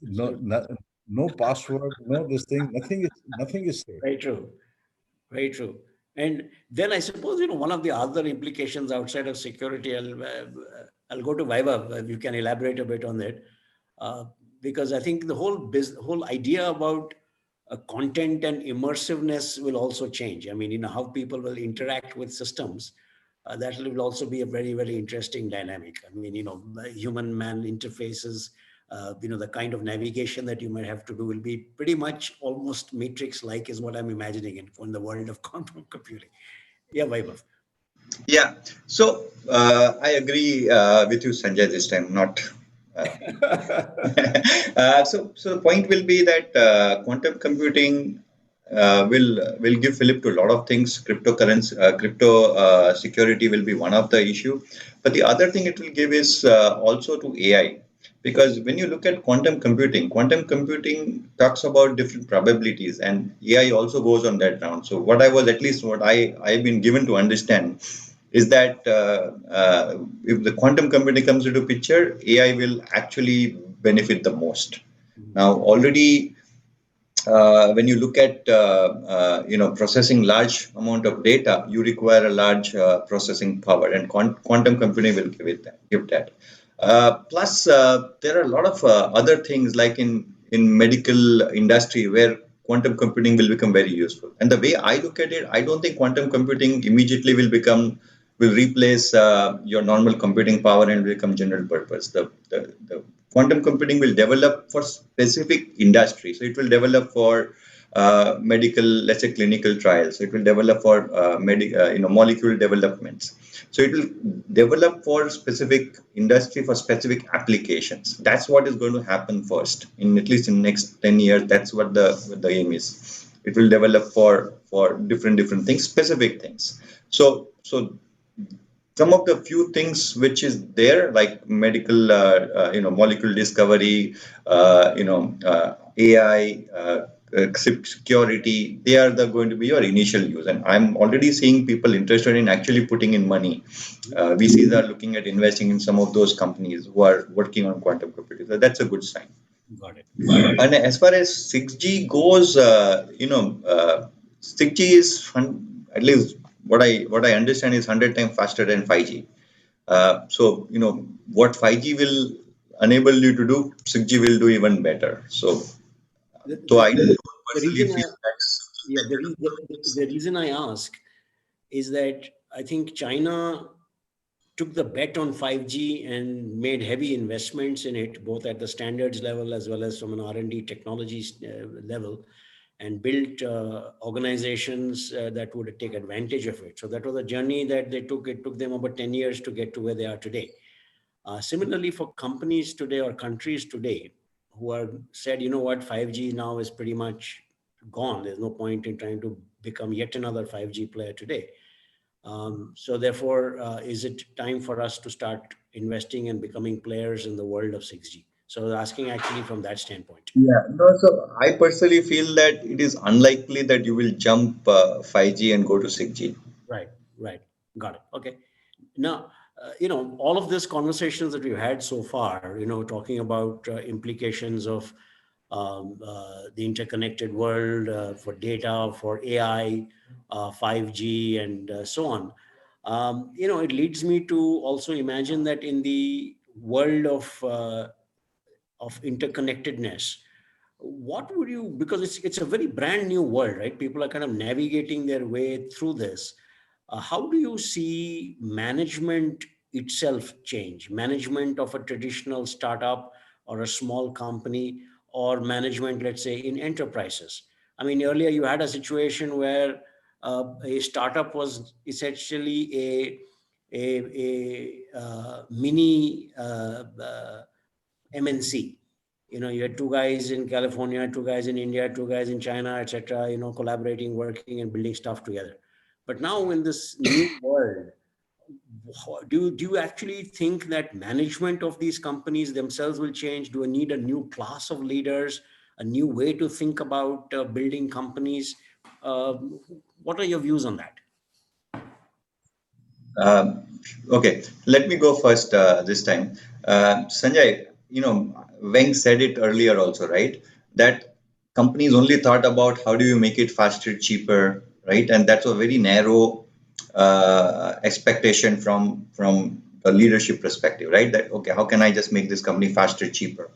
No password, no this thing, nothing is safe. Very true. Very true. And then I suppose, one of the other implications outside of security, I'll go to Vaibhav, you can elaborate a bit on that. Because I think the whole idea about content and immersiveness will also change. I mean, how people will interact with systems. That will also be a very, very interesting dynamic. I mean, human-man interfaces, the kind of navigation that you might have to do will be pretty much almost Matrix-like, is what I'm imagining in the world of quantum computing. Yeah, Vaibhav. Yeah. So I agree with you, Sanjay, this time, not. So the point will be that quantum computing will give fillip to a lot of things. Cryptocurrency, crypto security will be one of the issue, but the other thing it will give is also to AI. Because when you look at quantum computing talks about different probabilities, and AI also goes on that round. So what I've been given to understand is that if the quantum computing comes into picture, AI will actually benefit the most. Now, already, when you look at processing large amount of data, you require a large processing power, and quantum computing will give that. Plus, there are a lot of other things like in medical industry where quantum computing will become very useful. And the way I look at it, I don't think quantum computing immediately will replace your normal computing power and become general purpose. The quantum computing will develop for specific industry. So it will develop for medical, let's say clinical trials. So it will develop for molecule developments. So it will develop for specific industry, for specific applications. That's what is going to happen first. In at least in next 10 years, that's what the aim is. It will develop for different things, specific things. So some of the few things which is there, like medical, molecule discovery, AI, security, they are going to be your initial use. And I'm already seeing people interested in actually putting in money. VCs are looking at investing in some of those companies who are working on quantum computing. So that's a good sign. Got it. And as far as 6G goes, 6G is fun, at least what I understand is 100 times faster than 5G. So what 5G will enable you to do, 6G will do even better. So I don't personally feel the reason I ask is that I think China took the bet on 5G and made heavy investments in it, both at the standards level as well as from an R&D technology level, and built organizations that would take advantage of it. So that was a journey that they took. It took them about 10 years to get to where they are today. Similarly, for companies today or countries today who are said, 5G now is pretty much gone. There's no point in trying to become yet another 5G player today. So therefore, is it time for us to start investing and becoming players in the world of 6G? So asking actually from that standpoint. Yeah, no, so I personally feel that it is unlikely that you will jump 5G and go to 6G. Right, right. Got it. Okay. Now, all of these conversations that we've had so far, talking about implications of the interconnected world for data, for AI, 5G, and so on. It leads me to also imagine that in the world of interconnectedness, what would you, because it's a very brand new world, right? People are kind of navigating their way through this. How do you see management itself change? Management of a traditional startup or a small company, or management, let's say, in enterprises? I mean, earlier you had a situation where a startup was essentially a mini MNC. You had two guys in California, two guys in India, two guys in China, etc. Collaborating, working, and building stuff together. But now in this new world, do you actually think that management of these companies themselves will change? Do we need a new class of leaders, a new way to think about building companies? What are your views on that? Okay, let me go first this time. Sanjay, Weng said it earlier also, right? That companies only thought about how do you make it faster, cheaper, right? And that's a very narrow expectation from the leadership perspective, right? That, okay, how can I just make this company faster, cheaper?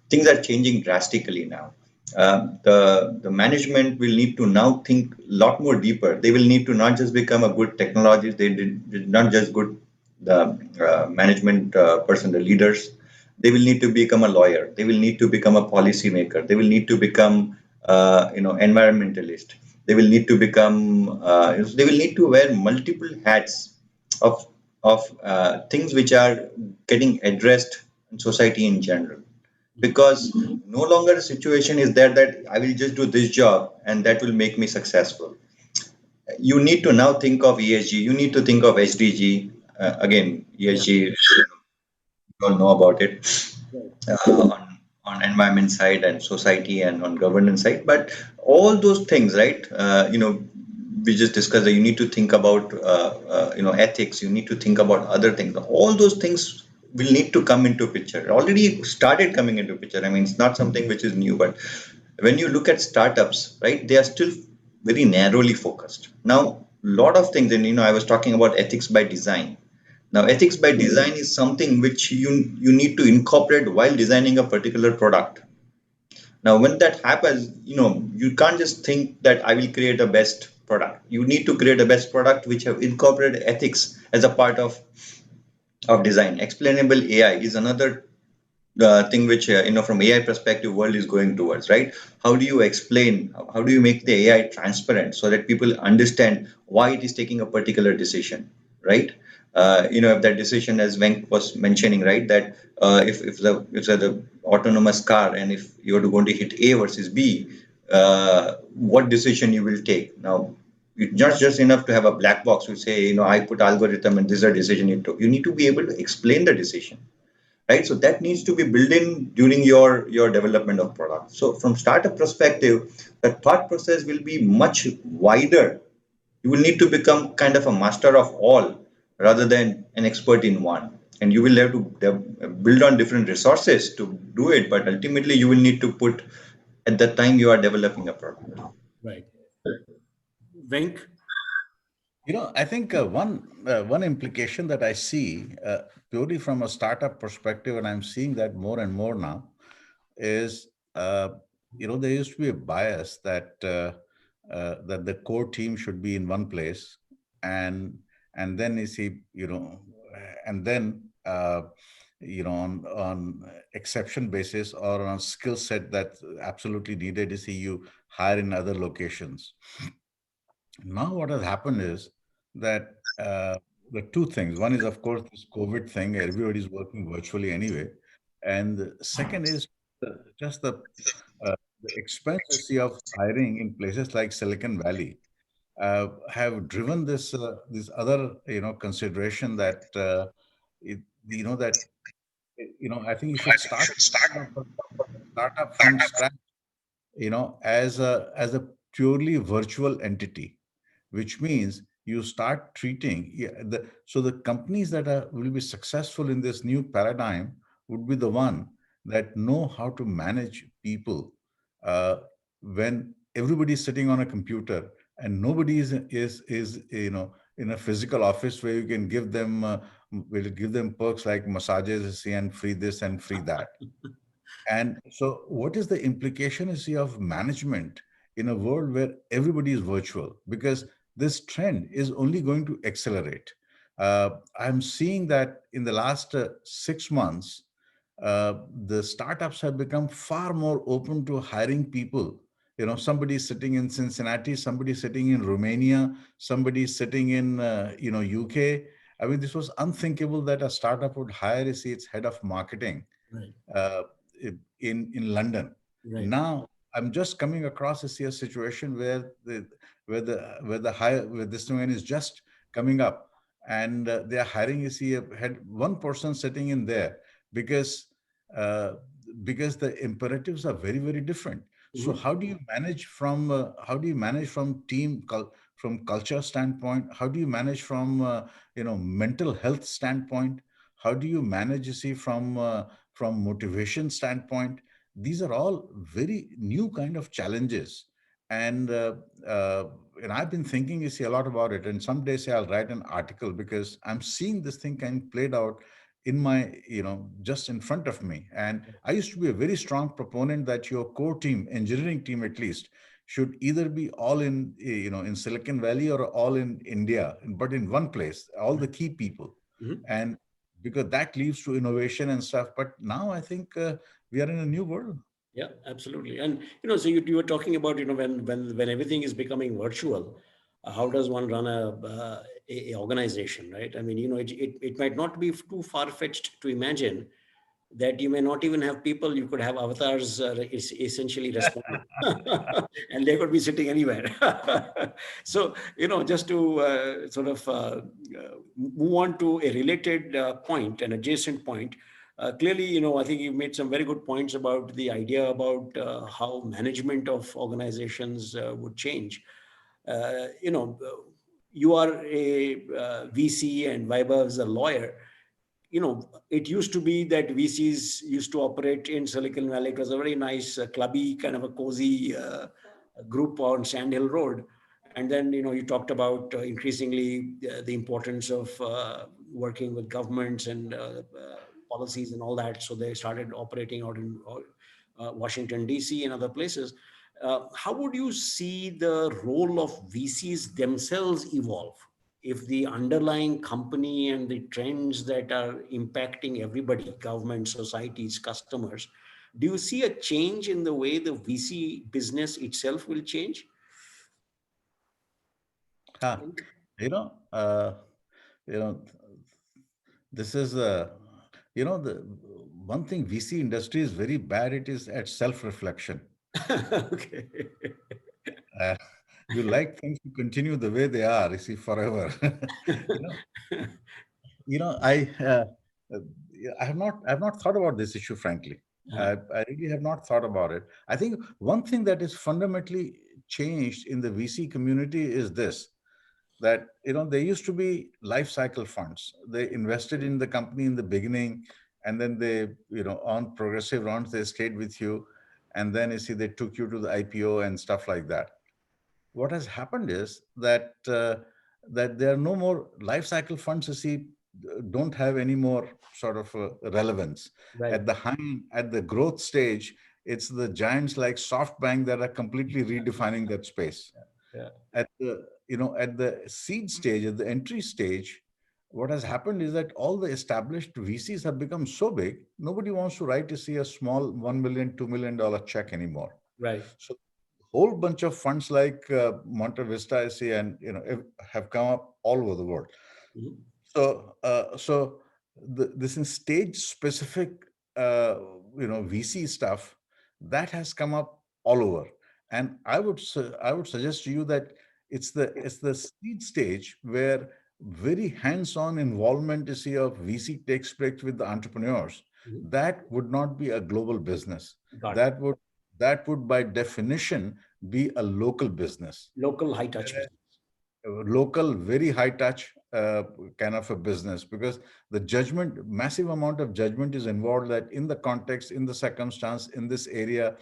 Things are changing drastically now. The management will need to now think a lot more deeper. They will need to not just become a good technologist. They did not just good the management person, the leaders. They will need to become a lawyer. They will need to become a policy maker. They will need to become environmentalist. They will need to become. They will need to wear multiple hats of things which are getting addressed in society in general, because no longer a situation is there that I will just do this job and that will make me successful. You need to now think of ESG. You need to think of SDG. Again, ESG, you all know about it, on environment side and society and on governance side. But all those things, right? We just discussed that you need to think about ethics. You need to think about other things. All those things will need to come into picture. Already started coming into picture. I mean, it's not something which is new, but when you look at startups, right, they are still very narrowly focused. Now, a lot of things, and I was talking about ethics by design. Now, ethics by design is something which you need to incorporate while designing a particular product. Now, when that happens, you can't just think that I will create a best product. You need to create a best product which have incorporated ethics as a part of design. Explainable AI is another thing which from AI perspective world is going towards, right? How do you explain, how do you make the AI transparent so that people understand why it is taking a particular decision, right? If that decision, as Venk was mentioning, right, that if the autonomous car, and if you're going to hit A versus B, what decision you will take. Now, it's not just enough to have a black box to say, I put algorithm and this is a decision you took. You need to be able to explain the decision, right? So that needs to be built in during your development of product. So from startup perspective, the thought process will be much wider. You will need to become kind of a master of all rather than an expert in one, and you will have to build on different resources to do it, but ultimately you will need to put at the time you are developing a product. Right. Venk? I think one implication that I see purely from a startup perspective, and I'm seeing that more and more now, is there used to be a bias that that the core team should be in one place, and then you see and then on exception basis or on skill set that's absolutely needed to see you hire in other locations. Now, what has happened is that the two things. One is, of course, this COVID thing. Everybody's working virtually anyway. And the second is just the expenses of hiring in places like Silicon Valley have driven this other consideration that that I think you should start startup from scratch, as a purely virtual entity, which means you start treating, so the companies that will be successful in this new paradigm would be the one that know how to manage people, uh, when everybody is sitting on a computer and nobody is in a physical office where you can will give them perks like massages and free this and free that. And so, what is the implication is of management in a world where everybody is virtual? Because this trend is only going to accelerate. I'm seeing that in the last 6 months, the startups have become far more open to hiring people. Somebody sitting in Cincinnati, somebody sitting in Romania, somebody sitting in UK. I mean, this was unthinkable that a startup would hire its head of marketing Right. uh, in London. Right. Now I'm just coming across a situation where this one is just coming up, and they are hiring. You see, had one person sitting in there because uh, because the imperatives are very very different. So Mhm. how do you manage from from culture standpoint? How do you manage from mental health standpoint? How do you manage, you see, from motivation standpoint? These are all very new kind of challenges, and uh, and I've been thinking, you see, a lot about it. And someday, say, I'll write an article because I'm seeing this thing kind of played out in my, just in front of me. And I used to be a very strong proponent that your core team, engineering team at least, should either be all in, in Silicon Valley or all in India, but in one place, all the key people. Mhm. And because that leads to innovation and stuff. But now I think we are in a new world. Yeah, absolutely. And so you were talking about when everything is becoming virtual, how does one run a organization, right? I mean, it might not be too far fetched to imagine that you may not even have people. You could have avatars essentially responding, and they could be sitting anywhere. So just to sort of move on to a related point, an adjacent point. Clearly, I think you made some very good points about the idea about how management of organizations would change. Uh, you know, you are a VC and Vaibhav is a lawyer. It used to be that VCs used to operate in Silicon Valley. It was a very nice, clubby, kind of a cozy group on Sand Hill Road. And then, you talked about increasingly the importance of working with governments and policies and all that. So they started operating out in Washington, D.C. and other places. How would you see the role of VCs themselves evolve if the underlying company and the trends that are impacting everybody, government, societies, customers? Do you see a change in the way the VC business itself will change? Huh. You know, uh, you know, this is the one thing VC industry is very bad. It is at self-reflection. Okay. Uh, you like things to continue the way they are, you see, forever. you know, uh, I have not thought about this issue, frankly. I really have not thought about it. I think one thing that is fundamentally changed in the VC community is this, that there used to be life cycle funds. They invested in the company in the beginning, and then they, on progressive rounds, they stayed with you, and then you see they took you to the IPO and stuff like that. What has happened is that there are no more life cycle funds. You see, don't have any more sort of relevance Right. at the growth stage. It's the giants like SoftBank that are completely redefining that space. Yeah. At the seed stage, at the entry stage, what has happened is that all the established VCs have become so big, nobody wants to write to see a small $1 million, $2 million check anymore. Right. So whole bunch of funds like Monte Vista, I see, and have come up all over the world. Mhm. So this is stage specific, VC stuff that has come up all over. And I would suggest to you that it's the seed stage where very hands-on involvement, you see, of VC takes place with the entrepreneurs. that would not be a global business. Got it. That would by definition be a local business. Local high touch business. Local, very high touch kind of a business, because the judgment, massive amount of judgment is involved, that in the context, in the circumstance, in this area,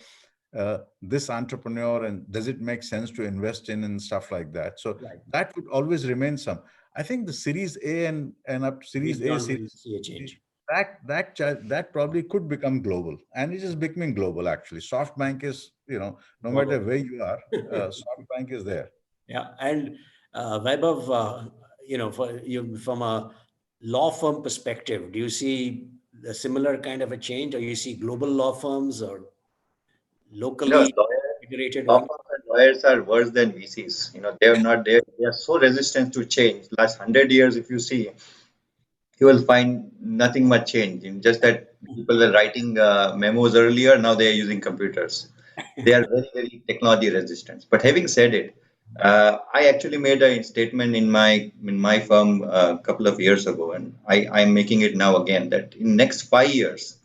this entrepreneur, and does it make sense to invest in and stuff like that. So that would always remain some. I think the Series A and up Series A, Series see a change. That probably could become global, and it is becoming global actually. SoftBank is, no Global. matter where you are, SoftBank is there. Yeah, and Vaibhav, for you from a law firm perspective, do you see a similar kind of a change, or you see global law firms or locally integrated Law ones? firms and lawyers are worse than VCs. They are so resistant to change. Last 100 years, if you see, you will find nothing much change. Just that people were writing memos earlier, now they are using computers. They are very, very technology resistant. But having said it, I actually made a statement in my firm a couple of years ago, and I'm making it now again, that in next 5 years,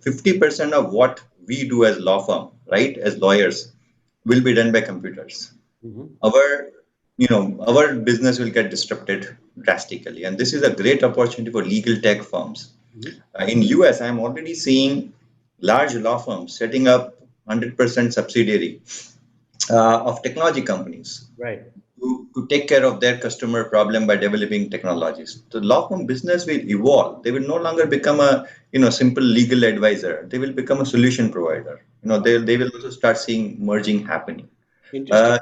50% of what we do as law firm, right, as lawyers, will be done by computers. Our business will get disrupted drastically, and this is a great opportunity for legal tech firms. In US, I'm already seeing large law firms setting up 100% subsidiary of technology companies, right, to take care of their customer problem by developing technologies. The law firm business will evolve. They will no longer become a simple legal advisor. They will become a solution provider. They will also start seeing merging happening. Interesting.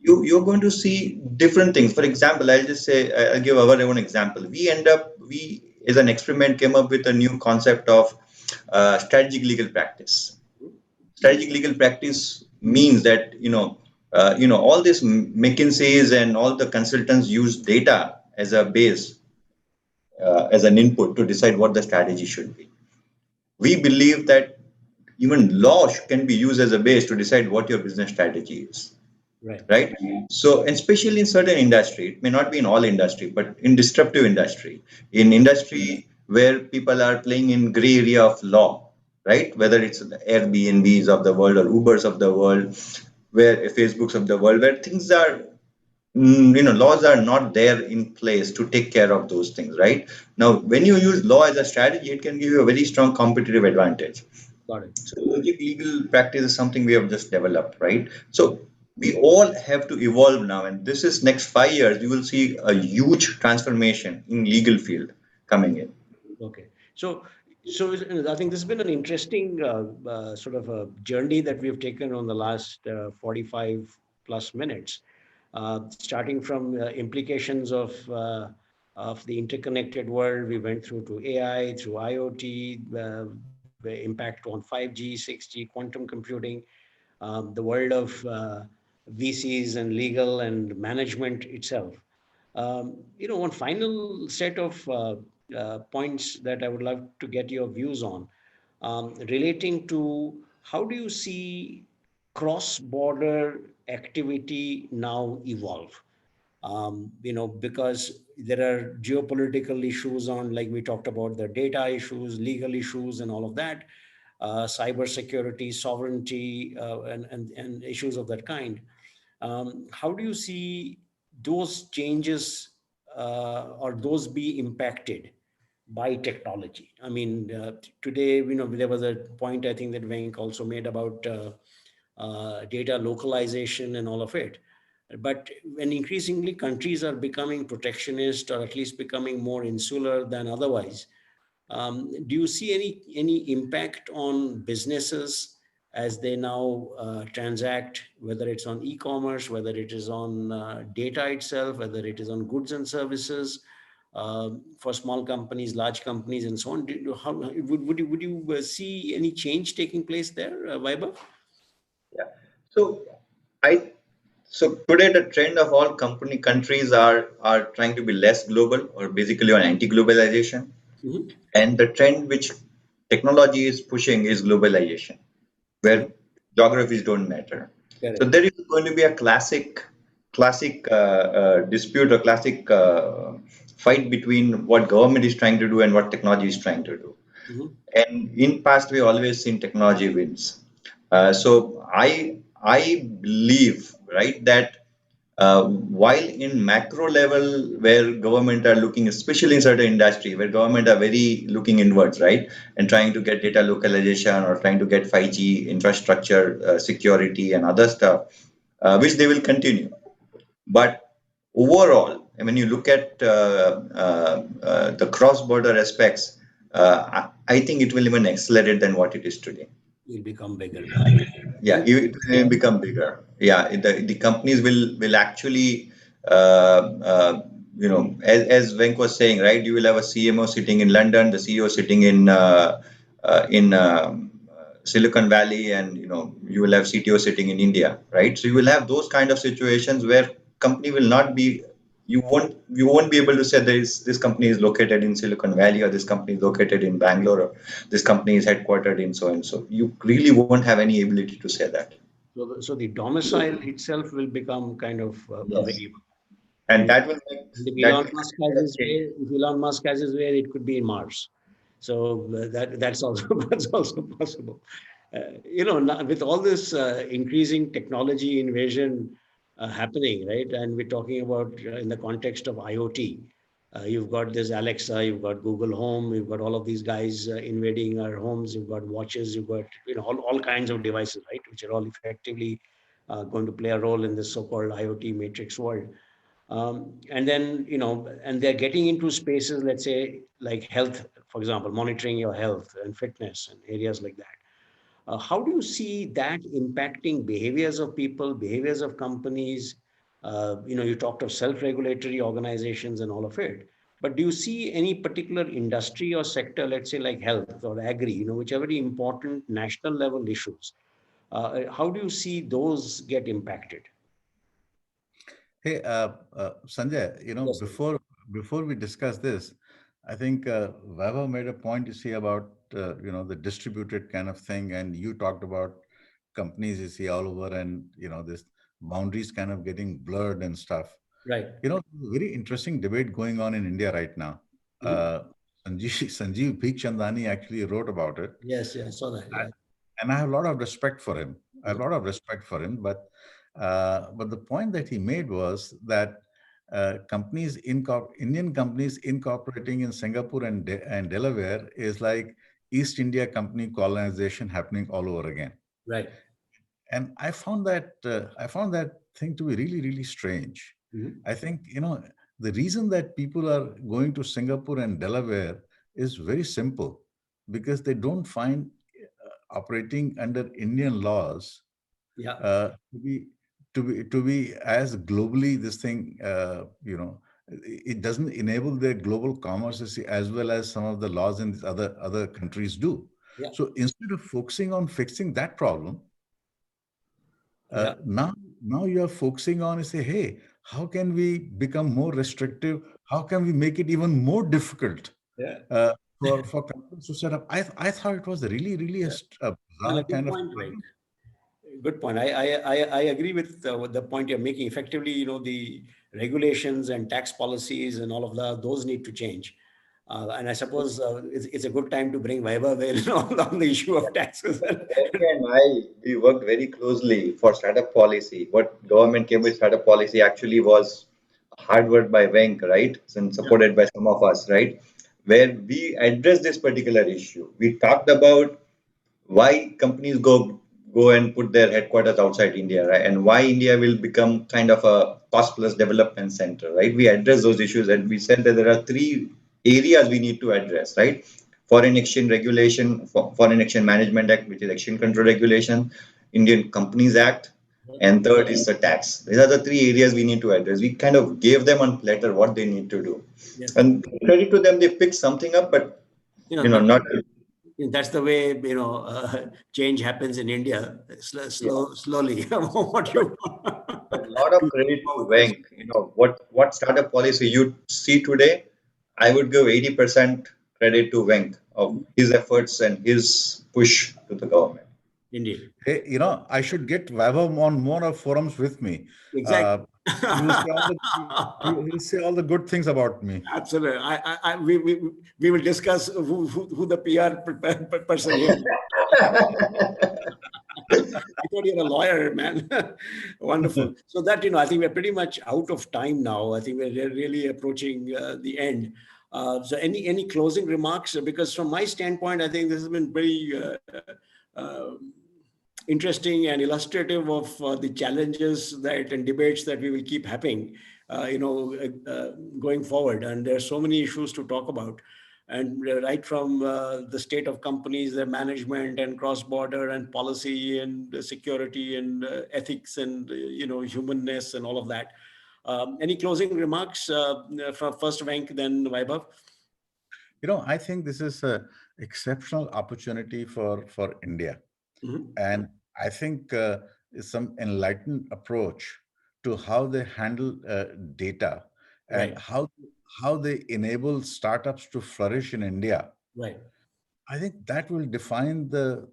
You're going to see different things. For example, I'll give our own example. We as an experiment came up with a new concept of strategic legal practice. Strategic legal practice means that all these McKinsey's and all the consultants use data as a base, as an input to decide what the strategy should be. We believe that even law can be used as a base to decide what your business strategy is. Right. So, especially in certain industry, it may not be in all industry, but in disruptive industry, in industry where people are playing in gray area of law, right? Whether it's the Airbnbs of the world or Ubers of the world, where Facebooks of the world, where things are, laws are not there in place to take care of those things, right? Now, when you use law as a strategy, it can give you a very strong competitive advantage. Got it. So, legal practice is something we have just developed, right? So, we all have to evolve now, and this is next 5 years. You will see a huge transformation in legal field coming in. Okay, so I think this has been an interesting sort of a journey that we have taken on the last 45 plus minutes, starting from implications of the interconnected world. We went through to AI, through IoT, the impact on 5G, 6G, quantum computing, the world of VCs and legal and management itself. One final set of points that I would love to get your views on, relating to how do you see cross-border activity now evolve? Because there are geopolitical issues on, like we talked about, the data issues, legal issues, and all of that, cyber security, sovereignty, and issues of that kind. How do you see those changes or those be impacted by technology? I mean, today, there was a point I think that Venk also made about data localization and all of it. But when increasingly countries are becoming protectionist, or at least becoming more insular than otherwise, do you see any impact on businesses as they now transact, whether it's on e-commerce, whether it is on data itself, whether it is on goods and services, for small companies, large companies, and so on? Would you see any change taking place there, Vaibhav? Yeah. So today the trend of all countries are trying to be less global, or basically on anti-globalization. Mm-hmm. And the trend which technology is pushing is globalization, where geographies don't matter. Correct. So there is going to be a classic dispute, or classic fight between what government is trying to do and what technology is trying to do. And in past, we always seen technology wins. So I believe, right, that while in macro level where government are looking, especially in certain industry where government are very looking inwards, right, and trying to get data localization or trying to get 5G infrastructure security and other stuff, which they will continue. But overall, when you look at the cross-border aspects, I think it will even accelerate than what it is today. Will become bigger. Yeah, it will become bigger. Yeah, the companies will actually, as Venk was saying, right? You will have a CMO sitting in London, the CEO sitting in Silicon Valley, and you will have CTO sitting in India, right? So you will have those kind of situations where company will not be. You won't be able to say this company is located in Silicon Valley, or this company is located in Bangalore, or this company is headquartered in so and so. You really won't have any ability to say that. So the domicile itself will become kind of a variable. And that will make if Elon Musk has his way, if Elon Musk has his way, it could be in Mars. So that's also that's also possible. With all this increasing technology invasion happening, right? And we're talking about in the context of IoT. You've got this Alexa, you've got Google Home, you've got all of these guys invading our homes. You've got watches, you've got all kinds of devices, right? Which are all effectively going to play a role in this so-called IoT matrix world. And then, and they're getting into spaces, let's say, like health, for example, monitoring your health and fitness and areas like that. How do you see that impacting behaviors of people, behaviors of companies? You talked of self-regulatory organizations and all of it, but do you see any particular industry or sector, let's say like health or agri, which are very important national level issues? How do you see those get impacted? Hey, Sanjay, Yes, before we discuss this, I think Vaibhav made a point, you see, about the distributed kind of thing, and you talked about companies you see all over, and this boundaries kind of getting blurred and stuff. Right. Very interesting debate going on in India right now. Sanjeev Bikhchandani actually wrote about it. Yes, I saw that. Yeah. And I have a lot of respect for him. But the point that he made was that Indian companies incorporating in Singapore and Delaware is like East India Company colonization happening all over again. Right. And I found that thing to be really, really strange. I think the reason that people are going to Singapore and Delaware is very simple, because they don't find operating under Indian laws to be as globally this thing. It doesn't enable their global commerce as well as some of the laws in these other countries do. Yeah. So instead of focusing on fixing that problem, now you are focusing on say, hey, how can we become more restrictive? How can we make it even more difficult for companies to set up? I thought it was really a bizarre kind of point. Good point. I agree with the point you're making. Effectively, the regulations and tax policies and all of those need to change. And I suppose it's a good time to bring Vaibhav in on the issue of taxes. We worked very closely for startup policy. What government came with startup policy actually was hard work by Venk, right? And supported by some of us, right? Where we addressed this particular issue. We talked about why companies go and put their headquarters outside India, right? And why India will become kind of a cost plus development center, right? We address those issues, and we said that there are three areas we need to address, right? Foreign exchange regulation, Foreign Exchange Management Act, which is exchange control regulation, Indian Companies Act, and third is the tax. These are the three areas we need to address. We kind of gave them on platter what they need to do. Yes. And credit to them, they picked something up, but not. That's the way change happens in India, slowly. What you a lot of credit to Venk. What startup policy you see today, I would give 80% credit to Venk of his efforts and his push to the government. Indeed. Hey, I should get Vaibhav on more of forums with me. Exactly. He'll say all the good things about me. Absolutely. We will discuss who the PR person is. I thought you're a lawyer, man. Wonderful. So that, I think we're pretty much out of time now. I think we're really approaching the end. So any closing remarks? Because from my standpoint, I think this has been very interesting and illustrative of the challenges that and debates that we will keep having, going forward. And there are so many issues to talk about. And right from the state of companies, their management and cross-border and policy and security and ethics and, humanness and all of that. Any closing remarks from first Venk, then Vaibhav? I think this is an exceptional opportunity for India. And I think it's some enlightened approach to how they handle data and how they enable startups to flourish in India. Right. I think that will define the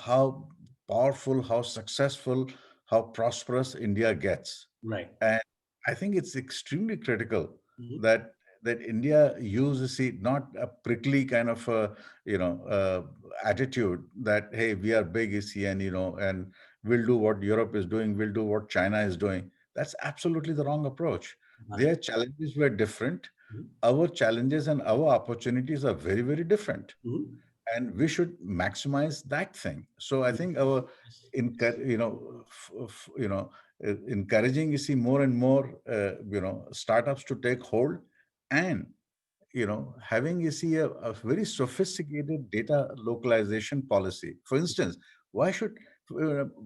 how powerful, how successful, how prosperous India gets. Right. And I think it's extremely critical that India uses it not a prickly kind of attitude that, hey, we are big, and we'll do what Europe is doing, we'll do what China is doing. That's absolutely the wrong approach. Their challenges were different. Our challenges and our opportunities are very, very different. And we should maximize that thing. So I think our, encouraging, more and more, startups to take hold, and having a very sophisticated data localization policy. For instance, why should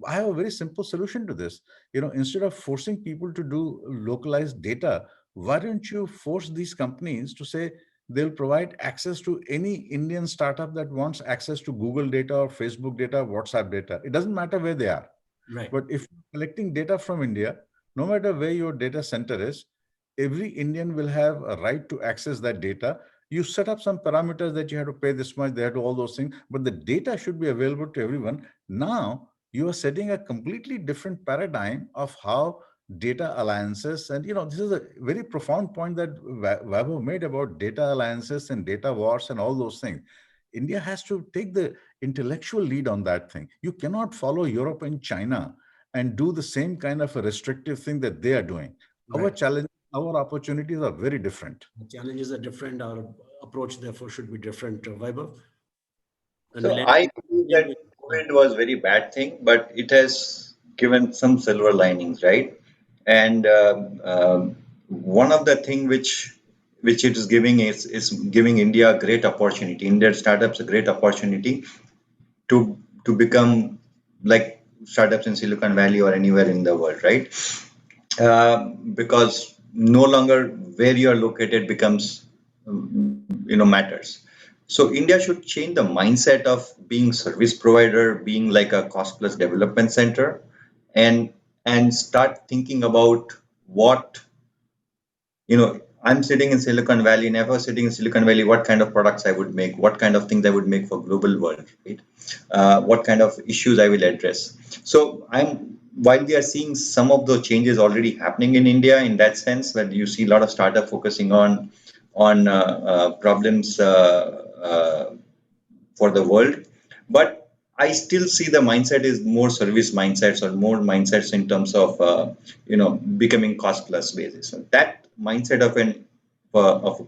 I have a very simple solution to this? Instead of forcing people to do localized data, why don't you force these companies to say they'll provide access to any Indian startup that wants access to Google data or Facebook data, WhatsApp data? It doesn't matter where they are. Right. But if you're collecting data from India, no matter where your data center is, every Indian will have a right to access that data. You set up some parameters that you have to pay this much, they have to all those things, but the data should be available to everyone. Now you are setting a completely different paradigm of how data alliances, and this is a very profound point that Vaibhav made about data alliances and data wars and all those things. India has to take the intellectual lead on that thing. You cannot follow Europe and China and do the same kind of a restrictive thing that they are doing. Right. Our challenge, our opportunities are very different. The challenges are different. Our approach, therefore, should be different. Vaibhav? So I believe that COVID was a very bad thing, but it has given some silver linings, right? And one of the things which it is giving is giving India a great opportunity, Indian startups a great opportunity to become like startups in Silicon Valley or anywhere in the world, right? Because no longer where you are located becomes matters. So India should change the mindset of being service provider, being like a cost plus development center, and start thinking about what I'm sitting in Silicon Valley. Never sitting in Silicon Valley, what kind of products I would make, what kind of things I would make for global world, right? What kind of issues I will address. So while we are seeing some of those changes already happening in India, in that sense, where you see a lot of startup focusing on problems for the world, but I still see the mindset is more service mindsets or more mindsets in terms of becoming cost plus basis. So that mindset of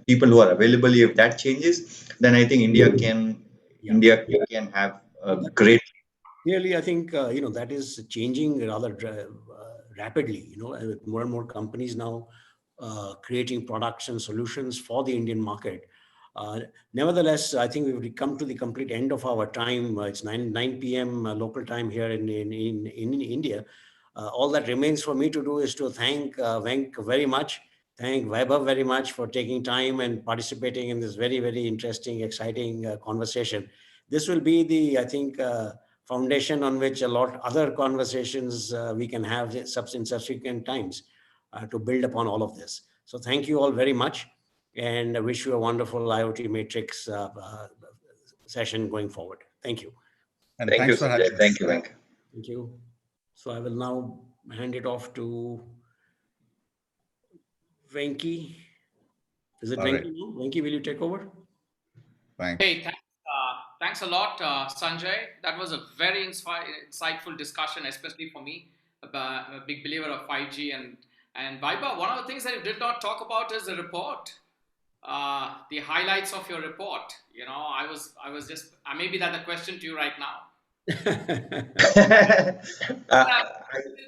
people who are available, if that changes, then I think India can have a great. Clearly, I think that is changing rather rapidly. With more and more companies now creating products and solutions for the Indian market. Nevertheless, I think we've come to the complete end of our time. It's 9 p.m. Local time here in India. All that remains for me to do is to thank Venk very much, thank Vaibhav very much for taking time and participating in this very, very interesting, exciting conversation. This will be the, I think, foundation on which a lot other conversations we can have in subsequent times to build upon all of this. So thank you all very much. And I wish you a wonderful IoT Matrix session going forward. Thank you. And thanks for having us. Thank you, Venk. Thank you. So I will now hand it off to Venki. Is it All Venki? right. No? Venki, will you take over? Thanks. Hey, thanks a lot, Sanjay. That was a very insightful discussion, especially for me, about a big believer of 5G. And Vaibhav, one of the things that you did not talk about is the report, the highlights of your report. You know, I was just maybe that's a question to you right now. You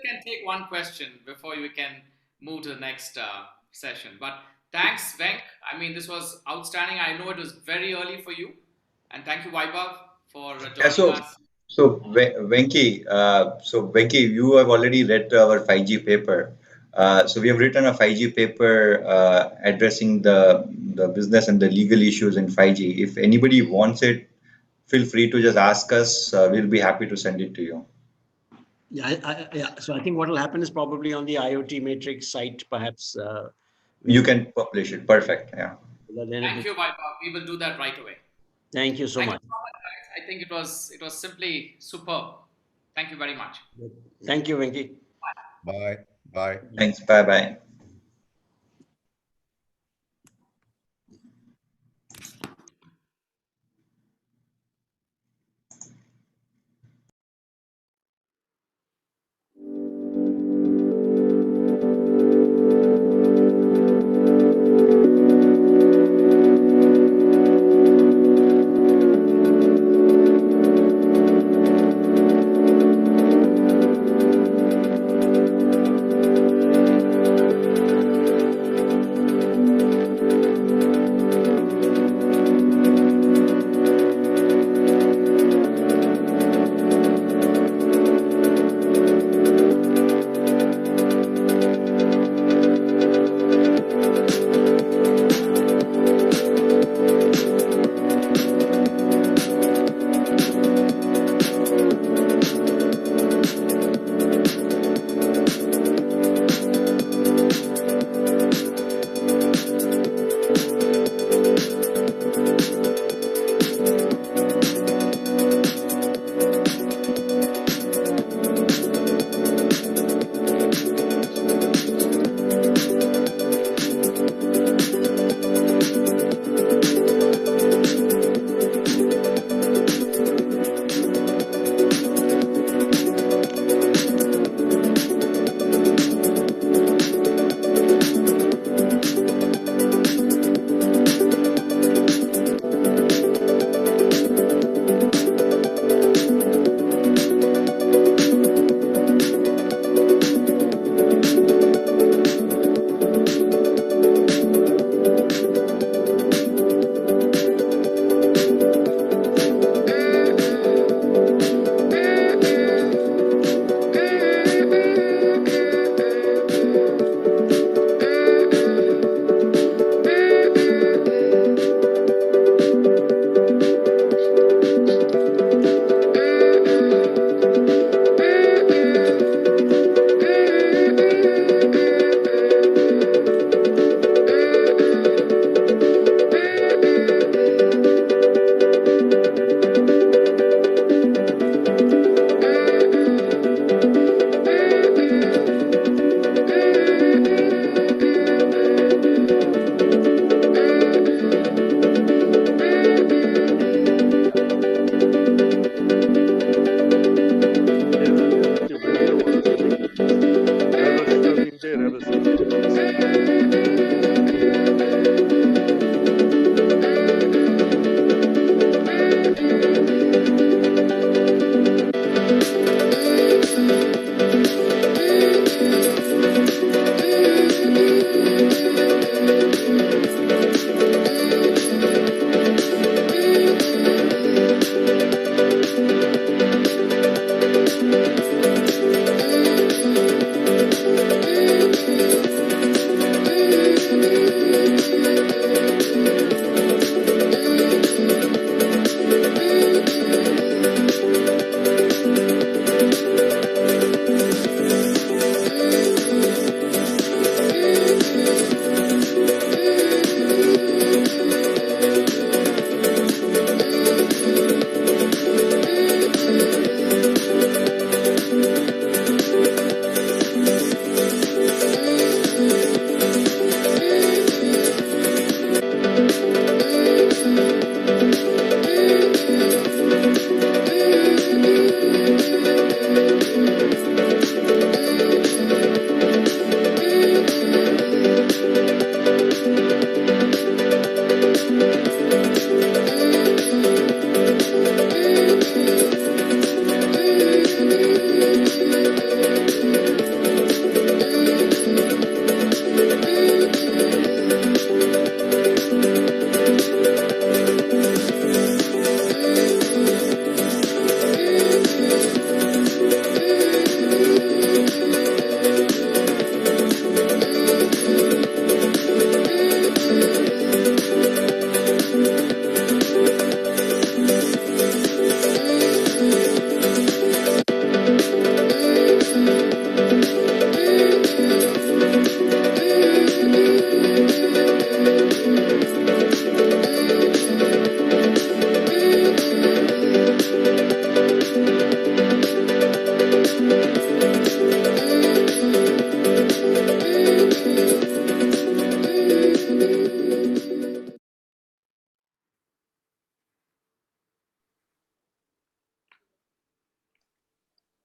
can take one question before we can move to the next session. But thanks, Venk. I mean, this was outstanding. I know it was very early for you. And thank you, Vaibhav, for joining us. So Venki, you have already read our 5G paper. So we have written a 5G paper addressing the business and the legal issues in 5G. If anybody wants it, feel free to just ask us. We'll be happy to send it to you. Yeah. So I think what will happen is probably on the IOTMATRIX site, perhaps. You can publish it. Perfect. Yeah. Thank you, Vaibhav. We will do that right away. Thank you so much. I think it was simply superb. Thank you very much. Thank you, Venki. Bye. Bye. Thanks. Bye.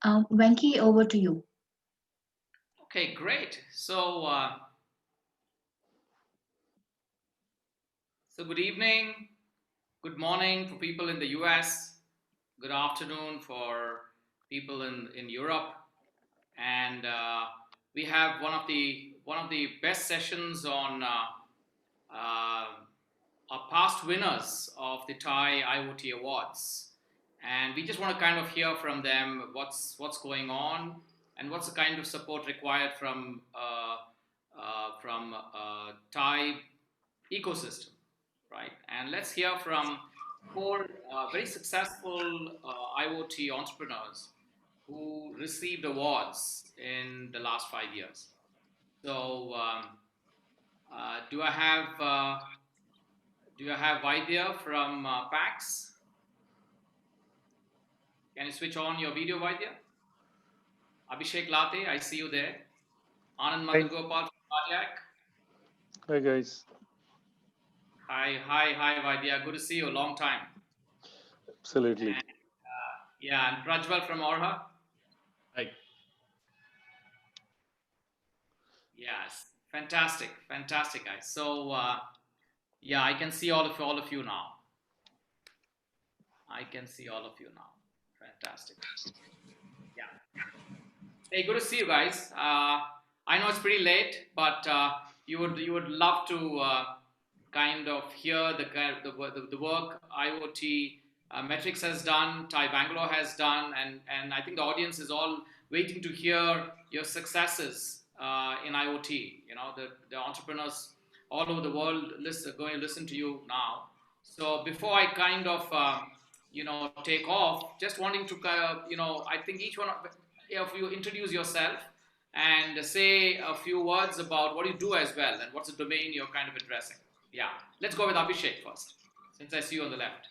Venki, over to you. Okay, great. So, good evening, good morning for people in the US, good afternoon for people in Europe, and we have one of the best sessions on our past winners of the Thai IoT Awards, and we just want to kind of hear from them what's going on and what's the kind of support required from Thai ecosystem, right? And let's hear from 4 very successful IoT entrepreneurs who received awards in the last 5 years. So, do I have Vaidya from PAX? Can you switch on your video, Vaidya? Abhishek Late, I see you there. Anand Madhugopal from Cardiac. Hi guys. Hi, Vaidya. Good to see you. Long time. Absolutely. And, and Prajwal from Orha. Hi. Yes, fantastic, guys. So, I can see all of you now. Fantastic. Yeah. Hey, good to see you guys. I know it's pretty late, but you would love to kind of hear the work IoT Metrics has done, Thai Bangalore has done, and I think the audience is all waiting to hear your successes in IoT. You know, the entrepreneurs all over the world going to listen to you now. So before I kind of take off, just wanting to I think each one of you introduce yourself and say a few words about what you do as well and what's the domain you're kind of addressing. Yeah, let's go with Abhishek first, since I see you on the left.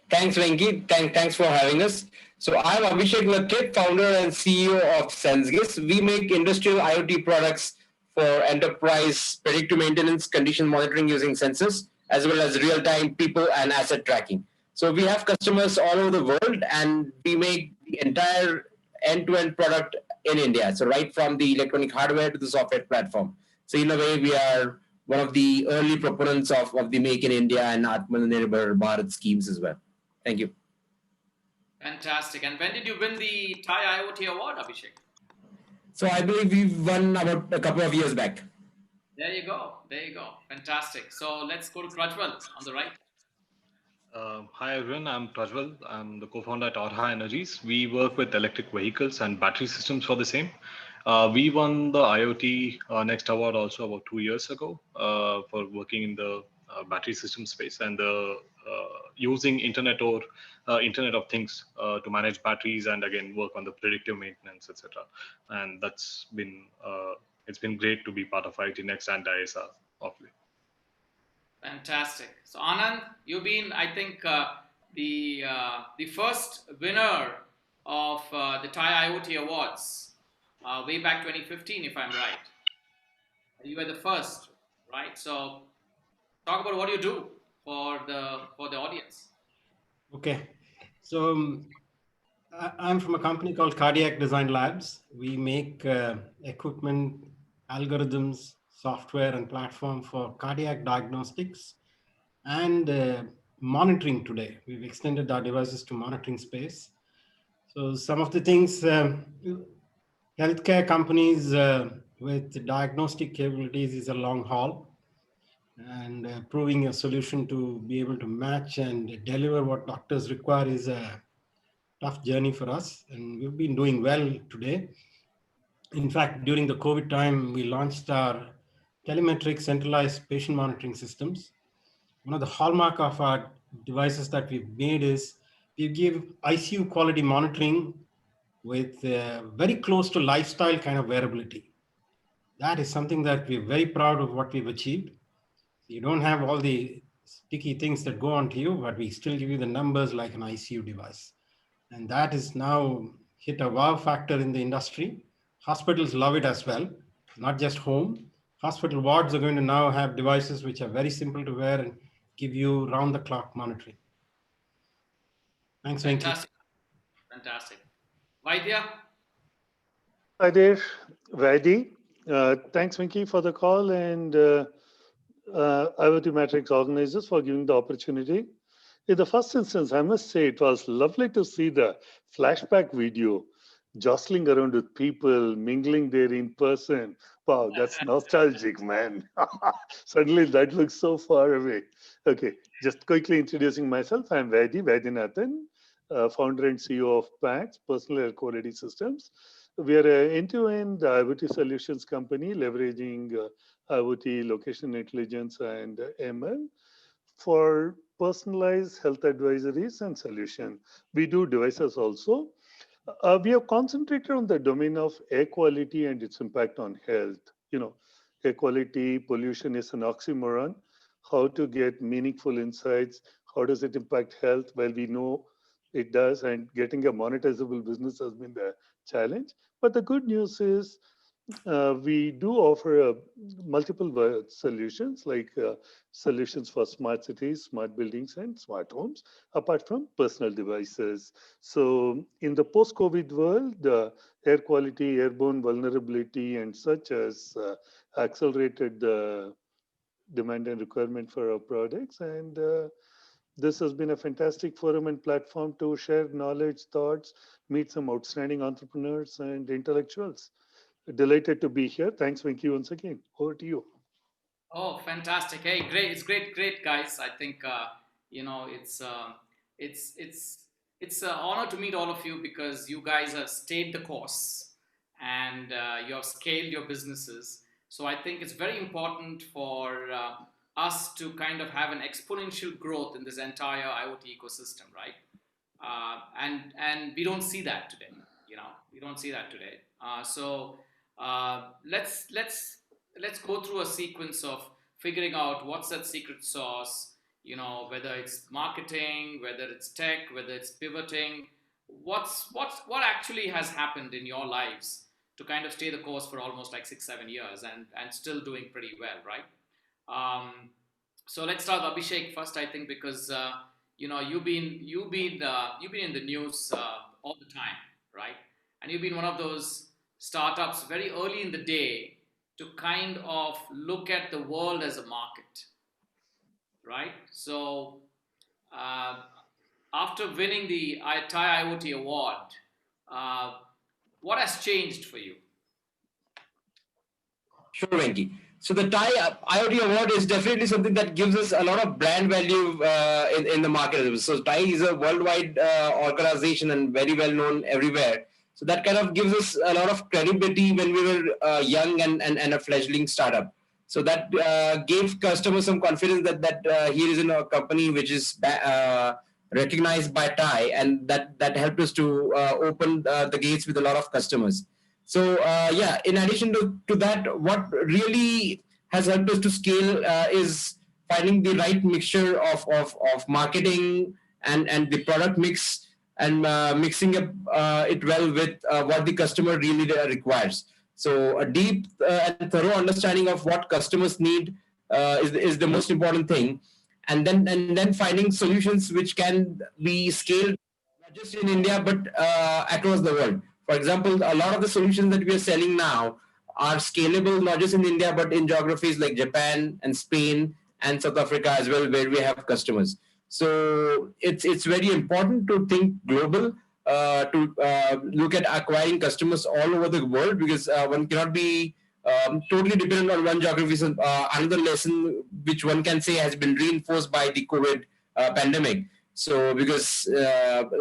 Thanks, Venki. Thanks for having us. So I'm Abhishek Latrit, founder and CEO of SenseGIS. We make industrial IoT products for enterprise predictive maintenance, condition monitoring using sensors, as well as real-time people and asset tracking. So we have customers all over the world, and we make the entire end-to-end product in India. So right from the electronic hardware to the software platform. So in a way, we are one of the early proponents of the Make in India and Atmanirbhar Bharat schemes as well. Thank you. Fantastic. And when did you win the Thai IoT Award, Abhishek? So I believe we won about a couple of years back. There you go. Fantastic. So let's go to Prajwal on the right. Hi everyone, I'm Prajwal. I'm the co-founder at Orha Energies. We work with electric vehicles and battery systems for the same. We won the IoT Next Award also about 2 years ago for working in the battery system space and using Internet of Things to manage batteries and again work on the predictive maintenance, etc. And that's been it's been great to be part of IoT Next and ISRO of late. Fantastic. So Anand, you've been, I think, the first winner of the Thai IoT Awards way back 2015, if I'm right. You were the first, right? So talk about what you do for the audience. Okay, so I'm from a company called Cardiac Design Labs. We make equipment, algorithms, software and platform for cardiac diagnostics and monitoring today. We've extended our devices to monitoring space. So some of the things, healthcare companies with diagnostic capabilities is a long haul, and proving a solution to be able to match and deliver what doctors require is a tough journey for us, and we've been doing well today. In fact, during the COVID time, we launched our telemetric centralized patient monitoring systems. One of the hallmark of our devices that we've made is we give ICU quality monitoring with very close to lifestyle kind of wearability. That is something that we're very proud of what we've achieved. You don't have all the sticky things that go onto you, but we still give you the numbers like an ICU device. And that is now hit a wow factor in the industry. Hospitals love it as well, not just home. Hospital wards are going to now have devices which are very simple to wear and give you round-the-clock monitoring. Thanks, Venki. Fantastic. Vaidya? Hi there, Vaidi. Thanks, Winky, for the call, and IOTMATRIX organizers for giving the opportunity. In the first instance, I must say it was lovely to see the flashback video, jostling around with people, mingling there in person. Wow, that's nostalgic, man. Suddenly that looks so far away. Okay, just quickly introducing myself. I'm Vaidyanathan, founder and CEO of PAX, Personal Air Quality Systems. We are an end-to-end IoT solutions company leveraging IoT, location intelligence, and ML for personalized health advisories and solution. We do devices also. We have concentrated on the domain of air quality and its impact on health. You know, air quality, pollution is an oxymoron. How to get meaningful insights? How does it impact health? Well, we know it does, and getting a monetizable business has been the challenge. But the good news is we do offer multiple solutions like solutions for smart cities, smart buildings, and smart homes, apart from personal devices. So in the post-COVID world, air quality, airborne vulnerability, and such has accelerated the demand and requirement for our products. And this has been a fantastic forum and platform to share knowledge, thoughts, meet some outstanding entrepreneurs and intellectuals. Delighted to be here. Thanks, Venki, once again. Over to you. Oh, fantastic! Hey, great! It's great, guys. I think you know it's it's an honor to meet all of you because you guys have stayed the course and you have scaled your businesses. So I think it's very important for us to kind of have an exponential growth in this entire IoT ecosystem, right? And we don't see that today. You know, we don't see that today. Let's go through a sequence of figuring out what's that secret sauce. You know, whether it's marketing, whether it's tech, whether it's pivoting. What actually has happened in your lives to kind of stay the course for almost like 6-7 years and still doing pretty well, right? So let's start with Abhishek first, I think, because you know you've been in the news all the time, right? And you've been one of those startups very early in the day to kind of look at the world as a market, right? So after winning the TIE IoT Award, what has changed for you? Sure, Venki. So the TIE IoT Award is definitely something that gives us a lot of brand value in the market. So TIE is a worldwide organization and very well known everywhere. So that kind of gives us a lot of credibility when we were young and a fledgling startup. So that gave customers some confidence that here is in a company which is recognized by TIE, and that helped us to open the gates with a lot of customers. So yeah, in addition to that, what really has helped us to scale is finding the right mixture of marketing and the product mix and mixing up it well with what the customer really requires. So a deep and thorough understanding of what customers need is the most important thing, and then finding solutions which can be scaled not just in India but across the world. For example, a lot of the solutions that we are selling now are scalable not just in India but in geographies like Japan and Spain and South Africa as well, where we have customers. So it's very important to think global, to look at acquiring customers all over the world, because one cannot be totally dependent on one geography. So, another lesson which one can say has been reinforced by the COVID pandemic. So because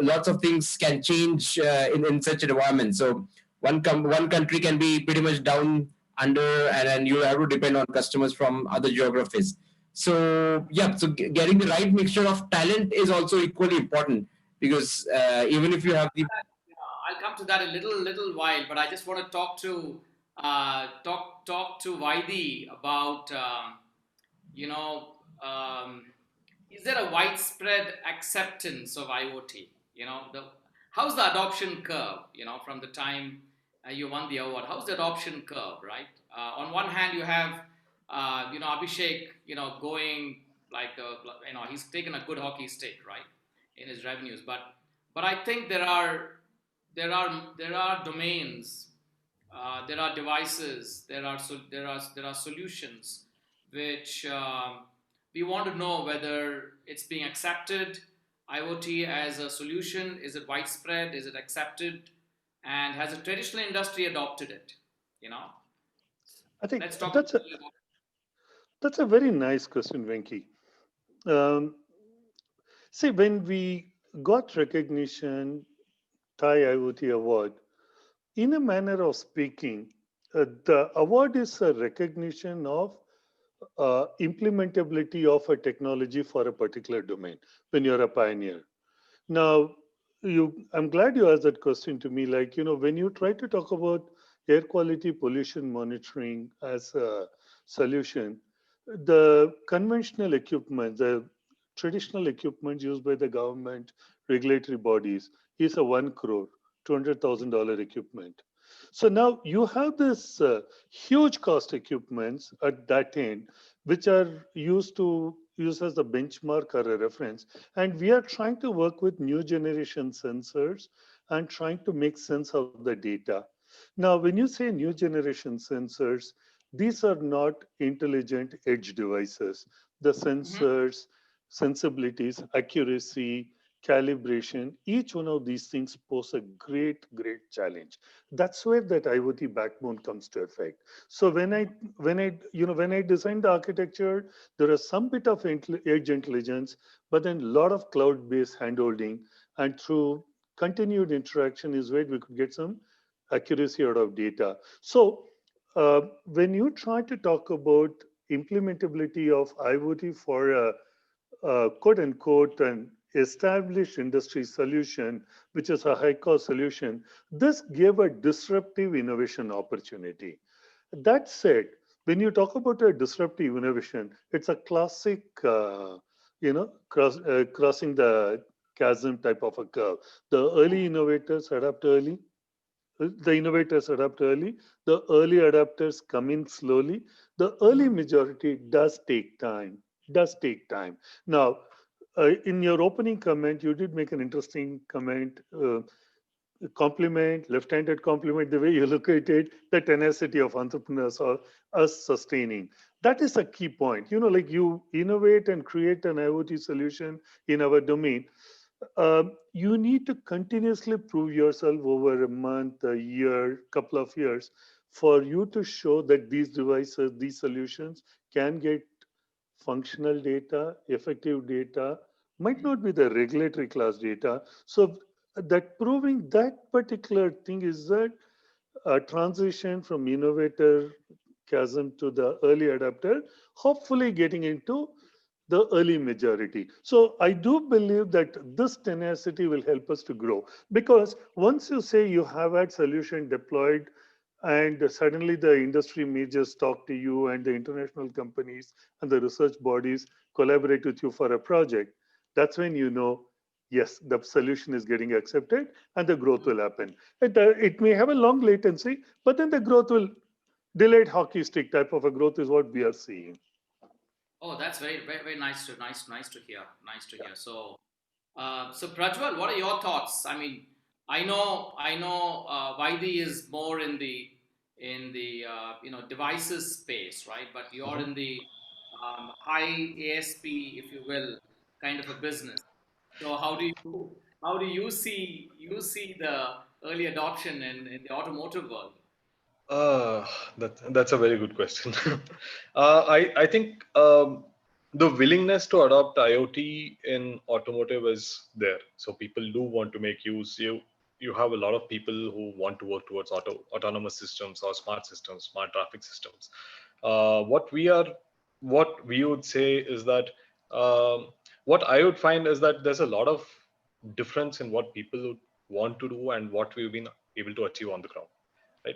lots of things can change in such an environment. So one country can be pretty much down under, and you have to depend on customers from other geographies. So yeah, so getting the right mixture of talent is also equally important, because even if you have the I'll come to that a little while, but I just want to talk to Vaidi about you know. Is there a widespread acceptance of IoT? You know, how's the adoption curve? You know, from the time you won the award, how's the adoption curve, right? On one hand, you have you know, Abhishek, you know, going like you know, he's taken a good hockey stick, right, in his revenues. But I think there are there are domains, there are devices, there are solutions which we want to know whether it's being accepted. IoT as a solution, is it widespread? Is it accepted? And has the traditional industry adopted it? You know, I think let's talk that's a about. that's a very nice question, Venki. Um, See, when we got recognition, Thai IoT Award, in a manner of speaking, the award is a recognition of implementability of a technology for a particular domain when you're a pioneer. Now, I'm glad you asked that question to me. Like, when you try to talk about air quality pollution monitoring as a solution, the conventional equipment, the traditional equipment used by the government regulatory bodies is a 1 crore, $200,000 equipment. So now you have this huge cost equipments at that end, which are used as a benchmark or a reference. And we are trying to work with new generation sensors and trying to make sense of the data. Now, when you say new generation sensors, these are not intelligent edge devices. The sensors, sensibilities, accuracy, calibration, each one of these things pose a great, great challenge. That's where that IoT backbone comes to effect. So when I designed the architecture, there is some bit of edge intelligence, but then a lot of cloud-based handholding, and through continued interaction is where we could get some accuracy out of data. So when you try to talk about implementability of IoT for a quote unquote an established industry solution, which is a high cost solution, this gave a disruptive innovation opportunity. That said, when you talk about a disruptive innovation, it's a classic, crossing the chasm type of a curve. The early innovators adapt early, the innovators adapt early, the early adapters come in slowly. The early majority does take time, Now, in your opening comment, you did make an interesting comment, compliment, left-handed compliment, the way you look at it, the tenacity of entrepreneurs or us sustaining. That is a key point. Like you innovate and create an IoT solution in our domain, you need to continuously prove yourself over a month, a year, couple of years for you to show that these devices, these solutions can get functional data, effective data, might not be the regulatory class data. So that proving that particular thing is that a transition from innovator chasm to the early adapter, hopefully getting into the early majority. So I do believe that this tenacity will help us to grow, because once you say you have had solution deployed and suddenly the industry majors talk to you and the international companies and the research bodies collaborate with you for a project, that's when you know, yes, the solution is getting accepted and the growth will happen. It may have a long latency, but then the growth will, delayed hockey stick type of a growth is what we are seeing. Oh, that's very, very, very nice to hear. Nice to hear. So, so Prajwal, what are your thoughts? I mean, I know, Vaidi is more in the devices space, right? But you're in the high ASP, if you will, kind of a business. So how do you see the early adoption in the automotive world? Uh, that's a very good question. I think the willingness to adopt IoT in automotive is there. So people do want to make use. You have a lot of people who want to work towards autonomous systems or smart systems, smart traffic systems. What we would say is that what I would find is that there's a lot of difference in what people want to do and what we've been able to achieve on the ground. Right.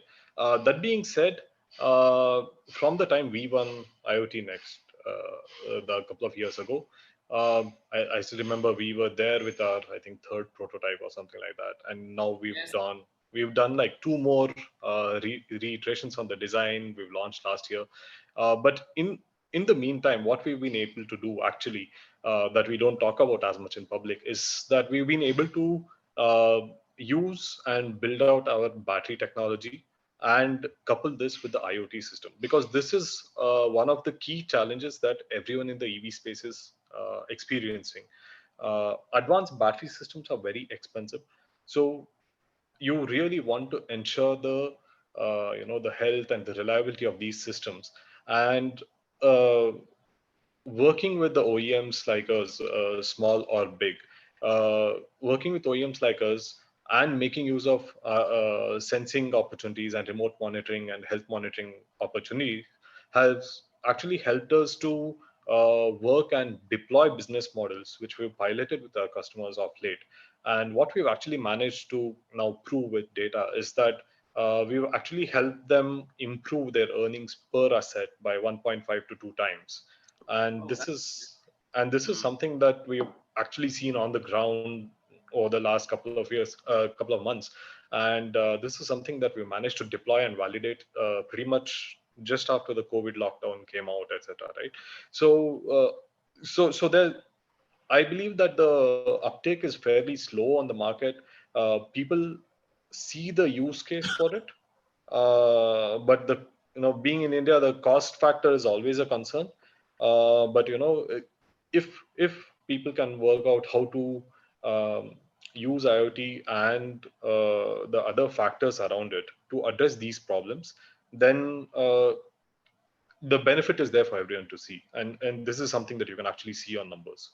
That being said, from the time we won IoT Next a couple of years ago, I still remember we were there with our, I think, third prototype or something like that, and now we've done like two more reiterations on the design we've launched last year. But in the meantime, what we've been able to do actually that we don't talk about as much in public is that we've been able to use and build out our battery technology and couple this with the IoT system, because this is one of the key challenges that everyone in the EV space is experiencing. Advanced battery systems are very expensive, so you really want to ensure the the health and the reliability of these systems, and uh, working with the OEMs like us, small or big, working with OEMs like us and making use of sensing opportunities and remote monitoring and health monitoring opportunities has actually helped us to work and deploy business models which we've piloted with our customers of late. And what we've actually managed to now prove with data is that we've actually helped them improve their earnings per asset by 1.5 to 2 times. And this is something that we've actually seen on the ground over the last couple of years, couple of months. And this is something that we managed to deploy and validate pretty much just after the COVID lockdown came out, etc. Right? So there, I believe that the uptake is fairly slow on the market. People see the use case for it, but the being in India, the cost factor is always a concern. But if people can work out how to use IoT and the other factors around it to address these problems, then the benefit is there for everyone to see, and this is something that you can actually see on numbers.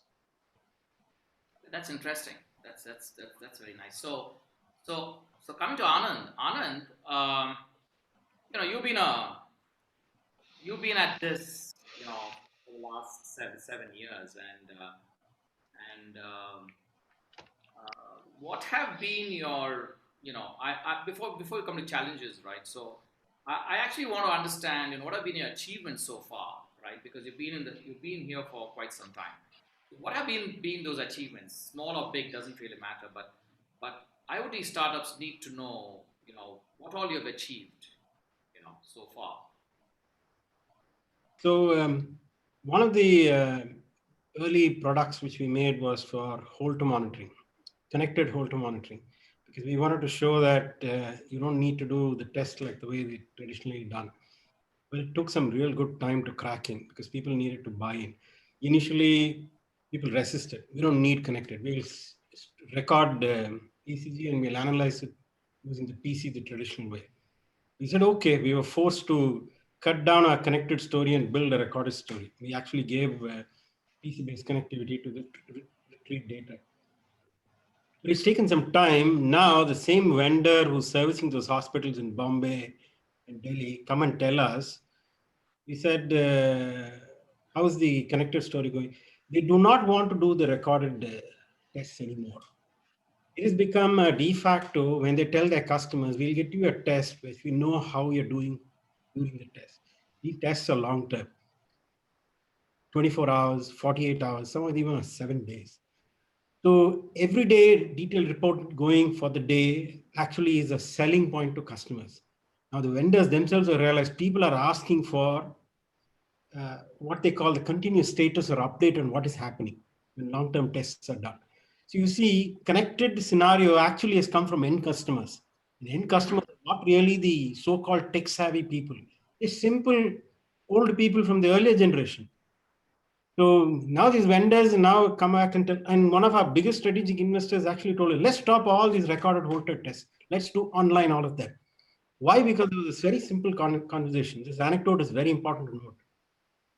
That's interesting. That's very nice. So coming to Anand. Anand, you've been at this for the last seven years, and what have been your I before we come to challenges, right? So I actually want to understand what have been your achievements so far, right? Because you've been here for quite some time. What have been those achievements? Small or big doesn't really matter, but IoT startups need to know what all you've achieved so far. So one of the early products which we made was for Holter monitoring, connected Holter monitoring, because we wanted to show that you don't need to do the test like the way they traditionally done. But it took some real good time to crack in because people needed to buy in. Initially, people resisted. We don't need connected. We'll record ECG and we'll analyze it using the PC the traditional way. We said, okay, we were forced to cut down our connected story and build a recorded story. We actually gave PC-based connectivity to the retrieve data. But it's taken some time. Now, the same vendor who's servicing those hospitals in Bombay and Delhi come and tell us, we said, how's the connected story going? They do not want to do the recorded tests anymore. It has become a de facto when they tell their customers, we'll get you a test if we know how you're doing during the test. These tests are long term, 24 hours, 48 hours, some of them even 7 days. So every day detailed report going for the day actually is a selling point to customers. Now the vendors themselves have realized people are asking for what they call the continuous status or update on what is happening when long-term tests are done. So you see, connected scenario actually has come from end customers. The end customers are not really the so-called tech-savvy people. They're simple old people from the earlier generation. So now these vendors now come back and one of our biggest strategic investors actually told us, let's stop all these recorded Holter tests. Let's do online all of them. Why? Because there was this very simple conversation. This anecdote is very important to note.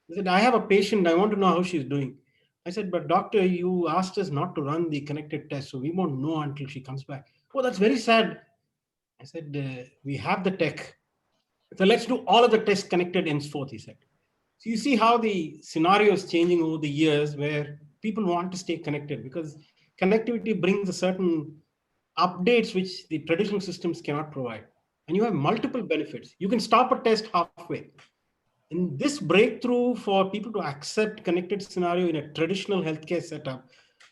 He said, I have a patient, I want to know how she's doing. I said, but doctor, you asked us not to run the connected test, so we won't know until she comes back. Oh, that's very sad. I said, we have the tech. So let's do all of the tests connected henceforth, he said. So you see how the scenario is changing over the years where people want to stay connected because connectivity brings a certain updates which the traditional systems cannot provide. And you have multiple benefits. You can stop a test halfway. In this breakthrough for people to accept connected scenario in a traditional healthcare setup,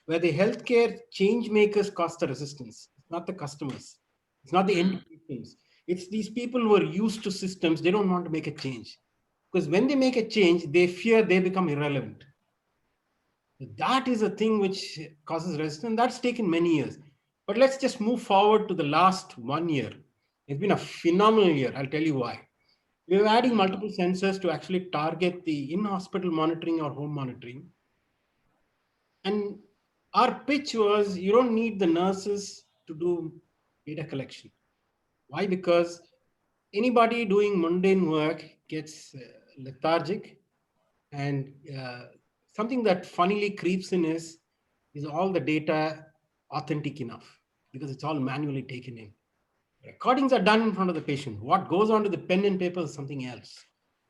where the healthcare change makers cause the resistance, it's not the customers, it's not the end teams. It's these people who are used to systems, they don't want to make a change. Because when they make a change, they fear they become irrelevant. That is a thing which causes resistance. That's taken many years. But let's just move forward to the last 1 year. It's been a phenomenal year. I'll tell you why. We're adding multiple sensors to actually target the in-hospital monitoring or home monitoring. And our pitch was, you don't need the nurses to do data collection. Why? Because anybody doing mundane work gets lethargic, and something that funnily creeps in is all the data authentic enough? Because it's all manually taken in. Recordings are done in front of the patient. What goes on to the pen and paper is something else.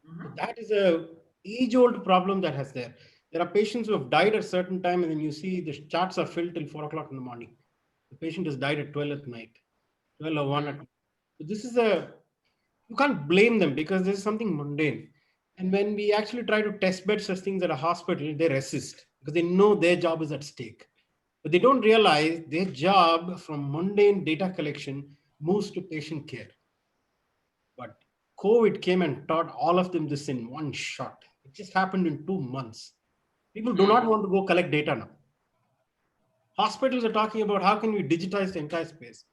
So that is a age-old problem that has there. There are patients who have died at a certain time, and then you see the charts are filled till 4 o'clock in the morning. The patient has died at 12 at night, 12 or 1 at night. So this is you can't blame them because this is something mundane. And when we actually try to test bed such things at a hospital, they resist because they know their job is at stake. But they don't realize their job from mundane data collection moves to patient care. But COVID came and taught all of them this in one shot. It just happened in 2 months. People do not want to go collect data now. Hospitals are talking about how can we digitize the entire space.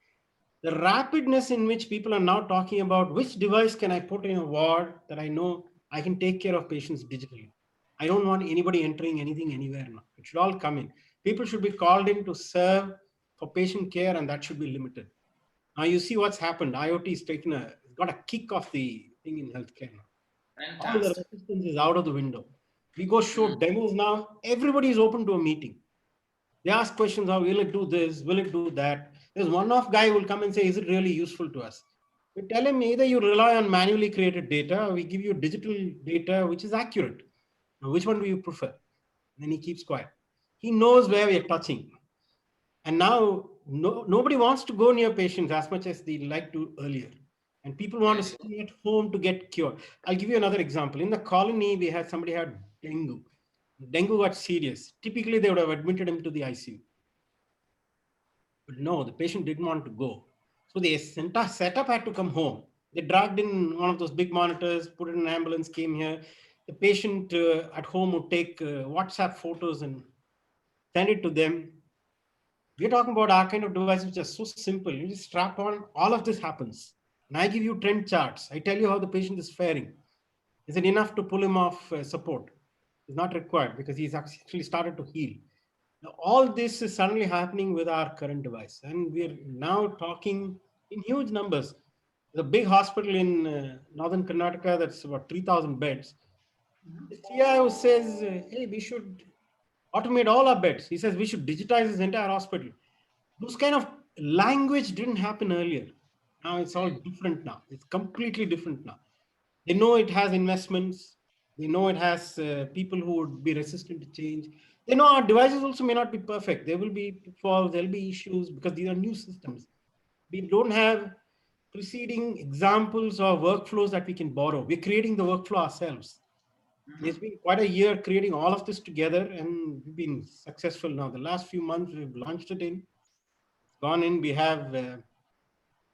The rapidness in which people are now talking about which device can I put in a ward that I know I can take care of patients digitally. I don't want anybody entering anything anywhere now. It should all come in. People should be called in to serve for patient care, and that should be limited. Now you see what's happened. IoT is got a kick off the thing in healthcare now. All the resistance is out of the window. We go show demos now. Everybody is open to a meeting. They ask questions, how will it do this? Will it do that? There's one-off guy who will come and say, is it really useful to us? We tell him either you rely on manually created data, or we give you digital data, which is accurate. Now, which one do you prefer? And then he keeps quiet. He knows where we are touching. And now nobody wants to go near patients as much as they like to earlier. And people want to stay at home to get cured. I'll give you another example. In the colony, we had somebody had dengue. Dengue got serious. Typically, they would have admitted him to the ICU. But no, the patient didn't want to go. So the setup had to come home. They dragged in one of those big monitors, put it in an ambulance, came here. The patient at home would take WhatsApp photos and send it to them. We're talking about our kind of devices which are so simple. You just strap on, all of this happens. And I give you trend charts. I tell you how the patient is faring. Is it enough to pull him off support? It's not required because he's actually started to heal. Now, all this is suddenly happening with our current device. And we're now talking in huge numbers. There's a big hospital in northern Karnataka that's about 3,000 beds. The CIO says, hey, we should automate all our beds. He says we should digitize this entire hospital. Those kind of language didn't happen earlier. Now it's all different now. It's completely different now. They know it has investments. They know it has people who would be resistant to change. They know our devices also may not be perfect. There will be pitfalls, there'll be issues because these are new systems. We don't have preceding examples or workflows that we can borrow. We're creating the workflow ourselves. It's been quite a year creating all of this together, and we've been successful now. The last few months we've launched it in, gone in, we have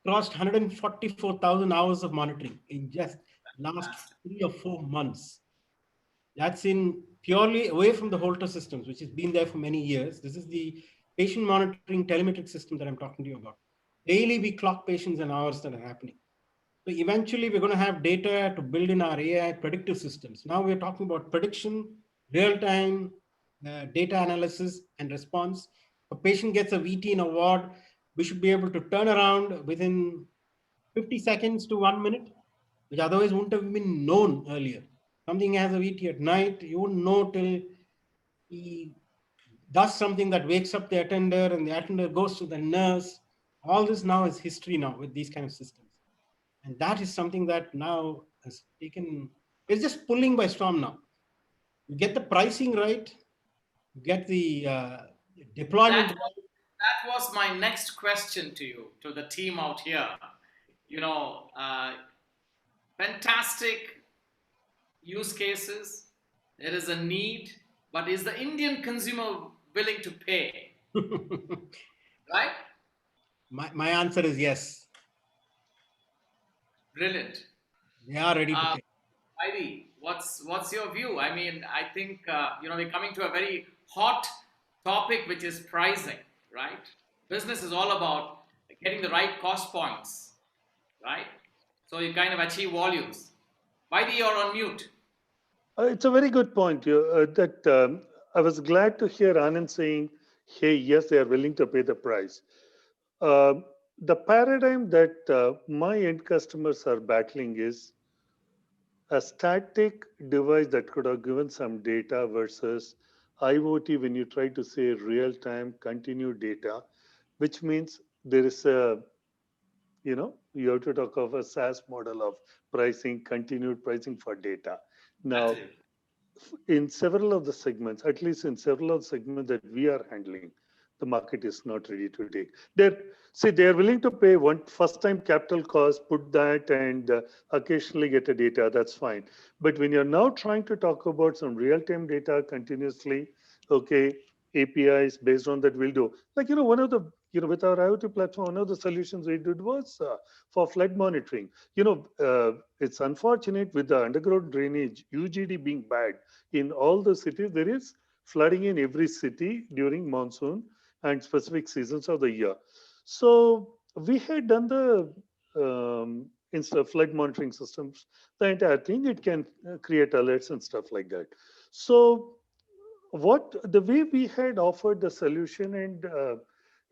crossed 144,000 hours of monitoring in just last 3 or 4 months. That's in purely away from the Holter systems, which has been there for many years. This is the patient monitoring telemetric system that I'm talking to you about. Daily, we clock patients and hours that are happening. So eventually, we're going to have data to build in our AI predictive systems. Now we're talking about prediction, real-time data analysis and response. A patient gets a VT in a ward, we should be able to turn around within 50 seconds to 1 minute, which otherwise wouldn't have been known earlier. Something has a VT at night, you wouldn't know till he does something that wakes up the attender and the attender goes to the nurse. All this now is history now with these kind of systems. And that is something that now has taken, it's just pulling by storm now. You get the pricing right, you get the deployment right. That was my next question to you, to the team out here. You know, fantastic use cases. There is a need, but is the Indian consumer willing to pay? Right? My answer is yes. Brilliant. They are ready to pay. Heidi, what's your view? I mean, I think we're coming to a very hot topic, which is pricing, right? Business is all about getting the right cost points, right? So you kind of achieve volumes. Vaidi, you're on mute. It's a very good point. That I was glad to hear Anand saying, "Hey, yes, they are willing to pay the price." The paradigm that my end customers are battling is a static device that could have given some data versus IoT when you try to say real time continued data, which means there is a, you have to talk of a SaaS model of pricing, continued pricing for data. Now, in several of the segments, at least in several of the segments that we are handling, the market is not ready to take. They're willing to pay one first time capital cost, put that and occasionally get a data, that's fine. But when you're now trying to talk about some real-time data continuously, okay, APIs based on that we'll do. Like, one of the, with our IoT platform, one of the solutions we did was for flood monitoring. It's unfortunate with the underground drainage, UGD being bad in all the cities, there is flooding in every city during monsoon and specific seasons of the year. So we had done the instead of flood monitoring systems, the entire thing, it can create alerts and stuff like that. So the way we had offered the solution and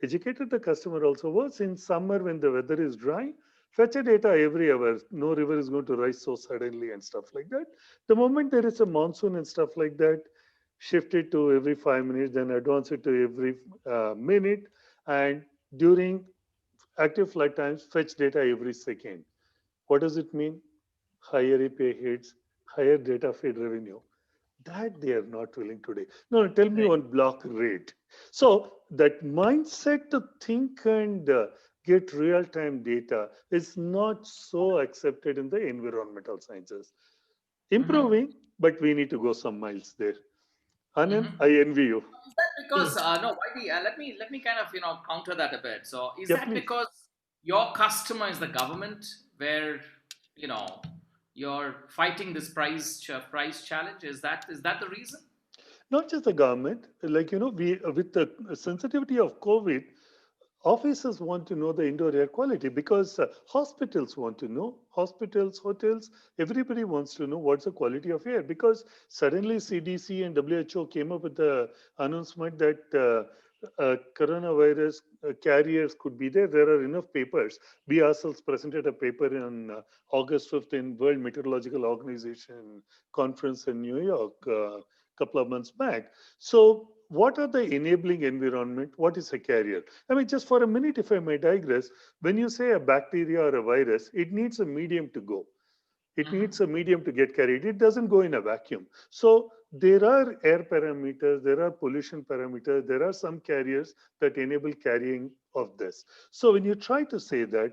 educated the customer also was in summer when the weather is dry, fetch a data every hour. No river is going to rise so suddenly and stuff like that. The moment there is a monsoon and stuff like that, shift it to every 5 minutes, then advance it to every minute. And during active flood times, fetch data every second. What does it mean? Higher API hits, higher data feed revenue. That they are not willing today. No, tell me on block rate. So that mindset to think and get real-time data is not so accepted in the environmental sciences. Improving, but we need to go some miles there. Anand, I envy you. Is that because no, Vaidi, let me kind of counter that a bit. So is that please. because your customer is the government, where you're fighting this price challenge? Is that the reason? Not just the government, like we with the sensitivity of COVID, officers want to know the indoor air quality because hospitals want to know, hospitals, hotels, everybody wants to know what's the quality of air because suddenly CDC and WHO came up with the announcement that coronavirus carriers could be there. There are enough papers. We ourselves presented a paper on August 5th in World Meteorological Organization conference in New York a couple of months back. So what are the enabling environment? What is a carrier? I mean, just for a minute, if I may digress, when you say a bacteria or a virus, it needs a medium to go. It needs a medium to get carried. It doesn't go in a vacuum. So there are air parameters, there are pollution parameters, there are some carriers that enable carrying of this. So when you try to say that,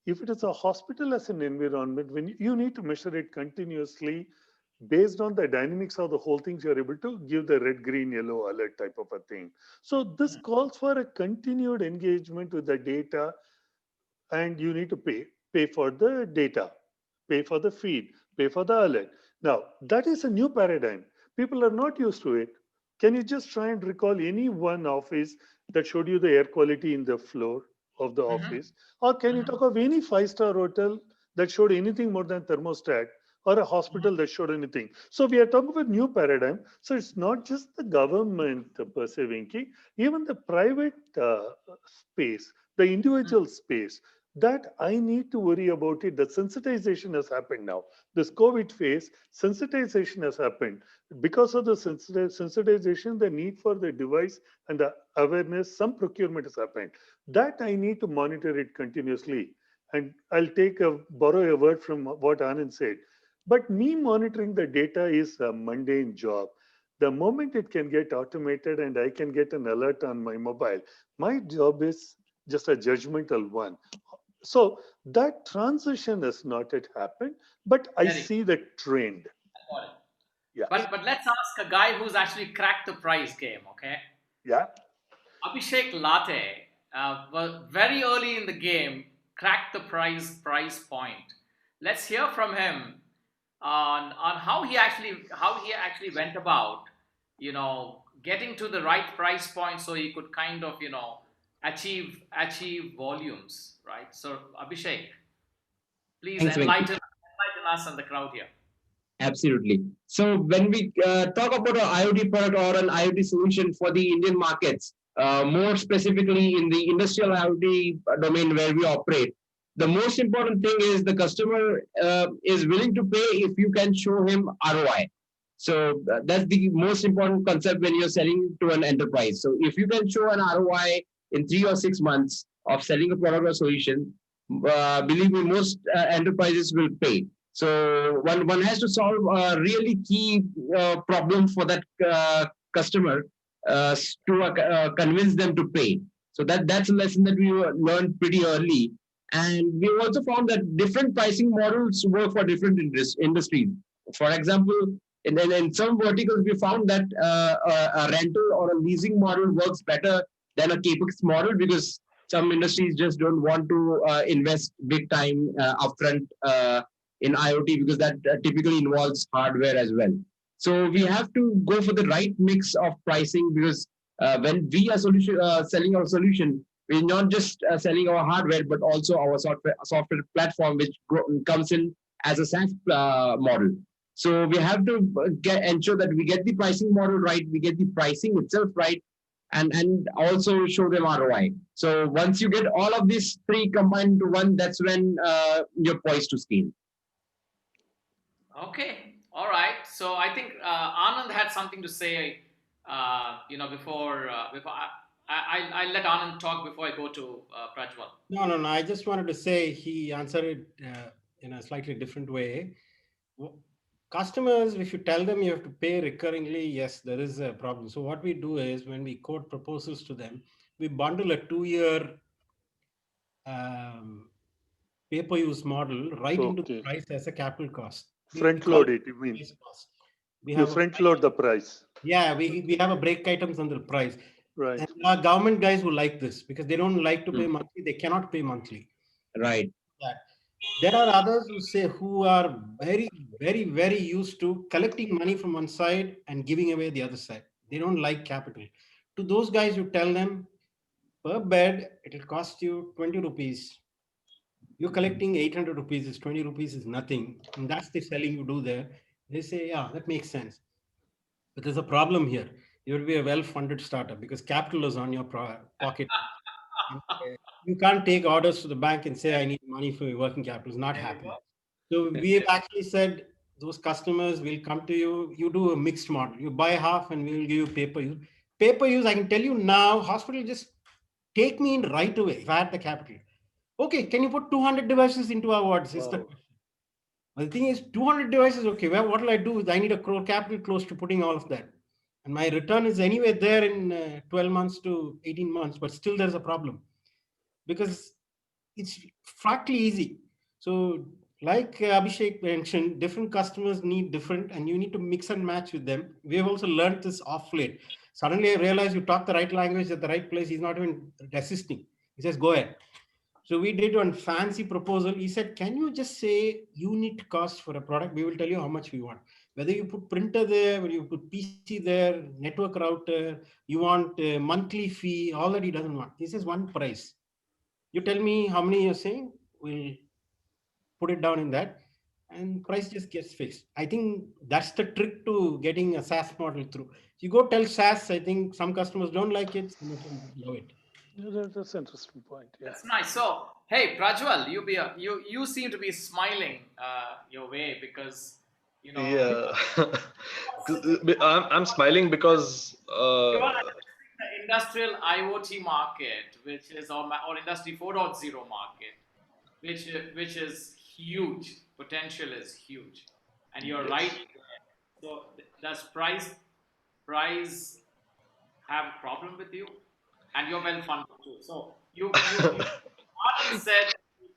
if it is a hospital as an environment, when you need to measure it continuously, based on the dynamics of the whole things, you're able to give the red, green, yellow alert type of a thing. So this calls for a continued engagement with the data, and you need to pay for the data, pay for the feed, pay for the alert. Now, that is a new paradigm. People are not used to it. Can you just try and recall any one office that showed you the air quality in the floor of the office? Or can you talk of any five-star hotel that showed anything more than thermostat, or a hospital that showed anything? So we are talking about new paradigm. So it's not just the government per se, Venki, even the private space, the individual space, that I need to worry about it. The sensitization has happened now. This COVID phase, sensitization has happened. Because of the sensitization, the need for the device and the awareness, some procurement has happened. That I need to monitor it continuously. And I'll borrow a word from what Anand said. But me monitoring the data is a mundane job. The moment it can get automated and I can get an alert on my mobile, my job is just a judgmental one. So that transition has not yet happened, but I see the trend. Yeah. But let's ask a guy who's actually cracked the price game, okay? Yeah. Abhishek Latte, was very early in the game, cracked the price point. Let's hear from him on how he actually went about, getting to the right price point so he could kind of, achieve volumes, right? So Abhishek, please Thanks, Venky. enlighten us and the crowd here. Absolutely. So when we talk about an IoT product or an IoT solution for the Indian markets, more specifically in the industrial IoT domain where we operate, the most important thing is the customer is willing to pay if you can show him ROI. So that's the most important concept when you're selling to an enterprise. So if you can show an ROI in 3 or 6 months of selling a product or solution, believe me, most enterprises will pay. So one has to solve a really key problem for that customer to convince them to pay. So that's a lesson that we learned pretty early. And we also found that different pricing models work for different industries. For example, in some verticals, we found that a rental or a leasing model works better than a capex model because some industries just don't want to invest big time upfront in IoT because that typically involves hardware as well. So we have to go for the right mix of pricing because when we are selling our solution, we're not just selling our hardware, but also our software platform, which comes in as a SaaS model. So we have to ensure that we get the pricing model right, we get the pricing itself right, and also show them ROI. So once you get all of these three combined into one, that's when you're poised to scale. Okay, all right. So I think Anand had something to say. Before I'll let Anand talk before I go to Prajwal. No. I just wanted to say he answered it in a slightly different way. Customers, if you tell them you have to pay recurringly, yes, there is a problem. So what we do is when we quote proposals to them, we bundle a 2-year pay-per-use model right into the price as a capital cost. Front load it, you mean? You front load the price. Yeah, we have a break items on the price. Right. And our government guys will like this because they don't like to pay monthly. They cannot pay monthly. Right. There are others who are very, very, very used to collecting money from one side and giving away the other side. They don't like capital. To those guys, you tell them per bed, it will cost you 20 rupees. You're collecting 800 rupees, is 20 rupees is nothing. And that's the selling you do there. They say, yeah, that makes sense. But there's a problem here. You will be a well-funded startup because capital is on your pocket. You can't take orders to the bank and say, I need money for your working capital. It's not happening. So we've actually said those customers will come to you. You do a mixed model. You buy half and we will give you pay-per-use. Pay-per-use, I can tell you now, hospital just take me in right away if I had the capital. Okay, can you put 200 devices into our wards? Is the question. The thing is, 200 devices, okay, well, what will I do? I need a crore capital close to putting all of that. And my return is anyway there in 12 months to 18 months, but still there's a problem because it's fractally easy. So like Abhishek mentioned, different customers need different and you need to mix and match with them. We have also learned this off late. Suddenly I realized you talk the right language at the right place. He's not even resisting. He says, go ahead. So we did one fancy proposal. He said, can you just say unit cost for a product? We will tell you how much we want. Whether you put printer there, whether you put PC there, network router, you want a monthly fee, all that he doesn't want. He says one price. You tell me how many you're saying, we'll put it down in that and price just gets fixed. I think that's the trick to getting a SaaS model through. If you go tell SaaS, I think some customers don't like it, some of them love it. That's an interesting point. Yeah. That's nice. So, hey, Prajwal, you seem to be smiling your way because Yeah, I'm smiling because you are the industrial IoT market, which is or industry 4.0 market, which is huge. Potential is huge, and you're right. So, does price have a problem with you? And you're well funded too. So you said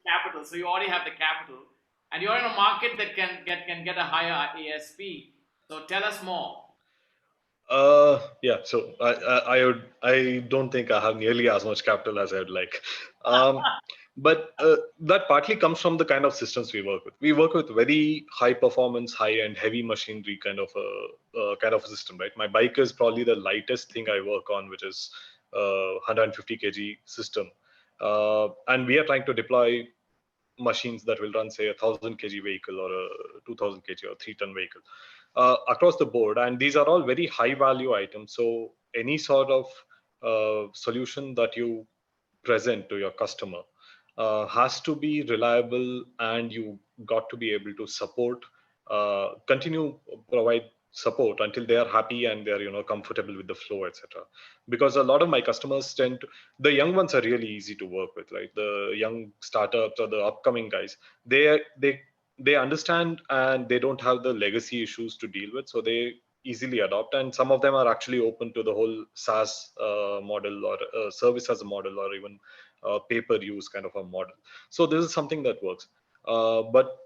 capital, so you already have the capital, and you're in a market that can get a higher ASP. So tell us more. Yeah. So I don't think I have nearly as much capital as I would like. But that partly comes from the kind of systems we work with. We work with very high performance, high end, heavy machinery kind of a system, right? My bike is probably the lightest thing I work on, which is 150 kg system. And we are trying to deploy machines that will run, say, 1,000 kg vehicle or a 2,000 kg or 3-ton vehicle across the board. And these are all very high value items. So any sort of solution that you present to your customer has to be reliable, and you got to be able to support, continue provide support until they are happy and they're comfortable with the flow, etc. Because a lot of my customers the young ones are really easy to work with, right? The young startups or the upcoming guys, they understand, and they don't have the legacy issues to deal with, so they easily adopt. And some of them are actually open to the whole SaaS model, or service as a model, or even pay-per-use kind of a model. So this is something that works. But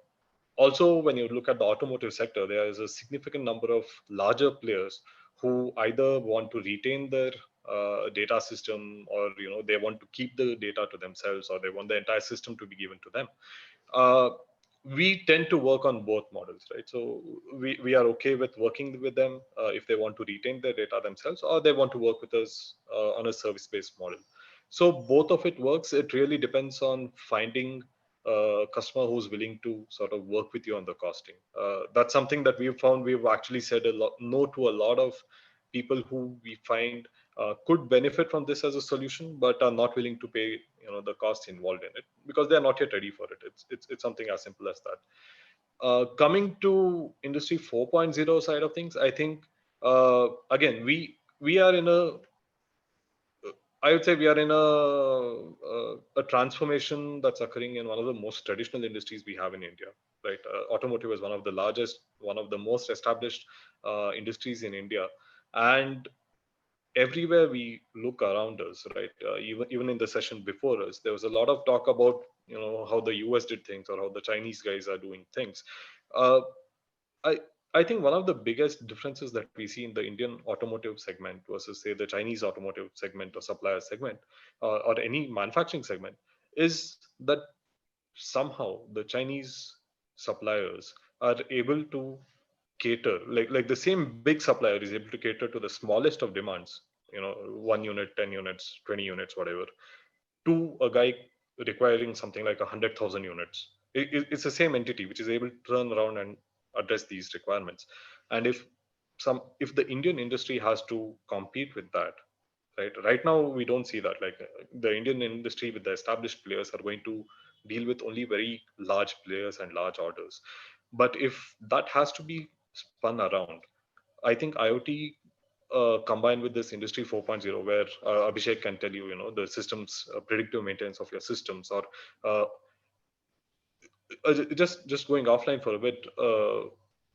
also, when you look at the automotive sector, there is a significant number of larger players who either want to retain their data system, or they want to keep the data to themselves, or they want the entire system to be given to them. We tend to work on both models, right? So we are okay with working with them if they want to retain their data themselves, or they want to work with us on a service-based model. So both of it works. It really depends on finding a customer who's willing to sort of work with you on the costing. That's something that we've found. We've actually said no to a lot of people who we find could benefit from this as a solution, but are not willing to pay the costs involved in it, because they're not yet ready for it. It's something as simple as that. Coming to Industry 4.0 side of things, I think again we are in a I would say we are in a transformation that's occurring in one of the most traditional industries we have in India, right? Automotive is one of the largest, one of the most established industries in India, and everywhere we look around us, right? Even in the session before us, there was a lot of talk about how the US did things, or how the Chinese guys are doing things. I think one of the biggest differences that we see in the Indian automotive segment versus, say, the Chinese automotive segment or supplier segment, or any manufacturing segment, is that somehow the Chinese suppliers are able to cater, like the same big supplier is able to cater to the smallest of demands, 1 unit, 10 units, 20 units, whatever, to a guy requiring something like 100,000 units. It's the same entity which is able to turn around and address these requirements. And if the Indian industry has to compete with that, right now we don't see that. Like the Indian industry with the established players are going to deal with only very large players and large orders. But if that has to be spun around, I think IoT combined with this Industry 4.0, where Abhishek can tell you, the systems, predictive maintenance of your systems, or just going offline for a bit.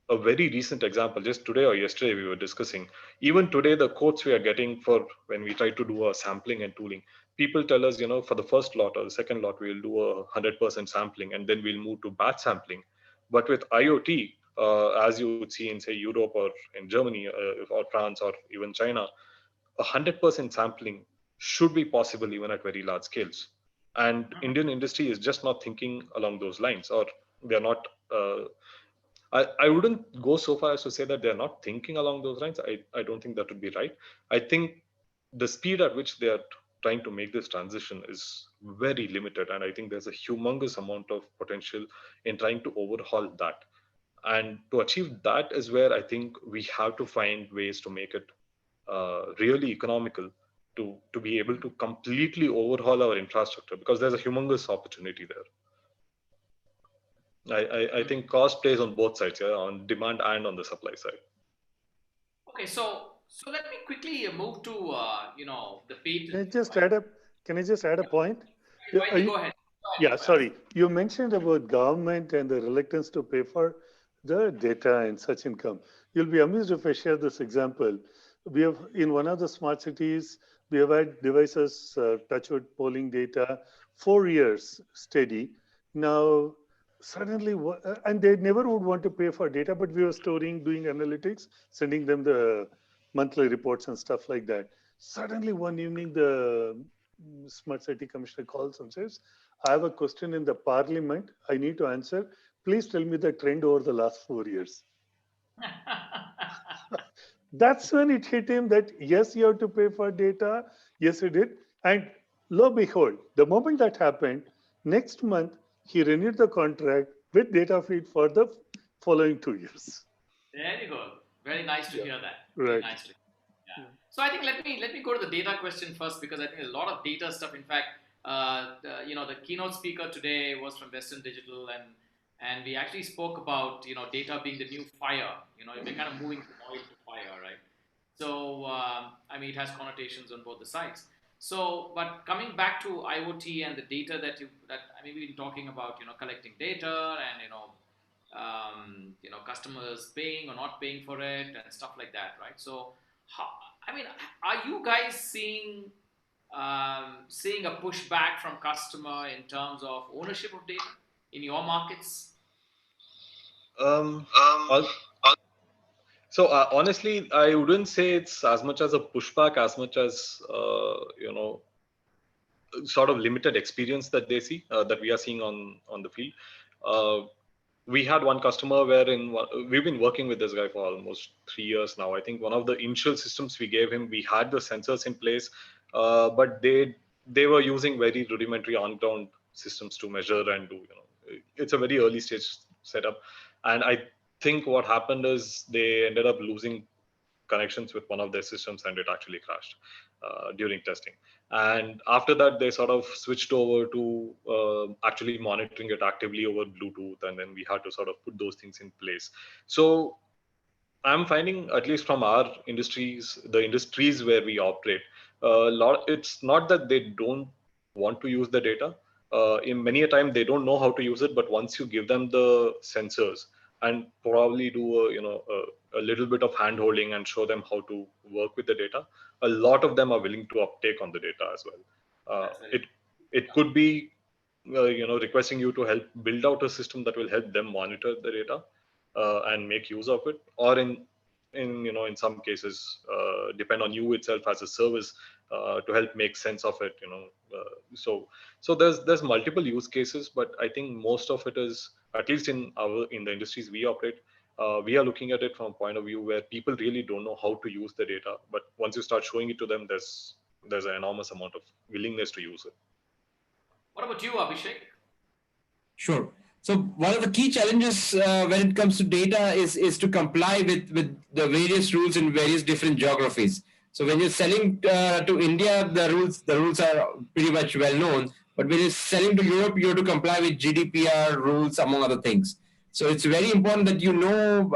A very recent example, just today or yesterday, we were discussing. Even today, the quotes we are getting for when we try to do a sampling and tooling, people tell us, for the first lot or the second lot, we'll do a 100% sampling, and then we'll move to batch sampling. But with IoT, as you would see in, say, Europe or in Germany or France or even China, 100% sampling should be possible even at very large scales. And Indian industry is just not thinking along those lines, or they're not. I wouldn't go so far as to say that they're not thinking along those lines. I don't think that would be right. I think the speed at which they are trying to make this transition is very limited, and I think there's a humongous amount of potential in trying to overhaul that. And to achieve that is where I think we have to find ways to make it really economical to be able to completely overhaul our infrastructure, because there's a humongous opportunity there. I think cost plays on both sides, on demand and on the supply side. Okay, so let me quickly move to the patent. Can I just add a point? Go ahead. Yeah, sorry. You mentioned about government and the reluctance to pay for the data and such income. You'll be amused if I share this example. We have, in one of the smart cities, we have had devices touch with polling data 4 years steady. Now, suddenly, and they never would want to pay for data, but we were storing, doing analytics, sending them the monthly reports and stuff like that. Suddenly, one evening, the smart city commissioner calls and says, I have a question in the parliament. I need to answer. Please tell me the trend over the last 4 years. That's when it hit him that, yes, you have to pay for data. Yes, he did. And lo and behold, the moment that happened, next month, he renewed the contract with data feed for the following 2 years. There you go. Very nice to hear that. Very Right. nice to yeah. So I think let me go to the data question first, because I think a lot of data stuff. In fact, the keynote speaker today was from Western Digital, and we actually spoke about data being the new fire. We're kind of moving from oil to fire, right? So I mean, it has connotations on both the sides. So, but coming back to IoT and the data that we've been talking about, collecting data and customers paying or not paying for it and stuff like that, right? So, are you guys seeing a pushback from customer in terms of ownership of data in your markets? So honestly, I wouldn't say it's as much as a pushback as much as sort of limited experience that they see that we are seeing on the field. We had one customer wherein we've been working with this guy for almost 3 years now. I think one of the initial systems we gave him, we had the sensors in place, but they were using very rudimentary on-ground systems to measure and do, it's a very early stage setup. And I think what happened is they ended up losing connections with one of their systems, and it actually crashed during testing. And after that, they sort of switched over to actually monitoring it actively over Bluetooth, and then we had to sort of put those things in place. So I'm finding, at least from our industries, the industries where we operate, it's not that they don't want to use the data. In many a time, they don't know how to use it, but once you give them the sensors and probably do a little bit of hand holding and show them how to work with the data, a lot of them are willing to uptake on the data as well. It could be requesting you to help build out a system that will help them monitor the data and make use of it, or in some cases depend on you itself as a service to help make sense of it. So there's multiple use cases, but I think most of it is, at least in the industries we operate, we are looking at it from a point of view where people really don't know how to use the data, but once you start showing it to them, there's an enormous amount of willingness to use it. What about you, Abhishek? Sure. So one of the key challenges when it comes to data is to comply with the various rules in various different geographies. So when you're selling to India, the rules are pretty much well known. But when you're selling to Europe, you have to comply with GDPR rules, among other things. So it's very important that you know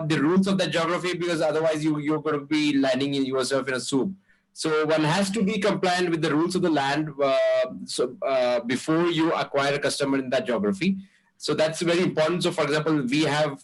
the rules of that geography, because otherwise you're going to be landing yourself in a soup. So one has to be compliant with the rules of the land before you acquire a customer in that geography. So that's very important. So for example, we have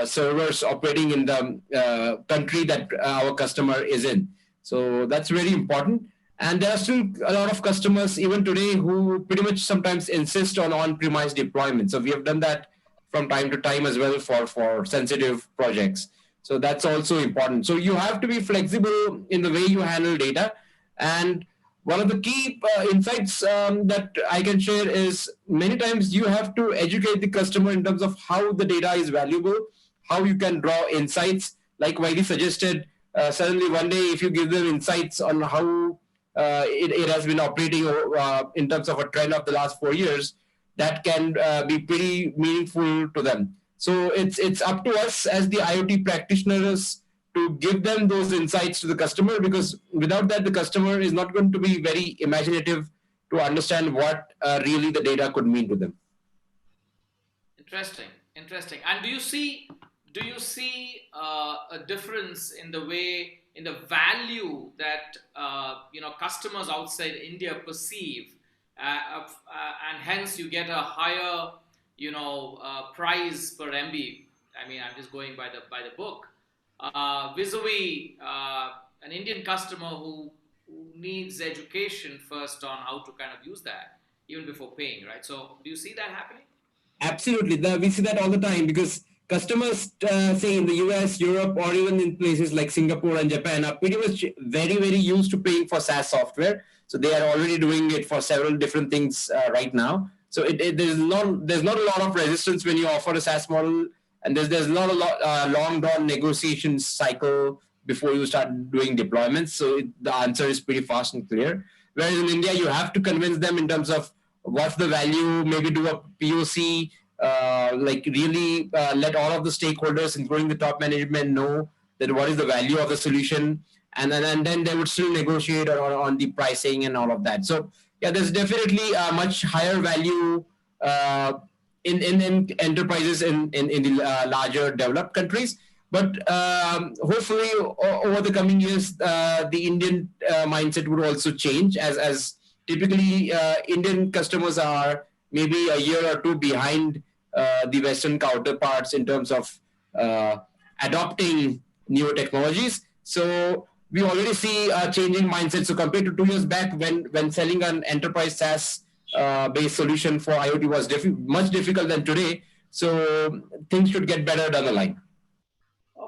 servers operating in the country that our customer is in. So that's very important. And there are still a lot of customers even today who pretty much sometimes insist on on-premise deployment. So we have done that from time to time as well for sensitive projects. So that's also important. So you have to be flexible in the way you handle data. And one of the key insights that I can share is many times you have to educate the customer in terms of how the data is valuable, how you can draw insights. Like Vaidi suggested, suddenly one day if you give them insights on how it has been operating in terms of a trend of the last 4 years, that can be pretty meaningful to them. So it's up to us as the IoT practitioners to give them those insights to the customer, because without that, the customer is not going to be very imaginative to understand what really the data could mean to them. Interesting. And do you see a difference in the value that customers outside India perceive, and hence you get a higher price per MB? I mean, I'm just going by the book. Vis-a-vis an Indian customer who needs education first on how to kind of use that even before paying, right? So do you see that happening? Absolutely. We see that all the time, because customers, say in the US, Europe, or even in places like Singapore and Japan, are pretty much very, very used to paying for SaaS software. So they are already doing it for several different things right now. So there's not a lot of resistance when you offer a SaaS model, and there's not a lot long drawn negotiation cycle before you start doing deployments. So the answer is pretty fast and clear. Whereas in India, you have to convince them in terms of what's the value, maybe do a POC, like really let all of the stakeholders, including the top management, know that what is the value of the solution, and then they would still negotiate on the pricing and all of that. So yeah, there's definitely a much higher value in enterprises in the larger developed countries. But hopefully over the coming years, the Indian mindset would also change, as typically Indian customers are maybe a year or two behind the Western counterparts in terms of adopting newer technologies. So we already see a changing mindset. So compared to 2 years back, when selling an enterprise SaaS based solution for IoT was much difficult than today. So things should get better down the line.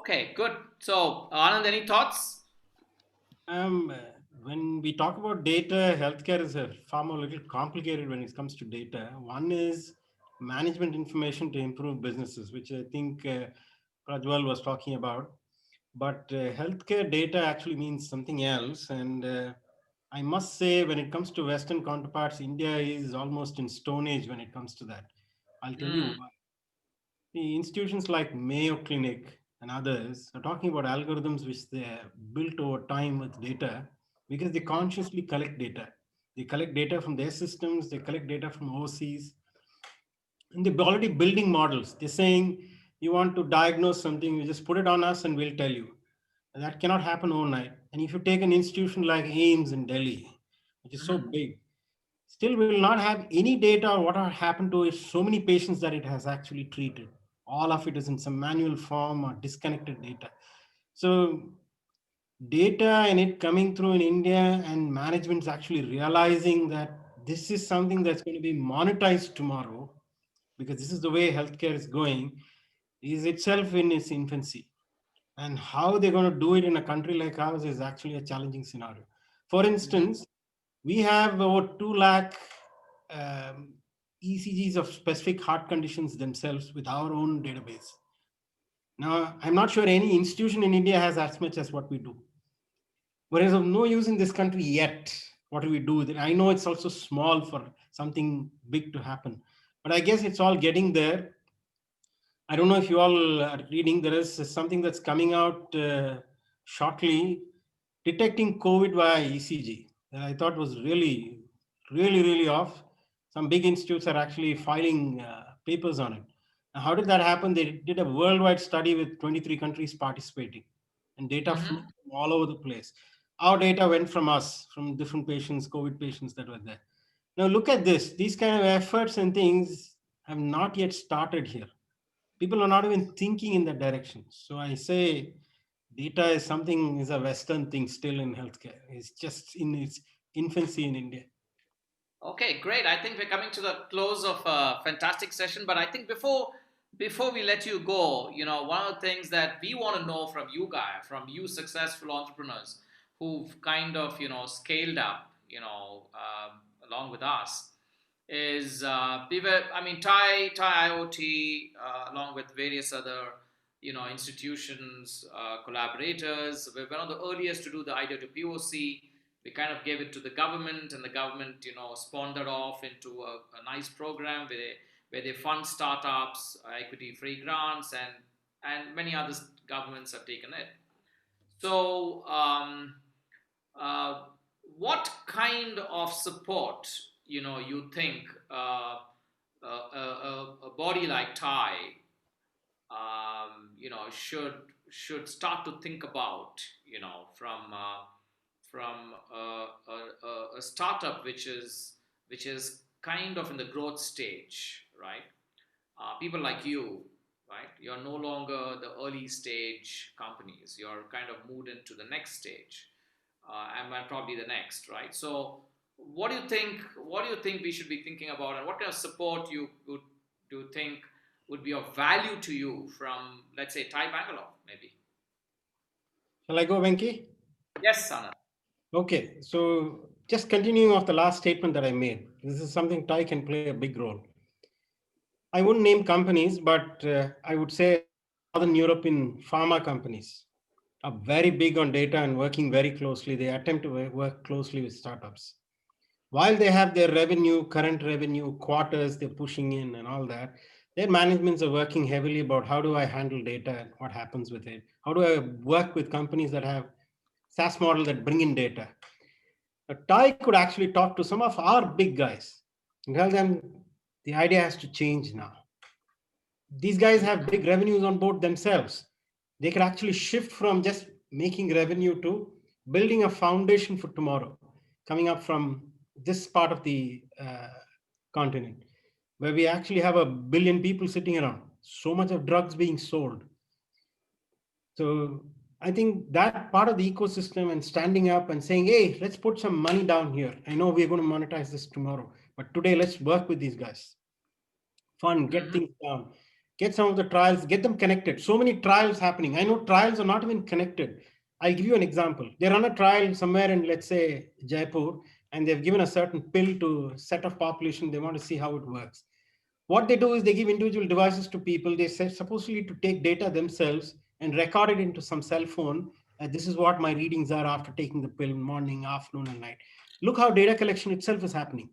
Okay, good. So Anand, any thoughts? When we talk about data, healthcare is far more little complicated when it comes to data. One is management information to improve businesses, which I think Prajwal was talking about. But healthcare data actually means something else. And I must say, when it comes to Western counterparts, India is almost in Stone Age when it comes to that. I'll tell you why. The institutions like Mayo Clinic and others are talking about algorithms which they have built over time with data, because they consciously collect data. They collect data from their systems, they collect data from overseas, and they're already building models. They're saying, you want to diagnose something, you just put it on us and we'll tell you. And that cannot happen overnight. And if you take an institution like AIIMS in Delhi, which is so big, still we will not have any data on what happened to so many patients that it has actually treated. All of it is in some manual form or disconnected data. So data and it coming through in India, and management's actually realizing that this is something that's going to be monetized tomorrow, because this is the way healthcare is going, is itself in its infancy. And how they're going to do it in a country like ours is actually a challenging scenario. For instance, we have over 2 lakh ECGs of specific heart conditions themselves with our own database. Now, I'm not sure any institution in India has as much as what we do. Whereas of no use in this country yet, what do we do with it? I know it's also small for something big to happen, but I guess it's all getting there. I don't know if you all are reading, there is something that's coming out shortly, detecting COVID via ECG. That I thought was really, really off. Some big institutes are actually filing papers on it. Now, how did that happen? They did a worldwide study with 23 countries participating, and data flew from all over the place. Our data went from us, from different patients, COVID patients that were there. Now look at this. These kind of efforts and things have not yet started here. People are not even thinking in that direction. So I say data is something, is a Western thing still in healthcare. It's just in its infancy in India. Okay, great. I think we're coming to the close of a fantastic session, but I think before we let you go, one of the things that we want to know from you guys, from you successful entrepreneurs who've kind of, scaled up, along with us, is Thai IoT, along with various other, institutions, collaborators. We're one of the earliest to do the idea to POC. We kind of gave it to the government, and the government, spawned that off into a nice program where they fund startups, equity-free grants, and many other governments have taken it. So, what kind of support, you think a body like Thai, should start to think about, from a startup which is kind of in the growth stage, right? People like you, right? You're no longer the early stage companies. You're kind of moved into the next stage, and probably the next, right? So, what do you think? What do you think we should be thinking about, and what kind of support do you think would be of value to you from, let's say, Thai Bangalore, maybe? Shall I go, Venki? Yes, Anand. Okay, so just continuing off the last statement that I made, this is something Thai can play a big role. I wouldn't name companies, but I would say Northern European pharma companies are very big on data and working very closely. They attempt to work closely with startups. While they have their revenue, current revenue, quarters they're pushing in and all that, their managements are working heavily about how do I handle data and what happens with it? How do I work with companies that have SaaS model that bring in data? A TIE could actually talk to some of our big guys and tell them the idea has to change now. These guys have big revenues on board themselves. They could actually shift from just making revenue to building a foundation for tomorrow, coming up from this part of the continent, where we actually have 1 billion people sitting around, so much of drugs being sold. So I think that part of the ecosystem and standing up and saying, hey, let's put some money down here. I know we're going to monetize this tomorrow, but today let's work with these guys. Fun, get things down, get some of the trials, get them connected. So many trials happening. I know trials are not even connected. I'll give you an example. They run a trial somewhere in, let's say, Jaipur, and they've given a certain pill to a set of population. They want to see how it works. What they do is they give individual devices to people. They say supposedly to take data themselves and record it into some cell phone. This is what my readings are after taking the pill morning, afternoon, and night. Look how data collection itself is happening.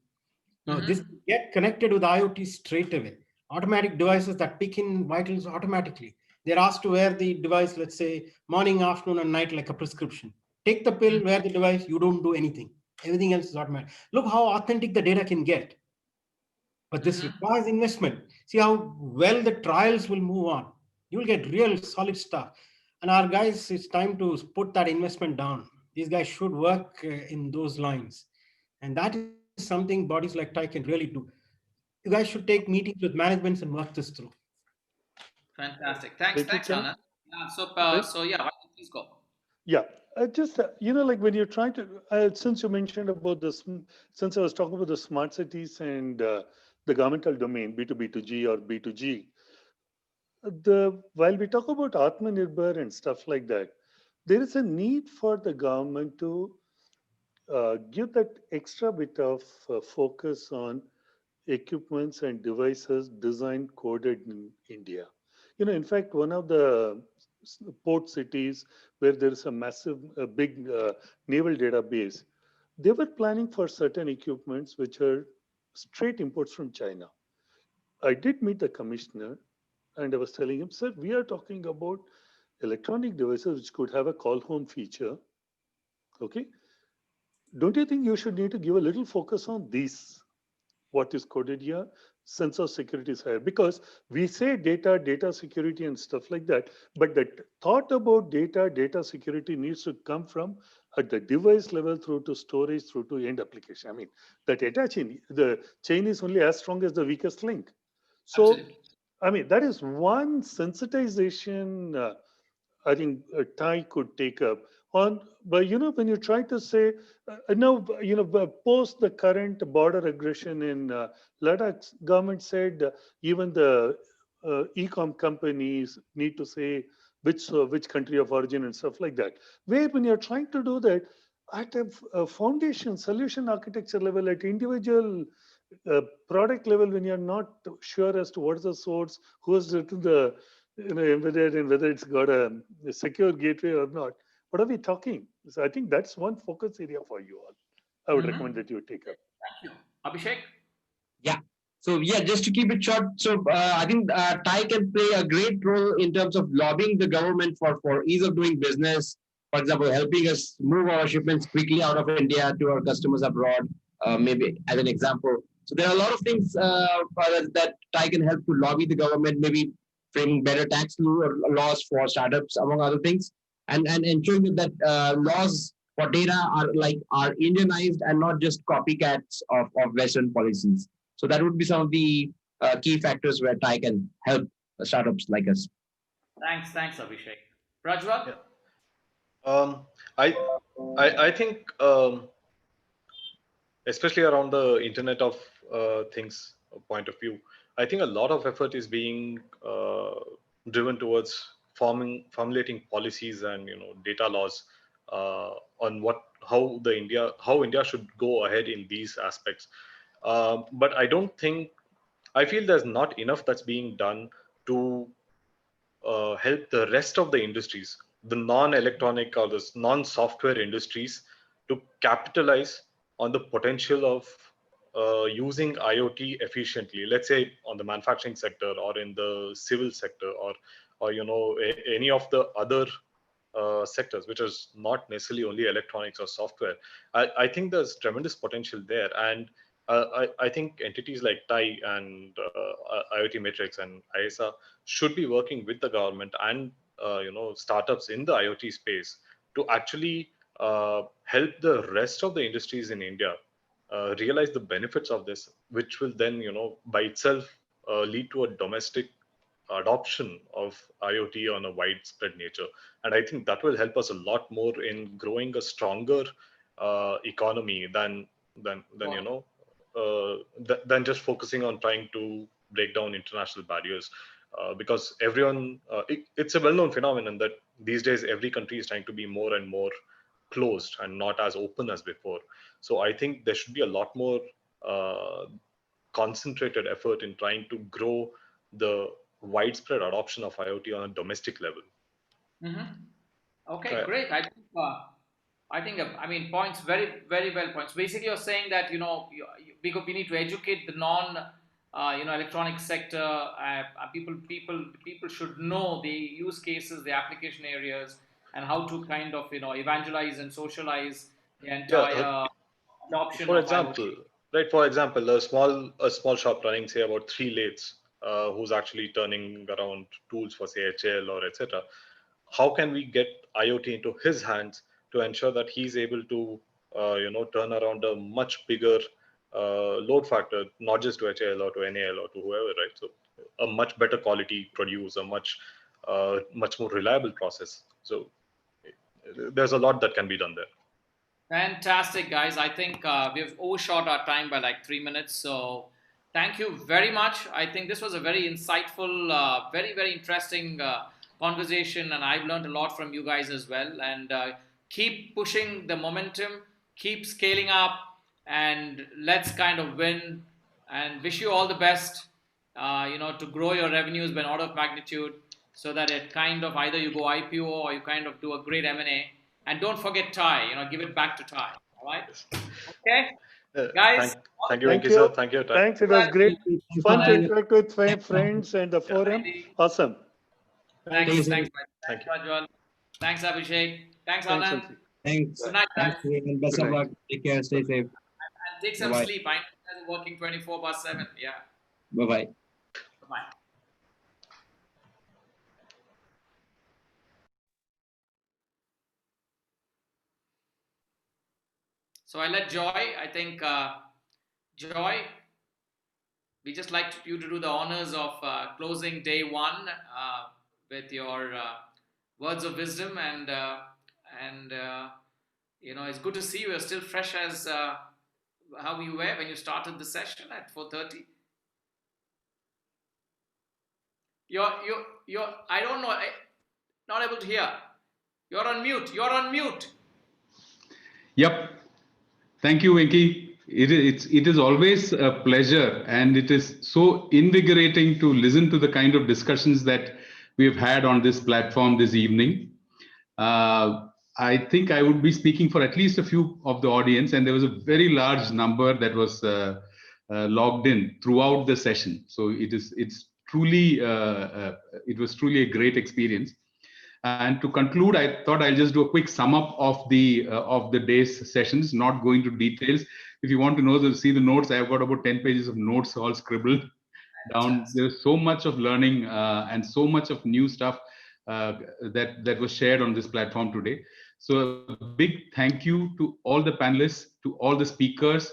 Now, this get connected with IoT straight away. Automatic devices that pick in vitals automatically. They're asked to wear the device, let's say, morning, afternoon, and night like a prescription. Take the pill, wear the device, you don't do anything. Everything else is automatic. Look how authentic the data can get. But this requires investment. See how well the trials will move on. You will get real solid stuff. And our guys, it's time to put that investment down. These guys should work in those lines. And that is something bodies like TIE can really do. You guys should take meetings with managements and work this through. Fantastic. Thanks, Anand. So yeah, please go. Yeah, just like when you're trying to, since you mentioned about this, since I was talking about the smart cities and the governmental domain, B2B2G or B2G, while we talk about Atmanirbhar and stuff like that, there is a need for the government to give that extra bit of focus on equipments and devices designed coded in India. In fact, one of the port cities where there is a massive, big naval database, they were planning for certain equipments which are straight imports from China. I did meet the commissioner and I was telling him, sir, we are talking about electronic devices which could have a call home feature. Okay. Don't you think you should need to give a little focus on these? What is coded here? Sensor security is higher because we say data security and stuff like that. But the thought about data security needs to come from at the device level through to storage, through to end application. I mean, the data chain, the chain is only as strong as the weakest link. So, absolutely. I mean, that is one sensitization I think TIE could take up on. But when you try to say post the current border aggression in Ladakh, government said even the e-com companies need to say which country of origin and stuff like that. Where when you're trying to do that at a foundation solution architecture level, at individual product level, when you're not sure as to what's the source, who has written the embedded and whether it's got a secure gateway or not. What are we talking? So I think that's one focus area for you all. I would recommend that you take up. Thank you. Abhishek? Yeah. So yeah, just to keep it short. So I think TIE can play a great role in terms of lobbying the government for ease of doing business. For example, helping us move our shipments quickly out of India to our customers abroad, maybe as an example. So there are a lot of things that TIE can help to lobby the government, maybe framing better tax laws for startups, among other things, and ensuring that laws for data are Indianized and not just copycats of Western policies. So that would be some of the key factors where TIE can help startups like us. Thanks, Abhishek. Prajwal? I think especially around the Internet of Things point of view, I think a lot of effort is being driven towards formulating policies and data laws on how India should go ahead in these aspects. But I feel there's not enough that's being done to help the rest of the industries. the non-electronic or the non-software industries to capitalize on the potential of using IoT efficiently. Let's say on the manufacturing sector or in the civil sector, or any of the other sectors, which is not necessarily only electronics or software. I think there's tremendous potential there, and I think entities like TIE and IOTMATRIX and ISA should be working with the government and startups in the IoT space to actually help the rest of the industries in India realize the benefits of this, which will then by itself lead to a domestic adoption of IoT on a widespread nature. And I think that will help us a lot more in growing a stronger economy than just focusing on trying to break down international barriers. Because everyone, it's a well-known phenomenon that these days every country is trying to be more and more closed and not as open as before. So I think there should be a lot more concentrated effort in trying to grow the widespread adoption of IoT on a domestic level. Okay, great. I think I mean points, very very well points. Basically, you're saying that because we need to educate the non electronic sector. People should know the use cases, the application areas, and how to kind of evangelize and socialize the entire adoption For of example, IoT. right? For example, a small shop running say about 3 lathes, who's actually turning around tools for say HL or etc. How can we get IoT into his hands to ensure that he's able to turn around a much bigger load factor, not just to HL or to NAL or to whoever, right? So a much better quality produce, a much more reliable process. So there's a lot that can be done there. Fantastic, guys. I think we've overshot our time by like 3 minutes. So thank you very much. I think this was a very insightful, very, very interesting conversation. And I've learned a lot from you guys as well. And keep pushing the momentum, keep scaling up, and let's kind of win. And wish you all the best, to grow your revenues by an order of magnitude so that it kind of either you go IPO or you kind of do a great M&A. And don't forget TIE, give it back to TIE. All right? Okay? Guys. Thank you, Venki sir. Thank you. Thanks. It was great. Fun to interact with friends and the forum. Awesome. Thanks. Thanks, Rajwal. Thanks, Abhishek. Thanks, Thanks, Anand. Thanks. Good night, guys. Thanks, best of luck. Take care. Stay safe. And take some Bye-bye. sleep. I know you guys are working 24/7. Yeah. Bye-bye. Bye. So I let Joy, I think, Joy, we just like you to do the honors of closing day one with your words of wisdom, and it's good to see you. You're still fresh as how you were when you started the session at 4:30. You're I don't know, not able to hear. You're on mute. You're on mute. Yep. Thank you, Venki. It is always a pleasure, and it is so invigorating to listen to the kind of discussions that we have had on this platform this evening. I think I would be speaking for at least a few of the audience, and there was a very large number that was logged in throughout the session. So it was truly a great experience. And to conclude, I thought I'll just do a quick sum up of the day's sessions, not going to details. If you want to know, see the notes. I've got about 10 pages of notes all scribbled down. There's so much of learning and so much of new stuff that was shared on this platform today. So a big thank you to all the panelists, to all the speakers,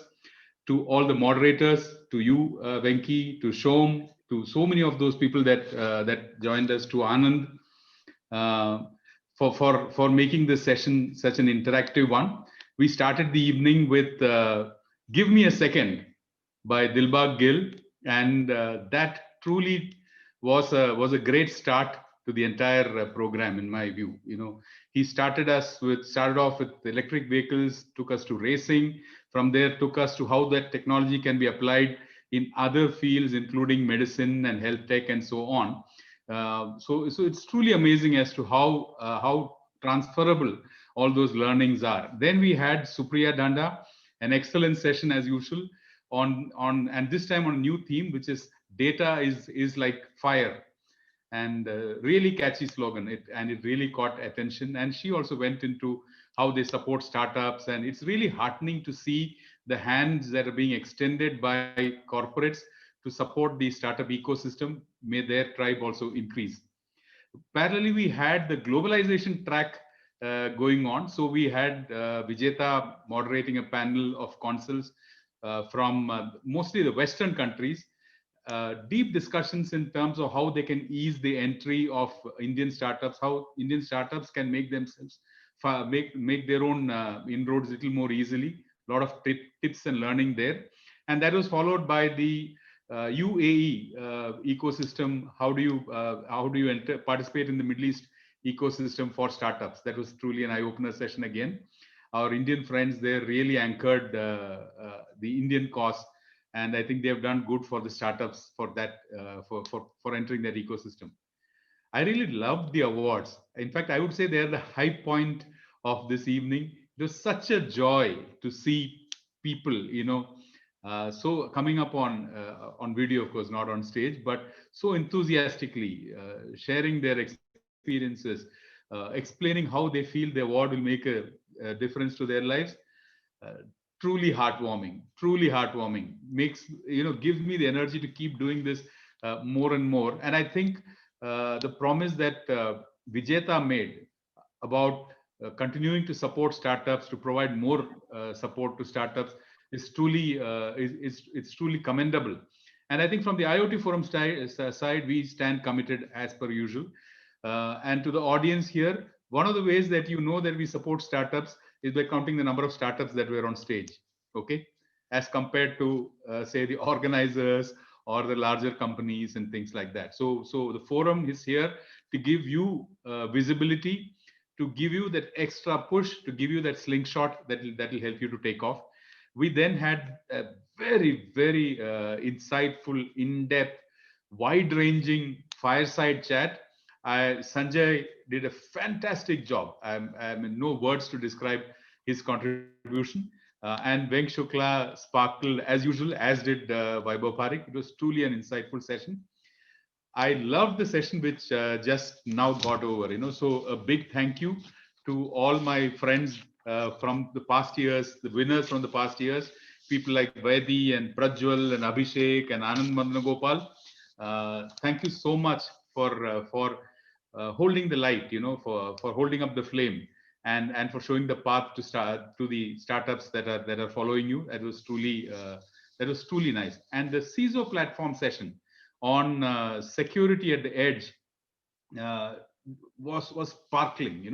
to all the moderators, to you, Venki, to Shom, to so many of those people that joined us, to Anand, for making this session such an interactive one. We started the evening with "Give Me a Second" by Dilbagh Gill, and that truly was a great start to the entire program, in my view. He started off with electric vehicles, took us to racing. From there, took us to how that technology can be applied in other fields, including medicine and health tech and so on. So it's truly amazing as to how transferable all those learnings are. Then we had Supria Dhanda, an excellent session as usual and this time on a new theme, which is data is like fire, and really catchy slogan. It really caught attention. And she also went into how they support startups, and it's really heartening to see the hands that are being extended by corporates to support the startup ecosystem. May their tribe also increase. Parallelly, we had the globalization track going on. So we had Vijeta moderating a panel of consuls from mostly the Western countries, deep discussions in terms of how they can ease the entry of Indian startups, how Indian startups can make themselves, make their own inroads a little more easily. A lot of tips and learning there. And that was followed by the UAE ecosystem. How do you participate in the Middle East ecosystem for startups? That was truly an eye-opener session again. Our Indian friends there really anchored the Indian cause, and I think they have done good for the startups for that for entering that ecosystem. I really loved the awards. In fact, I would say they are the high point of this evening. It was such a joy to see people, so coming up on video, of course, not on stage, but so enthusiastically sharing their experiences, explaining how they feel the award will make a difference to their lives. Truly heartwarming. Truly heartwarming. Gives me the energy to keep doing this more and more. And I think the promise that Vijeta made about continuing to support startups, to provide more support to startups, is truly it's truly commendable. And I think from the IoT Forum side, we stand committed as per usual. And to the audience here, one of the ways that you know that we support startups is by counting the number of startups that were on stage, okay, as compared to say the organizers or the larger companies and things like that. So the forum is here to give you visibility, to give you that extra push, to give you that slingshot that will help you to take off. We then had a very, very insightful, in-depth, wide-ranging fireside chat. Sanjay did a fantastic job. I'm in no words to describe his contribution. And Venk Shukla sparkled as usual, as did Vaibhav Parekh. It was truly an insightful session. I loved the session which just now got over. So a big thank you to all my friends from the past years, the winners from the past years, people like Vaidi and Prajwal and Abhishek and Anand Mandanagopal. Thank you so much for holding the light, for holding up the flame, and for showing the path to the startups that are following you. That was truly nice. And the CISO platform session on security at the edge was sparkling.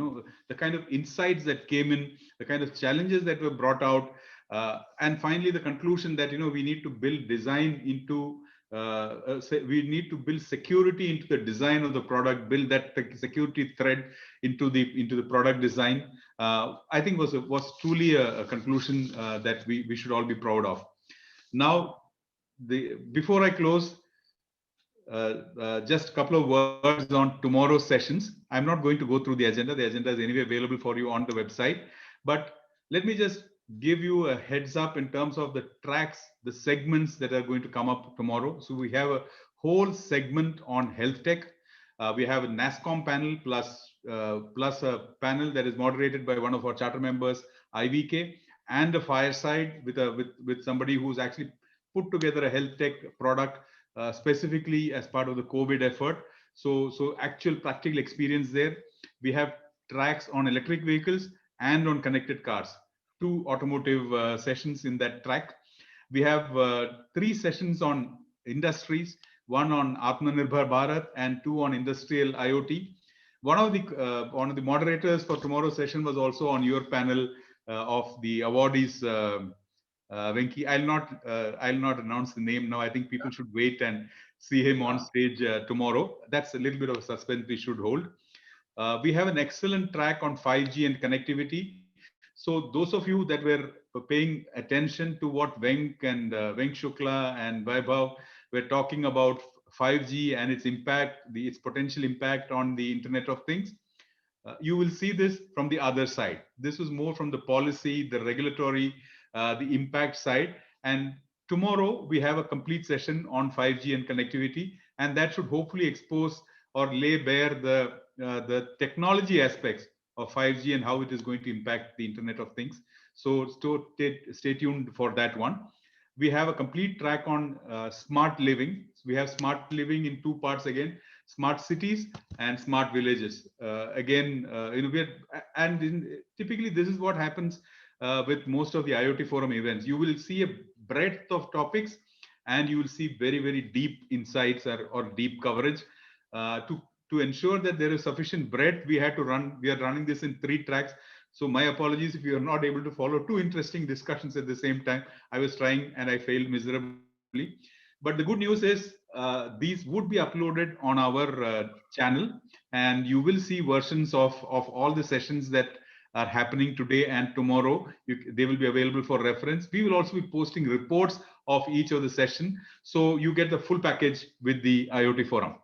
The kind of insights that came in, the kind of challenges that were brought out, and finally the conclusion that we need to build design into we need to build security into the design of the product, build that security thread into the product design. I think was truly a conclusion that we should all be proud of. Now, before I close, just a couple of words on tomorrow's sessions. I'm not going to go through the agenda. The agenda is anyway available for you on the website. But let me just give you a heads up in terms of the tracks, the segments that are going to come up tomorrow. So we have a whole segment on health tech. We have a NASCOM panel plus a panel that is moderated by one of our charter members, IVK, and a fireside with somebody who's actually put together a health tech product specifically as part of the COVID effort. So actual practical experience there. We have tracks on electric vehicles and on connected cars. 2 automotive sessions in that track. We have 3 sessions on industries, 1 on Atmanirbhar Bharat and 2 on industrial IoT. One of the moderators for tomorrow's session was also on your panel of the awardees, Venki. I'll not announce the name now. I think people should wait and see him on stage tomorrow. That's a little bit of a suspense we should hold. We have an excellent track on 5G and connectivity. So those of you that were paying attention to what Venk and Venk Shukla and Vaibhav were talking about 5G and its impact, its potential impact on the Internet of Things. You will see this from the other side. This was more from the policy, the regulatory, the impact side. And tomorrow we have a complete session on 5G and connectivity, and that should hopefully expose or lay bare the technology aspects of 5G and how it is going to impact the Internet of Things. So stay tuned for that one. We have a complete track on smart living. So we have smart living in two parts again: smart cities and smart villages. Typically this is what happens with most of the IoT forum events. You will see a breadth of topics, and you will see very, very deep insights or deep coverage. To ensure that there is sufficient breadth, we are running this in 3 tracks. So my apologies if you are not able to follow 2 interesting discussions at the same time. I was trying and I failed miserably. But the good news is these would be uploaded on our channel, and you will see versions of all the sessions that are happening today and tomorrow. They will be available for reference. We will also be posting reports of each of the session, so you get the full package with the IoT forum.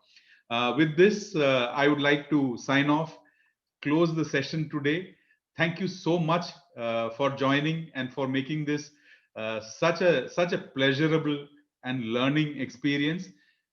With this, I would like to sign off, close the session today. Thank you so much for joining and for making this such a pleasurable and learning experience.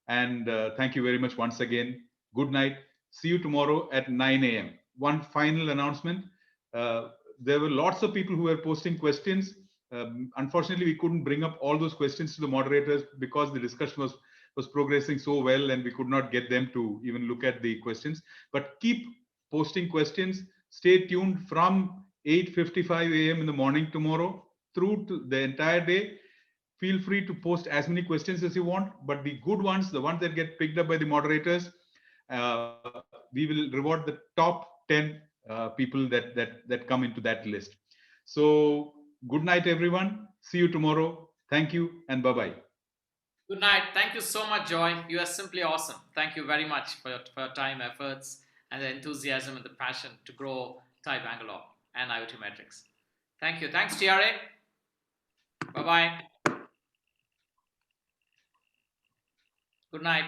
And thank you very much once again. Good night. See you tomorrow at 9 a.m. One final announcement. There were lots of people who were posting questions. Unfortunately, we couldn't bring up all those questions to the moderators because the discussion was progressing so well, and we could not get them to even look at the questions. But keep posting questions. Stay tuned from 8:55 a.m. in the morning tomorrow through to the entire day. Feel free to post as many questions as you want, but the good ones, the ones that get picked up by the moderators, we will reward the top 10 people that come into that list. So good night, everyone. See you tomorrow. Thank you and bye-bye. Good night. Thank you so much, Joy. You are simply awesome. Thank you very much for your time, efforts, and the enthusiasm and the passion to grow TIE Bangalore and IoTMatrix. Thank you. Thanks, TRA. Bye-bye. Good night.